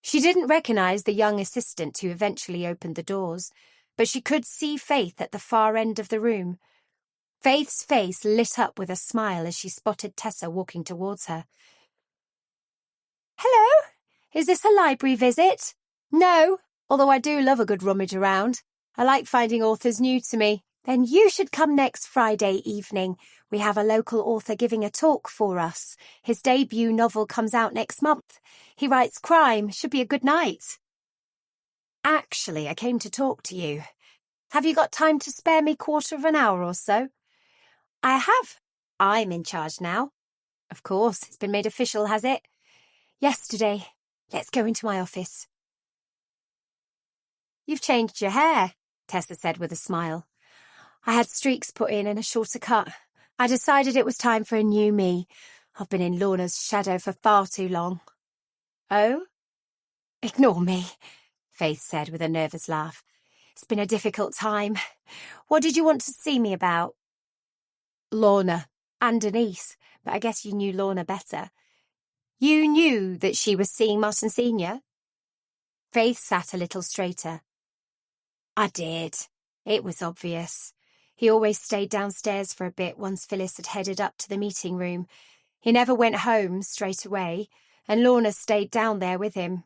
She didn't recognize the young assistant who eventually opened the doors, but she could see Faith at the far end of the room. Faith's face lit up with a smile as she spotted Tessa walking towards her. "Hello? Is this a library visit?" "No, although I do love a good rummage around. I like finding authors new to me." "Then you should come next Friday evening. We have a local author giving a talk for us. His debut novel comes out next month. He writes crime. Should be a good night." "Actually, I came to talk to you. Have you got time to spare me 1/4 or so?" "I have. I'm in charge now." "Of course, it's been made official, has it?" "Yesterday. Let's go into my office." "You've changed your hair," Tessa said with a smile. "I had streaks put in and a shorter cut. I decided it was time for a new me. I've been in Lorna's shadow for far too long." "Oh?" "Ignore me," Faith said with a nervous laugh. "It's been a difficult time. What did you want to see me about?" "Lorna and Denise, but I guess you knew Lorna better." "You knew that she was seeing Martin Sr.?" Faith sat a little straighter. "I did. It was obvious. He always stayed downstairs for a bit once Phyllis had headed up to the meeting room. He never went home straight away, and Lorna stayed down there with him.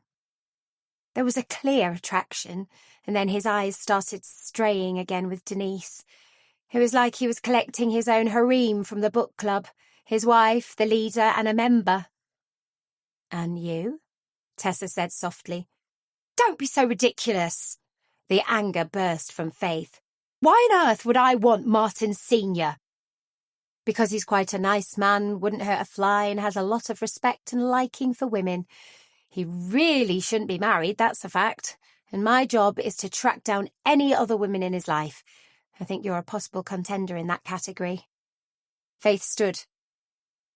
There was a clear attraction, and then his eyes started straying again with Denise. It was like he was collecting his own harem from the book club, his wife, the leader, and a member." "And you?" Tessa said softly. "Don't be so ridiculous." The anger burst from Faith. "Why on earth would I want Martin Sr.?" "Because he's quite a nice man, wouldn't hurt a fly, and has a lot of respect and liking for women. He really shouldn't be married, that's a fact, and my job is to track down any other women in his life. I think you're a possible contender in that category." Faith stood.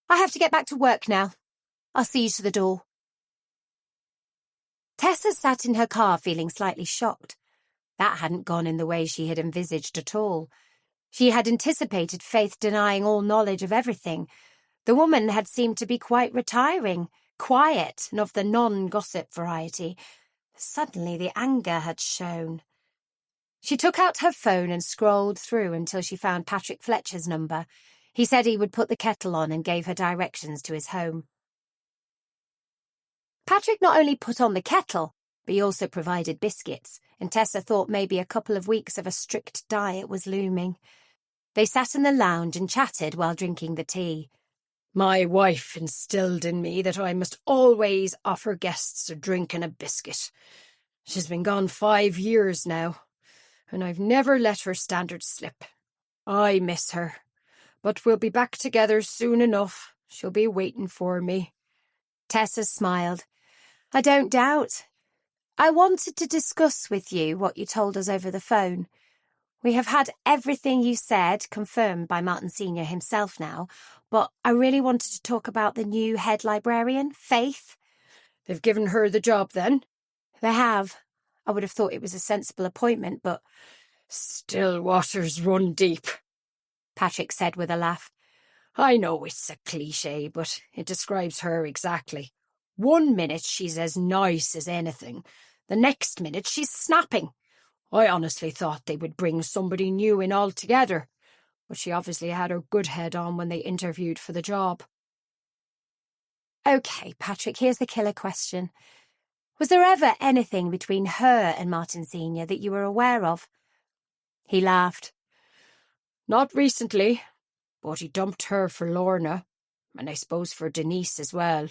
"I have to get back to work now. I'll see you to the door." Tessa sat in her car feeling slightly shocked. That hadn't gone in the way she had envisaged at all. She had anticipated Faith denying all knowledge of everything. The woman had seemed to be quite retiring, quiet, and of the non-gossip variety. Suddenly the anger had shown. She took out her phone and scrolled through until she found Patrick Fletcher's number. He said he would put the kettle on and gave her directions to his home. Patrick not only put on the kettle, but he also provided biscuits, and Tessa thought maybe a couple of weeks of a strict diet was looming. They sat in the lounge and chatted while drinking the tea. My wife instilled in me that I must always offer guests a drink and a biscuit. She's been gone 5 years now, and I've never let her standards slip. I miss her, but we'll be back together soon enough. She'll be waiting for me. Tessa smiled. I don't doubt. I wanted to discuss with you what you told us over the phone. We have had everything you said confirmed by Martin Sr. himself now, but I really wanted to talk about the new head librarian, Faith. They've given her the job then? They have. I would have thought it was a sensible appointment, but... Still waters run deep, Patrick said with a laugh. I know it's a cliché, but it describes her exactly. 1 minute she's as nice as anything. The next minute she's snapping. I honestly thought they would bring somebody new in altogether, but she obviously had her good head on when they interviewed for the job. OK, Patrick, here's the killer question. Was there ever anything between her and Martin Sr. that you were aware of? He laughed. Not recently, but he dumped her for Lorna, and I suppose for Denise as well.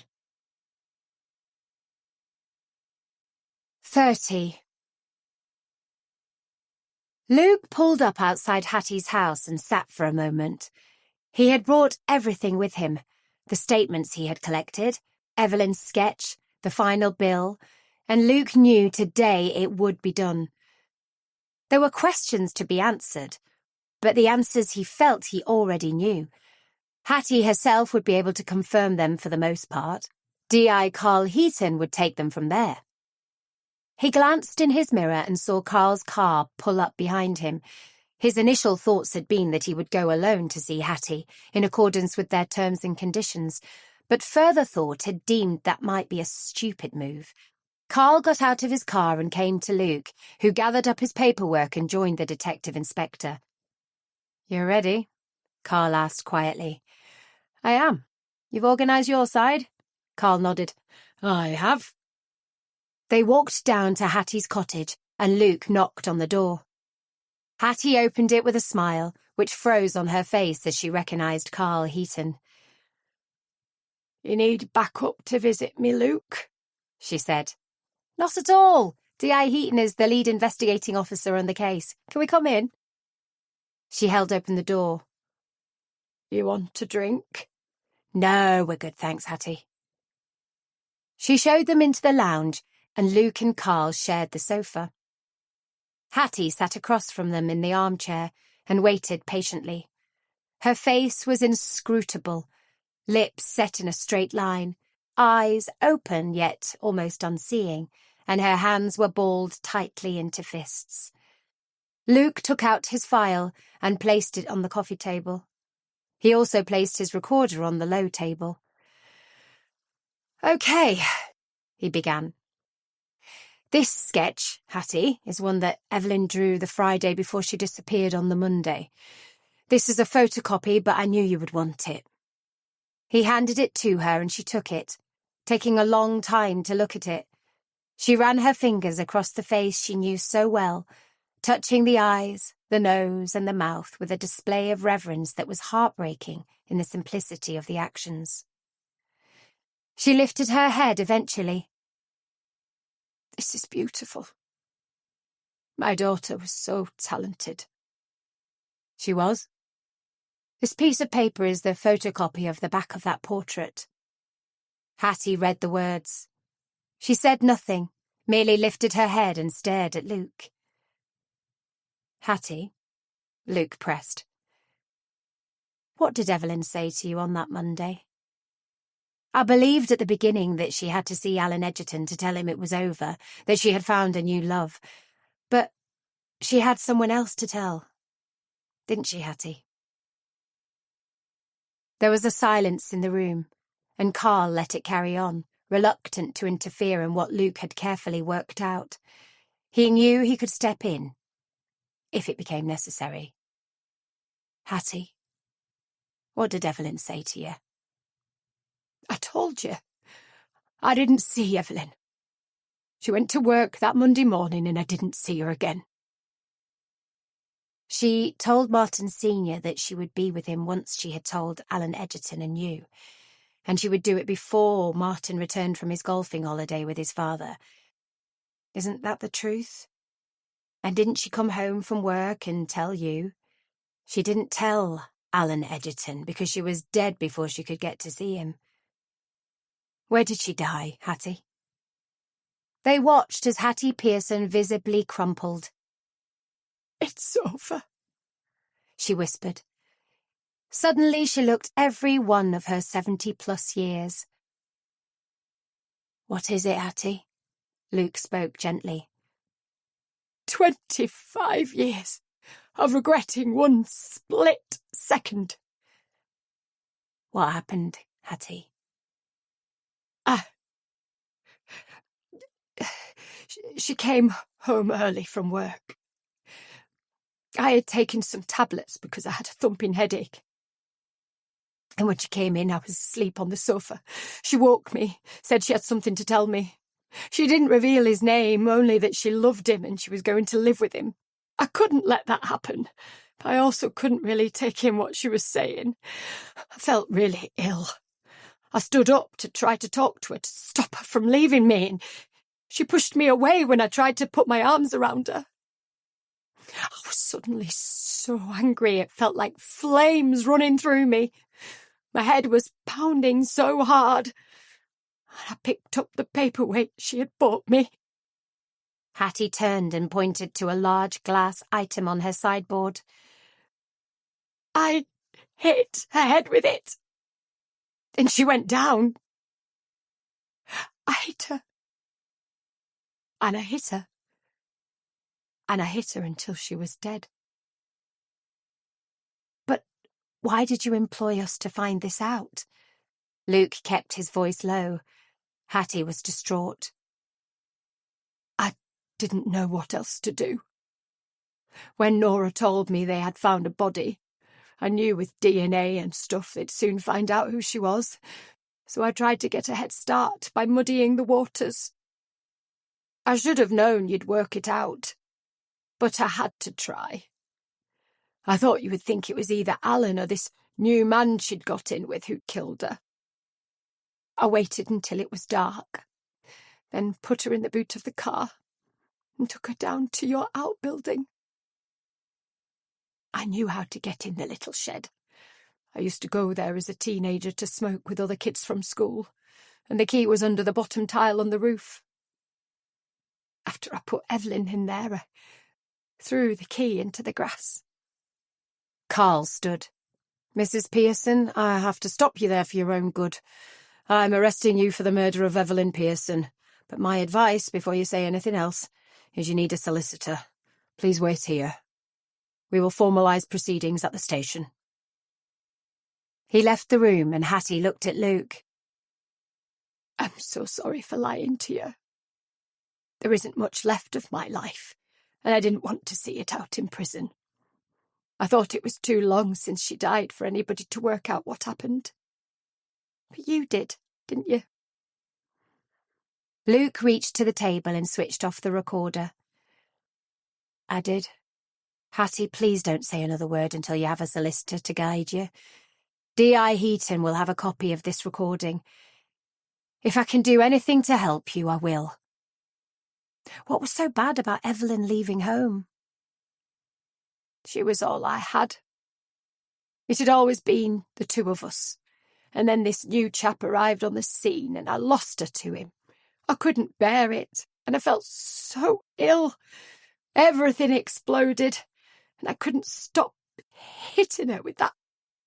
30. Luke pulled up outside Hattie's house and sat for a moment. He had brought everything with him, the statements he had collected, Evelyn's sketch, the final bill, and Luke knew today it would be done. There were questions to be answered, but the answers he felt he already knew. Hattie herself would be able to confirm them for the most part. D.I. Carl Heaton would take them from there. He glanced in his mirror and saw Carl's car pull up behind him. His initial thoughts had been that he would go alone to see Hattie, in accordance with their terms and conditions, but further thought had deemed that might be a stupid move. Carl got out of his car and came to Luke, who gathered up his paperwork and joined the detective inspector. You ready? Carl asked quietly. I am. You've organised your side? Carl nodded. I have. They walked down to Hattie's cottage, and Luke knocked on the door. Hattie opened it with a smile, which froze on her face as she recognised Carl Heaton. You need backup to visit me, Luke, she said. Not at all. D.I. Heaton is the lead investigating officer on the case. Can we come in? She held open the door. You want a drink? No, we're good, thanks, Hattie. She showed them into the lounge, and Luke and Carl shared the sofa. Hattie sat across from them in the armchair and waited patiently. Her face was inscrutable, lips set in a straight line, eyes open yet almost unseeing, and her hands were balled tightly into fists. Luke took out his file and placed it on the coffee table. He also placed his recorder on the low table. OK, he began. This sketch, Hattie, is one that Evelyn drew the Friday before she disappeared on the Monday. This is a photocopy, but I knew you would want it. He handed it to her and she took it, taking a long time to look at it. She ran her fingers across the face she knew so well, touching the eyes, the nose, and the mouth with a display of reverence that was heartbreaking in the simplicity of the actions. She lifted her head eventually. This is beautiful. My daughter was so talented. She was. This piece of paper is the photocopy of the back of that portrait. Hattie read the words. She said nothing, merely lifted her head and stared at Luke. Hattie, Luke pressed. What did Evelyn say to you on that Monday? I believed at the beginning that she had to see Alan Edgerton to tell him it was over, that she had found a new love. But she had someone else to tell. Didn't she, Hattie? There was a silence in the room, and Carl let it carry on, reluctant to interfere in what Luke had carefully worked out. He knew he could step in, if it became necessary. Hattie, what did Evelyn say to you? I told you. I didn't see Evelyn. She went to work that Monday morning and I didn't see her again. She told Martin Sr. that she would be with him once she had told Alan Edgerton and you, and she would do it before Martin returned from his golfing holiday with his father. Isn't that the truth? And didn't she come home from work and tell you? She didn't tell Alan Edgerton because she was dead before she could get to see him. Where did she die, Hattie? They watched as Hattie Pearson visibly crumpled. It's over, she whispered. Suddenly she looked every one of her 70-plus years. What is it, Hattie? Luke spoke gently. 25 years of regretting one split second. What happened, Hattie? She came home early from work. I had taken some tablets because I had a thumping headache. And when she came in, I was asleep on the sofa. She woke me, said she had something to tell me. She didn't reveal his name, only that she loved him and she was going to live with him. I couldn't let that happen, but I also couldn't really take in what she was saying. I felt really ill. I stood up to try to talk to her, to stop her from leaving me, and she pushed me away when I tried to put my arms around her. I was suddenly so angry it felt like flames running through me. My head was pounding so hard. I picked up the paperweight she had bought me. Hattie turned and pointed to a large glass item on her sideboard. I hit her head with it, and she went down. I hit her. And I hit her. And I hit her until she was dead. But why did you employ us to find this out? Luke kept his voice low. Hattie was distraught. I didn't know what else to do. When Nora told me they had found a body, I knew with DNA and stuff they'd soon find out who she was, so I tried to get a head start by muddying the waters. I should have known you'd work it out, but I had to try. I thought you would think it was either Alan or this new man she'd got in with who killed her. I waited until it was dark, then put her in the boot of the car and took her down to your outbuilding. I knew how to get in the little shed. I used to go there as a teenager to smoke with other kids from school, and the key was under the bottom tile on the roof. After I put Evelyn in there, I threw the key into the grass. Carl stood. Mrs. Pearson, I have to stop you there for your own good. I'm arresting you for the murder of Evelyn Pearson, but my advice, before you say anything else, is you need a solicitor. Please wait here. We will formalise proceedings at the station. He left the room and Hattie looked at Luke. I'm so sorry for lying to you. There isn't much left of my life, and I didn't want to see it out in prison. I thought it was too long since she died for anybody to work out what happened. But you did, didn't you? Luke reached to the table and switched off the recorder. I did. Hattie, please don't say another word until you have a solicitor to guide you. D.I. Heaton will have a copy of this recording. If I can do anything to help you, I will. What was so bad about Evelyn leaving home? She was all I had. It had always been the two of us. And then this new chap arrived on the scene and I lost her to him. I couldn't bear it, and I felt so ill. Everything exploded, and I couldn't stop hitting her with that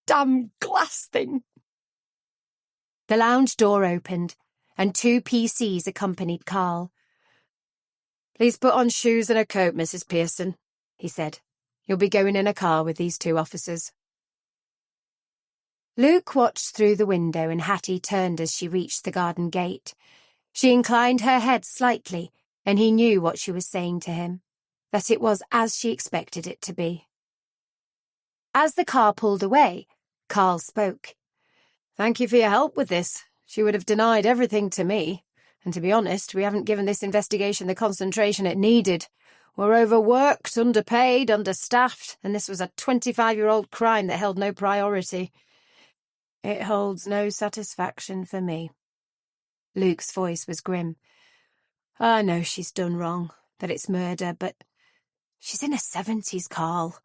damn glass thing. The lounge door opened, and 2 PCs accompanied Carl. "Please put on shoes and a coat, Mrs. Pearson," he said. "You'll be going in a car with these 2 officers." Luke watched through the window and Hattie turned as she reached the garden gate. She inclined her head slightly, and he knew what she was saying to him, that it was as she expected it to be. As the car pulled away, Carl spoke. "Thank you for your help with this. She would have denied everything to me. And to be honest, we haven't given this investigation the concentration it needed. We're overworked, underpaid, understaffed, and this was a 25-year-old crime that held no priority." "It holds no satisfaction for me." Luke's voice was grim. "I know she's done wrong, that it's murder, but she's in her 70s, Carl.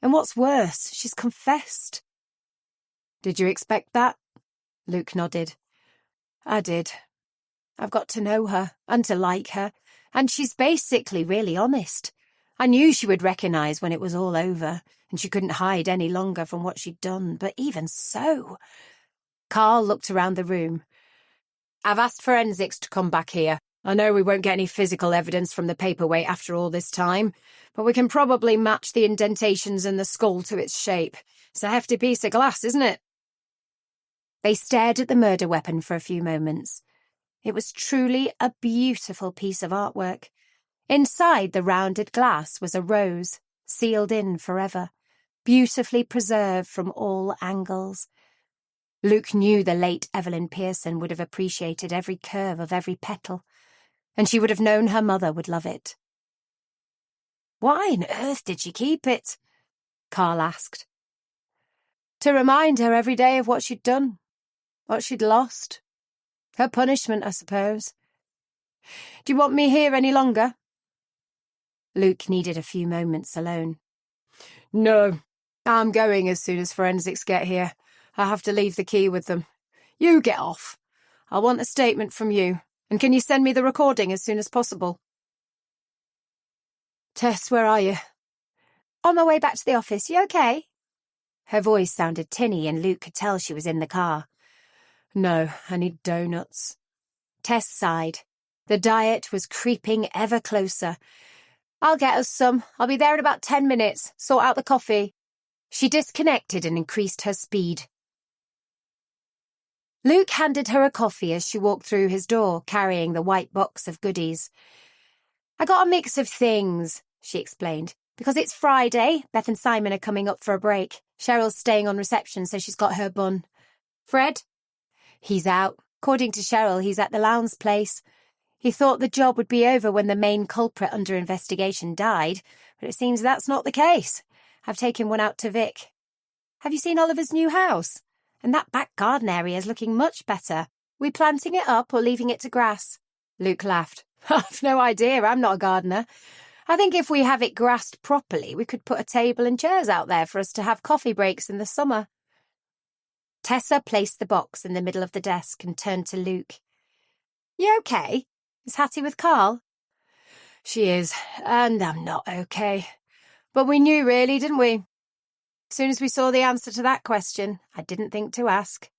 And what's worse, she's confessed." "Did you expect that?" Luke nodded. "I did. I've got to know her, and to like her, and she's basically really honest. I knew she would recognise when it was all over, and she couldn't hide any longer from what she'd done, but even so..." Carl looked around the room. "I've asked forensics to come back here. I know we won't get any physical evidence from the paperweight after all this time, but we can probably match the indentations in the skull to its shape. It's a hefty piece of glass, isn't it?" They stared at the murder weapon for a few moments. It was truly a beautiful piece of artwork. Inside the rounded glass was a rose, sealed in forever, beautifully preserved from all angles. Luke knew the late Evelyn Pearson would have appreciated every curve of every petal, and she would have known her mother would love it. "Why on earth did she keep it?" Carl asked. "To remind her every day of what she'd done, what she'd lost. Her punishment, I suppose. Do you want me here any longer?" Luke needed a few moments alone. "No, I'm going as soon as forensics get here. I have to leave the key with them. You get off. I want a statement from you. And can you send me the recording as soon as possible?" "Tess, where are you?" "On my way back to the office. You okay?" Her voice sounded tinny and Luke could tell she was in the car. "No, I need donuts." Tess sighed. The diet was creeping ever closer. "I'll get us some. I'll be there in about 10 minutes. Sort out the coffee." She disconnected and increased her speed. Luke handed her a coffee as she walked through his door, carrying the white box of goodies. "I got a mix of things," she explained. "Because it's Friday, Beth and Simon are coming up for a break. Cheryl's staying on reception, so she's got her bun. Fred?" "He's out. According to Cheryl, he's at the Lowndes place. He thought the job would be over when the main culprit under investigation died, but it seems that's not the case. I've taken one out to Vic. Have you seen Oliver's new house? And that back garden area is looking much better. We planting it up or leaving it to grass?" Luke laughed. "I've no idea. I'm not a gardener. I think if we have it grassed properly, we could put a table and chairs out there for us to have coffee breaks in the summer." Tessa placed the box in the middle of the desk and turned to Luke. "You okay? Is Hattie with Carl?" "She is, and I'm not okay. But we knew really, didn't we? As soon as we saw the answer to that question, I didn't think to ask.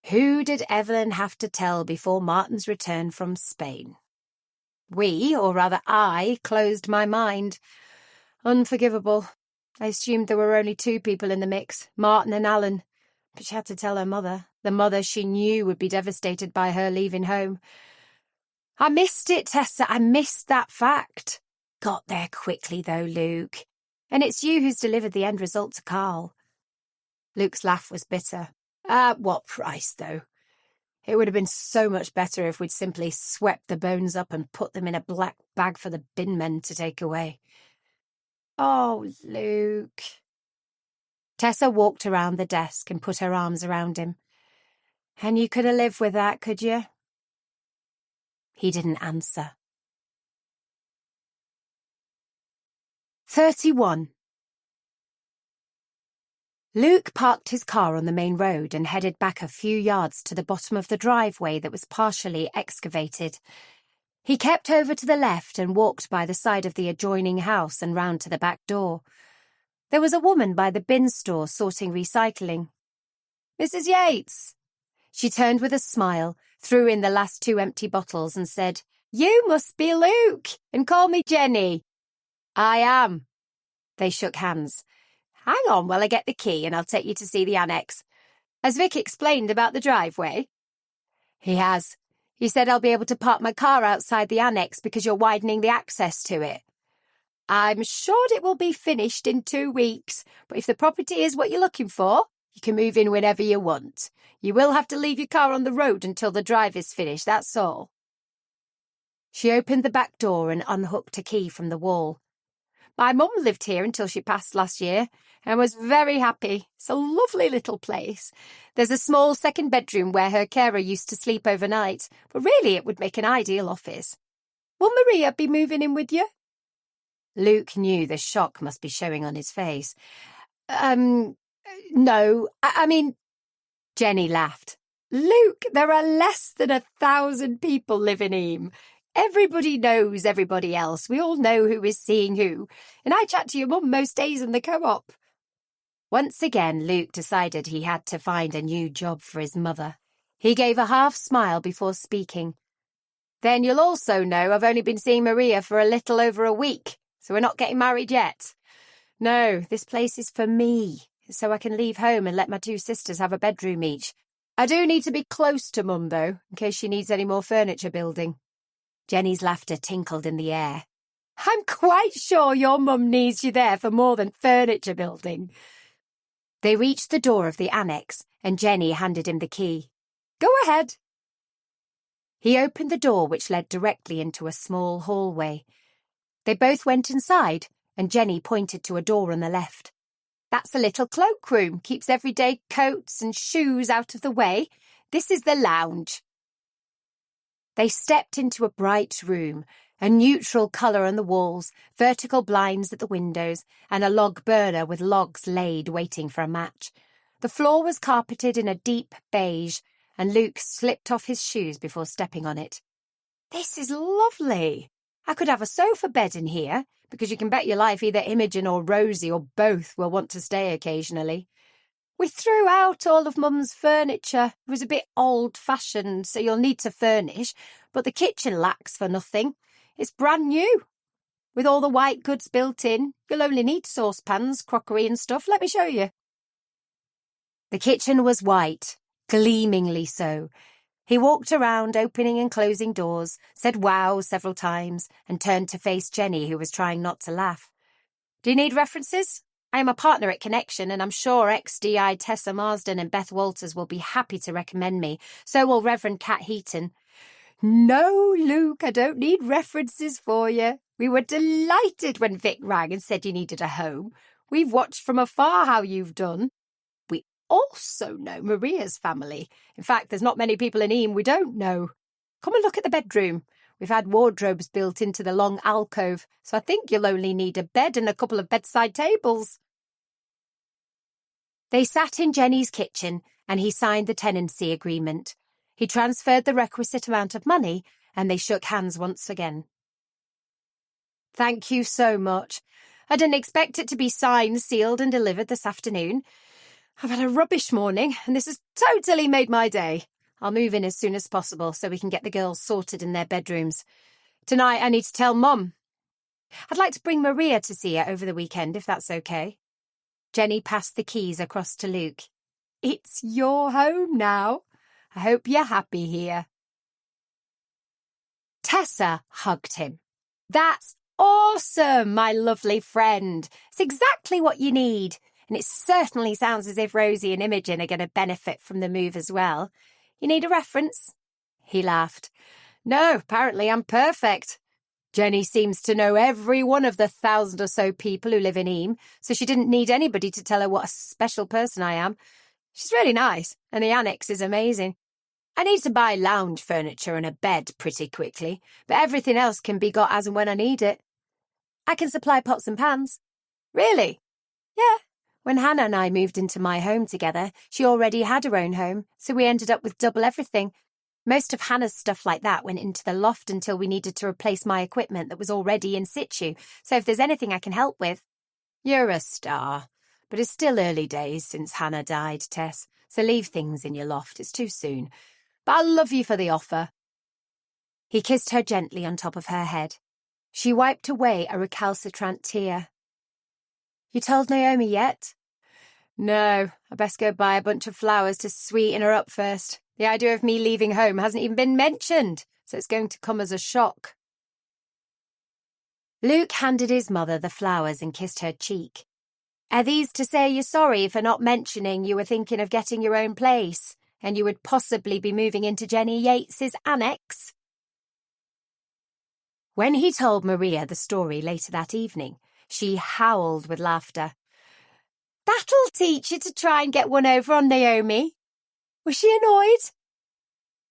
Who did Evelyn have to tell before Martin's return from Spain? We, or rather I, closed my mind. Unforgivable. I assumed there were only 2 people in the mix, Martin and Alan. But she had to tell her mother, the mother she knew would be devastated by her leaving home. I missed it, Tessa. I missed that fact." Got there quickly, though, Luke. And it's you who's delivered the end result to Carl. Luke's laugh was bitter. At what price, though? It would have been so much better if we'd simply swept the bones up and put them in a black bag for the bin men to take away. "Oh, Luke." Tessa walked around the desk and put her arms around him. "And you could have lived with that, could you?" He didn't answer. 31. Luke parked his car on the main road and headed back a few yards to the bottom of the driveway that was partially excavated. He kept over to the left and walked by the side of the adjoining house and round to the back door. There was a woman by the bin store sorting recycling. "Mrs. Yates?" She turned with a smile, threw in the last 2 empty bottles and said, "You must be Luke, and call me Jenny." "I am." They shook hands. "Hang on while I get the key and I'll take you to see the annex. Has Vic explained about the driveway?" "He has. He said I'll be able to park my car outside the annex because you're widening the access to it." "I'm sure it will be finished in 2 weeks, but if the property is what you're looking for, you can move in whenever you want. You will have to leave your car on the road until the drive is finished, that's all." She opened the back door and unhooked a key from the wall. "My mum lived here until she passed last year and was very happy. It's a lovely little place. There's a small second bedroom where her carer used to sleep overnight, but really it would make an ideal office. Will Maria be moving in with you?" Luke knew the shock must be showing on his face. No, I mean..." Jenny laughed. "Luke, there are less than 1,000 people live in Eam. Everybody knows everybody else. We all know who is seeing who. And I chat to your mum most days in the co-op." Once again, Luke decided he had to find a new job for his mother. He gave a half smile before speaking. "Then you'll also know I've only been seeing Maria for a little over a week, so we're not getting married yet. No, this place is for me, so I can leave home and let my 2 sisters have a bedroom each. I do need to be close to Mum, though, in case she needs any more furniture building." Jenny's laughter tinkled in the air. "I'm quite sure your mum needs you there for more than furniture building." They reached the door of the annex, and Jenny handed him the key. "Go ahead." He opened the door, which led directly into a small hallway. They both went inside, and Jenny pointed to a door on the left. "That's a little cloakroom, keeps everyday coats and shoes out of the way. This is the lounge." They stepped into a bright room, a neutral colour on the walls, vertical blinds at the windows, and a log burner with logs laid waiting for a match. The floor was carpeted in a deep beige, and Luke slipped off his shoes before stepping on it. "This is lovely. I could have a sofa bed in here, because you can bet your life either Imogen or Rosie or both will want to stay occasionally. We threw out all of Mum's furniture. It was a bit old-fashioned, so you'll need to furnish, but the kitchen lacks for nothing. It's brand new. With all the white goods built in, you'll only need saucepans, crockery and stuff. Let me show you." The kitchen was white, gleamingly so. He walked around, opening and closing doors, said wow several times, and turned to face Jenny, who was trying not to laugh. "Do you need references? I am a partner at Connection, and I'm sure XDI Tessa Marsden and Beth Walters will be happy to recommend me. So will Reverend Kat Heaton." "No, Luke, I don't need references for you. We were delighted when Vic rang and said you needed a home. We've watched from afar how you've done. We also know Maria's family. In fact, there's not many people in Eam we don't know. Come and look at the bedroom. We've had wardrobes built into the long alcove, so I think you'll only need a bed and a couple of bedside tables." They sat in Jenny's kitchen, and he signed the tenancy agreement. He transferred the requisite amount of money, and they shook hands once again. "Thank you so much. I didn't expect it to be signed, sealed and delivered this afternoon. I've had a rubbish morning, and this has totally made my day. I'll move in as soon as possible so we can get the girls sorted in their bedrooms. Tonight I need to tell Mum. I'd like to bring Maria to see her over the weekend, if that's okay." Jenny passed the keys across to Luke. "It's your home now. I hope you're happy here." Tessa hugged him. "That's awesome, my lovely friend. It's exactly what you need. And it certainly sounds as if Rosie and Imogen are going to benefit from the move as well. You need a reference?" He laughed. "No, apparently I'm perfect. Jenny seems to know every one of the 1,000 or so people who live in Eam, so she didn't need anybody to tell her what a special person I am. She's really nice, and the annex is amazing. I need to buy lounge furniture and a bed pretty quickly, but everything else can be got as and when I need it. I can supply pots and pans." "Really?" "Yeah. When Hannah and I moved into my home together, she already had her own home, so we ended up with double everything. Most of Hannah's stuff like that went into the loft until we needed to replace my equipment that was already in situ, so if there's anything I can help with..." "You're a star, but it's still early days since Hannah died, Tess, so leave things in your loft. It's too soon. But I'll love you for the offer." He kissed her gently on top of her head. She wiped away a recalcitrant tear. "You told Naomi yet?" "No, I best go buy a bunch of flowers to sweeten her up first. The idea of me leaving home hasn't even been mentioned, so it's going to come as a shock." Luke handed his mother the flowers and kissed her cheek. "Are these to say you're sorry for not mentioning you were thinking of getting your own place, and you would possibly be moving into Jenny Yates's annex?" When he told Maria the story later that evening, she howled with laughter. "That'll teach you to try and get one over on Naomi." "Was she annoyed?"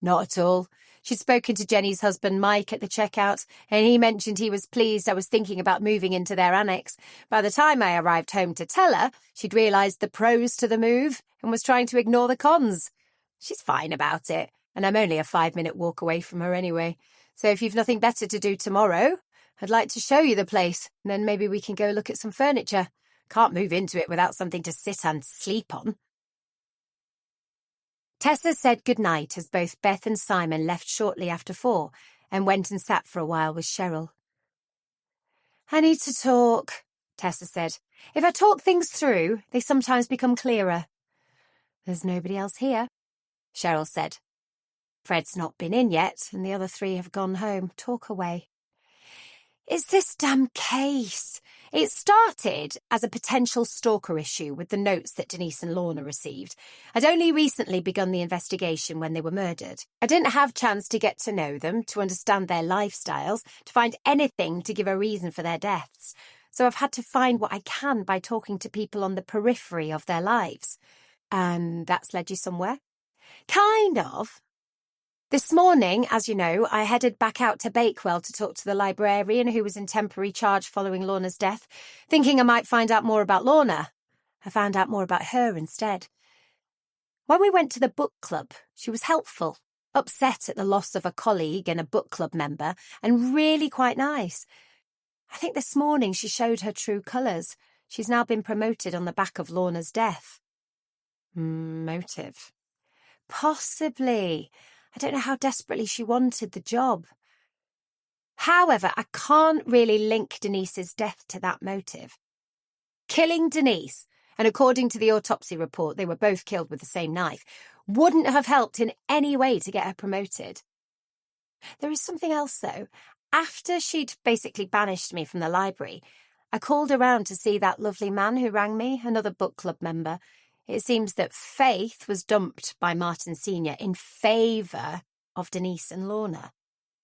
"Not at all. She'd spoken to Jenny's husband Mike at the checkout, and he mentioned he was pleased I was thinking about moving into their annex. By the time I arrived home to tell her, she'd realised the pros to the move and was trying to ignore the cons. She's fine about it, and I'm only a 5-minute walk away from her anyway. So if you've nothing better to do tomorrow, I'd like to show you the place, and then maybe we can go look at some furniture. Can't move into it without something to sit and sleep on." Tessa said goodnight as both Beth and Simon left shortly after 4 and went and sat for a while with Cheryl. "I need to talk," Tessa said. "If I talk things through, they sometimes become clearer." "There's nobody else here," Cheryl said. "Fred's not been in yet, and the other 3 have gone home. Talk away." "It's this damn case. It started as a potential stalker issue with the notes that Denise and Lorna received. I'd only recently begun the investigation when they were murdered. I didn't have a chance to get to know them, to understand their lifestyles, to find anything to give a reason for their deaths. So I've had to find what I can by talking to people on the periphery of their lives." "And that's led you somewhere?" "Kind of. This morning, as you know, I headed back out to Bakewell to talk to the librarian who was in temporary charge following Lorna's death, thinking I might find out more about Lorna. I found out more about her instead. When we went to the book club, she was helpful, upset at the loss of a colleague and a book club member, and really quite nice. I think this morning she showed her true colours. She's now been promoted on the back of Lorna's death." "Motive?" "Possibly. I don't know how desperately she wanted the job. However, I can't really link Denise's death to that motive. Killing Denise, and according to the autopsy report, they were both killed with the same knife, wouldn't have helped in any way to get her promoted. There is something else, though. After she'd basically banished me from the library, I called around to see that lovely man who rang me, another book club member. It seems that Faith was dumped by Martin Sr. in favour of Denise and Lorna.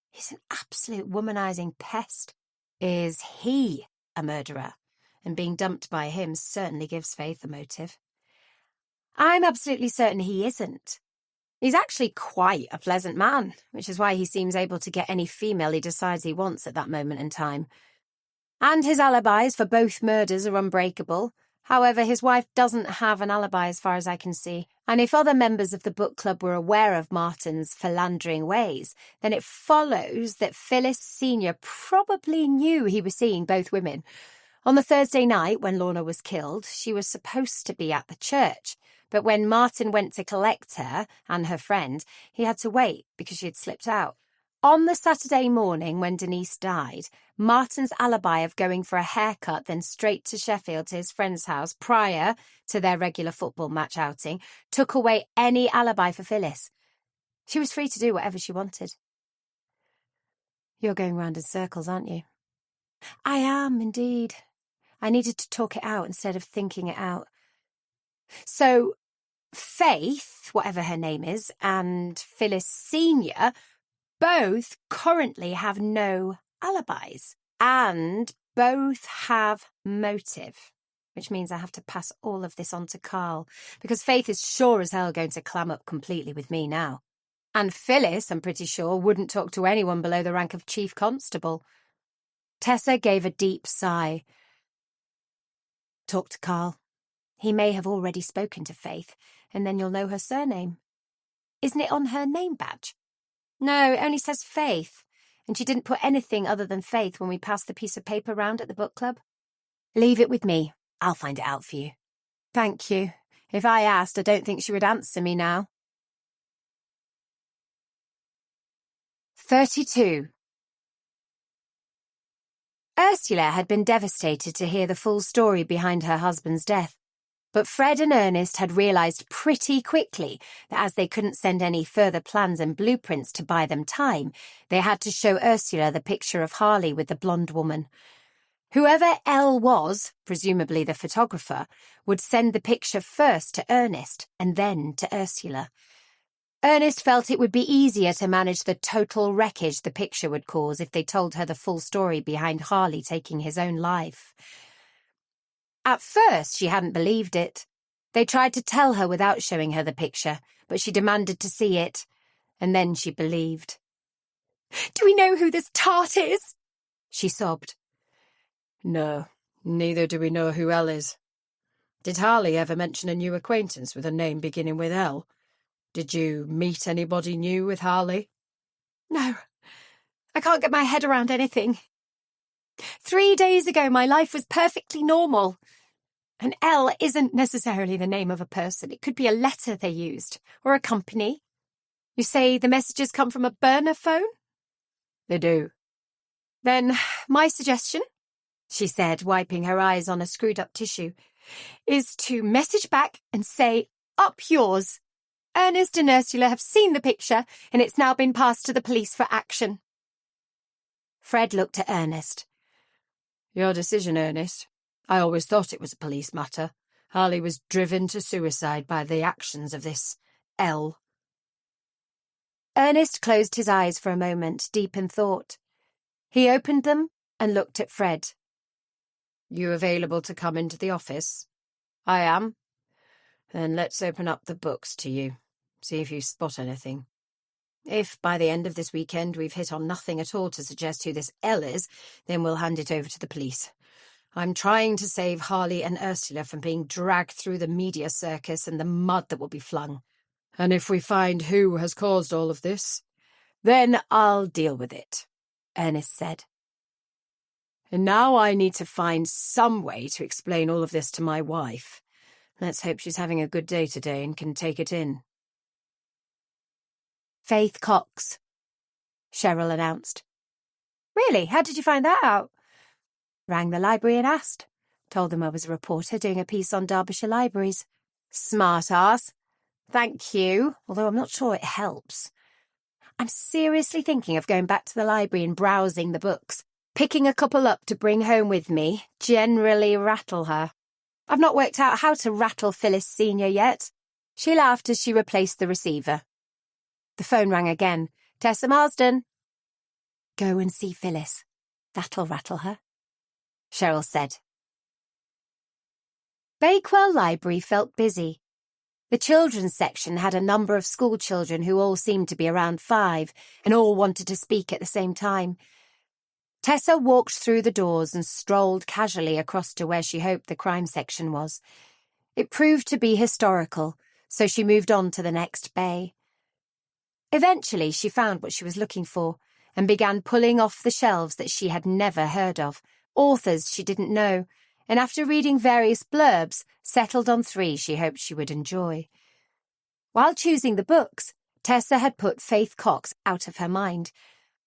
He's an absolute womanising pest. Is he a murderer? And being dumped by him certainly gives Faith a motive. I'm absolutely certain he isn't. He's actually quite a pleasant man, which is why he seems able to get any female he decides he wants at that moment in time. And his alibis for both murders are unbreakable. However, his wife doesn't have an alibi as far as I can see, and if other members of the book club were aware of Martin's philandering ways, then it follows that Phyllis Sr. probably knew he was seeing both women. On the Thursday night, when Lorna was killed, she was supposed to be at the church, but when Martin went to collect her and her friend, he had to wait because she had slipped out. On the Saturday morning when Denise died, Martin's alibi of going for a haircut then straight to Sheffield to his friend's house prior to their regular football match outing took away any alibi for Phyllis. She was free to do whatever she wanted. You're going round in circles, aren't you? I am, indeed. I needed to talk it out instead of thinking it out. So, Faith, whatever her name is, and Phyllis Sr. both currently have no alibis, and both have motive, which means I have to pass all of this on to Carl, because Faith is sure as hell going to clam up completely with me now. And Phyllis, I'm pretty sure, wouldn't talk to anyone below the rank of Chief Constable. Tessa gave a deep sigh. Talk to Carl. He may have already spoken to Faith, and then you'll know her surname. Isn't it on her name badge? No, it only says Faith, and she didn't put anything other than Faith when we passed the piece of paper round at the book club. Leave it with me. I'll find it out for you. Thank you. If I asked, I don't think she would answer me now. 32. Ursula had been devastated to hear the full story behind her husband's death, but Fred and Ernest had realised pretty quickly that as they couldn't send any further plans and blueprints to buy them time, they had to show Ursula the picture of Harley with the blonde woman. Whoever Elle was, presumably the photographer, would send the picture first to Ernest and then to Ursula. Ernest felt it would be easier to manage the total wreckage the picture would cause if they told her the full story behind Harley taking his own life. At first, she hadn't believed it. They tried to tell her without showing her the picture, but she demanded to see it, and then she believed. "Do we know who this tart is?" she sobbed. No, neither do we know who Elle is. Did Harley ever mention a new acquaintance with a name beginning with L? Did you meet anybody new with Harley? No, I can't get my head around anything. 3 days ago, my life was perfectly normal. And L isn't necessarily the name of a person. It could be a letter they used, or a company. You say the messages come from a burner phone? They do. Then my suggestion, she said, wiping her eyes on a screwed-up tissue, is to message back and say, "Up yours. Ernest and Ursula have seen the picture, and it's now been passed to the police for action." Fred looked at Ernest. Your decision, Ernest. I always thought it was a police matter. Harley was driven to suicide by the actions of this Elle. Ernest closed his eyes for a moment, deep in thought. He opened them and looked at Fred. You available to come into the office? I am. Then let's open up the books to you. See if you spot anything. If by the end of this weekend we've hit on nothing at all to suggest who this Elle is, then we'll hand it over to the police. I'm trying to save Harley and Ursula from being dragged through the media circus and the mud that will be flung. And if we find who has caused all of this, then I'll deal with it, Ernest said. And now I need to find some way to explain all of this to my wife. Let's hope she's having a good day today and can take it in. Faith Cox, Cheryl announced. Really? How did you find that out? Rang the library and asked. Told them I was a reporter doing a piece on Derbyshire libraries. Smart ass. Thank you, although I'm not sure it helps. I'm seriously thinking of going back to the library and browsing the books. Picking a couple up to bring home with me, generally rattle her. I've not worked out how to rattle Phyllis Senior yet. She laughed as she replaced the receiver. The phone rang again. Tessa Marsden. Go and see Phyllis. That'll rattle her, Cheryl said. Bakewell Library felt busy. The children's section had a number of school children who all seemed to be around 5 and all wanted to speak at the same time. Tessa walked through the doors and strolled casually across to where she hoped the crime section was. It proved to be historical, so she moved on to the next bay. Eventually, she found what she was looking for and began pulling off the shelves that she had never heard of, authors she didn't know, and after reading various blurbs, settled on 3 she hoped she would enjoy. While choosing the books, Tessa had put Faith Cox out of her mind,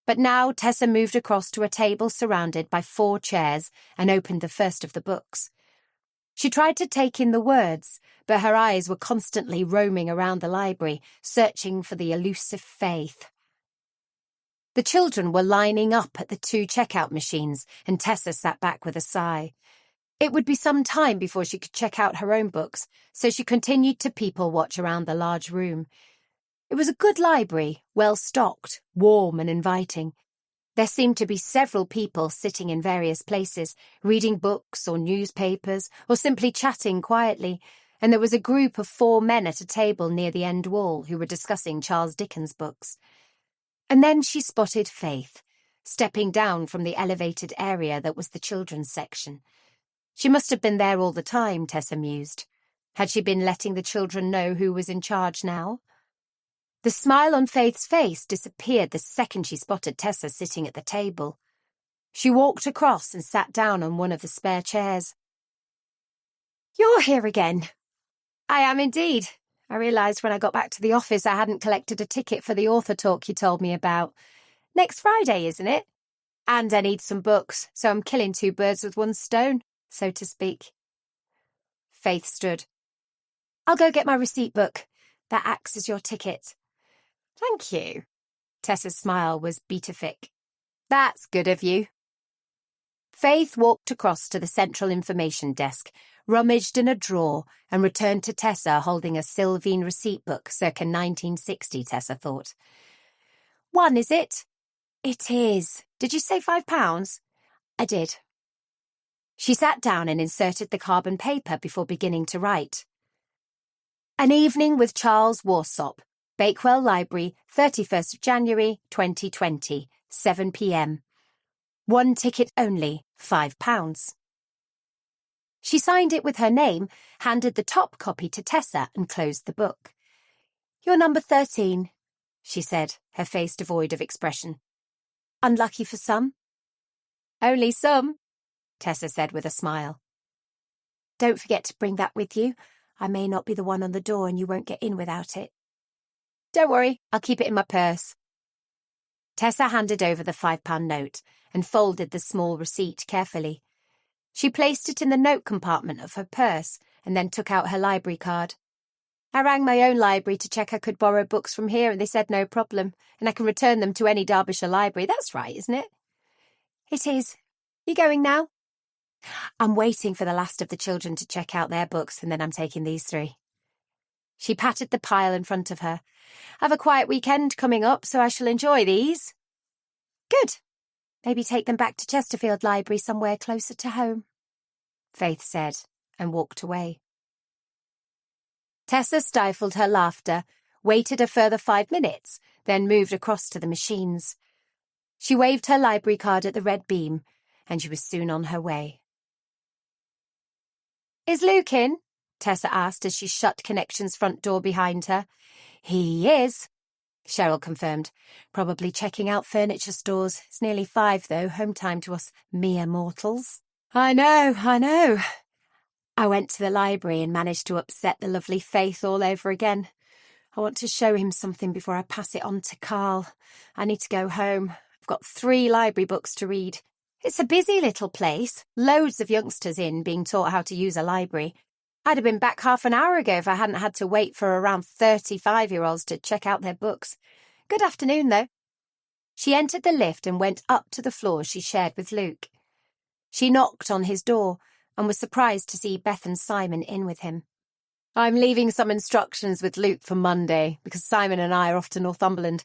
but now Tessa moved across to a table surrounded by 4 chairs and opened the first of the books. She tried to take in the words, but her eyes were constantly roaming around the library, searching for the elusive Faith. The children were lining up at the 2 checkout machines, and Tessa sat back with a sigh. It would be some time before she could check out her own books, so she continued to people-watch around the large room. It was a good library, well-stocked, warm and inviting. There seemed to be several people sitting in various places, reading books or newspapers, or simply chatting quietly, and there was a group of 4 men at a table near the end wall who were discussing Charles Dickens books. And then she spotted Faith, stepping down from the elevated area that was the children's section. She must have been there all the time, Tessa mused. Had she been letting the children know who was in charge now? The smile on Faith's face disappeared the second she spotted Tessa sitting at the table. She walked across and sat down on one of the spare chairs. "You're here again. I am indeed. I realised when I got back to the office I hadn't collected a ticket for the author talk you told me about. Next Friday, isn't it? And I need some books, so I'm killing two birds with one stone, so to speak. Faith stood. I'll go get my receipt book. That acts as your ticket. Thank you. Tessa's smile was beatific. That's good of you. Faith walked across to the central information desk, rummaged in a drawer, and returned to Tessa holding a Sylvine receipt book circa 1960, Tessa thought. One, is it? It is. Did you say £5? I did. She sat down and inserted the carbon paper before beginning to write. An evening with Charles Warsop, Bakewell Library, 31st of January, 2020, 7 p.m. One ticket only, £5. She signed it with her name, handed the top copy to Tessa and closed the book. You're number 13, she said, her face devoid of expression. Unlucky for some? Only some, Tessa said with a smile. Don't forget to bring that with you. I may not be the one on the door and you won't get in without it. Don't worry, I'll keep it in my purse. Tessa handed over the £5 note and folded the small receipt carefully. She placed it in the note compartment of her purse and then took out her library card. I rang my own library to check I could borrow books from here and they said no problem, and I can return them to any Derbyshire library. That's right, isn't it? It is. You going now? I'm waiting for the last of the children to check out their books and then I'm taking these 3. She patted the pile in front of her. I've a quiet weekend coming up, so I shall enjoy these. Good. Maybe take them back to Chesterfield Library somewhere closer to home, Faith said, and walked away. Tessa stifled her laughter, waited a further 5 minutes, then moved across to the machines. She waved her library card at the red beam, and she was soon on her way. Is Luke in? Tessa asked as she shut Connection's front door behind her. He is, Cheryl confirmed, probably checking out furniture stores. It's nearly 5, though, home time to us mere mortals. I know. I went to the library and managed to upset the lovely Faith all over again. I want to show him something before I pass it on to Carl. I need to go home. I've got 3 library books to read. It's a busy little place, loads of youngsters in being taught how to use a library. I'd have been back half an hour ago if I hadn't had to wait for around 35-year-olds to check out their books. Good afternoon, though. She entered the lift and went up to the floor she shared with Luke. She knocked on his door and was surprised to see Beth and Simon in with him. I'm leaving some instructions with Luke for Monday because Simon and I are off to Northumberland.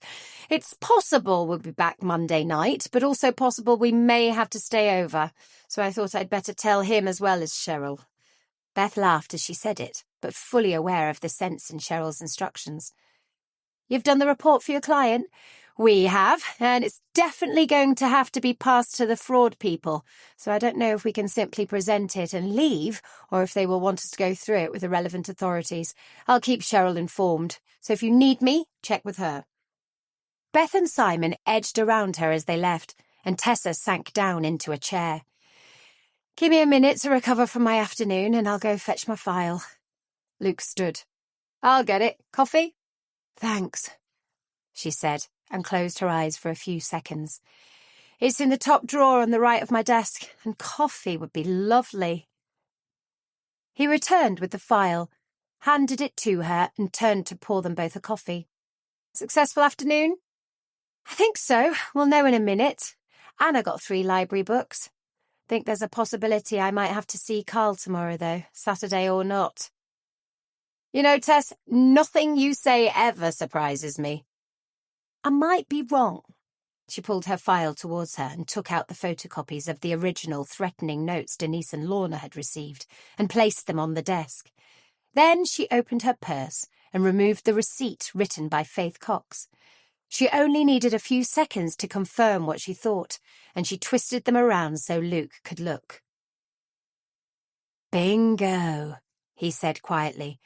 It's possible we'll be back Monday night, but also possible we may have to stay over, so I thought I'd better tell him as well as Cheryl. Beth laughed as she said it, but fully aware of the sense in Cheryl's instructions. You've done the report for your client? We have, and it's definitely going to have to be passed to the fraud people, so I don't know if we can simply present it and leave, or if they will want us to go through it with the relevant authorities. I'll keep Cheryl informed, so if you need me, check with her. Beth and Simon edged around her as they left, and Tessa sank down into a chair. Give me a minute to recover from my afternoon and I'll go fetch my file. Luke stood. I'll get it. Coffee? Thanks, she said, and closed her eyes for a few seconds. It's in the top drawer on the right of my desk, and coffee would be lovely. He returned with the file, handed it to her, and turned to pour them both a coffee. Successful afternoon? I think so. We'll know in a minute. Anna got 3 library books. Think there's a possibility I might have to see Carl tomorrow, though, Saturday or not. You know, Tess, nothing you say ever surprises me. I might be wrong. She pulled her file towards her and took out the photocopies of the original threatening notes Denise and Lorna had received and placed them on the desk. Then she opened her purse and removed the receipt written by Faith Cox. She only needed a few seconds to confirm what she thought, and she twisted them around so Luke could look. Bingo, he said quietly.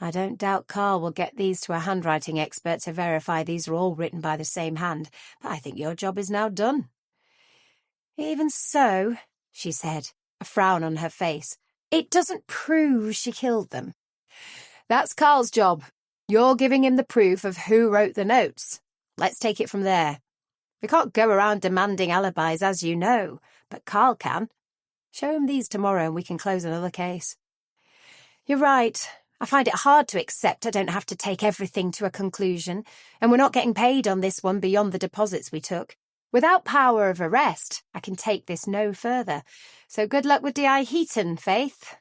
I don't doubt Carl will get these to a handwriting expert to verify these are all written by the same hand, but I think your job is now done. Even so, she said, a frown on her face, it doesn't prove she killed them. That's Carl's job. You're giving him the proof of who wrote the notes. Let's take it from there. We can't go around demanding alibis, as you know, but Carl can. Show him these tomorrow and we can close another case. You're right. I find it hard to accept I don't have to take everything to a conclusion, and we're not getting paid on this one beyond the deposits we took. Without power of arrest, I can take this no further. So good luck with D.I. Heaton, Faith.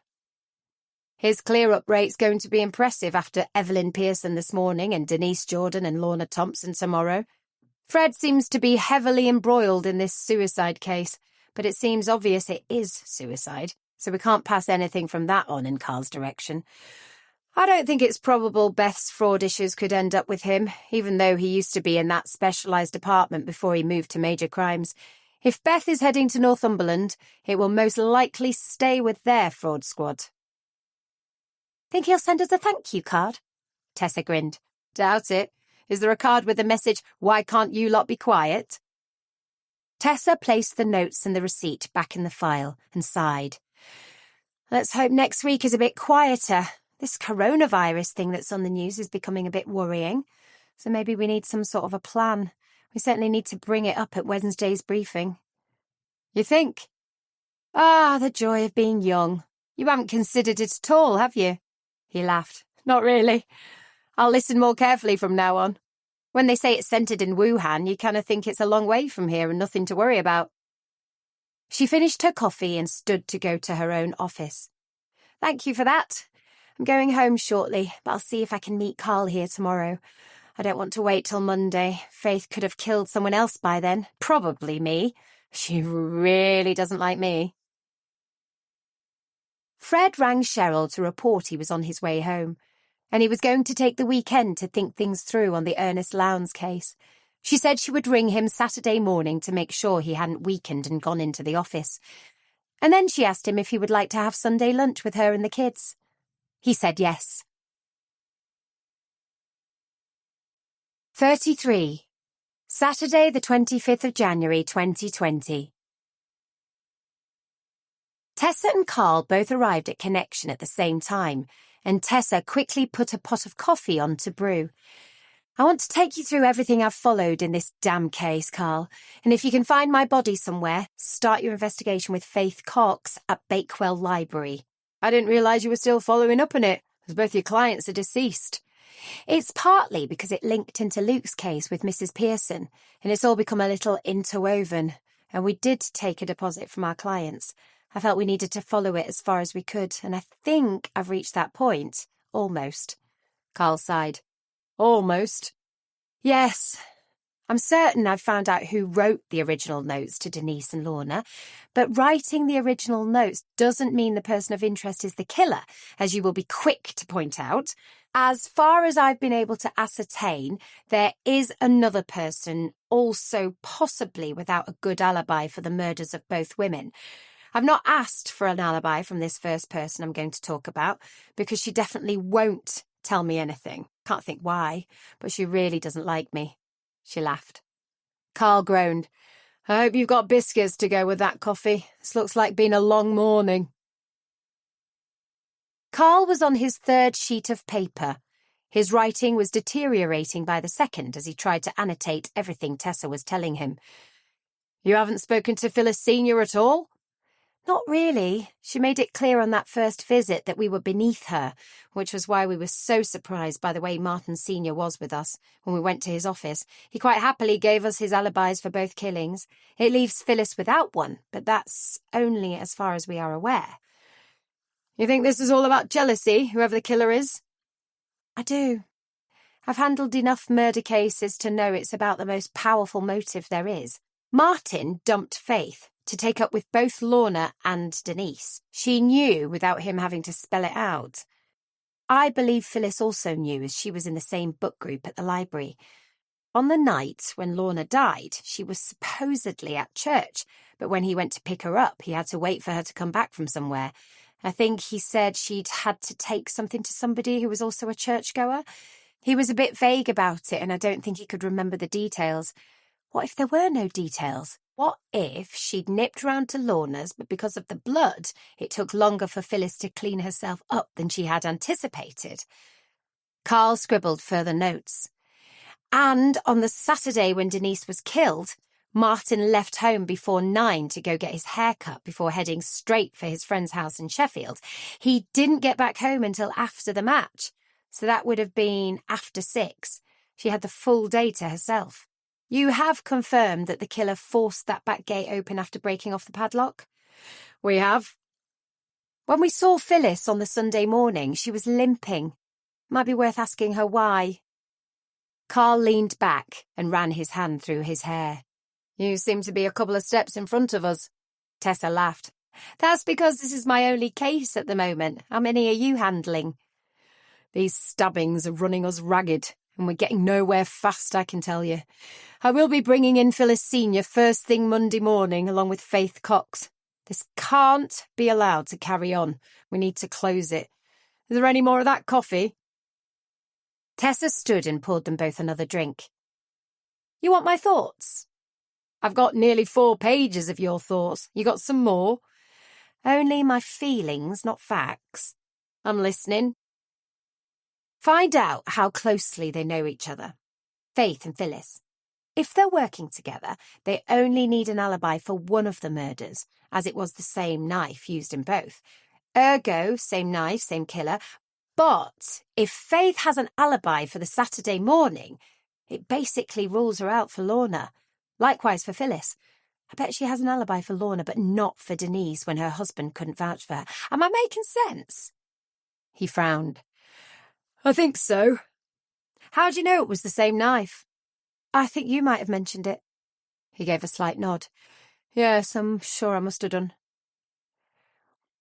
His clear-up rate's going to be impressive after Evelyn Pearson this morning and Denise Jordan and Lorna Thompson tomorrow. Fred seems to be heavily embroiled in this suicide case, but it seems obvious it is suicide, so we can't pass anything from that on in Carl's direction. I don't think it's probable Beth's fraud issues could end up with him, even though he used to be in that specialised department before he moved to major crimes. If Beth is heading to Northumberland, it will most likely stay with their fraud squad. Think he'll send us a thank you card? Tessa grinned. Doubt it. Is there a card with the message, "Why can't you lot be quiet"? Tessa placed the notes and the receipt back in the file and sighed. Let's hope next week is a bit quieter. This coronavirus thing that's on the news is becoming a bit worrying, so maybe we need some sort of a plan. We certainly need to bring it up at Wednesday's briefing. You think? Ah, the joy of being young. You haven't considered it at all, have you? He laughed. Not really. I'll listen more carefully from now on. When they say it's centred in Wuhan, you kind of think it's a long way from here and nothing to worry about. She finished her coffee and stood to go to her own office. Thank you for that. I'm going home shortly, but I'll see if I can meet Carl here tomorrow. I don't want to wait till Monday. Faith could have killed someone else by then, probably me. She really doesn't like me. Fred rang Cheryl to report he was on his way home, and he was going to take the weekend to think things through on the Ernest Lowndes case. She said she would ring him Saturday morning to make sure he hadn't weakened and gone into the office. And then she asked him if he would like to have Sunday lunch with her and the kids. He said yes. 33. Saturday the 25th of January 2020. Tessa and Carl both arrived at Connection at the same time, and Tessa quickly put a pot of coffee on to brew. I want to take you through everything I've followed in this damn case, Carl, and if you can find my body somewhere, start your investigation with Faith Cox at Bakewell Library. I didn't realise you were still following up on it, as both your clients are deceased. It's partly because it linked into Luke's case with Mrs. Pearson, and it's all become a little interwoven, and we did take a deposit from our clients. I felt we needed to follow it as far as we could, and I think I've reached that point. Almost. Carl sighed. Almost? Yes. I'm certain I've found out who wrote the original notes to Denise and Lorna, but writing the original notes doesn't mean the person of interest is the killer, as you will be quick to point out. As far as I've been able to ascertain, there is another person, also possibly without a good alibi for the murders of both women. I've not asked for an alibi from this first person I'm going to talk about, because she definitely won't tell me anything. Can't think why, but she really doesn't like me. She laughed. Carl groaned. I hope you've got biscuits to go with that coffee. This looks like been a long morning. Carl was on his third sheet of paper. His writing was deteriorating by the second as he tried to annotate everything Tessa was telling him. You haven't spoken to Phyllis Senior at all? Not really. She made it clear on that first visit that we were beneath her, which was why we were so surprised by the way Martin Senior was with us when we went to his office. He quite happily gave us his alibis for both killings. It leaves Phyllis without one, but that's only as far as we are aware. You think this is all about jealousy, whoever the killer is? I do. I've handled enough murder cases to know it's about the most powerful motive there is. Martin dumped Faith to take up with both Lorna and Denise. She knew without him having to spell it out. I believe Phyllis also knew, as she was in the same book group at the library. On the night when Lorna died, she was supposedly at church, but when he went to pick her up, he had to wait for her to come back from somewhere. I think he said she'd had to take something to somebody who was also a churchgoer. He was a bit vague about it, and I don't think he could remember the details. What if there were no details? What if she'd nipped round to Lorna's, but because of the blood, it took longer for Phyllis to clean herself up than she had anticipated? Carl scribbled further notes. And on the Saturday when Denise was killed, Martin left home before 9 to go get his hair cut before heading straight for his friend's house in Sheffield. He didn't get back home until after the match, so that would have been after 6. She had the full day to herself. You have confirmed that the killer forced that back gate open after breaking off the padlock? We have. When we saw Phyllis on the Sunday morning, she was limping. Might be worth asking her why. Carl leaned back and ran his hand through his hair. You seem to be a couple of steps in front of us. Tessa laughed. That's because this is my only case at the moment. How many are you handling? These stabbings are running us ragged, and we're getting nowhere fast, I can tell you. I will be bringing in Phyllis Senior first thing Monday morning, along with Faith Cox. This can't be allowed to carry on. We need to close it. Is there any more of that coffee? Tessa stood and poured them both another drink. You want my thoughts? I've got nearly 4 pages of your thoughts. You got some more? Only my feelings, not facts. I'm listening. Find out how closely they know each other. Faith and Phyllis. If they're working together, they only need an alibi for one of the murders, as it was the same knife used in both. Ergo, same knife, same killer. But if Faith has an alibi for the Saturday morning, it basically rules her out for Lorna. Likewise for Phyllis. I bet she has an alibi for Lorna, but not for Denise when her husband couldn't vouch for her. Am I making sense? He frowned. I think so. How do you know it was the same knife? I think you might have mentioned it. He gave a slight nod. Yes, I'm sure I must have done.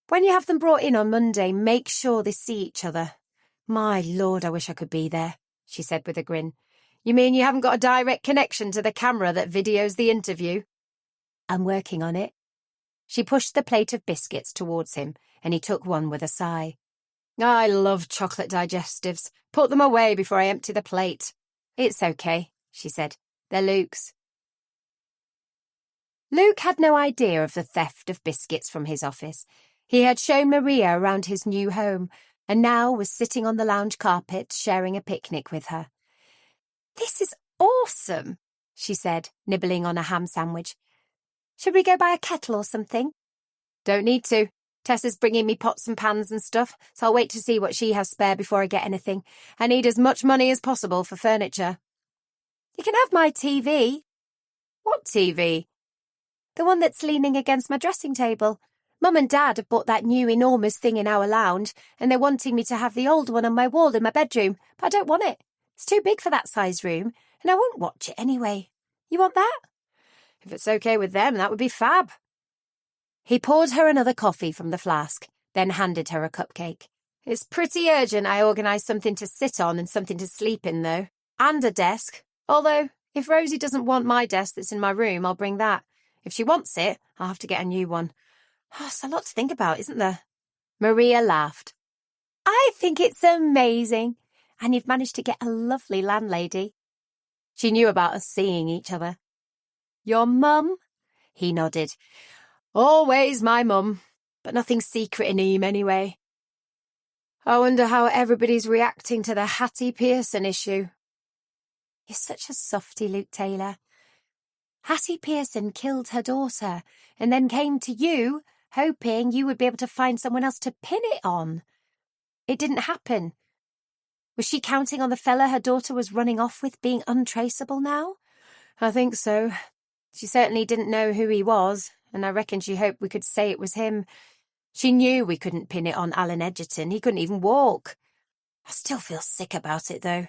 When you have them brought in on Monday, make sure they see each other. My Lord, I wish I could be there, she said with a grin. You mean you haven't got a direct connection to the camera that videos the interview? I'm working on it. She pushed the plate of biscuits towards him, and he took one with a sigh. I love chocolate digestives. Put them away before I empty the plate. It's okay, she said. They're Luke's. Luke had no idea of the theft of biscuits from his office. He had shown Maria around his new home, and now was sitting on the lounge carpet sharing a picnic with her. This is awesome, she said, nibbling on a ham sandwich. Should we go buy a kettle or something? Don't need to. Tessa's bringing me pots and pans and stuff, so I'll wait to see what she has spare before I get anything. I need as much money as possible for furniture. You can have my TV. What TV? The one that's leaning against my dressing table. Mum and Dad have bought that new enormous thing in our lounge, and they're wanting me to have the old one on my wall in my bedroom, but I don't want it. It's too big for that size room, and I won't watch it anyway. You want that? If it's okay with them, that would be fab. He poured her another coffee from the flask, then handed her a cupcake. It's pretty urgent I organise something to sit on and something to sleep in, though. And a desk. Although, if Rosie doesn't want my desk that's in my room, I'll bring that. If she wants it, I'll have to get a new one. Oh, it's a lot to think about, isn't there? Maria laughed. I think it's amazing. And you've managed to get a lovely landlady. She knew about us seeing each other. Your mum? He nodded. Always my mum, but nothing secret in him anyway. I wonder how everybody's reacting to the Hattie Pearson issue. You're such a softy, Luke Taylor. Hattie Pearson killed her daughter and then came to you, hoping you would be able to find someone else to pin it on. It didn't happen. Was she counting on the fella her daughter was running off with being untraceable now? I think so. She certainly didn't know who he was, and I reckon she hoped we could say it was him. She knew we couldn't pin it on Alan Edgerton. He couldn't even walk. I still feel sick about it, though.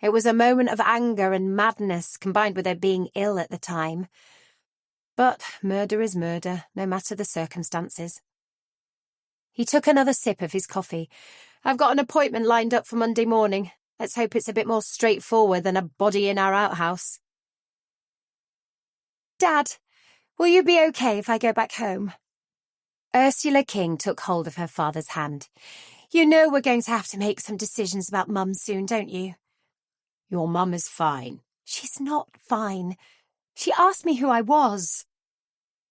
It was a moment of anger and madness combined with her being ill at the time. But murder is murder, no matter the circumstances. He took another sip of his coffee. I've got an appointment lined up for Monday morning. Let's hope it's a bit more straightforward than a body in our outhouse. Dad, will you be okay if I go back home? Ursula King took hold of her father's hand. You know we're going to have to make some decisions about Mum soon, don't you? Your mum is fine. She's not fine. She asked me who I was.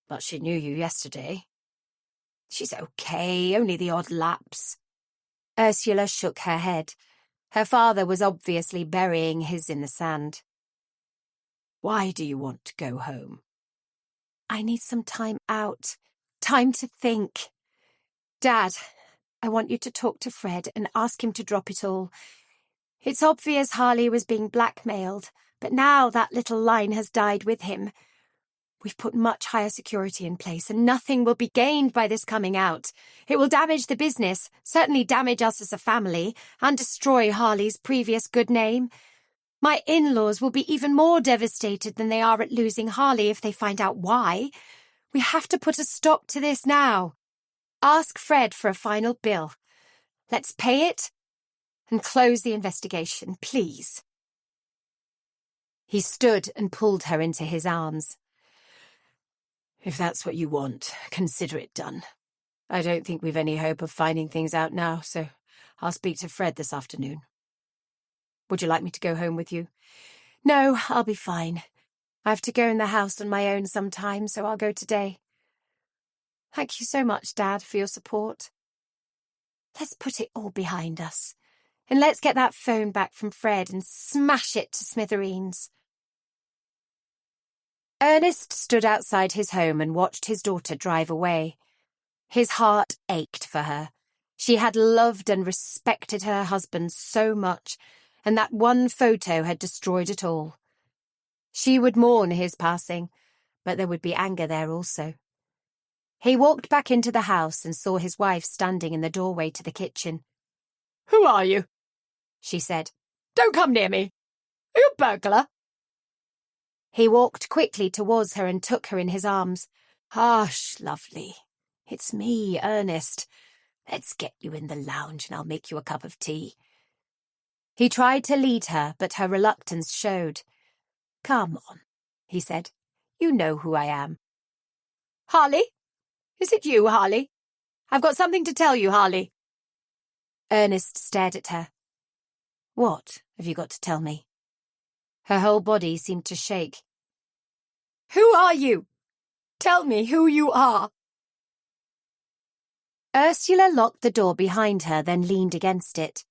But she knew you yesterday. She's okay, only the odd lapse. Ursula shook her head. Her father was obviously burying his in the sand. Why do you want to go home? I need some time out. Time to think. Dad, I want you to talk to Fred and ask him to drop it all. It's obvious Harley was being blackmailed, but now that little line has died with him. We've put much higher security in place, and nothing will be gained by this coming out. It will damage the business, certainly damage us as a family, and destroy Harley's previous good name. My in-laws will be even more devastated than they are at losing Harley if they find out why. We have to put a stop to this now. Ask Fred for a final bill. Let's pay it and close the investigation, please. He stood and pulled her into his arms. If that's what you want, consider it done. I don't think we've any hope of finding things out now, so I'll speak to Fred this afternoon. Would you like me to go home with you? No, I'll be fine. I have to go in the house on my own sometime, so I'll go today. Thank you so much, Dad, for your support. Let's put it all behind us, and let's get that phone back from Fred and smash it to smithereens. Ernest stood outside his home and watched his daughter drive away. His heart ached for her. She had loved and respected her husband so much, and that one photo had destroyed it all. She would mourn his passing, but there would be anger there also. He walked back into the house and saw his wife standing in the doorway to the kitchen. Who are you? She said. Don't come near me. Are you a burglar? He walked quickly towards her and took her in his arms. Hush, lovely. It's me, Ernest. Let's get you in the lounge and I'll make you a cup of tea. He tried to lead her, but her reluctance showed. Come on, he said. You know who I am. Harley? Is it you, Harley? I've got something to tell you, Harley. Ernest stared at her. What have you got to tell me? Her whole body seemed to shake. Who are you? Tell me who you are. Ursula locked the door behind her, then leaned against it.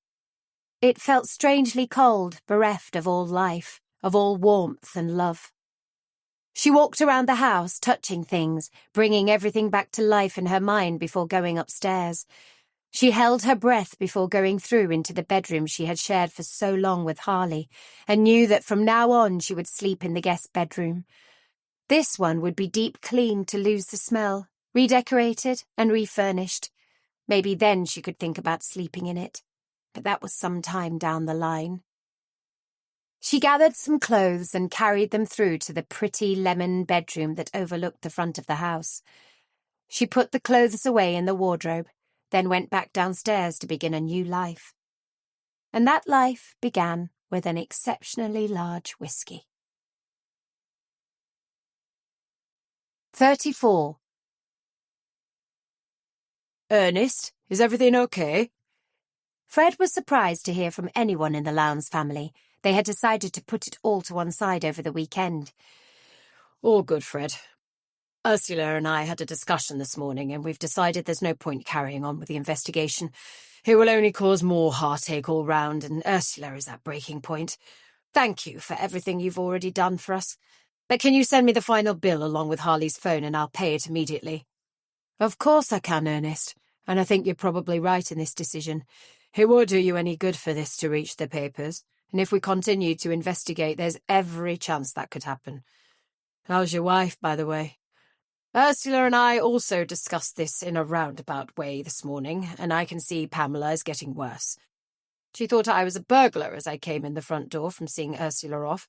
It felt strangely cold, bereft of all life, of all warmth and love. She walked around the house, touching things, bringing everything back to life in her mind before going upstairs. She held her breath before going through into the bedroom she had shared for so long with Harley, and knew that from now on she would sleep in the guest bedroom. This one would be deep cleaned to lose the smell, redecorated and refurnished. Maybe then she could think about sleeping in it, but that was some time down the line. She gathered some clothes and carried them through to the pretty lemon bedroom that overlooked the front of the house. She put the clothes away in the wardrobe, then went back downstairs to begin a new life. And that life began with an exceptionally large whiskey. 34. Ernest, is everything okay? Fred was surprised to hear from anyone in the Lowndes family. They had decided to put it all to one side over the weekend. All good, Fred. Ursula and I had a discussion this morning, and we've decided there's no point carrying on with the investigation. It will only cause more heartache all round, and Ursula is at breaking point. Thank you for everything you've already done for us. But can you send me the final bill along with Harley's phone, and I'll pay it immediately? Of course I can, Ernest, and I think you're probably right in this decision. It won't do you any good for this to reach the papers, and if we continue to investigate, there's every chance that could happen. How's your wife, by the way? Ursula and I also discussed this in a roundabout way this morning, and I can see Pamela is getting worse. She thought I was a burglar as I came in the front door from seeing Ursula off.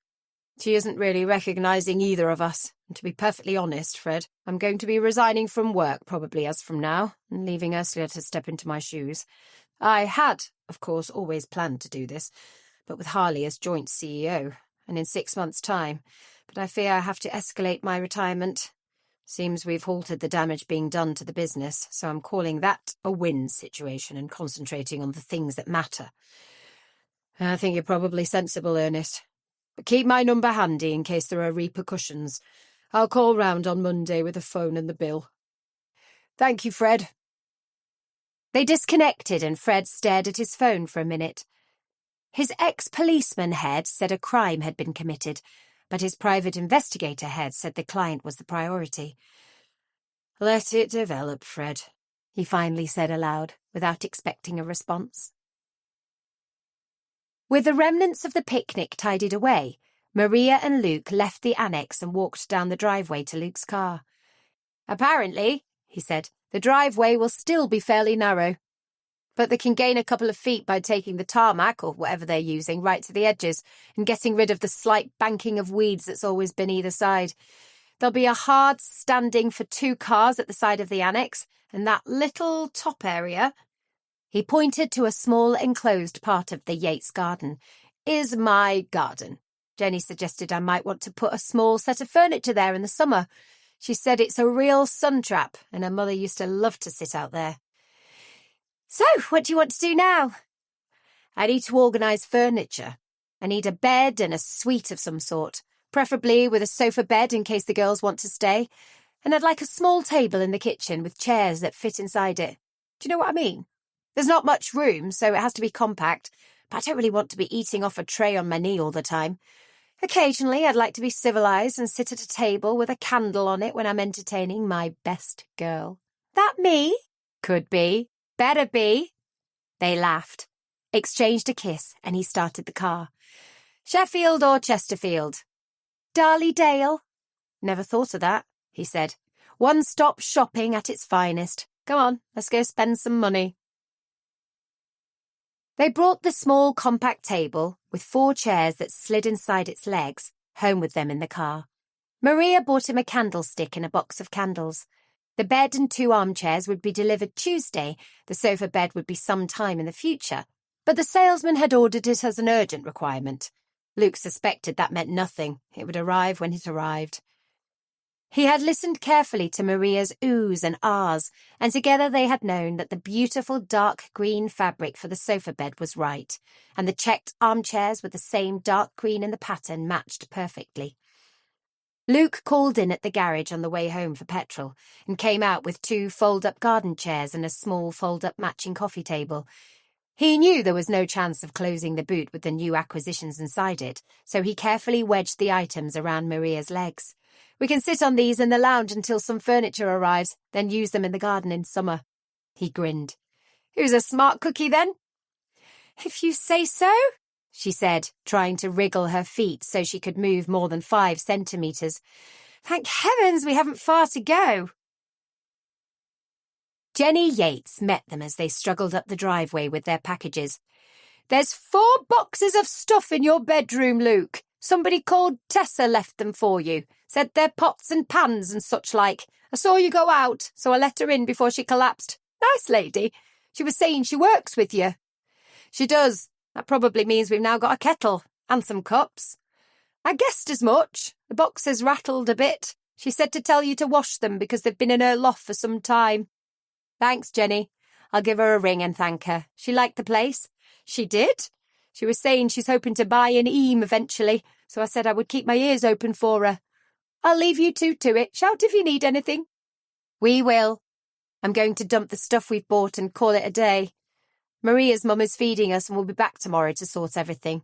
She isn't really recognising either of us, and to be perfectly honest, Fred, I'm going to be resigning from work probably as from now, and leaving Ursula to step into my shoes. I had, of course, always planned to do this, but with Harley as joint CEO, and in 6 months' time, but I fear I have to escalate my retirement. Seems we've halted the damage being done to the business, so I'm calling that a win situation and concentrating on the things that matter. I think you're probably sensible, Ernest. But keep my number handy in case there are repercussions. I'll call round on Monday with the phone and the bill. Thank you, Fred. They disconnected and Fred stared at his phone for a minute. His ex-policeman head said a crime had been committed, but his private investigator head said the client was the priority. Let it develop, Fred, he finally said aloud, without expecting a response. With the remnants of the picnic tidied away, Maria and Luke left the annex and walked down the driveway to Luke's car. Apparently, he said, the driveway will still be fairly narrow, but they can gain a couple of feet by taking the tarmac, or whatever they're using, right to the edges and getting rid of the slight banking of weeds that's always been either side. There'll be a hard standing for 2 cars at the side of the annex, and that little top area, he pointed to a small enclosed part of the Yates garden, is my garden. Jenny suggested I might want to put a small set of furniture there in the summer. She said it's a real sun trap, and her mother used to love to sit out there. So, what do you want to do now? I need to organise furniture. I need a bed and a suite of some sort, preferably with a sofa bed in case the girls want to stay, and I'd like a small table in the kitchen with chairs that fit inside it. Do you know what I mean? There's not much room, so it has to be compact, but I don't really want to be eating off a tray on my knee all the time. Occasionally, I'd like to be civilised and sit at a table with a candle on it when I'm entertaining my best girl. That me? Could be. Better be. They laughed, exchanged a kiss, and he started the car. Sheffield or Chesterfield? Darley-Dale? Never thought of that, he said. One-stop shopping at its finest. Come on, let's go spend some money. They brought the small compact table, with 4 chairs that slid inside its legs, home with them in the car. Maria bought him a candlestick and a box of candles. The bed and 2 armchairs would be delivered Tuesday. The sofa bed would be some time in the future, but the salesman had ordered it as an urgent requirement. Luke suspected that meant nothing. It would arrive when it arrived. He had listened carefully to Maria's oohs and ahs, and together they had known that the beautiful dark green fabric for the sofa bed was right, and the checked armchairs with the same dark green in the pattern matched perfectly. Luke called in at the garage on the way home for petrol and came out with 2 fold-up garden chairs and a small fold-up matching coffee table. He knew there was no chance of closing the boot with the new acquisitions inside it, so he carefully wedged the items around Maria's legs. We can sit on these in the lounge until some furniture arrives, then use them in the garden in summer. He grinned. Who's a smart cookie, then? If you say so, she said, trying to wriggle her feet so she could move more than 5 centimetres. Thank heavens we haven't far to go. Jenny Yates met them as they struggled up the driveway with their packages. There's 4 boxes of stuff in your bedroom, Luke. Somebody called Tessa left them for you. Said they're pots and pans and such like. I saw you go out, so I let her in before she collapsed. Nice lady. She was saying she works with you. She does. That probably means we've now got a kettle and some cups. I guessed as much. The boxes rattled a bit. She said to tell you to wash them because they've been in her loft for some time. Thanks, Jenny. I'll give her a ring and thank her. She liked the place. She did. She was saying she's hoping to buy an eam eventually, so I said I would keep my ears open for her. I'll leave you 2 to it. Shout if you need anything. We will. I'm going to dump the stuff we've bought and call it a day. Maria's mum is feeding us and we'll be back tomorrow to sort everything.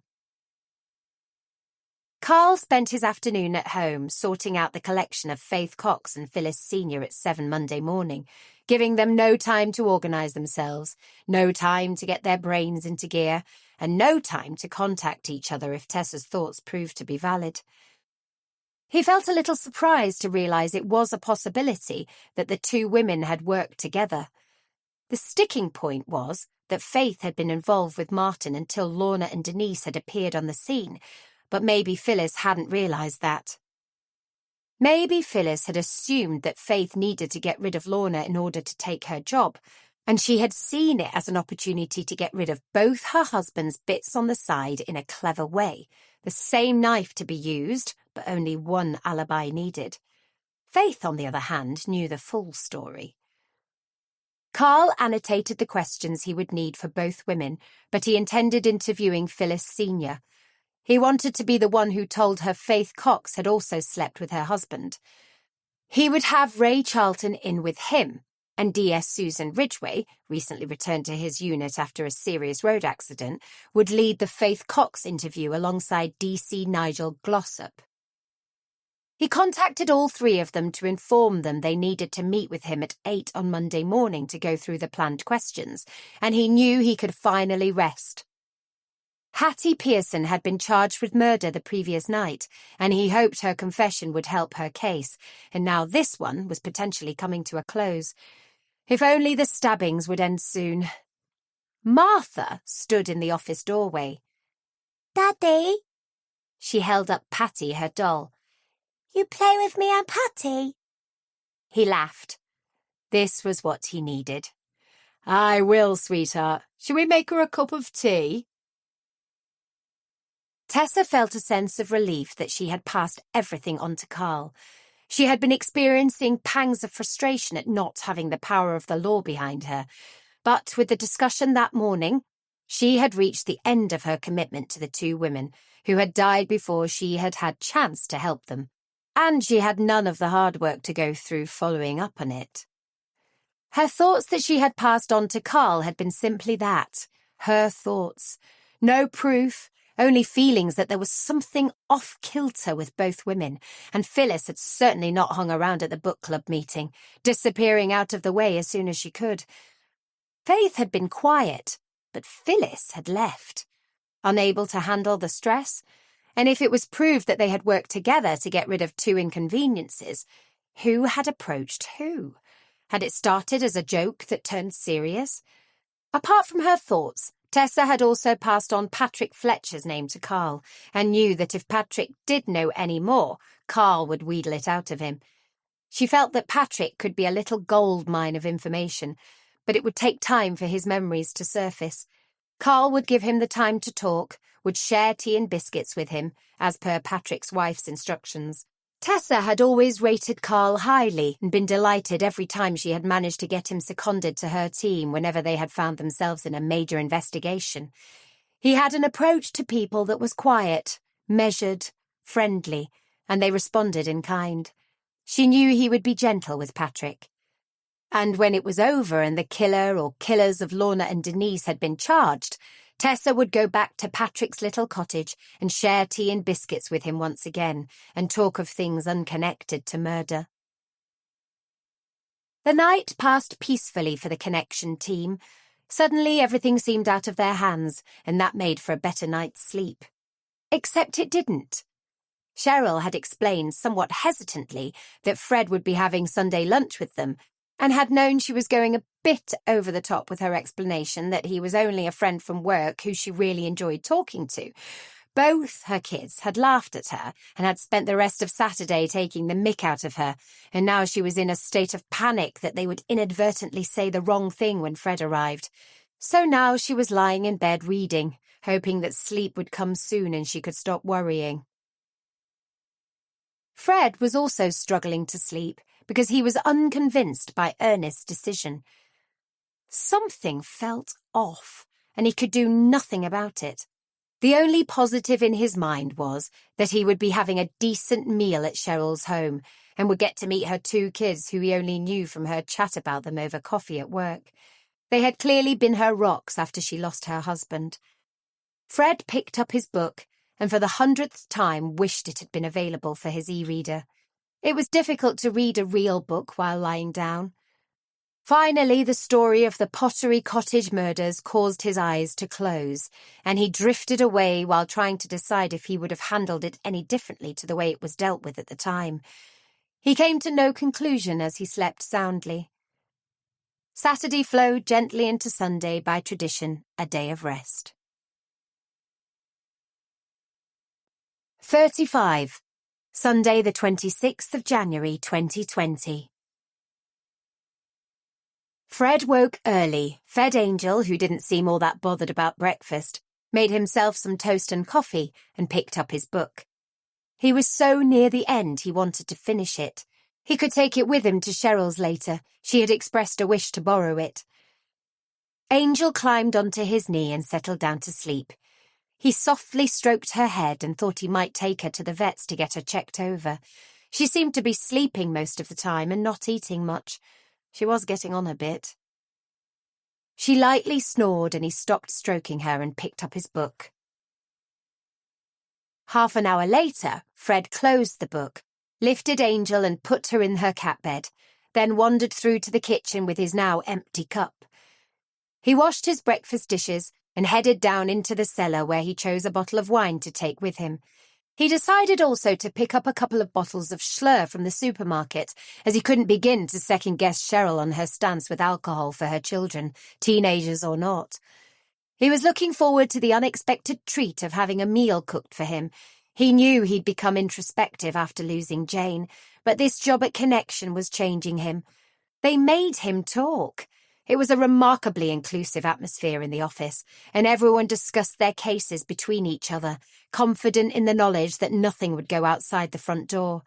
Carl spent his afternoon at home sorting out the collection of Faith Cox and Phyllis Sr. at 7 Monday morning, giving them no time to organise themselves, no time to get their brains into gear, and no time to contact each other if Tessa's thoughts proved to be valid. He felt a little surprised to realise it was a possibility that the 2 women had worked together. The sticking point was that Faith had been involved with Martin until Lorna and Denise had appeared on the scene, but maybe Phyllis hadn't realised that. Maybe Phyllis had assumed that Faith needed to get rid of Lorna in order to take her job, and she had seen it as an opportunity to get rid of both her husband's bits on the side in a clever way, the same knife to be used, but only one alibi needed. Faith, on the other hand, knew the full story. Carl annotated the questions he would need for both women, but he intended interviewing Phyllis Sr. He wanted to be the one who told her Faith Cox had also slept with her husband. He would have Ray Charlton in with him, and DS Susan Ridgway, recently returned to his unit after a serious road accident, would lead the Faith Cox interview alongside DC Nigel Glossop. He contacted all three of them to inform them they needed to meet with him at 8 on Monday morning to go through the planned questions, and he knew he could finally rest. Hattie Pearson had been charged with murder the previous night, and he hoped her confession would help her case, and now this one was potentially coming to a close. If only the stabbings would end soon. Martha stood in the office doorway. Daddy, She held up Patty, her doll. you play with me and Patty? He laughed. This was what he needed. I will, sweetheart. Shall we make her a cup of tea? Tessa felt a sense of relief that she had passed everything on to Carl. She had been experiencing pangs of frustration at not having the power of the law behind her, but with the discussion that morning, she had reached the end of her commitment to the two women who had died before she had had chance to help them, and she had none of the hard work to go through following up on it. Her thoughts that she had passed on to Carl had been simply that, her thoughts. No proof, only feelings that there was something off-kilter with both women, and Phyllis had certainly not hung around at the book club meeting, disappearing out of the way as soon as she could. Faith had been quiet, but Phyllis had left, unable to handle the stress, and if it was proved that they had worked together to get rid of two inconveniences, who had approached who? Had it started as a joke that turned serious? Apart from her thoughts, Tessa had also passed on Patrick Fletcher's name to Carl, and knew that if Patrick did know any more, Carl would wheedle it out of him. She felt that Patrick could be a little gold mine of information, but it would take time for his memories to surface. Carl would give him the time to talk, would share tea and biscuits with him, as per Patrick's wife's instructions. Tessa had always rated Carl highly and been delighted every time she had managed to get him seconded to her team whenever they had found themselves in a major investigation. He had an approach to people that was quiet, measured, friendly, and they responded in kind. She knew he would be gentle with Patrick. And when it was over and the killer or killers of Lorna and Denise had been charged, Tessa would go back to Patrick's little cottage and share tea and biscuits with him once again and talk of things unconnected to murder. The night passed peacefully for the Connection team. Suddenly everything seemed out of their hands, and that made for a better night's sleep. Except it didn't. Cheryl had explained somewhat hesitantly that Fred would be having Sunday lunch with them, and had known she was going a bit over the top with her explanation that he was only a friend from work who she really enjoyed talking to. Both her kids had laughed at her and had spent the rest of Saturday taking the mick out of her, and now she was in a state of panic that they would inadvertently say the wrong thing when Fred arrived. So now she was lying in bed reading, hoping that sleep would come soon and she could stop worrying. Fred was also struggling to sleep because he was unconvinced by Ernest's decision. Something felt off, and he could do nothing about it. The only positive in his mind was that he would be having a decent meal at Cheryl's home and would get to meet her two kids who he only knew from her chat about them over coffee at work. They had clearly been her rocks after she lost her husband. Fred picked up his book and for the 100th time wished it had been available for his e-reader. It was difficult to read a real book while lying down. Finally, the story of the Pottery Cottage murders caused his eyes to close, and he drifted away while trying to decide if he would have handled it any differently to the way it was dealt with at the time. He came to no conclusion as he slept soundly. Saturday flowed gently into Sunday by tradition, a day of rest. 35. Sunday the 26th of January 2020. Fred woke early, fed Angel, who didn't seem all that bothered about breakfast, made himself some toast and coffee, and picked up his book. He was so near the end he wanted to finish it. He could take it with him to Cheryl's later. She had expressed a wish to borrow it. Angel climbed onto his knee and settled down to sleep. He softly stroked her head and thought he might take her to the vet's to get her checked over. She seemed to be sleeping most of the time and not eating much. She was getting on a bit. She lightly snored and he stopped stroking her and picked up his book. Half an hour later, Fred closed the book, lifted Angel and put her in her cat bed, then wandered through to the kitchen with his now empty cup. He washed his breakfast dishes and headed down into the cellar where he chose a bottle of wine to take with him. He decided also to pick up a couple of bottles of Schlur from the supermarket, as he couldn't begin to second-guess Cheryl on her stance with alcohol for her children, teenagers or not. He was looking forward to the unexpected treat of having a meal cooked for him. He knew he'd become introspective after losing Jane, but this job at Connection was changing him. They made him talk. It was a remarkably inclusive atmosphere in the office, and everyone discussed their cases between each other, confident in the knowledge that nothing would go outside the front door.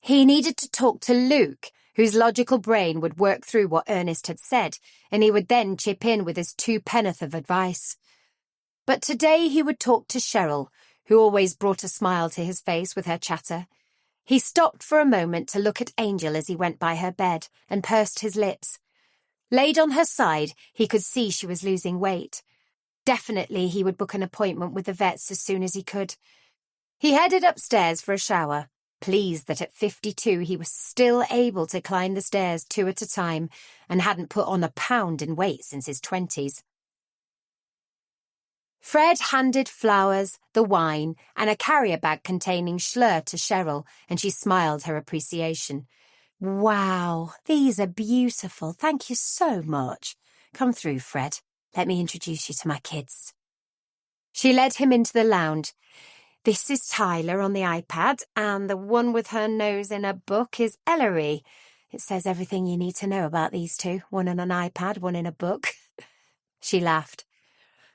He needed to talk to Luke, whose logical brain would work through what Ernest had said, and he would then chip in with his 2 penn'orth of advice. But today he would talk to Cheryl, who always brought a smile to his face with her chatter. He stopped for a moment to look at Angel as he went by her bed, and pursed his lips. Laid on her side, he could see she was losing weight. Definitely he would book an appointment with the vets as soon as he could. He headed upstairs for a shower, pleased that at 52 he was still able to climb the stairs 2 at a time and hadn't put on a pound in weight since his 20s. Fred handed flowers, the wine, and a carrier bag containing Schlur to Cheryl, and she smiled her appreciation. "Wow, these are beautiful. Thank you so much. Come through, Fred. Let me introduce you to my kids." She led him into the lounge. "This is Tyler on the iPad, and the one with her nose in a book is Ellery. It says everything you need to know about these two, one on an iPad, one in a book." She laughed.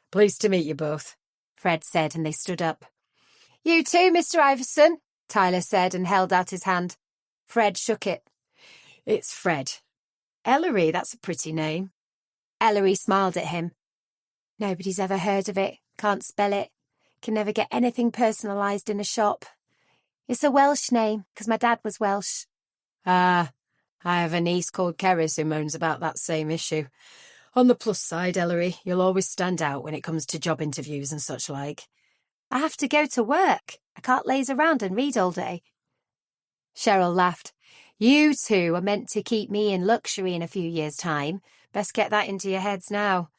Pleased to meet you both, Fred said, and they stood up. "You too, Mr. Iverson," Tyler said and held out his hand. Fred shook it. It's Fred. Ellery, that's a pretty name. Ellery smiled at him. "Nobody's ever heard of it, can't spell it, can never get anything personalised in a shop. It's a Welsh name, because my dad was Welsh." Ah, I have a niece called Keris who moans about that same issue. On the plus side, Ellery, you'll always stand out when it comes to job interviews and such like. "I have to go to work. I can't laze around and read all day." Cheryl laughed. "You two are meant to keep me in luxury in a few years' time. Best get that into your heads now.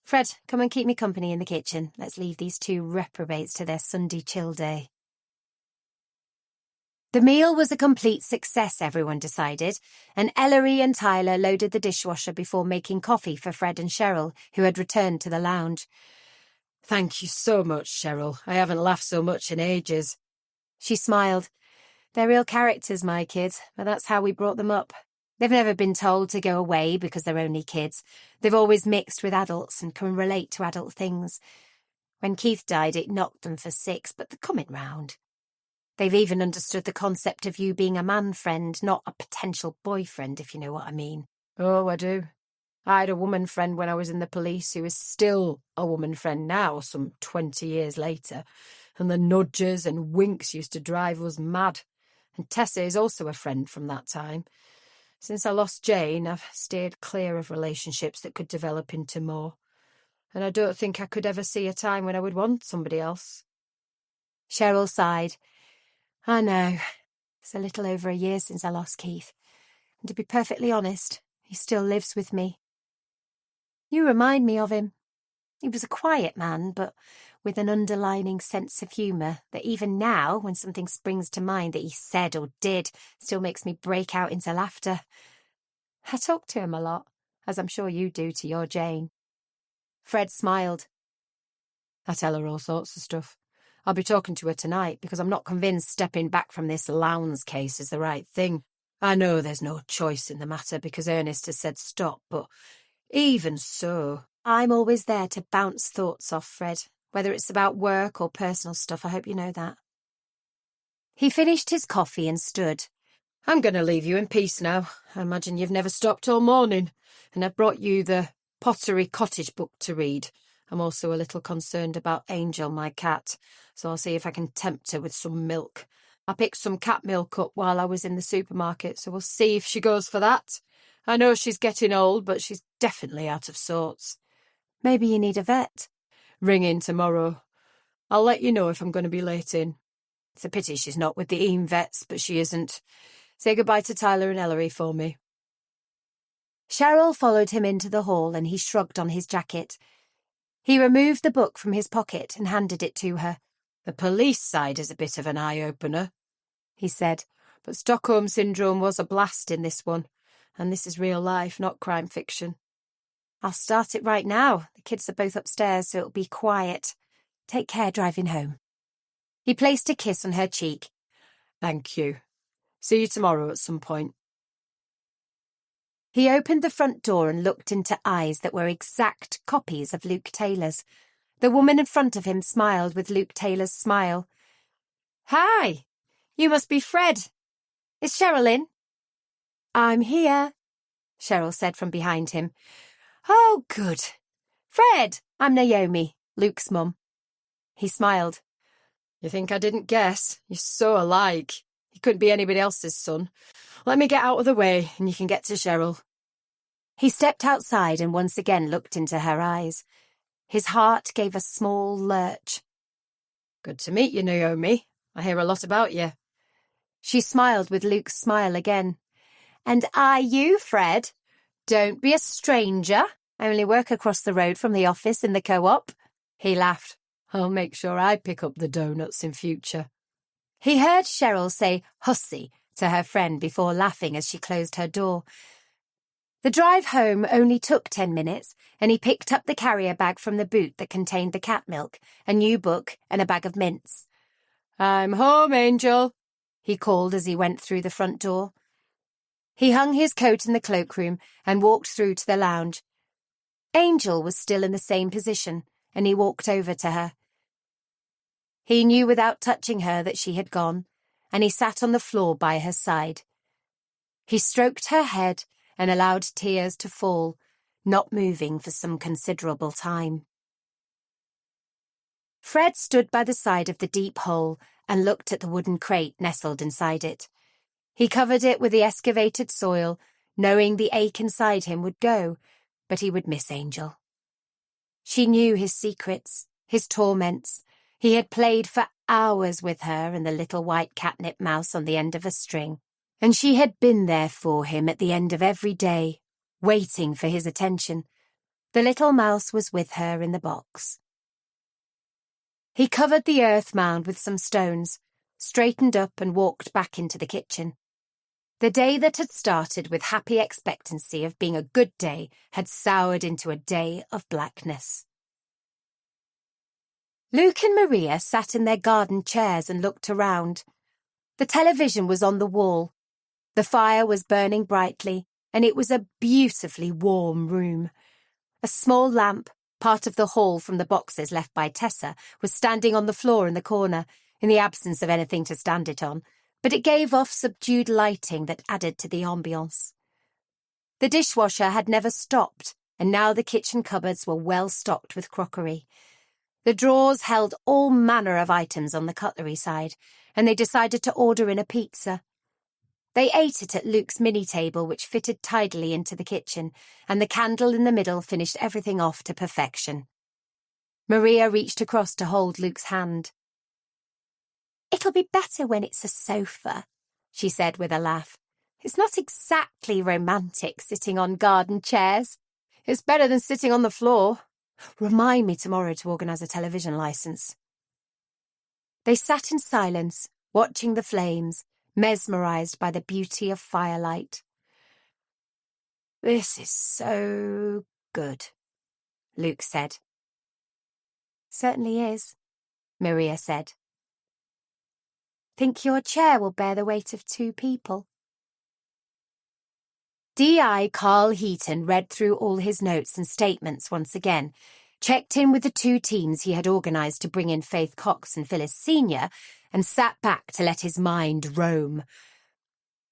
Fred, come and keep me company in the kitchen. Let's leave these 2 reprobates to their Sunday chill day." The meal was a complete success, everyone decided, and Ellery and Tyler loaded the dishwasher before making coffee for Fred and Cheryl, who had returned to the lounge. Thank you so much, Cheryl. I haven't laughed so much in ages. She smiled. "They're real characters, my kids, but that's how we brought them up. They've never been told to go away because they're only kids. They've always mixed with adults and can relate to adult things. When Keith died, it knocked them for 6, but they're coming round. They've even understood the concept of you being a man friend, not a potential boyfriend, if you know what I mean." Oh, I do. I had a woman friend when I was in the police who is still a woman friend now, some 20 years later, and the nudges and winks used to drive us mad. And Tessa is also a friend from that time. Since I lost Jane, I've steered clear of relationships that could develop into more, and I don't think I could ever see a time when I would want somebody else. Cheryl sighed. "I know. It's a little over a year since I lost Keith, and to be perfectly honest, he still lives with me. You remind me of him. He was a quiet man, but with an underlining sense of humour that even now, when something springs to mind that he said or did, still makes me break out into laughter. I talk to him a lot, as I'm sure you do to your Jane." Fred smiled. I tell her all sorts of stuff. I'll be talking to her tonight because I'm not convinced stepping back from this Lowndes case is the right thing. I know there's no choice in the matter because Ernest has said stop, but even so, I'm always there to bounce thoughts off, Fred, whether it's about work or personal stuff. I hope you know that. He finished his coffee and stood. I'm going to leave you in peace now. I imagine you've never stopped all morning, and I've brought you the Pottery Cottage book to read. I'm also a little concerned about Angel, my cat, so I'll see if I can tempt her with some milk. I picked some cat milk up while I was in the supermarket, so we'll see if she goes for that. I know she's getting old, but she's definitely out of sorts. Maybe you need a vet. Ring in tomorrow. I'll let you know if I'm going to be late in. It's a pity she's not with the EAM vets, but she isn't. Say goodbye to Tyler and Ellery for me. Cheryl followed him into the hall and he shrugged on his jacket. He removed the book from his pocket and handed it to her. The police side is a bit of an eye-opener, he said. But Stockholm Syndrome was a blast in this one, and this is real life, not crime fiction. I'll start it right now. The kids are both upstairs, so it'll be quiet. Take care driving home. He placed a kiss on her cheek. Thank you. See you tomorrow at some point. He opened the front door and looked into eyes that were exact copies of Luke Taylor's. The woman in front of him smiled with Luke Taylor's smile. Hi, you must be Fred. Is Cheryl in? I'm here, Cheryl said from behind him. Oh, good. Fred, I'm Naomi, Luke's mum. He smiled. You think I didn't guess? You're so alike. He couldn't be anybody else's son. Let me get out of the way and you can get to Cheryl. He stepped outside and once again looked into her eyes. His heart gave a small lurch. Good to meet you, Naomi. I hear a lot about you. She smiled with Luke's smile again. And are you, Fred? Don't be a stranger. I only work across the road from the office in the co-op. He laughed. I'll make sure I pick up the donuts in future. He heard Cheryl say hussy to her friend before laughing as she closed her door. The drive home only took 10 minutes, and he picked up the carrier bag from the boot that contained the cat milk, a new book, and a bag of mints. I'm home, Angel, he called as he went through the front door. He hung his coat in the cloakroom and walked through to the lounge. Angel was still in the same position, and he walked over to her. He knew without touching her that she had gone, and he sat on the floor by her side. He stroked her head and allowed tears to fall, not moving for some considerable time. Fred stood by the side of the deep hole and looked at the wooden crate nestled inside it. He covered it with the excavated soil, knowing the ache inside him would go, but he would miss Angel. She knew his secrets, his torments. He had played for hours with her and the little white catnip mouse on the end of a string, and she had been there for him at the end of every day, waiting for his attention. The little mouse was with her in the box. He covered the earth mound with some stones, straightened up and walked back into the kitchen. The day that had started with happy expectancy of being a good day had soured into a day of blackness. Luke and Maria sat in their garden chairs and looked around. The television was on the wall. The fire was burning brightly, and it was a beautifully warm room. A small lamp, part of the haul from the boxes left by Tessa, was standing on the floor in the corner, in the absence of anything to stand it on, but it gave off subdued lighting that added to the ambience. The dishwasher had never stopped, and now the kitchen cupboards were well stocked with crockery. The drawers held all manner of items on the cutlery side, and they decided to order in a pizza. They ate it at Luke's mini-table, which fitted tidily into the kitchen, and the candle in the middle finished everything off to perfection. Maria reached across to hold Luke's hand. It'll be better when it's a sofa, she said with a laugh. It's not exactly romantic sitting on garden chairs. It's better than sitting on the floor. Remind me tomorrow to organise a television licence. They sat in silence, watching the flames, mesmerised by the beauty of firelight. This is so good, Luke said. Certainly is, Maria said. Think your chair will bear the weight of 2 people? D.I. Carl Heaton read through all his notes and statements once again, checked in with the 2 teams he had organised to bring in Faith Cox and Phyllis Sr., and sat back to let his mind roam.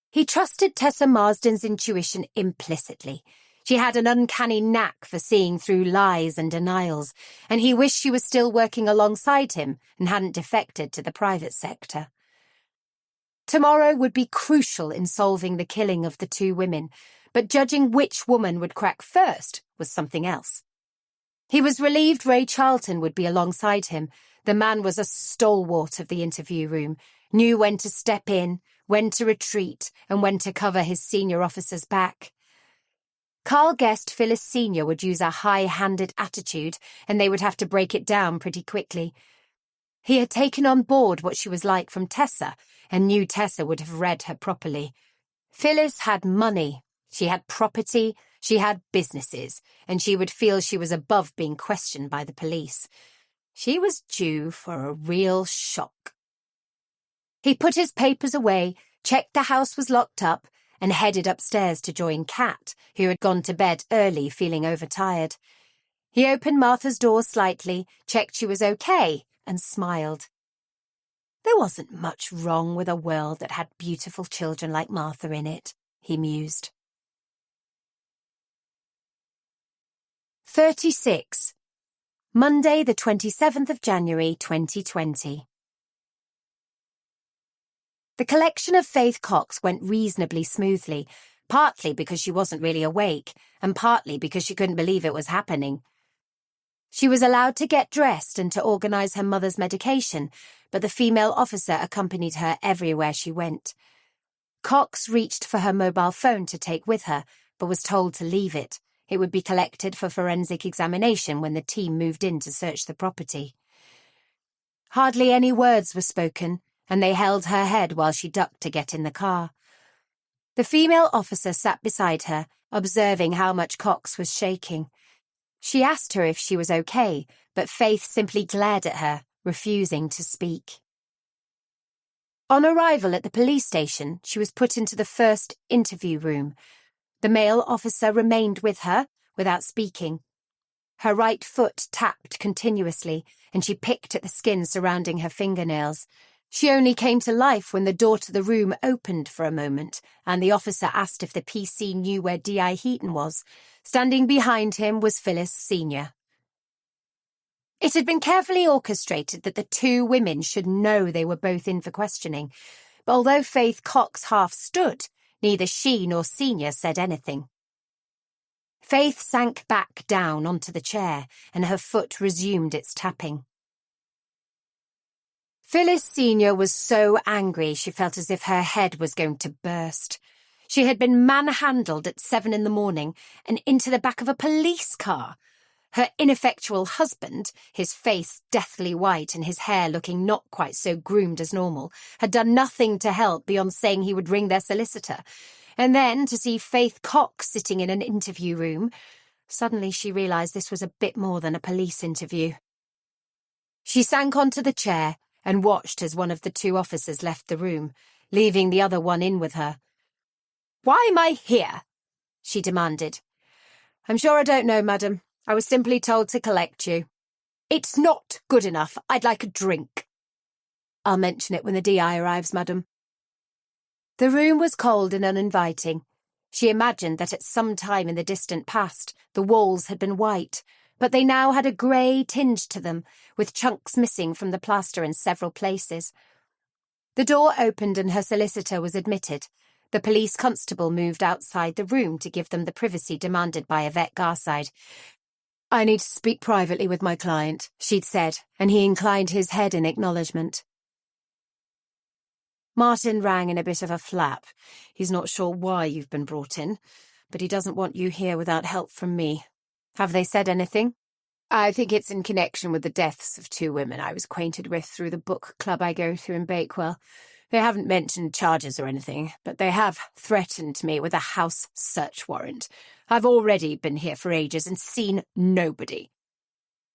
He trusted Tessa Marsden's intuition implicitly. She had an uncanny knack for seeing through lies and denials, and he wished she was still working alongside him and hadn't defected to the private sector. Tomorrow would be crucial in solving the killing of the 2 women, but judging which woman would crack first was something else. He was relieved Ray Charlton would be alongside him. The man was a stalwart of the interview room, knew when to step in, when to retreat, and when to cover his senior officer's back. Carl guessed Phyllis Sr. would use a high-handed attitude, and they would have to break it down pretty quickly. He had taken on board what she was like from Tessa, and knew Tessa would have read her properly. Phyllis had money, she had property, she had businesses, and she would feel she was above being questioned by the police. She was due for a real shock. He put his papers away, checked the house was locked up, and headed upstairs to join Kat, who had gone to bed early, feeling overtired. He opened Martha's door slightly, checked she was okay, and smiled. There wasn't much wrong with a world that had beautiful children like Martha in it, he mused. 36. Monday, the 27th of January, 2020. The collection of Faith Cox went reasonably smoothly, partly because she wasn't really awake, and partly because she couldn't believe it was happening. She was allowed to get dressed and to organise her mother's medication, but the female officer accompanied her everywhere she went. Cox reached for her mobile phone to take with her, but was told to leave it. It would be collected for forensic examination when the team moved in to search the property. Hardly any words were spoken, and they held her head while she ducked to get in the car. The female officer sat beside her, observing how much Cox was shaking. She asked her if she was okay, but Faith simply glared at her, refusing to speak. On arrival at the police station, she was put into the first interview room. The male officer remained with her, without speaking. Her right foot tapped continuously, and she picked at the skin surrounding her fingernails. She only came to life when the door to the room opened for a moment, and the officer asked if the PC knew where D.I. Heaton was. Standing behind him was Phyllis Sr. It had been carefully orchestrated that the two women should know they were both in for questioning, but although Faith Cox half stood, neither she nor Senior said anything. Faith sank back down onto the chair, and her foot resumed its tapping. Phyllis Senior was so angry she felt as if her head was going to burst. She had been manhandled at 7 a.m. and into the back of a police car. Her ineffectual husband, his face deathly white and his hair looking not quite so groomed as normal, had done nothing to help beyond saying he would ring their solicitor. And then to see Faith Cox sitting in an interview room, suddenly she realised this was a bit more than a police interview. She sank onto the chair and watched as one of the two officers left the room, leaving the other one in with her. "Why am I here?" she demanded. "I'm sure I don't know, madam. I was simply told to collect you." "It's not good enough. I'd like a drink." "I'll mention it when the DI arrives, madam." The room was cold and uninviting. She imagined that at some time in the distant past the walls had been white, but they now had a grey tinge to them, with chunks missing from the plaster in several places. The door opened and her solicitor was admitted. The police constable moved outside the room to give them the privacy demanded by Yvette Garside. "I need to speak privately with my client," she'd said, and he inclined his head in acknowledgement. Martin rang in a bit of a flap. "He's not sure why you've been brought in, but he doesn't want you here without help from me." "Have they said anything?" "I think it's in connection with the deaths of 2 women I was acquainted with through the book club I go to in Bakewell. They haven't mentioned charges or anything, but they have threatened me with a house search warrant. I've already been here for ages and seen nobody."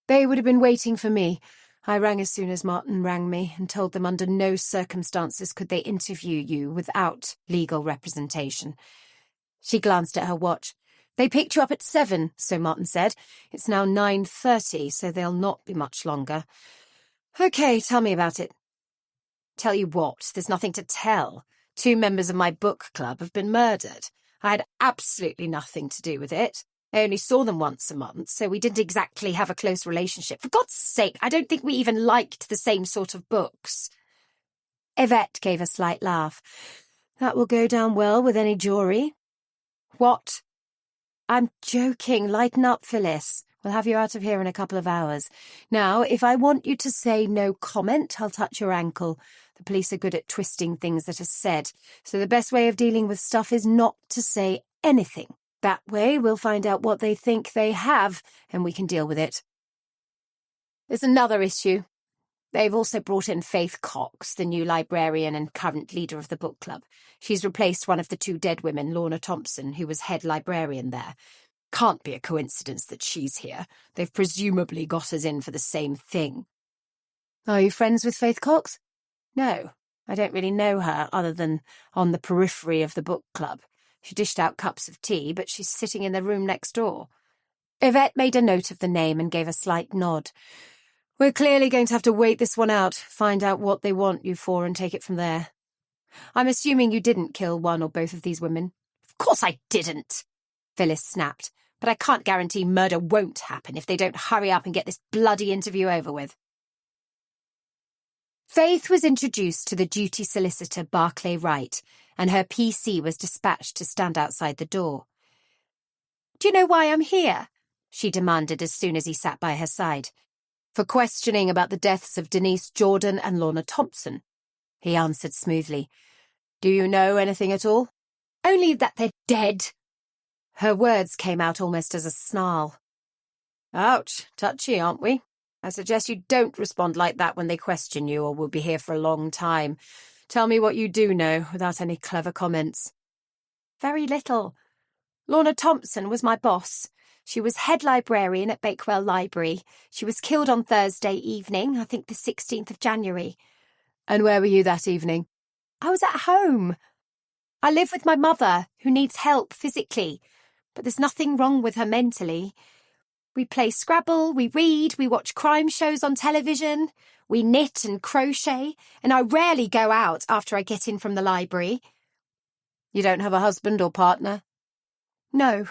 "They would have been waiting for me. I rang as soon as Martin rang me and told them under no circumstances could they interview you without legal representation." She glanced at her watch. "They picked you up at 7, so Martin said. It's now 9:30, so they'll not be much longer." "Okay, tell me about it." "Tell you what, there's nothing to tell. 2 members of my book club have been murdered. I had absolutely nothing to do with it. I only saw them once a month, so we didn't exactly have a close relationship. For God's sake, I don't think we even liked the same sort of books." Yvette gave a slight laugh. "That will go down well with any jury." What? I'm joking. Lighten up, Phyllis. We'll have you out of here in a couple of hours. Now, if I want you to say no comment, I'll touch your ankle. The police are good at twisting things that are said, so the best way of dealing with stuff is not to say anything. That way, we'll find out what they think they have, and we can deal with it. There's another issue. They've also brought in Faith Cox, the new librarian and current leader of the book club. She's replaced one of the two dead women, Lorna Thompson, who was head librarian there. Can't be a coincidence that she's here. They've presumably got us in for the same thing. Are you friends with Faith Cox? No, I don't really know her, other than on the periphery of the book club. She dished out cups of tea, but she's sitting in the room next door. Yvette made a note of the name and gave a slight nod. We're clearly going to have to wait this one out, find out what they want you for and take it from there. I'm assuming you didn't kill one or both of these women. Of course I didn't, Phyllis snapped, but I can't guarantee murder won't happen if they don't hurry up and get this bloody interview over with. Faith was introduced to the duty solicitor Barclay Wright, and her PC was dispatched to stand outside the door. Do you know why I'm here? She demanded as soon as he sat by her side. For questioning about the deaths of Denise Jordan and Lorna Thompson, he answered smoothly. Do you know anything at all? Only that they're dead. Her words came out almost as a snarl. Ouch, touchy, aren't we? I suggest you don't respond like that when they question you, or we'll be here for a long time. Tell me what you do know, without any clever comments. Very little. Lorna Thompson was my boss. She was head librarian at Bakewell Library. She was killed on Thursday evening, I think the 16th of January. And where were you that evening? I was at home. I live with my mother, who needs help physically, but there's nothing wrong with her mentally. We play Scrabble, we read, we watch crime shows on television, we knit and crochet, and I rarely go out after I get in from the library. You don't have a husband or partner? No.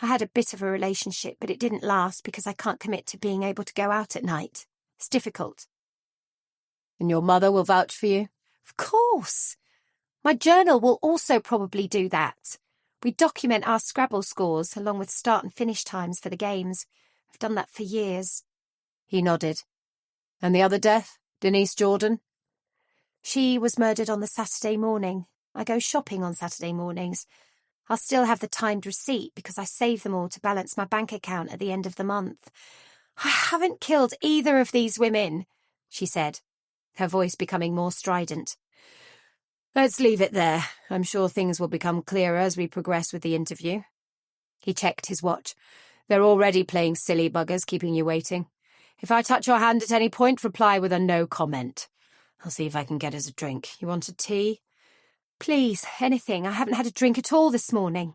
I had a bit of a relationship, but it didn't last because I can't commit to being able to go out at night. It's difficult. And your mother will vouch for you? Of course. My journal will also probably do that. We document our Scrabble scores along with start and finish times for the games. I've done that for years. He nodded. And the other death, Denise Jordan? She was murdered on the Saturday morning. I go shopping on Saturday mornings. I'll still have the timed receipt because I save them all to balance my bank account at the end of the month. I haven't killed either of these women, she said, her voice becoming more strident. Let's leave it there. I'm sure things will become clearer as we progress with the interview. He checked his watch. They're already playing silly buggers, keeping you waiting. If I touch your hand at any point, reply with a no comment. I'll see if I can get us a drink. You want a tea? Please, anything. I haven't had a drink at all this morning.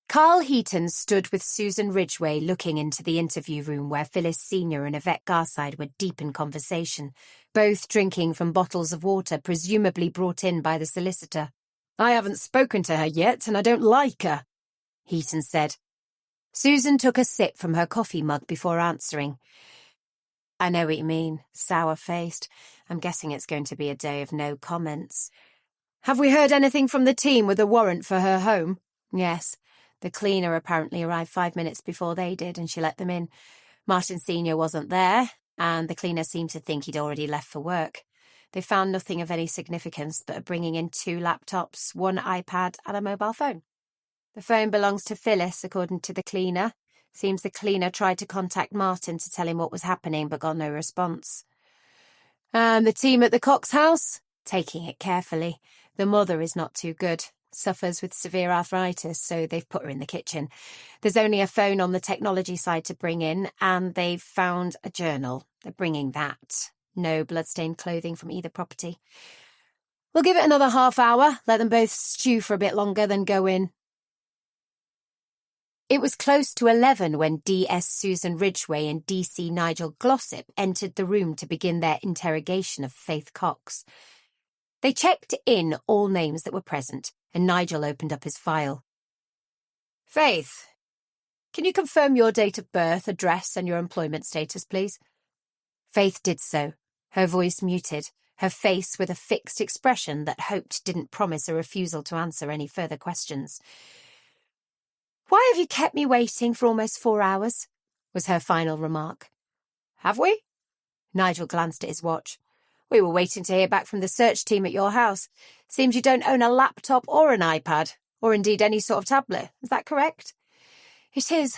Carl Heaton stood with Susan Ridgway looking into the interview room where Phyllis Senior and Yvette Garside were deep in conversation, both drinking from bottles of water presumably brought in by the solicitor. I haven't spoken to her yet, and I don't like her, Heaton said. Susan took a sip from her coffee mug before answering. I know what you mean, sour-faced. I'm guessing it's going to be a day of no comments. Have we heard anything from the team with a warrant for her home? Yes. The cleaner apparently arrived 5 minutes before they did, and she let them in. Martin Senior wasn't there, and the cleaner seemed to think he'd already left for work. They found nothing of any significance, but are bringing in 2 laptops, 1 iPad, and a mobile phone. The phone belongs to Phyllis, according to the cleaner. Seems the cleaner tried to contact Martin to tell him what was happening, but got no response. And the team at the Cox house? Taking it carefully. The mother is not too good. Suffers with severe arthritis, so they've put her in the kitchen. There's only a phone on the technology side to bring in, and they've found a journal. They're bringing that. No bloodstained clothing from either property. We'll give it another half hour, let them both stew for a bit longer, then go in. It was close to 11 when DS Susan Ridgway and DC Nigel Glossop entered the room to begin their interrogation of Faith Cox. They checked in all names that were present, and Nigel opened up his file. Faith, can you confirm your date of birth, address, and your employment status, please? Faith did so, her voice muted, her face with a fixed expression that hoped didn't promise a refusal to answer any further questions. Why have you kept me waiting for almost 4 hours? Was her final remark. Have we? Nigel glanced at his watch. We were waiting to hear back from the search team at your house. Seems you don't own a laptop or an iPad, or indeed any sort of tablet. Is that correct? It is.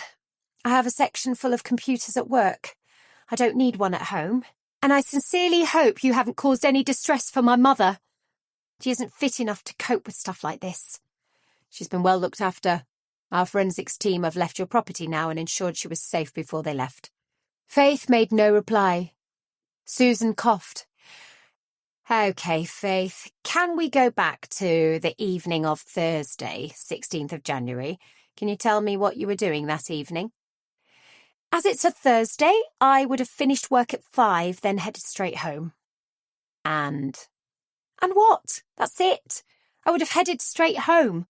I have a section full of computers at work. I don't need one at home. And I sincerely hope you haven't caused any distress for my mother. She isn't fit enough to cope with stuff like this. She's been well looked after. Our forensics team have left your property now and ensured she was safe before they left. Faith made no reply. Susan coughed. Okay, Faith, can we go back to the evening of Thursday, 16th of January? Can you tell me what you were doing that evening? As it's a Thursday, I would have finished work at 5, then headed straight home. And what? That's it. I would have headed straight home.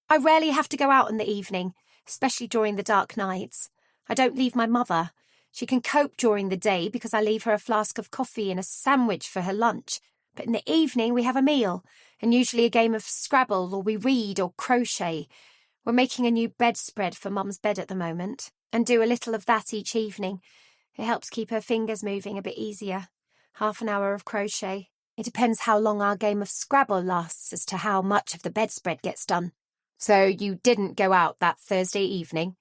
I rarely have to go out in the evening, especially during the dark nights. I don't leave my mother. She can cope during the day because I leave her a flask of coffee and a sandwich for her lunch. But in the evening we have a meal, and usually a game of Scrabble, or we read or crochet. We're making a new bedspread for Mum's bed at the moment, and do a little of that each evening. It helps keep her fingers moving a bit easier. Half an hour of crochet. It depends how long our game of Scrabble lasts as to how much of the bedspread gets done. So you didn't go out that Thursday evening?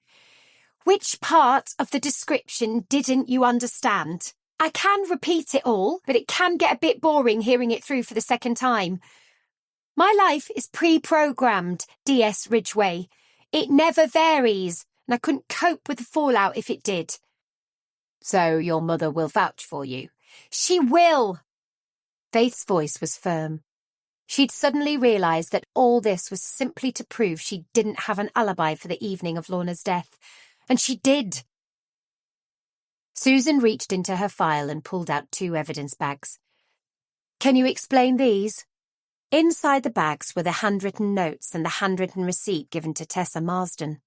Which part of the description didn't you understand? I can repeat it all, but it can get a bit boring hearing it through for the second time. My life is pre-programmed, DS Ridgway. It never varies, and I couldn't cope with the fallout if it did. So your mother will vouch for you? She will! Faith's voice was firm. She'd suddenly realised that all this was simply to prove she didn't have an alibi for the evening of Lorna's death. And she did. Susan reached into her file and pulled out 2 evidence bags. Can you explain these? Inside the bags were the handwritten notes and the handwritten receipt given to Tessa Marsden.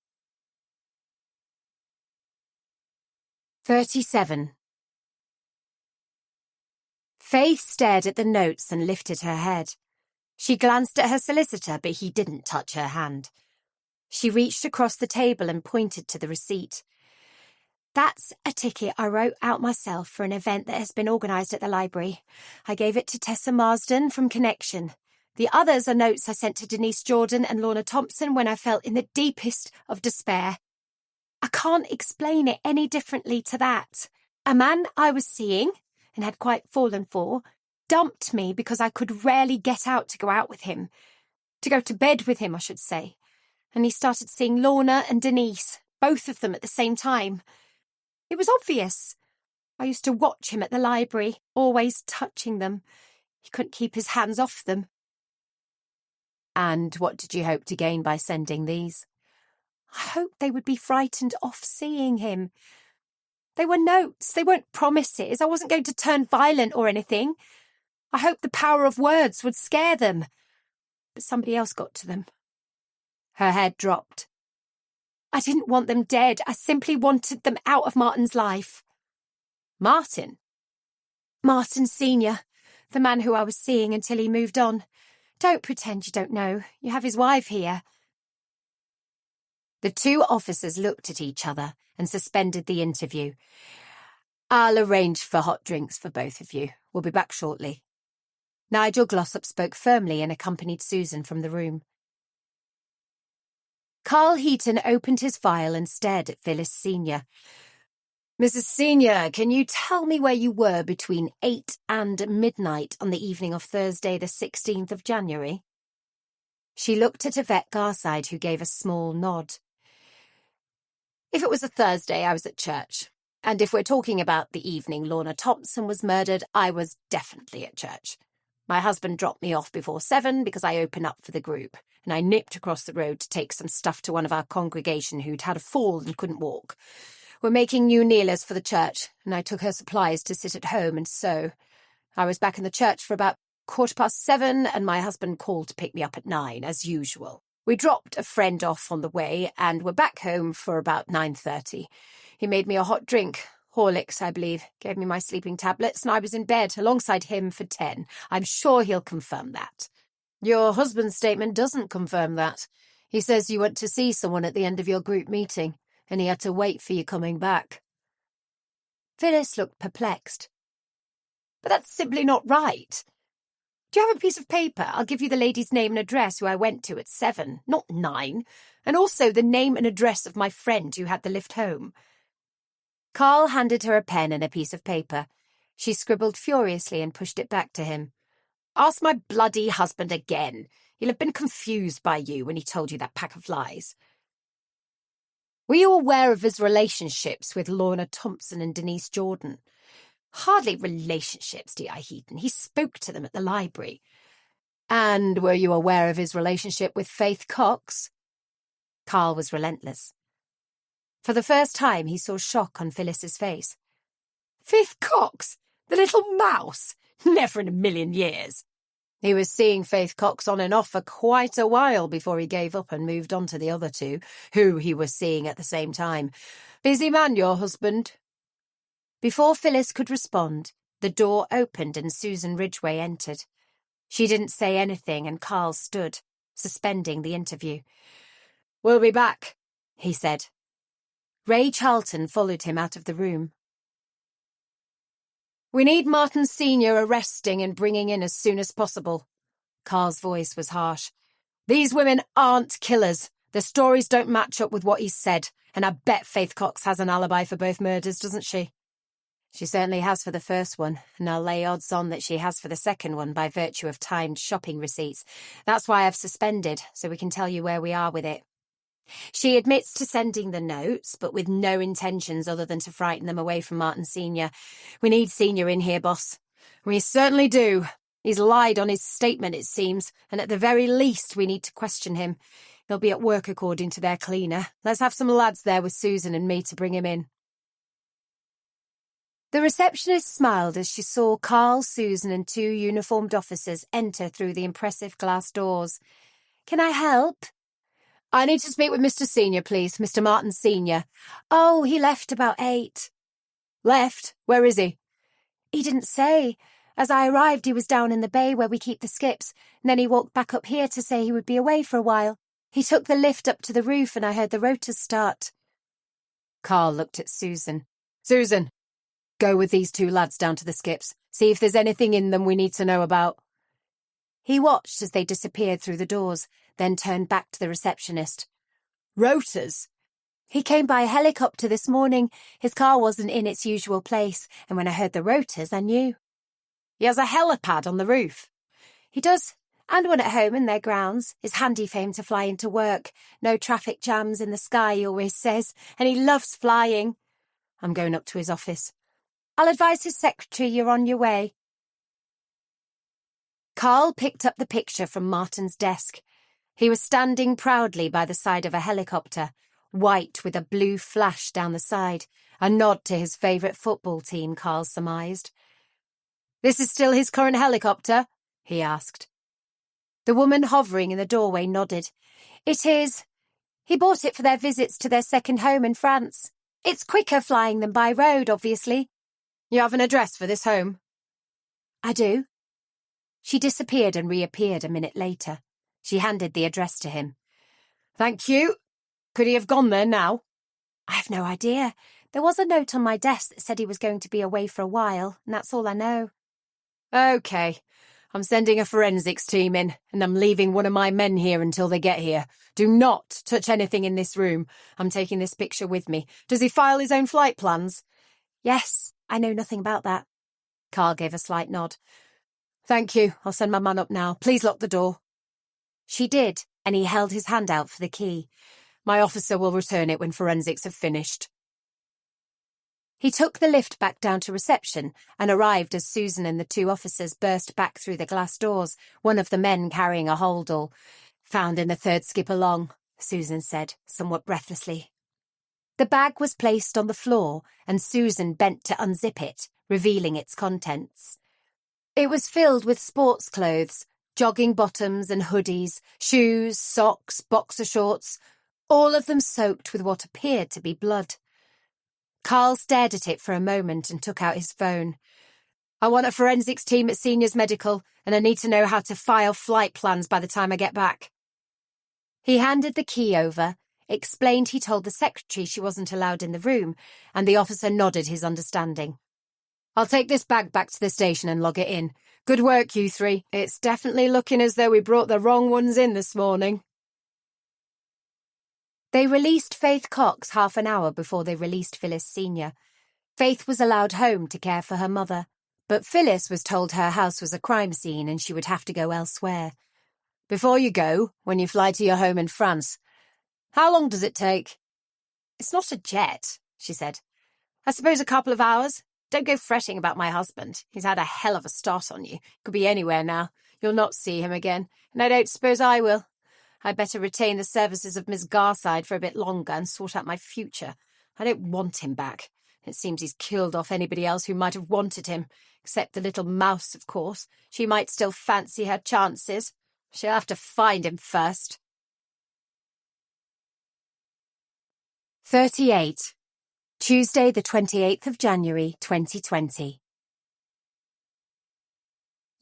37. Faith stared at the notes and lifted her head. She glanced at her solicitor, but he didn't touch her hand. She reached across the table and pointed to the receipt. That's a ticket I wrote out myself for an event that has been organised at the library. I gave it to Tessa Marsden from Connection. The others are notes I sent to Denise Jordan and Lorna Thompson when I felt in the deepest of despair. I can't explain it any differently to that. A man I was seeing, and had quite fallen for, dumped me because I could rarely get out to go out with him. To go to bed with him, I should say. And he started seeing Lorna and Denise, both of them at the same time. It was obvious. I used to watch him at the library, always touching them. He couldn't keep his hands off them. And what did you hope to gain by sending these? I hoped they would be frightened off seeing him. They were notes, they weren't promises. I wasn't going to turn violent or anything. I hoped the power of words would scare them. But somebody else got to them. Her head dropped. I didn't want them dead. I simply wanted them out of Martin's life. Martin? Martin Sr., the man who I was seeing until he moved on. Don't pretend you don't know. You have his wife here. The 2 officers looked at each other and suspended the interview. I'll arrange for hot drinks for both of you. We'll be back shortly. Nigel Glossop spoke firmly and accompanied Susan from the room. Carl Heaton opened his file and stared at Phyllis Sr. Mrs. Sr., can you tell me where you were between 8 and midnight on the evening of Thursday the 16th of January? She looked at Yvette Garside, who gave a small nod. If it was a Thursday, I was at church. And if we're talking about the evening Lorna Thompson was murdered, I was definitely at church. My husband dropped me off before 7 because I opened up for the group, and I nipped across the road to take some stuff to one of our congregation who'd had a fall and couldn't walk. We're making new kneelers for the church, and I took her supplies to sit at home and sew. I was back in the church for about 7:15, and my husband called to pick me up at 9, as usual. We dropped a friend off on the way, and were back home for about 9:30. He made me a hot drink, Horlicks, I believe, gave me my sleeping tablets, and I was in bed alongside him for 10. I'm sure he'll confirm that. Your husband's statement doesn't confirm that. He says you went to see someone at the end of your group meeting, and he had to wait for you coming back. Phyllis looked perplexed. But that's simply not right. Do you have a piece of paper? I'll give you the lady's name and address who I went to at 7, not 9, and also the name and address of my friend who had the lift home. Carl handed her a pen and a piece of paper. She scribbled furiously and pushed it back to him. Ask my bloody husband again. He'll have been confused by you when he told you that pack of lies. Were you aware of his relationships with Lorna Thompson and Denise Jordan? Hardly relationships, D.I. Heaton. He spoke to them at the library. And were you aware of his relationship with Faith Cox? Carl was relentless. For the first time, he saw shock on Phyllis's face. Faith Cox? The little mouse? Never in a million years. He was seeing Faith Cox on and off for quite a while before he gave up and moved on to the other two, who he was seeing at the same time. Busy man, your husband. Before Phyllis could respond, the door opened and Susan Ridgway entered. She didn't say anything and Carl stood, suspending the interview. We'll be back, he said. Ray Charlton followed him out of the room. We need Martin Sr. arresting and bringing in as soon as possible. Carl's voice was harsh. These women aren't killers. Their stories don't match up with what he's said, and I bet Faith Cox has an alibi for both murders, doesn't she? She certainly has for the first one, and I'll lay odds on that she has for the second one by virtue of timed shopping receipts. That's why I've suspended, so we can tell you where we are with it. She admits to sending the notes, but with no intentions other than to frighten them away from Martin Sr. We need Sr. in here, boss. We certainly do. He's lied on his statement, it seems, and at the very least we need to question him. He'll be at work according to their cleaner. Let's have some lads there with Susan and me to bring him in. The receptionist smiled as she saw Carl, Susan and 2 uniformed officers enter through the impressive glass doors. Can I help? I need to speak with Mr. Senior, please. Mr. Martin Senior. Oh, he left about 8. Left? Where is he? He didn't say. As I arrived, he was down in the bay where we keep the skips, and then he walked back up here to say he would be away for a while. He took the lift up to the roof and I heard the rotors start. Carl looked at Susan. Susan, go with these 2 lads down to the skips. See if there's anything in them we need to know about. He watched as they disappeared through the doors, then turned back to the receptionist. Rotors? He came by helicopter this morning. His car wasn't in its usual place, and when I heard the rotors, I knew. He has a helipad on the roof. He does, and one at home in their grounds. It's handy for him to fly into work. No traffic jams in the sky, he always says, and he loves flying. I'm going up to his office. I'll advise his secretary you're on your way. Carl picked up the picture from Martin's desk. He was standing proudly by the side of a helicopter, white with a blue flash down the side, a nod to his favourite football team, Carl surmised. This is still his current helicopter? He asked. The woman hovering in the doorway nodded. It is. He bought it for their visits to their second home in France. It's quicker flying than by road, obviously. You have an address for this home? I do. She disappeared and reappeared a minute later. She handed the address to him. Thank you. Could he have gone there now? I have no idea. There was a note on my desk that said he was going to be away for a while, and that's all I know. OK. I'm sending a forensics team in, and I'm leaving one of my men here until they get here. Do not touch anything in this room. I'm taking this picture with me. Does he file his own flight plans? Yes, I know nothing about that. Carl gave a slight nod. Thank you. I'll send my man up now. Please lock the door. She did, and he held his hand out for the key. My officer will return it when forensics have finished. He took the lift back down to reception and arrived as Susan and the 2 officers burst back through the glass doors, one of the men carrying a holdall. Found in the 3rd skip along, Susan said, somewhat breathlessly. The bag was placed on the floor and Susan bent to unzip it, revealing its contents. It was filled with sports clothes, jogging bottoms and hoodies, shoes, socks, boxer shorts, all of them soaked with what appeared to be blood. Carl stared at it for a moment and took out his phone. I want a forensics team at Seniors Medical, and I need to know how to file flight plans by the time I get back. He handed the key over, explained he told the secretary she wasn't allowed in the room, and the officer nodded his understanding. I'll take this bag back to the station and log it in. Good work, you three. It's definitely looking as though we brought the wrong ones in this morning. They released Faith Cox half an hour before they released Phyllis Sr. Faith was allowed home to care for her mother, but Phyllis was told her house was a crime scene and she would have to go elsewhere. Before you go, when you fly to your home in France, how long does it take? It's not a jet, she said. I suppose a couple of hours. Don't go fretting about my husband. He's had a hell of a start on you. Could be anywhere now. You'll not see him again, and I don't suppose I will. I'd better retain the services of Miss Garside for a bit longer and sort out my future. I don't want him back. It seems he's killed off anybody else who might have wanted him, except the little mouse, of course. She might still fancy her chances. She'll have to find him first. 38. Tuesday, the 28th of January, 2020.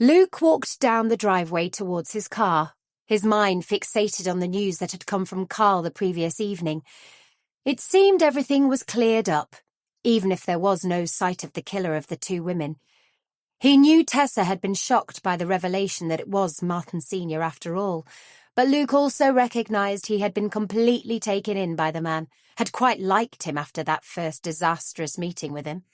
Luke walked down the driveway towards his car, his mind fixated on the news that had come from Carl the previous evening. It seemed everything was cleared up, even if there was no sight of the killer of the two women. He knew Tessa had been shocked by the revelation that it was Martin Sr. after all, but Luke also recognised he had been completely taken in by the man, had quite liked him after that first disastrous meeting with him.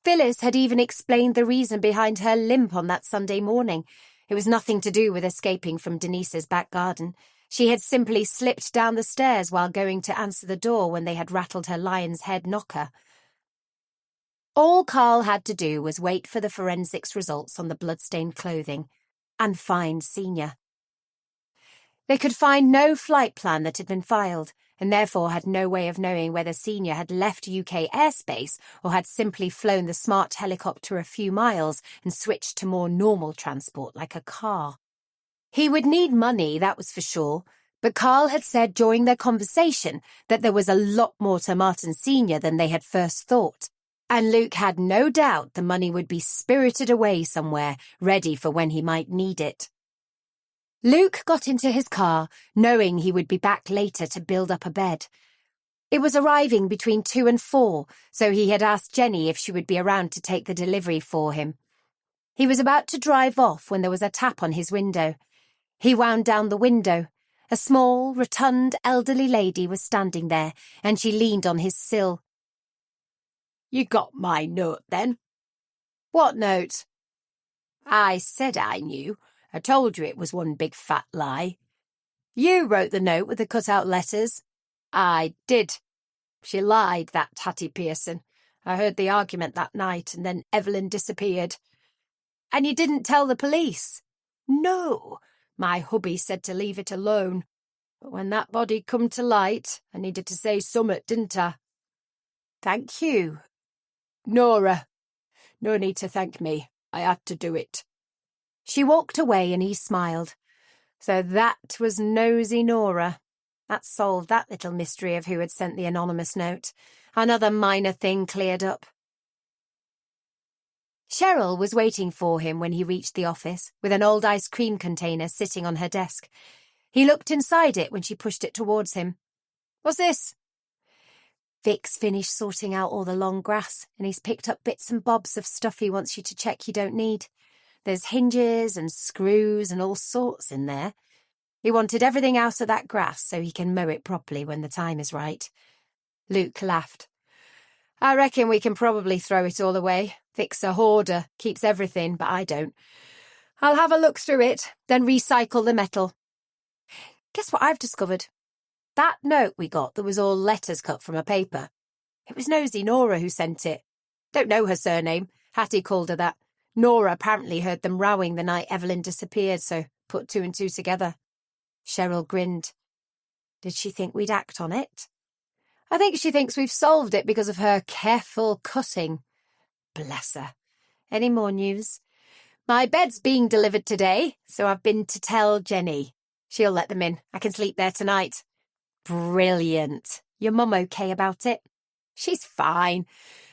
Phyllis had even explained the reason behind her limp on that Sunday morning. It was nothing to do with escaping from Denise's back garden. She had simply slipped down the stairs while going to answer the door when they had rattled her lion's head knocker. All Carl had to do was wait for the forensics results on the bloodstained clothing and find Senior. They could find no flight plan that had been filed, and therefore had no way of knowing whether Senior had left UK airspace or had simply flown the smart helicopter a few miles and switched to more normal transport like a car. He would need money, that was for sure, but Carl had said during their conversation that there was a lot more to Martin Sr. than they had first thought, and Luke had no doubt the money would be spirited away somewhere, ready for when he might need it. Luke got into his car, knowing he would be back later to build up a bed. It was arriving between 2 and 4, so he had asked Jenny if she would be around to take the delivery for him. He was about to drive off when there was a tap on his window. He wound down the window. A small, rotund, elderly lady was standing there, and she leaned on his sill. You got my note, then? What note? I said I knew. I told you it was one big fat lie. You wrote the note with the cut-out letters. I did. She lied, that Hattie Pearson. I heard the argument that night, and then Evelyn disappeared. And you didn't tell the police? No. My hubby said to leave it alone. But when that body come to light, I needed to say summat, didn't I? Thank you. Nora. No need to thank me. I had to do it. She walked away and he smiled. So that was nosy Nora. That solved that little mystery of who had sent the anonymous note. Another minor thing cleared up. Cheryl was waiting for him when he reached the office, with an old ice cream container sitting on her desk. He looked inside it when she pushed it towards him. What's this? Vic's finished sorting out all the long grass, and he's picked up bits and bobs of stuff he wants you to check you don't need. There's hinges and screws and all sorts in there. He wanted everything out of that grass so he can mow it properly when the time is right. Luke laughed. I reckon we can probably throw it all away. Vic's a hoarder, keeps everything, but I don't. I'll have a look through it, then recycle the metal. Guess what I've discovered? That note we got that was all letters cut from a paper. It was nosy Nora who sent it. Don't know her surname. Hattie called her that. Nora apparently heard them rowing the night Evelyn disappeared, so put 2 and 2 together. Cheryl grinned. Did she think we'd act on it? I think she thinks we've solved it because of her careful cutting. Bless her. Any more news? My bed's being delivered today, so I've been to tell Jenny. She'll let them in. I can sleep there tonight. Brilliant. Your mum okay about it? She's fine.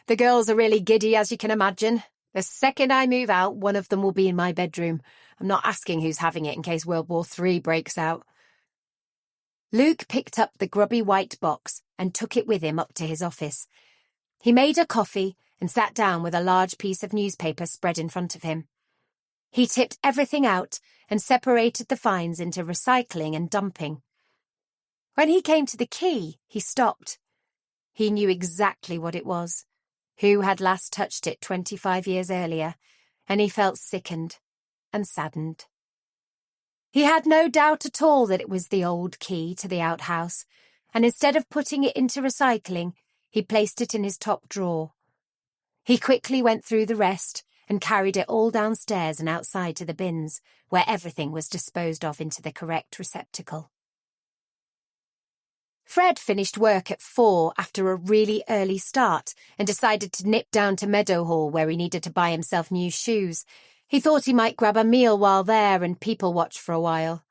The girls are really giddy, as you can imagine. The second I move out, one of them will be in my bedroom. I'm not asking who's having it in case World War III breaks out. Luke picked up the grubby white box and took it with him up to his office. He made a coffee and sat down with a large piece of newspaper spread in front of him. He tipped everything out and separated the finds into recycling and dumping. When he came to the key, he stopped. He knew exactly what it was, who had last touched it 25 years earlier, and he felt sickened and saddened. He had no doubt at all that it was the old key to the outhouse, and instead of putting it into recycling, he placed it in his top drawer. He quickly went through the rest and carried it all downstairs and outside to the bins, where everything was disposed of into the correct receptacle. Fred finished work at 4 after a really early start and decided to nip down to Meadowhall where he needed to buy himself new shoes. He thought he might grab a meal while there and people watch for a while.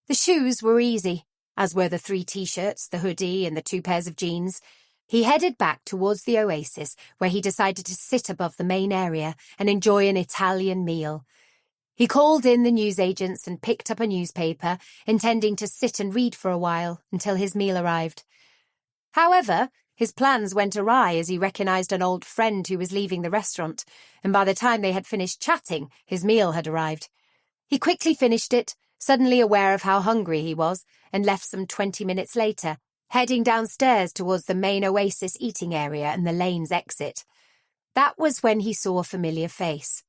The shoes were easy, as were the 3 t-shirts, the hoodie and the 2 pairs of jeans. He headed back towards the Oasis, where he decided to sit above the main area and enjoy an Italian meal. He called in the newsagents and picked up a newspaper, intending to sit and read for a while until his meal arrived. However, his plans went awry as he recognised an old friend who was leaving the restaurant, and by the time they had finished chatting, his meal had arrived. He quickly finished it, suddenly aware of how hungry he was, and left some 20 minutes later, heading downstairs towards the main Oasis eating area and the lane's exit. That was when he saw a familiar face.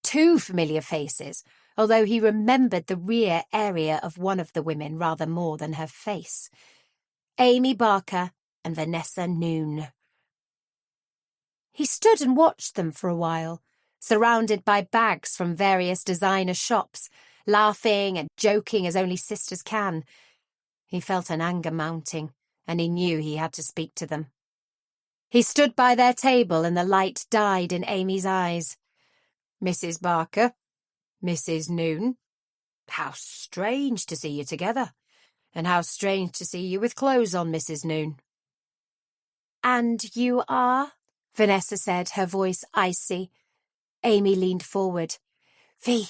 2 familiar faces, although he remembered the rear area of one of the women rather more than her face. Amy Barker and Vanessa Noon. He stood and watched them for a while, surrounded by bags from various designer shops, laughing and joking as only sisters can. He felt an anger mounting, and he knew he had to speak to them. He stood by their table and the light died in Amy's eyes. Mrs. Barker, Mrs. Noon, how strange to see you together, and how strange to see you with clothes on, Mrs. Noon. And you are? Vanessa said, her voice icy. Amy leaned forward. V,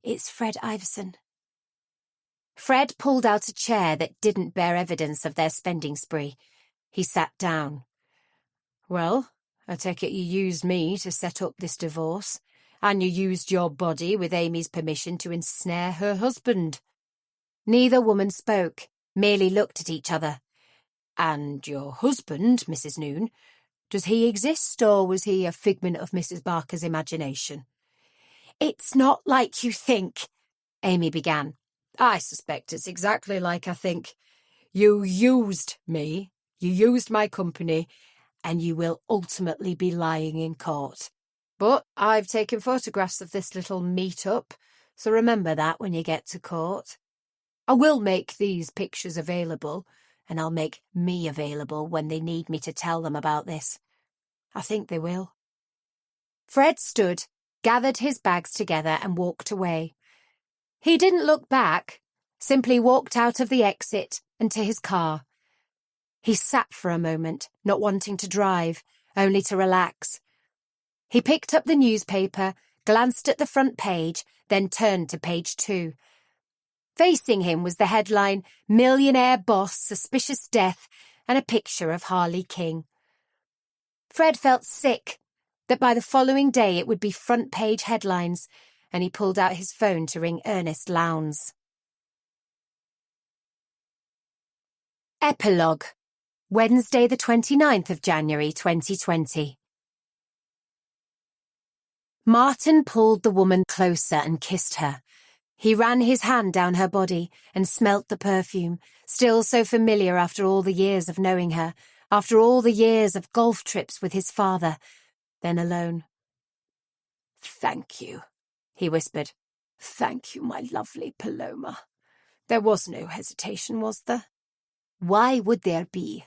it's Fred Iverson. Fred pulled out a chair that didn't bear evidence of their spending spree. He sat down. Well, I take it you used me to set up this divorce, and you used your body with Amy's permission to ensnare her husband. Neither woman spoke, merely looked at each other. And your husband, Mrs. Noon, does he exist, or was he a figment of Mrs. Barker's imagination? It's not like you think, Amy began. I suspect it's exactly like I think. You used me, you used my company, and you will ultimately be lying in court. But I've taken photographs of this little meet-up, so remember that when you get to court. I will make these pictures available, and I'll make me available when they need me to tell them about this. I think they will. Fred stood, gathered his bags together and walked away. He didn't look back, simply walked out of the exit and to his car. He sat for a moment, not wanting to drive, only to relax. He picked up the newspaper, glanced at the front page, then turned to page 2. Facing him was the headline, Millionaire Boss, Suspicious Death, and a picture of Harley King. Fred felt sick that by the following day it would be front-page headlines, and he pulled out his phone to ring Ernest Lowndes. Epilogue. Wednesday the 29th of January 2020. Martin pulled the woman closer and kissed her. He ran his hand down her body and smelt the perfume, still so familiar after all the years of knowing her, after all the years of golf trips with his father, then alone. "Thank you," he whispered. "Thank you, my lovely Paloma. There was no hesitation, was there?" Why would there be?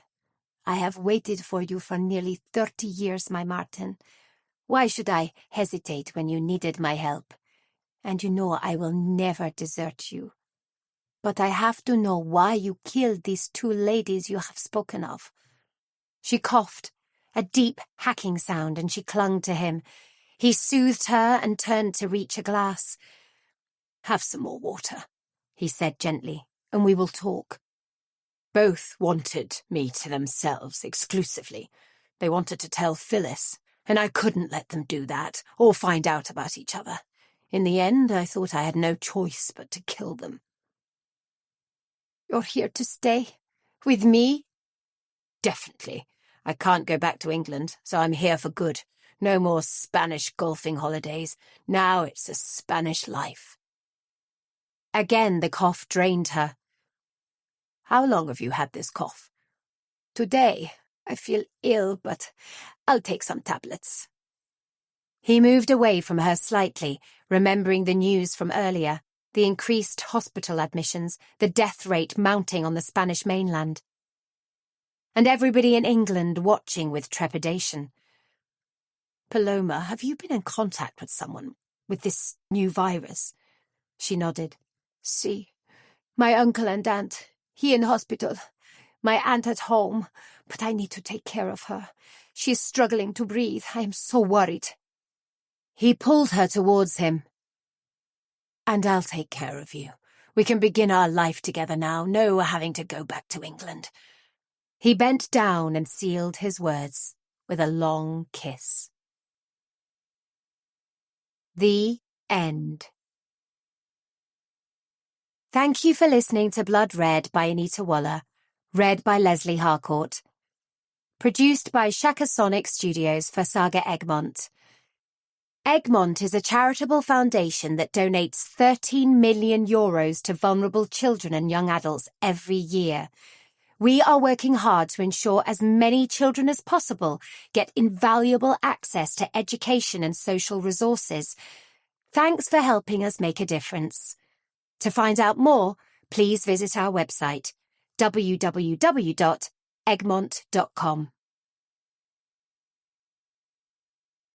I have waited for you for nearly 30 years, my Martin. Why should I hesitate when you needed my help? And you know I will never desert you. But I have to know why you killed these 2 ladies you have spoken of. She coughed, a deep hacking sound, and she clung to him. He soothed her and turned to reach a glass. "Have some more water," he said gently, "and we will talk. Both wanted me to themselves exclusively. They wanted to tell Phyllis, and I couldn't let them do that or find out about each other. In the end, I thought I had no choice but to kill them." "You're here to stay? With me?" "Definitely. I can't go back to England, so I'm here for good. No more Spanish golfing holidays. Now it's a Spanish life." Again the cough drained her. "How long have you had this cough?" "Today. I feel ill, but I'll take some tablets." He moved away from her slightly, remembering the news from earlier, the increased hospital admissions, the death rate mounting on the Spanish mainland. And everybody in England watching with trepidation. "Paloma, have you been in contact with someone with this new virus?" She nodded. "See, my uncle and aunt, he in hospital. My aunt at home, but I need to take care of her. She is struggling to breathe. I am so worried." He pulled her towards him. "And I'll take care of you. We can begin our life together now, no having to go back to England." He bent down and sealed his words with a long kiss. The end. Thank you for listening to Blood Red by Anita Waller, read by Leslie Harcourt. Produced by Shaka Sonic Studios for Saga Egmont. Egmont is a charitable foundation that donates €13 million to vulnerable children and young adults every year. We are working hard to ensure as many children as possible get invaluable access to education and social resources. Thanks for helping us make a difference. To find out more, please visit our website, www.egmont.com.